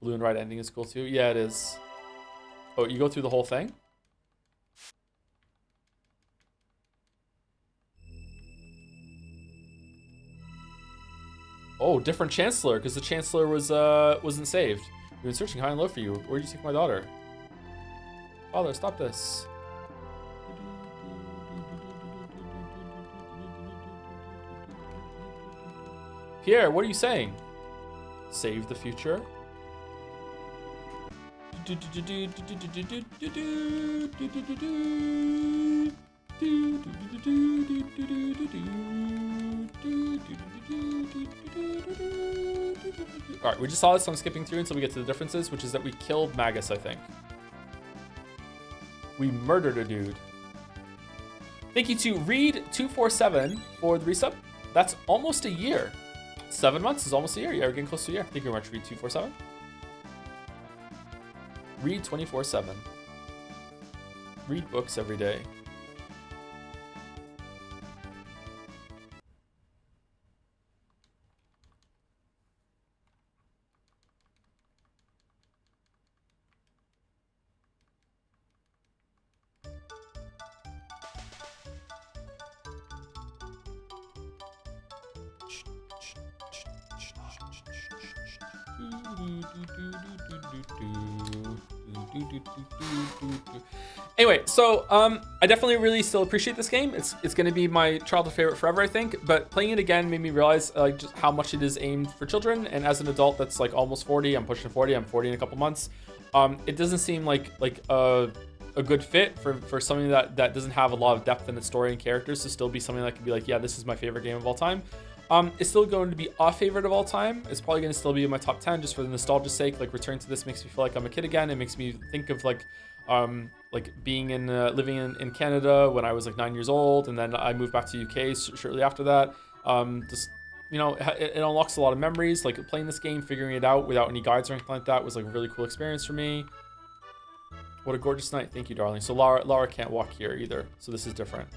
Balloon ride ending is cool too. Yeah, it is. Oh, you go through the whole thing? Oh, different Chancellor, because the Chancellor wasn't saved. We've been searching high and low for you. Where did you take my daughter? Father, stop this. Pierre, what are you saying? Save the future? All right, we just saw this, so I'm skipping through until we get to the differences, which is that we killed Magus, I think. We murdered a dude. Thank you to Reed247 for the resub. That's almost a year. 7 months is almost a year. Yeah, we're getting close to a year. Thank you very much, Reed247. Read 24/7. Read books every day. Anyway, so I definitely really still appreciate this game. It's going to be my childhood favorite forever, I think. But playing it again made me realize just how much it is aimed for children. And as an adult that's like almost 40, I'm pushing 40, I'm 40 in a couple months. It doesn't seem like a good fit for something that doesn't have a lot of depth in its story and characters to still be something that can be like, yeah, this is my favorite game of all time. It's still going to be a favorite of all time. It's probably going to still be in my top 10 just for the nostalgia's sake. Like, returning to this makes me feel like I'm a kid again. It makes me think of like being in living in Canada when I was like 9 years old, and then I moved back to UK shortly after that. Just, you know, it unlocks a lot of memories. Like, playing this game, figuring it out without any guides or anything like that was like a really cool experience for me. What a gorgeous night. Thank you, darling. So Laura can't walk here either, so this is different.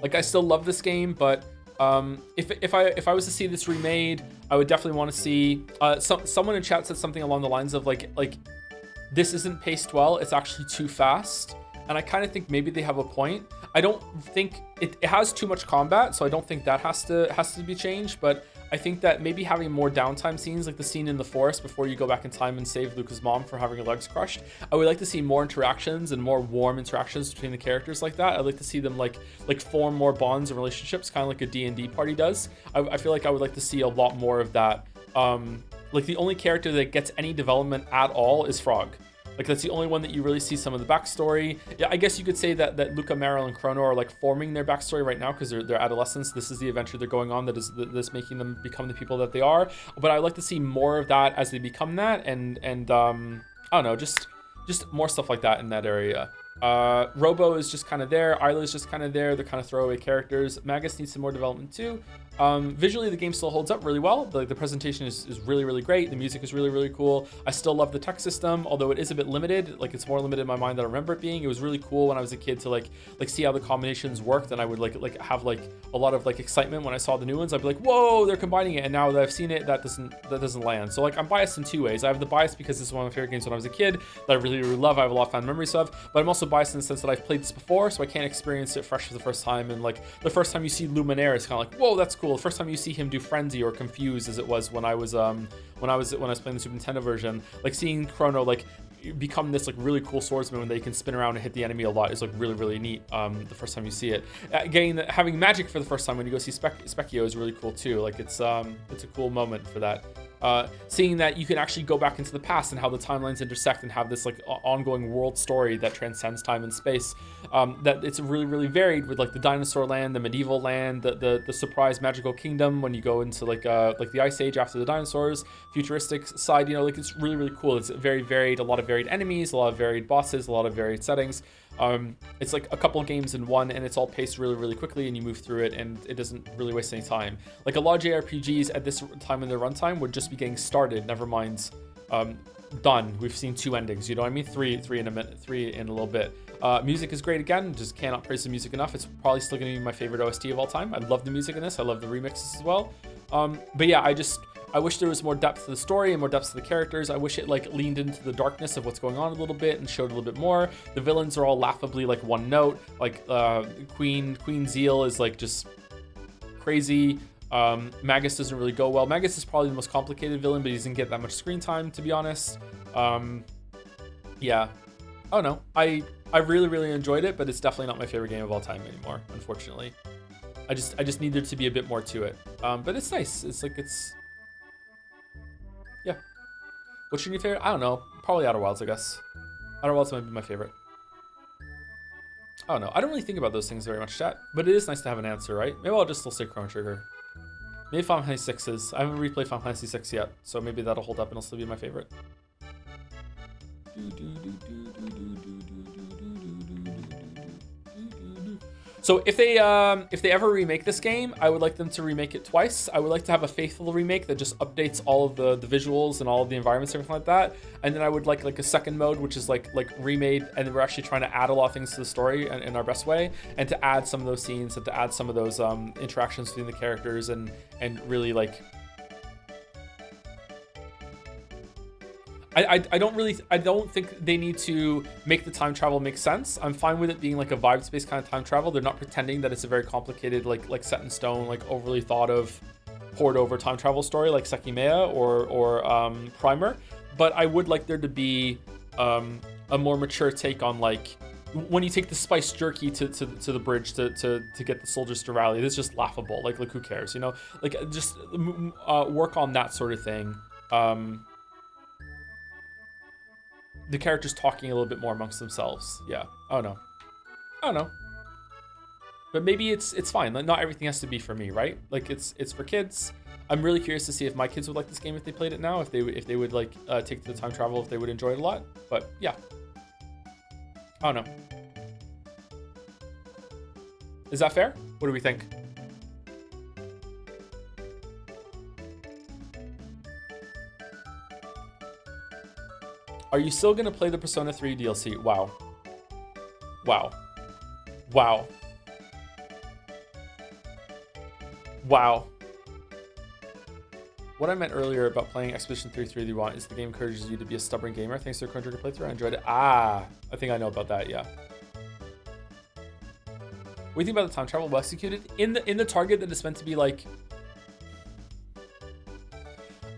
Like, I still love this game, but if I was to see this remade, I would definitely want to see someone in chat said something along the lines of like this isn't paced well, it's actually too fast. And I kind of think maybe they have a point. I don't think it has too much combat, so I don't think that has to be changed, but I think that maybe having more downtime scenes, like the scene in the forest before you go back in time and save Luca's mom for having her legs crushed. I would like to see more interactions and more warm interactions between the characters like that. I'd like to see them like form more bonds and relationships, kind of like a D&D party does. I feel like I would like to see a lot more of that. Like, the only character that gets any development at all is Frog. Like, that's the only one that you really see some of the backstory. Yeah, I guess you could say that Luca, Meryl, and Chrono are like forming their backstory right now because they're adolescents. This is the adventure they're going on that's making them become the people that they are. But I'd like to see more of that as they become that, and I don't know, just more stuff like that in that area. Robo is just kind of there. Isla is just kind of there. They're kind of throwaway characters. Magus needs some more development too. Visually, the game still holds up really well. The presentation is really, really great. The music is really, really cool. I still love the tech system, although it is a bit limited. Like, it's more limited in my mind than I remember it being. It was really cool when I was a kid to like see how the combinations worked, and I would like have like a lot of like excitement when I saw the new ones. I'd be like, whoa, they're combining it. And now that I've seen it, that doesn't land. So like, I'm biased in two ways. I have the bias because this is one of my favorite games when I was a kid that I really, really love. I have a lot of fond memories of, but I'm also biased in the sense that I've played this before, so I can't experience it fresh for the first time. And like, the first time you see Luminaire, it's kind of like, whoa, that's cool. The first time you see him do Frenzy or Confuse, as it was when I was playing the Super Nintendo version, like seeing Chrono like become this like really cool swordsman when they can spin around and hit the enemy a lot is like really, really neat. The first time you see it, having magic for the first time when you go see Specchio is really cool too. Like, it's a cool moment for that. Seeing that you can actually go back into the past and how the timelines intersect and have this like ongoing world story that transcends time and space. That it's really, really varied with like the dinosaur land, the medieval land, the surprise magical kingdom when you go into like the Ice Age after the dinosaurs, futuristic side. You know, like, it's really, really cool. It's very varied, a lot of varied enemies, a lot of varied bosses, a lot of varied settings. It's like a couple of games in one, and it's all paced really, really quickly, and you move through it, and it doesn't really waste any time. Like, a lot of JRPGs at this time in their runtime would just be getting started, never mind done. We've seen 2 endings, you know what I mean? Three in a minute, 3 in a little bit. Music is great again. Just cannot praise the music enough. It's probably still going to be my favorite OST of all time. I love the music in this. I love the remixes as well. But yeah, I wish there was more depth to the story and more depth to the characters. I wish it like leaned into the darkness of what's going on a little bit and showed a little bit more. The villains are all laughably like one note. Like Queen Zeal is like just crazy. Magus doesn't really go well. Magus is probably the most complicated villain, but he doesn't get that much screen time, to be honest. Yeah, I don't know. I really enjoyed it, but it's definitely not my favorite game of all time anymore, unfortunately. I just need there to be a bit more to it. But it's nice. Yeah. What's your new favorite? I don't know. Probably Outer Wilds, I guess. Outer Wilds might be my favorite. I don't know. I don't really think about those things very much, chat. But it is nice to have an answer, right? Maybe I'll just still say Chrono Trigger. Maybe Final Fantasy 6 is. I haven't replayed Final Fantasy 6 yet, so maybe that'll hold up and it'll still be my favorite. So if they ever remake this game, I would like them to remake it twice. I would like to have a faithful remake that just updates all of the visuals and all of the environments and everything like that. And then I would like a second mode, which is like remade, and then we're actually trying to add a lot of things to the story in our best way, and to add some of those scenes and to add some of those interactions between the characters and really like. I don't think they need to make the time travel make sense. I'm fine with it being like a vibes-based kind of time travel. They're not pretending that it's a very complicated, like set in stone, like overly thought of, poured over time travel story like Sekimea or Primer. But I would like there to be a more mature take on like when you take the spiced jerky to the bridge to get the soldiers to rally. It's just laughable. Like who cares, you know? Like just work on that sort of thing. The characters talking a little bit more amongst themselves. Yeah. I don't know. But maybe it's fine. Like, not everything has to be for me, right? Like it's for kids. I'm really curious to see if my kids would like this game if they played it now. If they would like take the time travel, if they would enjoy it a lot. But yeah. I don't know. Is that fair? What do we think? Are you still going to play the Persona 3 DLC? Wow. Wow. Wow. Wow. What I meant earlier about playing Expedition 3331 is the game encourages you to be a stubborn gamer. Thanks to the Chrono Trigger playthrough, I enjoyed it. I think I know about that, yeah. What do you think about the time travel well executed? In the target that is meant to be like...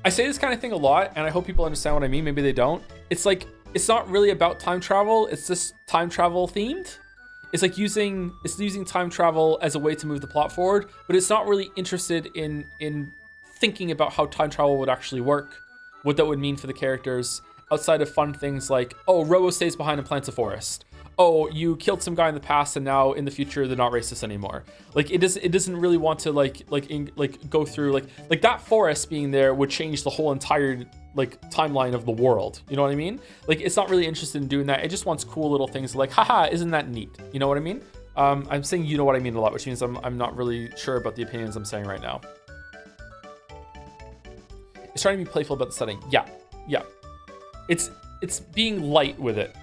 I say this kind of thing a lot, and I hope people understand what I mean. Maybe they don't. It's like, it's not really about time travel. It's just time travel themed. It's like using time travel as a way to move the plot forward, but it's not really interested in thinking about how time travel would actually work, what that would mean for the characters, outside of fun things like, oh, Robo stays behind and plants a forest. Oh, you killed some guy in the past and now in the future they're not racist anymore. Like it doesn't really want to like go through like that forest being there would change the whole entire like timeline of the world. You know what I mean? Like it's not really interested in doing that. It just wants cool little things like, haha, isn't that neat? You know what I mean? I'm saying you know what I mean a lot, which means I'm not really sure about the opinions I'm saying right now. It's trying to be playful about the setting. Yeah. It's being light with it.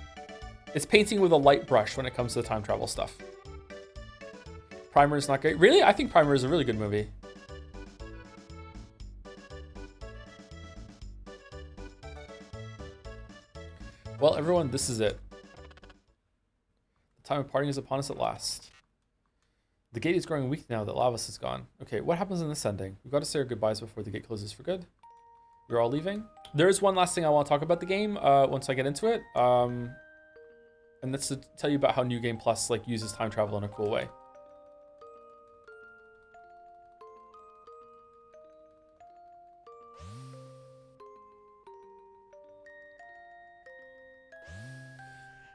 It's painting with a light brush when it comes to the time travel stuff. Primer is not great. Really? I think Primer is a really good movie. Well, everyone, this is it. The time of parting is upon us at last. The gate is growing weak now that Lavas is gone. Okay, what happens in this ending? We've got to say our goodbyes before the gate closes for good. We're all leaving. There is one last thing I want to talk about the game once I get into it. And that's to tell you about how New Game Plus like uses time travel in a cool way.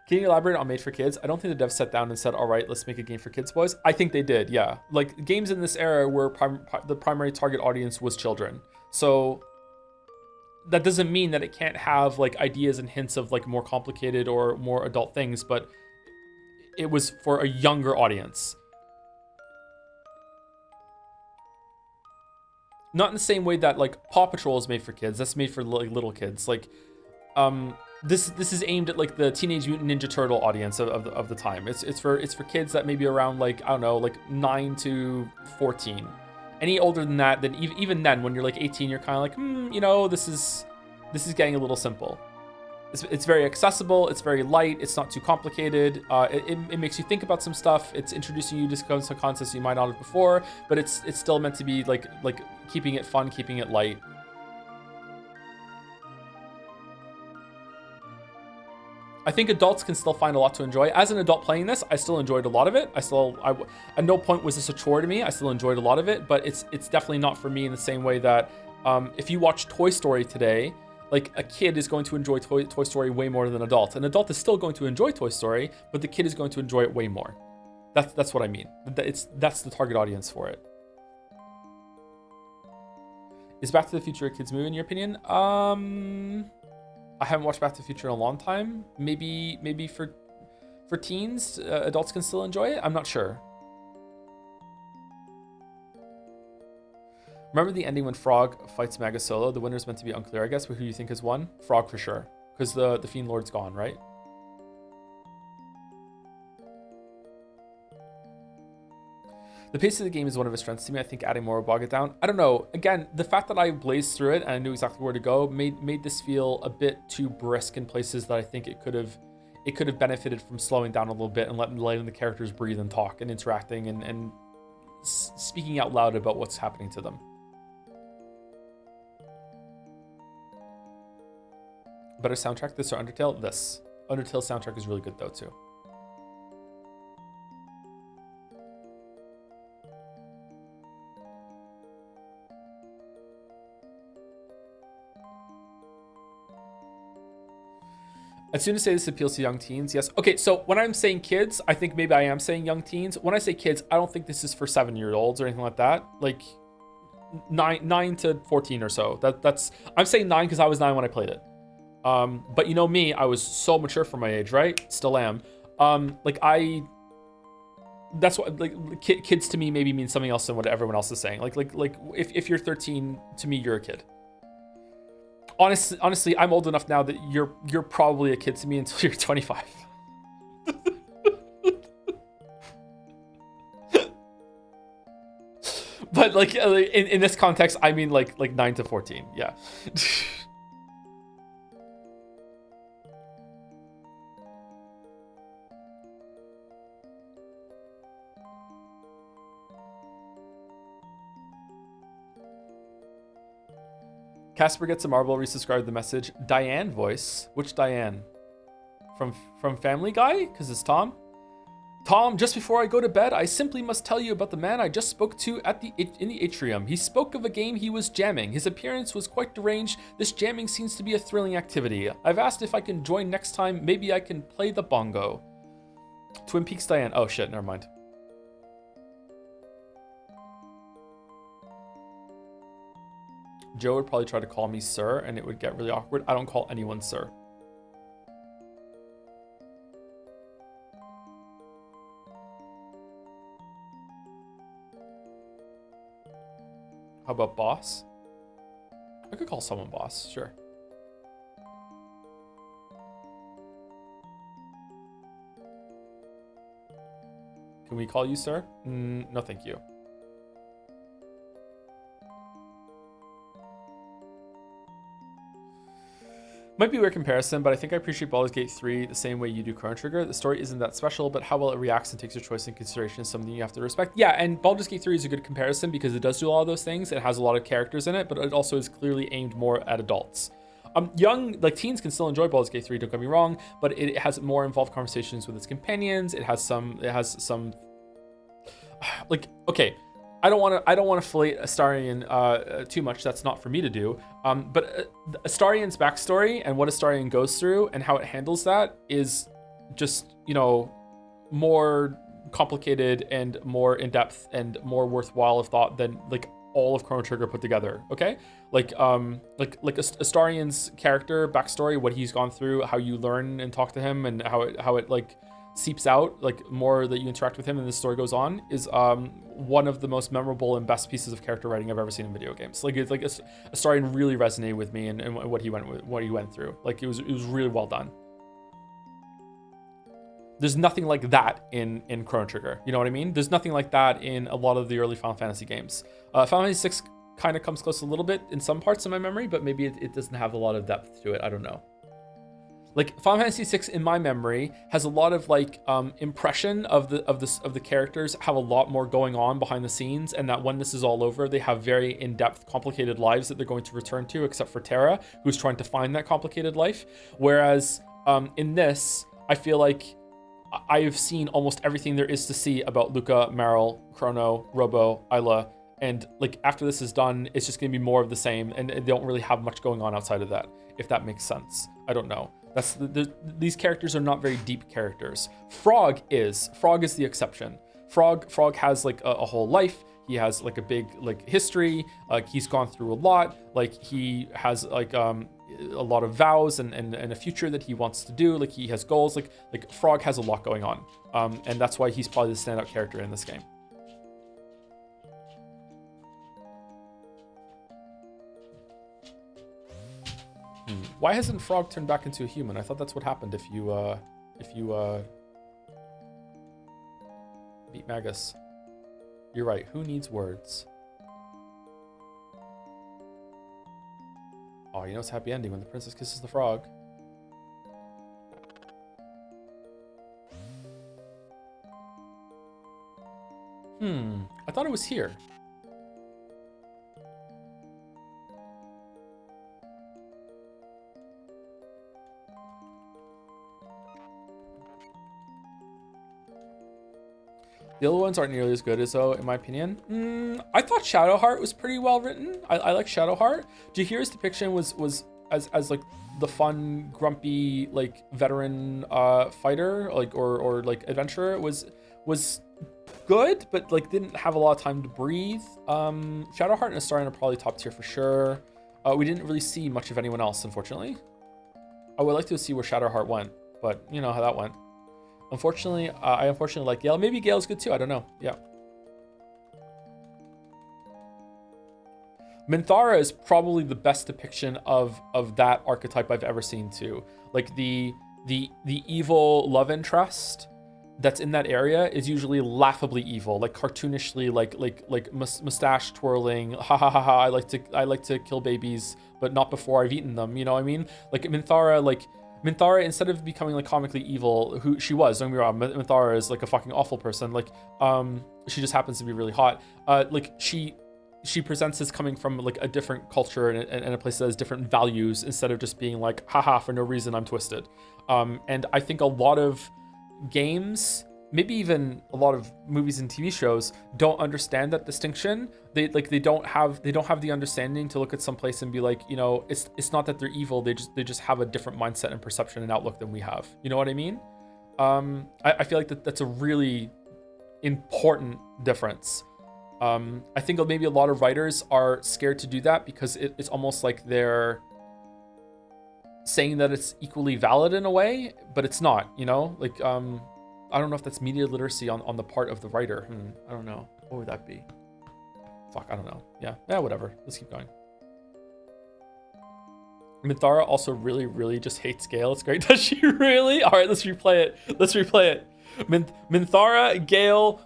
Can you elaborate on Made for Kids? I don't think the devs sat down and said, all right, let's make a game for kids, boys. I think they did, yeah. Like games in this era where the primary target audience was children. So that doesn't mean that it can't have like ideas and hints of like more complicated or more adult things, but it was for a younger audience. Not in the same way that like Paw Patrol is made for kids. That's made for like little kids. Like this is aimed at like the Teenage Mutant Ninja Turtle audience of the time. It's for kids that maybe around like, I don't know, like 9 to 14. Any older than that, then even then, when you're like 18, you're kind of like, you know, this is getting a little simple. It's very accessible. It's very light. It's not too complicated. It makes you think about some stuff. It's introducing you to some concepts you might not have before, but it's still meant to be like keeping it fun, keeping it light. I think adults can still find a lot to enjoy. As an adult playing this, I still enjoyed a lot of it. At no point was this a chore to me. I still enjoyed a lot of it, but it's definitely not for me in the same way that if you watch Toy Story today, like a kid is going to enjoy Toy Story way more than an adult. An adult is still going to enjoy Toy Story, but the kid is going to enjoy it way more. That's what I mean. That's the target audience for it. Is Back to the Future a kids movie in your opinion? I haven't watched Back to the Future in a long time. Maybe for teens, adults can still enjoy it. I'm not sure. Remember the ending when Frog fights Mega Solo? The winner's meant to be unclear, I guess, but who you think has won? Frog for sure, because the Fiend Lord's gone, right? The pace of the game is one of its strengths to me. I think adding more will bog it down. I don't know. Again, the fact that I blazed through it and I knew exactly where to go made this feel a bit too brisk in places that I think it could have benefited from slowing down a little bit and letting the characters breathe and talk and interacting and speaking out loud about what's happening to them. Better soundtrack, this or Undertale? This. Undertale soundtrack is really good though too. As soon as I say this appeals to young teens, yes. Okay, so when I'm saying kids, I think maybe I am saying young teens. When I say kids, I don't think this is for 7-year-olds or anything like that. Like 9 to 14 or so. That's I'm saying 9 because I was 9 when I played it. But you know me, I was so mature for my age, right? Still am. That's what like kids to me maybe means something else than what everyone else is saying. Like if you're 13, to me you're a kid. Honestly, I'm old enough now that you're probably a kid to me until you're 25. But like in this context, I mean like 9 to 14. Yeah. Casper gets a marble. Resubscribed the message. Diane voice. Which Diane? From Family Guy? Because it's Tom. Tom, just before I go to bed, I simply must tell you about the man I just spoke to in the atrium. He spoke of a game he was jamming. His appearance was quite deranged. This jamming seems to be a thrilling activity. I've asked if I can join next time. Maybe I can play the bongo. Twin Peaks Diane. Oh shit, never mind. Joe would probably try to call me sir, and it would get really awkward. I don't call anyone sir. How about boss? I could call someone boss, sure. Can we call you sir? No, thank you. Might be a weird comparison, but I think I appreciate Baldur's Gate 3 the same way you do Chrono Trigger. The story isn't that special, but how well it reacts and takes your choice in consideration is something you have to respect. Yeah, and Baldur's Gate 3 is a good comparison because it does do a lot of those things. It has a lot of characters in it, but it also is clearly aimed more at adults. Young, like teens can still enjoy Baldur's Gate 3, don't get me wrong, but it has more involved conversations with its companions. It has some, like, okay, I don't want to fillet Astarion too much. That's not for me to do. But Astarion's backstory and what Astarion goes through and how it handles that is just, you know, more complicated and more in depth and more worthwhile of thought than like all of Chrono Trigger put together. Okay, like Astarion's character backstory, what he's gone through, how you learn and talk to him, and how it like seeps out, like more that you interact with him and the story goes on, is one of the most memorable and best pieces of character writing I've ever seen in video games. Like it's like a story really resonated with me and what he went through. Like it was really well done. There's nothing like that in Chrono Trigger. You know what I mean? There's nothing like that in a lot of the early Final Fantasy games. Final Fantasy VI kind of comes close a little bit in some parts of my memory, but maybe it doesn't have a lot of depth to it. I don't know. Like Final Fantasy VI in my memory has a lot of like impression of the characters have a lot more going on behind the scenes, and that when this is all over, they have very in-depth, complicated lives that they're going to return to, except for Terra, who's trying to find that complicated life. Whereas in this, I feel like I've seen almost everything there is to see about Luca, Meryl, Chrono, Robo, Isla, and like after this is done, it's just gonna be more of the same, and they don't really have much going on outside of that, if that makes sense. I don't know. These characters are not very deep characters. Frog is the exception. Frog has like a whole life. He has like a big like history. Like he's gone through a lot. Like he has like a lot of vows and a future that he wants to do. Like he has goals. Like Frog has a lot going on. And that's why he's probably the standout character in this game. Why hasn't Frog turned back into a human? I thought that's what happened if you beat Magus. You're right. Who needs words? Oh, you know it's a happy ending when the princess kisses the frog. I thought it was here. The other ones aren't nearly as good as though, in my opinion. I thought Shadowheart was pretty well written. I like Shadowheart. Jahir's depiction was as like the fun, grumpy, like veteran fighter, like or like adventurer was good, but like didn't have a lot of time to breathe. Shadowheart and Astarion are probably top tier for sure. We didn't really see much of anyone else, unfortunately. I would like to see where Shadowheart went, but you know how that went. Unfortunately, I like Gale. Maybe Gale's good too. I don't know. Yeah. Minthara is probably the best depiction of that archetype I've ever seen too. Like the evil love interest that's in that area is usually laughably evil, like cartoonishly, like mustache twirling. Ha ha ha ha! I like to kill babies, but not before I've eaten them. You know what I mean? Like Minthara, instead of becoming like comically evil, who she was, don't get me wrong, Minthara is like a fucking awful person. Like, she just happens to be really hot. Like she presents as coming from like a different culture and a place that has different values instead of just being like, haha, for no reason I'm twisted. And I think a lot of games, maybe even a lot of movies and TV shows, don't understand that distinction. They don't have the understanding to look at some place and be like, you know, it's not that they're evil. They just have a different mindset and perception and outlook than we have. You know what I mean? I feel like that's a really important difference. I think maybe a lot of writers are scared to do that because it's almost like they're saying that it's equally valid in a way, but it's not, you know? Like, I don't know if that's media literacy on the part of the writer. I don't know. What would that be? Fuck, I don't know. Yeah, whatever. Let's keep going. Minthara also really, really just hates Gale. It's great. Does she really? All right, let's replay it. Minthara, Gale,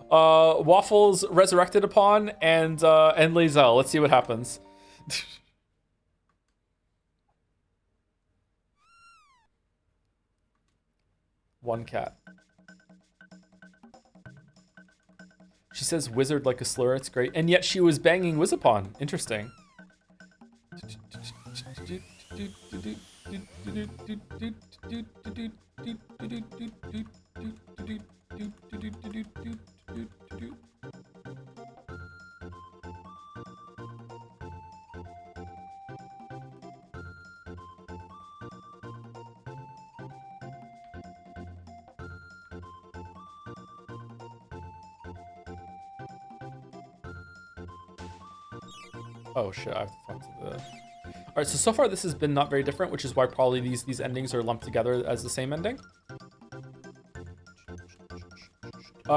Waffles resurrected upon, and Lae'zel. Let's see what happens. One cat. She says wizard like a slur. It's great. And yet she was banging Wizapon. Interesting. Oh shit, I have to talk to the... Alright, so far this has been not very different, which is why probably these endings are lumped together as the same ending.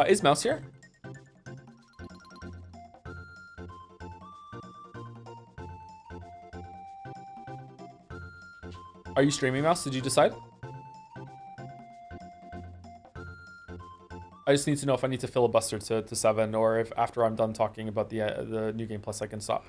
Is Mouse here? Are you streaming, Mouse? Did you decide? I just need to know if I need to filibuster to 7, or if after I'm done talking about the New Game Plus I can stop.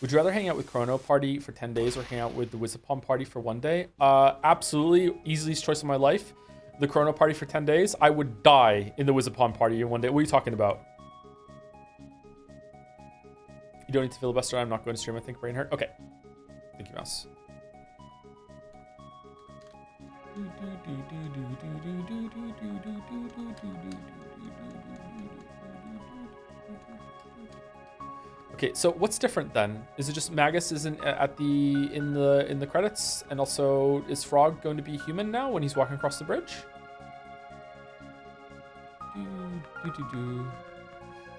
Would you rather hang out with Chrono Party for 10 days or hang out with the Wizapom Party for 1 day? Absolutely, easiest choice of my life. The Chrono Party for 10 days. I would die in the Wizapom Party in 1 day. What are you talking about? You don't need to filibuster. I'm not going to stream, I think, brain hurt. Okay. Thank you, Mouse. Okay, so what's different then? Is it just Magus isn't in the credits, and also is Frog going to be human now when he's walking across the bridge?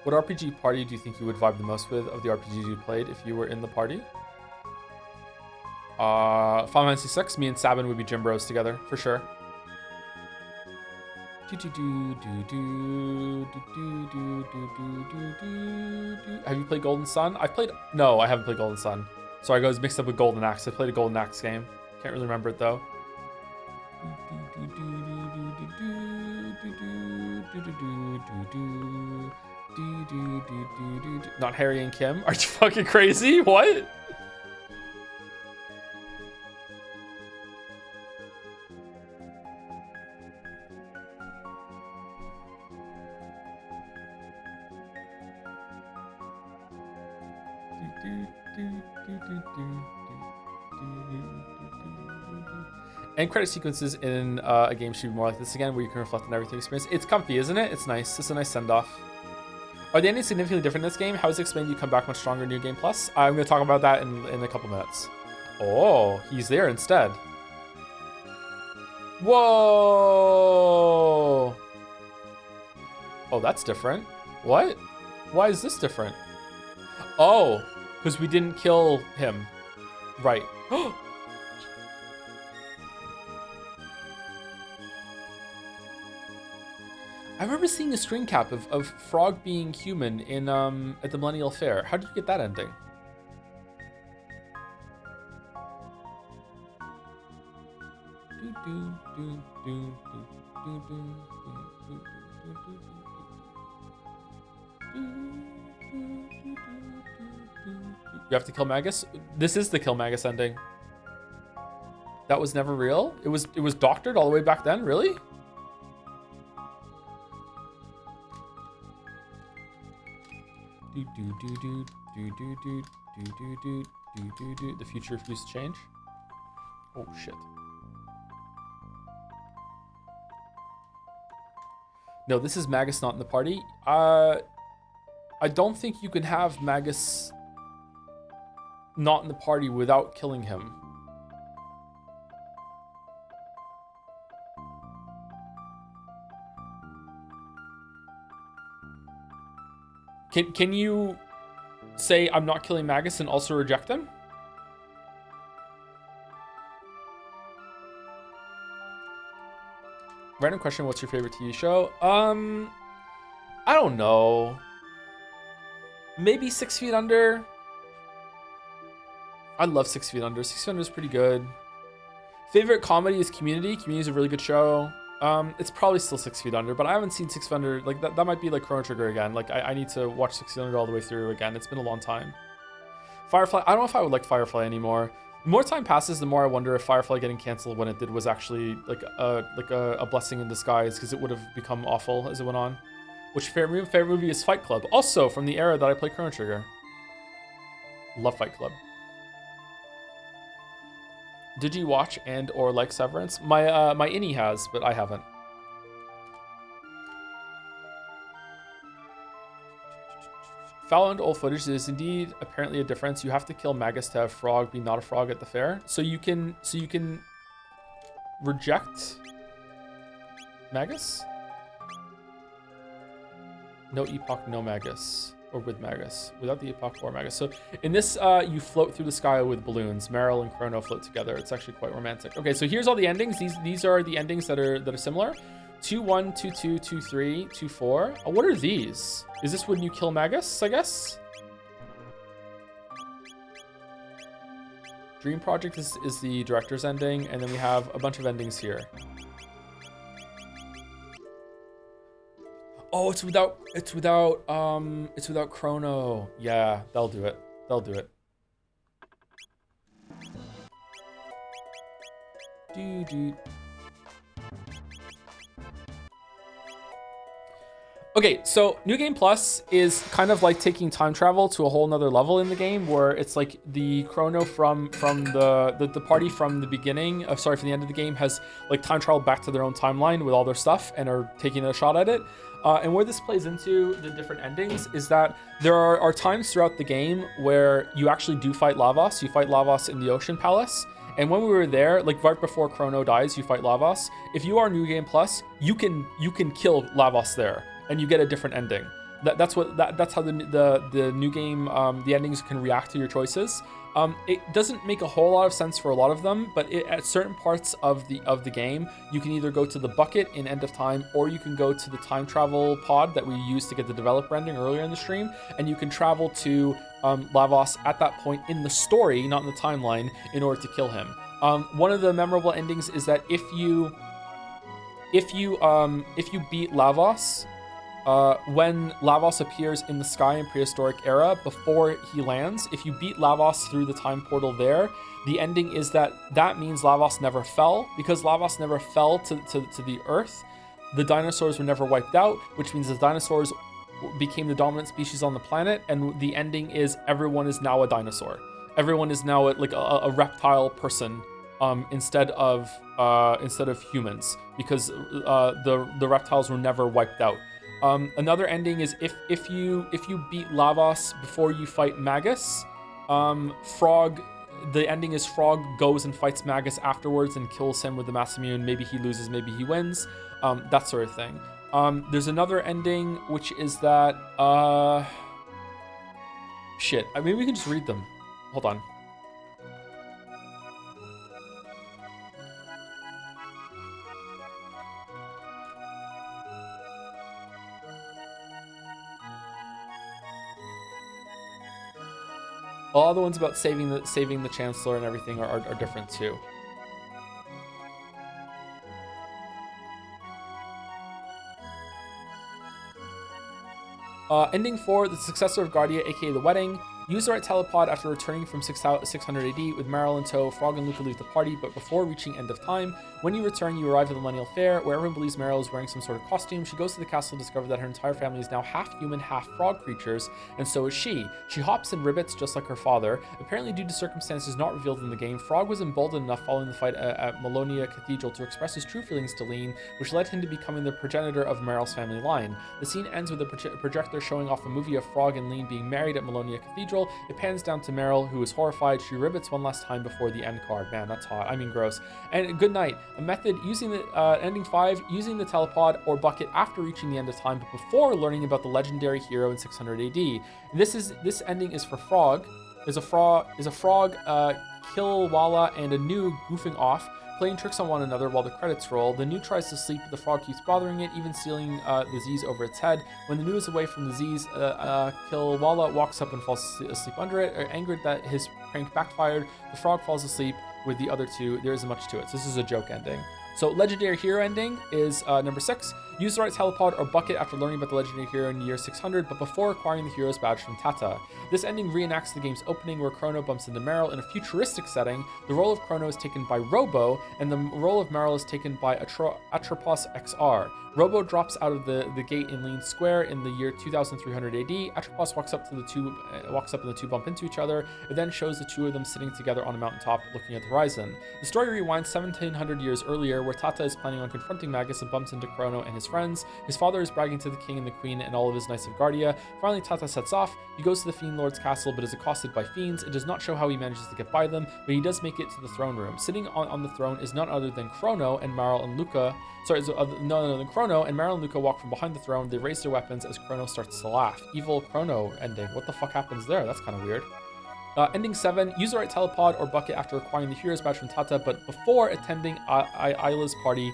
What RPG party do you think you would vibe the most with of the RPGs you played if you were in the party? Final Fantasy VI, me and Sabin would be gym bros together, for sure. Have you played Golden Sun? No, I haven't played Golden Sun. Sorry, I was mixed up with Golden Axe. I played a Golden Axe game. Can't really remember it though. Not Harry and Kim? Are you fucking crazy? What? End credit sequences in a game should be more like this again, where you can reflect on everything experience. It's comfy, isn't it? It's nice. It's a nice send-off. Are the endings significantly different in this game? How is it explained you come back much stronger in New Game Plus? I'm going to talk about that in a couple minutes. Oh, he's there instead. Whoa! Oh, that's different. What? Why is this different? Oh, because we didn't kill him. Right. I remember seeing a screen cap of Frog being human in at the Millennial Fair. How did you get that ending? You have to kill Magus? This is the kill Magus ending. That was never real? It was doctored all the way back then, really? The future refused to change. Oh shit. No, this is Magus not in the party. I don't think you can have Magus not in the party without killing him. Can you say I'm not killing Magus and also reject him? Random question, what's your favorite TV show? I don't know. Maybe 6 Feet Under. I love 6 Feet Under. 6 Feet Under is pretty good. Favorite comedy is Community. Community is a really good show. It's probably still 6 Feet Under, but I haven't seen 6 Feet Under. Like that might be like Chrono Trigger again. Like I need to watch 6 Feet Under all the way through again. It's been a long time. Firefly. I don't know if I would like Firefly anymore. The more time passes, the more I wonder if Firefly getting canceled when it did was actually like a blessing in disguise, because it would have become awful as it went on. Which favorite movie is Fight Club, also from the era that I played Chrono Trigger. Love Fight Club. Did you watch and or like Severance? My my innie has, but I haven't. Foul and old footage is indeed apparently a difference. You have to kill Magus to have Frog be not a frog at the fair. So you can reject Magus? No Epoch, no Magus. Or with Magus. Without the Epoch or Magus. So in this, you float through the sky with balloons. Meryl and Chrono float together. It's actually quite romantic. Okay, so here's all the endings. These are the endings that are similar. 2-1, 2-2, 2-3, 2-4. What are these? Is this when you kill Magus, I guess? Dream Project is the director's ending, and then we have a bunch of endings here. Oh, it's without Chrono. Yeah, they'll do it. They'll do it. Okay, so New Game Plus is kind of like taking time travel to a whole nother level in the game, where it's like the Chrono from the party from the beginning of from the end of the game has like time traveled back to their own timeline with all their stuff and are taking a shot at it. And where this plays into the different endings is that there are times throughout the game where you actually do fight Lavos. You fight Lavos in the Ocean Palace. And when we were there, like right before Chrono dies, you fight Lavos. If you are New Game Plus, you can kill Lavos there, and you get a different ending. That's how the new game, the endings can react to your choices. It doesn't make a whole lot of sense for a lot of them, but at certain parts of the game, you can either go to the bucket in End of Time, or you can go to the time travel pod that we used to get the developer ending earlier in the stream, and you can travel to Lavos at that point in the story, not in the timeline, in order to kill him. One of the memorable endings is that if you beat Lavos, when Lavos appears in the sky in prehistoric era before he lands, if you beat Lavos through the time portal there, the ending is that means Lavos never fell. Because Lavos never fell to the earth, the dinosaurs were never wiped out, which means the dinosaurs became the dominant species on the planet, and the ending is everyone is now a dinosaur. Everyone is now like a reptile person instead of humans, because the reptiles were never wiped out. Another ending is if you beat Lavos before you fight Magus, Frog. The ending is Frog goes and fights Magus afterwards and kills him with the Mass Immune. Maybe he loses, maybe he wins. That sort of thing. There's another ending which is that shit. Maybe we can just read them. Hold on. All the ones about saving the Chancellor and everything are different too. Ending 4, the successor of Guardia, aka the Wedding. Use the right telepod after returning from 600 AD with Meryl in tow. Frog and Luca leave the party, but before reaching End of Time. When you return, you arrive at the Millennial Fair, where everyone believes Meryl is wearing some sort of costume. She goes to the castle to discover that her entire family is now half human, half frog creatures, and so is she. She hops and ribbits just like her father. Apparently, due to circumstances not revealed in the game, Frog was emboldened enough following the fight at Malonia Cathedral to express his true feelings to Lean, which led him to becoming the progenitor of Meryl's family line. The scene ends with a projector showing off a movie of Frog and Lean being married at Malonia Cathedral. It pans down to Meryl, who is horrified. She ribbits one last time before the end card. Man, that's hot. I mean, gross. And good night. A method using the ending 5, using the telepod or bucket after reaching the End of Time, but before learning about the legendary hero in 600 AD. This ending is for Frog. Is a frog, Kilwala, and a new goofing off, playing tricks on one another while the credits roll. The new tries to sleep, but the frog keeps bothering it, even stealing the Z's over its head. When the new is away from the Z's, Kilwala walks up and falls asleep under it. Angered that his prank backfired, the frog falls asleep with the other two. There isn't much to it, so this is a joke ending. So legendary hero ending is number 6. Use the right telepod or bucket after learning about the legendary hero in year 600, but before acquiring the hero's badge from Tata. This ending reenacts the game's opening, where Chrono bumps into Meryl in a futuristic setting. The role of Chrono is taken by Robo, and the role of Meryl is taken by Atropos XR. Robo drops out of the gate in Lean Square in the year 2300 AD. Atropos walks up and the two bump into each other. It then shows the two of them sitting together on a mountaintop looking at the horizon. The story rewinds 1700 years earlier, where Tata is planning on confronting Magus and bumps into Chrono and his friends. His father is bragging to the king and the queen and all of his Knights of Guardia. Finally, Tata sets off. He goes to the Fiend Lord's castle, but is accosted by fiends. It does not show how he manages to get by them, but he does make it to the throne room. Sitting on the throne is none other than Chrono and Meryl and Luca. Chrono and Meryl and Luca walk from behind the throne. They raise their weapons as Chrono starts to laugh. Evil Chrono ending. What the fuck happens there? That's kind of weird. Ending 7, use the right telepod or bucket after acquiring the hero's badge from Tata, but before attending Isla's party.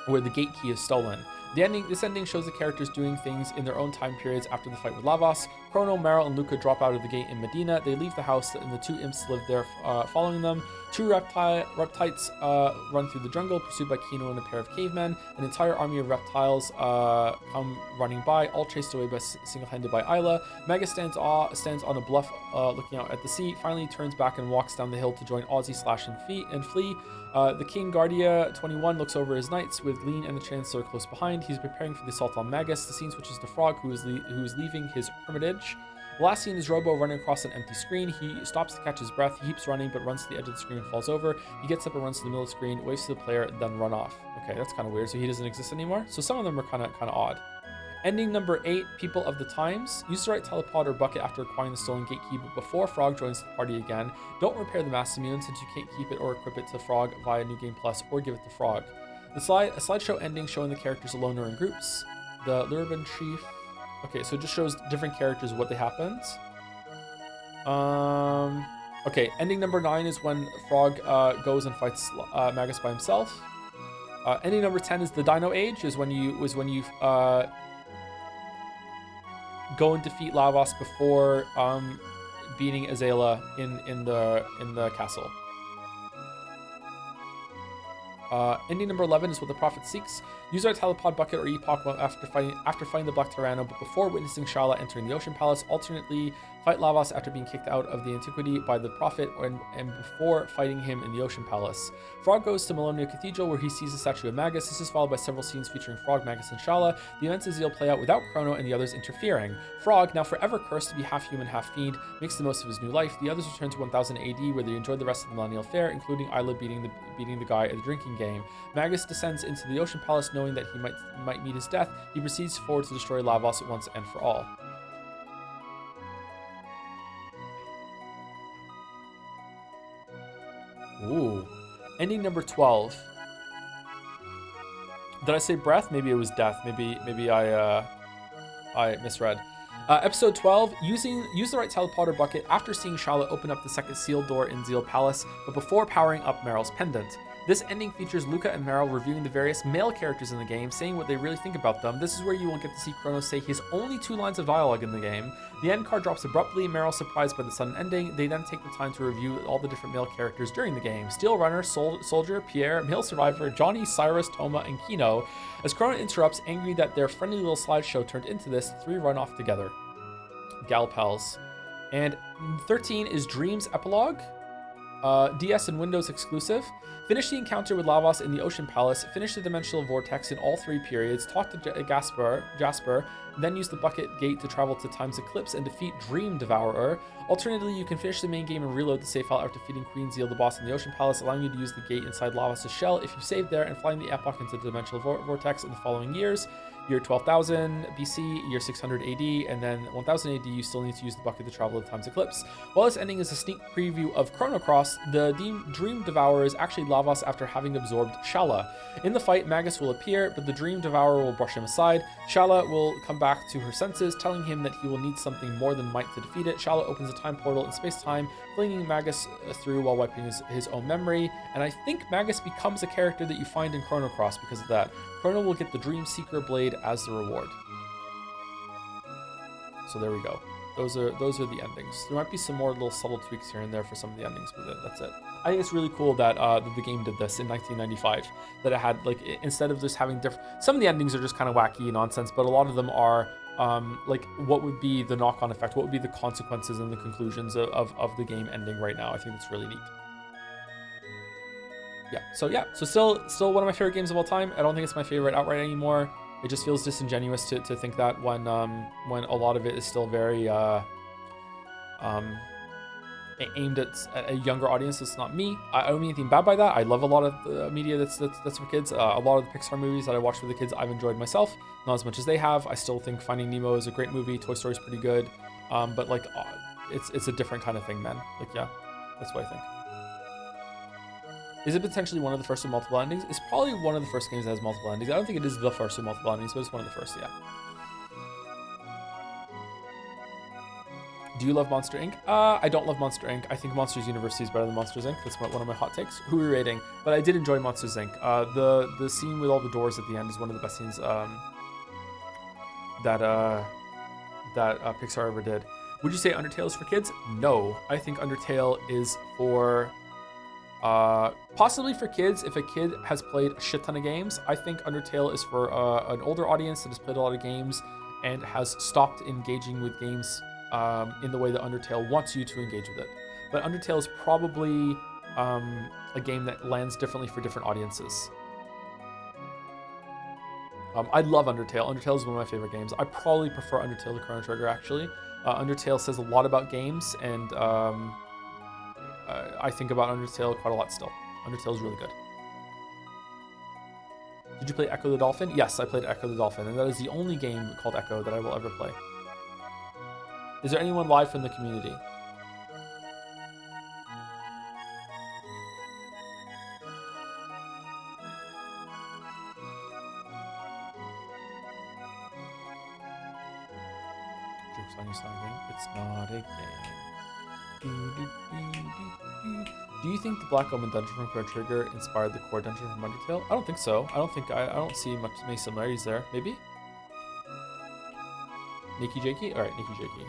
where the gate key is stolen. This ending shows the characters doing things in their own time periods after the fight with Lavos. Chrono, Meryl, and Luca drop out of the gate in Medina. They leave the house, and the two imps live there following them. Two reptites run through the jungle, pursued by Kino and a pair of cavemen. An entire army of reptiles come running by, all chased away single-handed by Isla. Magus stands on a bluff looking out at the sea, finally turns back and walks down the hill to join Ozzy, Slash, and Flea. The King Guardia 21 looks over his knights with Lean and the Chancellor close behind. He's preparing for the assault on Magus. The scene switches to Frog, who is leaving his hermitage. The last scene is Robo running across an empty screen. He stops to catch his breath. He keeps running, but runs to the edge of the screen and falls over. He gets up and runs to the middle of the screen, waves to the player, then run off. Okay, that's kind of weird. So he doesn't exist anymore. So some of them are kind of odd. Ending number 8, People of the Times. Use the right telepod or bucket after acquiring the stolen gate key, but before Frog joins the party again. Don't repair the Mass Immune since you can't keep it or equip it to Frog via New Game Plus or give it to Frog. A slideshow ending showing the characters alone or in groups. The Lurban Chief. Okay, so it just shows different characters what they happens. Okay, ending number 9 is when Frog goes and fights Magus by himself. Ending number 10 is the Dino Age, is when you go and defeat Lavos before beating Azala in the castle. Ending number 11 is what the Prophet seeks. Use our telepod bucket or epoch after fighting the Black Tyranno, but before witnessing Shala entering the Ocean Palace. Alternately, fight Lavos after being kicked out of the Antiquity by the Prophet and before fighting him in the Ocean Palace. Frog goes to Melonia Cathedral where he sees the statue of Magus. This is followed by several scenes featuring Frog, Magus, and Shala. The events of Zeal play out without Chrono and the others interfering. Frog, now forever cursed to be half human, half fiend, makes the most of his new life. The others return to 1000 AD where they enjoy the rest of the Millennial Fair, including Isla beating the guy at the drinking game. Magus descends into the Ocean Palace knowing that he might meet his death. He proceeds forward to destroy Lavos once and for all. Ooh. Ending number 12. Did I say breath? Maybe it was death. Maybe I misread. Episode 12, use the right teleporter bucket after seeing Shala open up the second sealed door in Zeal Palace, but before powering up Meryl's pendant. This ending features Luca and Meryl reviewing the various male characters in the game, saying what they really think about them. This is where you will get to see Chrono say his only 2 lines of dialogue in the game. The end card drops abruptly, Meryl surprised by the sudden ending. They then take the time to review all the different male characters during the game. Steel Runner, Soldier, Pierre, Male Survivor, Johnny, Cyrus, Toma, and Kino. As Chrono interrupts, angry that their friendly little slideshow turned into this, the 3 run off together. Gal pals. And 13 is Dreams Epilogue. DS and Windows exclusive. Finish the encounter with Lavos in the Ocean Palace, finish the Dimensional Vortex in all 3 periods, talk to Jasper, then use the Bucket Gate to travel to Time's Eclipse and defeat Dream Devourer. Alternatively, you can finish the main game and reload the save file after defeating Queen Zeal, the boss in the Ocean Palace, allowing you to use the gate inside Lavos' shell if you save there, and flying the Epoch into the Dimensional Vortex in the following years. Year 12,000 BC, year 600 AD, and then 1000 AD, you still need to use the bucket to travel to Time's Eclipse. While this ending is a sneak preview of Chrono Cross, the Dream Devourer is actually Lavos after having absorbed Shala. In the fight, Magus will appear, but the Dream Devourer will brush him aside. Shala will come back to her senses, telling him that he will need something more than might to defeat it. Shala opens a time portal in space-time, flinging Magus through while wiping his own memory, and I think Magus becomes a character that you find in Chrono Cross because of that. Chrono will get the Dream Seeker Blade as the reward. So there we go. Those are the endings. There might be some more little subtle tweaks here and there for some of the endings, but that's it. I think it's really cool that the game did this in 1995. That it had, like, instead of just having different... Some of the endings are just kind of wacky nonsense, but a lot of them are, like, what would be the knock-on effect? What would be the consequences and the conclusions of the game ending right now? I think it's really neat. Yeah, so still one of my favorite games of all time. I don't think it's my favorite outright anymore. It just feels disingenuous to think that when a lot of it is still very aimed at a younger audience. It's not me. I don't mean anything bad by that. I love a lot of the media that's for kids. A lot of the Pixar movies that I watched with the kids, I've enjoyed myself. Not as much as they have. I still think Finding Nemo is a great movie. Toy Story is pretty good. But like, it's a different kind of thing, man. Like, yeah, that's what I think. Is it potentially one of the first with multiple endings? It's probably one of the first games that has multiple endings. I don't think it is the first with multiple endings, but it's one of the first, yeah. Do you love Monster Inc? I don't love Monster Inc. I think Monsters University is better than Monsters Inc. That's one of my hot takes. Who are we rating? But I did enjoy Monsters Inc. The scene with all the doors at the end is one of the best scenes that Pixar ever did. Would you say Undertale is for kids? No, I think Undertale is for possibly for kids if a kid has played a shit ton of games. I think Undertale is for an older audience that has played a lot of games and has stopped engaging with games in the way that Undertale wants you to engage with it. But Undertale is probably a game that lands differently for different audiences. I love Undertale. Undertale is one of my favorite games. I probably prefer Undertale to Chrono Trigger, actually. Undertale says a lot about games, and I think about Undertale quite a lot still. Undertale is really good. Did you play Echo the Dolphin? Yes, I played Echo the Dolphin, and that is the only game called Echo that I will ever play. Is there anyone live from the community? Jokes on you, it's not a game. It's not a game. Do you think the Black Omen dungeon from Chrono Trigger inspired the core dungeon from Undertale? I don't think so. I don't see many similarities there. Maybe? Nikki Jakey? Alright, Nikki Jakey.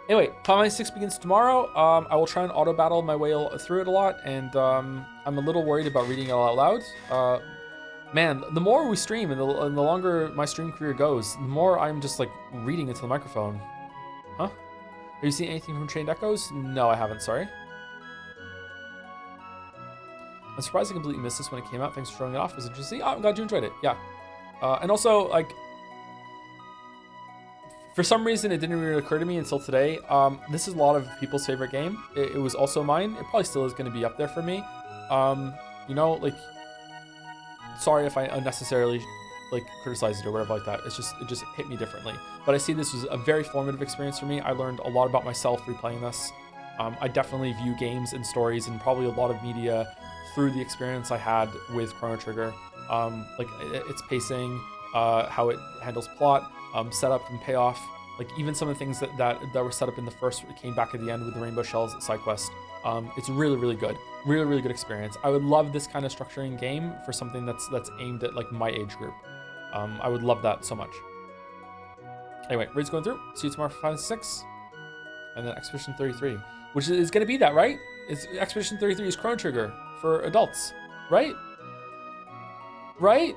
Anyway, Final 6 begins tomorrow. I will try and auto battle my way through it a lot, and I'm a little worried about reading it out loud. Man, the more we stream and the longer my stream career goes, the more I'm just like reading into the microphone. Huh? Have you seen anything from Chained Echoes? No, I haven't, sorry. I'm surprised I completely missed this when it came out. Thanks for showing it off. It was interesting. Oh, I'm glad you enjoyed it. Yeah. And also, like, for some reason, it didn't really occur to me until today. This is a lot of people's favorite game. It was also mine. It probably still is going to be up there for me. You know, like, sorry if I unnecessarily like criticized it or whatever like that. It just hit me differently. But I see this was a very formative experience for me. I learned a lot about myself replaying this. I definitely view games and stories and probably a lot of media through the experience I had with Chrono Trigger. Like its pacing, how it handles plot, setup and payoff. Like even some of the things that were set up in the first came back at the end with the Rainbow Shells side quest. It's really, really good. Really, really good experience. I would love this kind of structuring game for something that's aimed at like my age group. I would love that so much. Anyway, raids going through. See you tomorrow for 5 and 6. And then Expedition 33, which is going to be that, right? Expedition 33 is Chrono Trigger for adults, right? Right?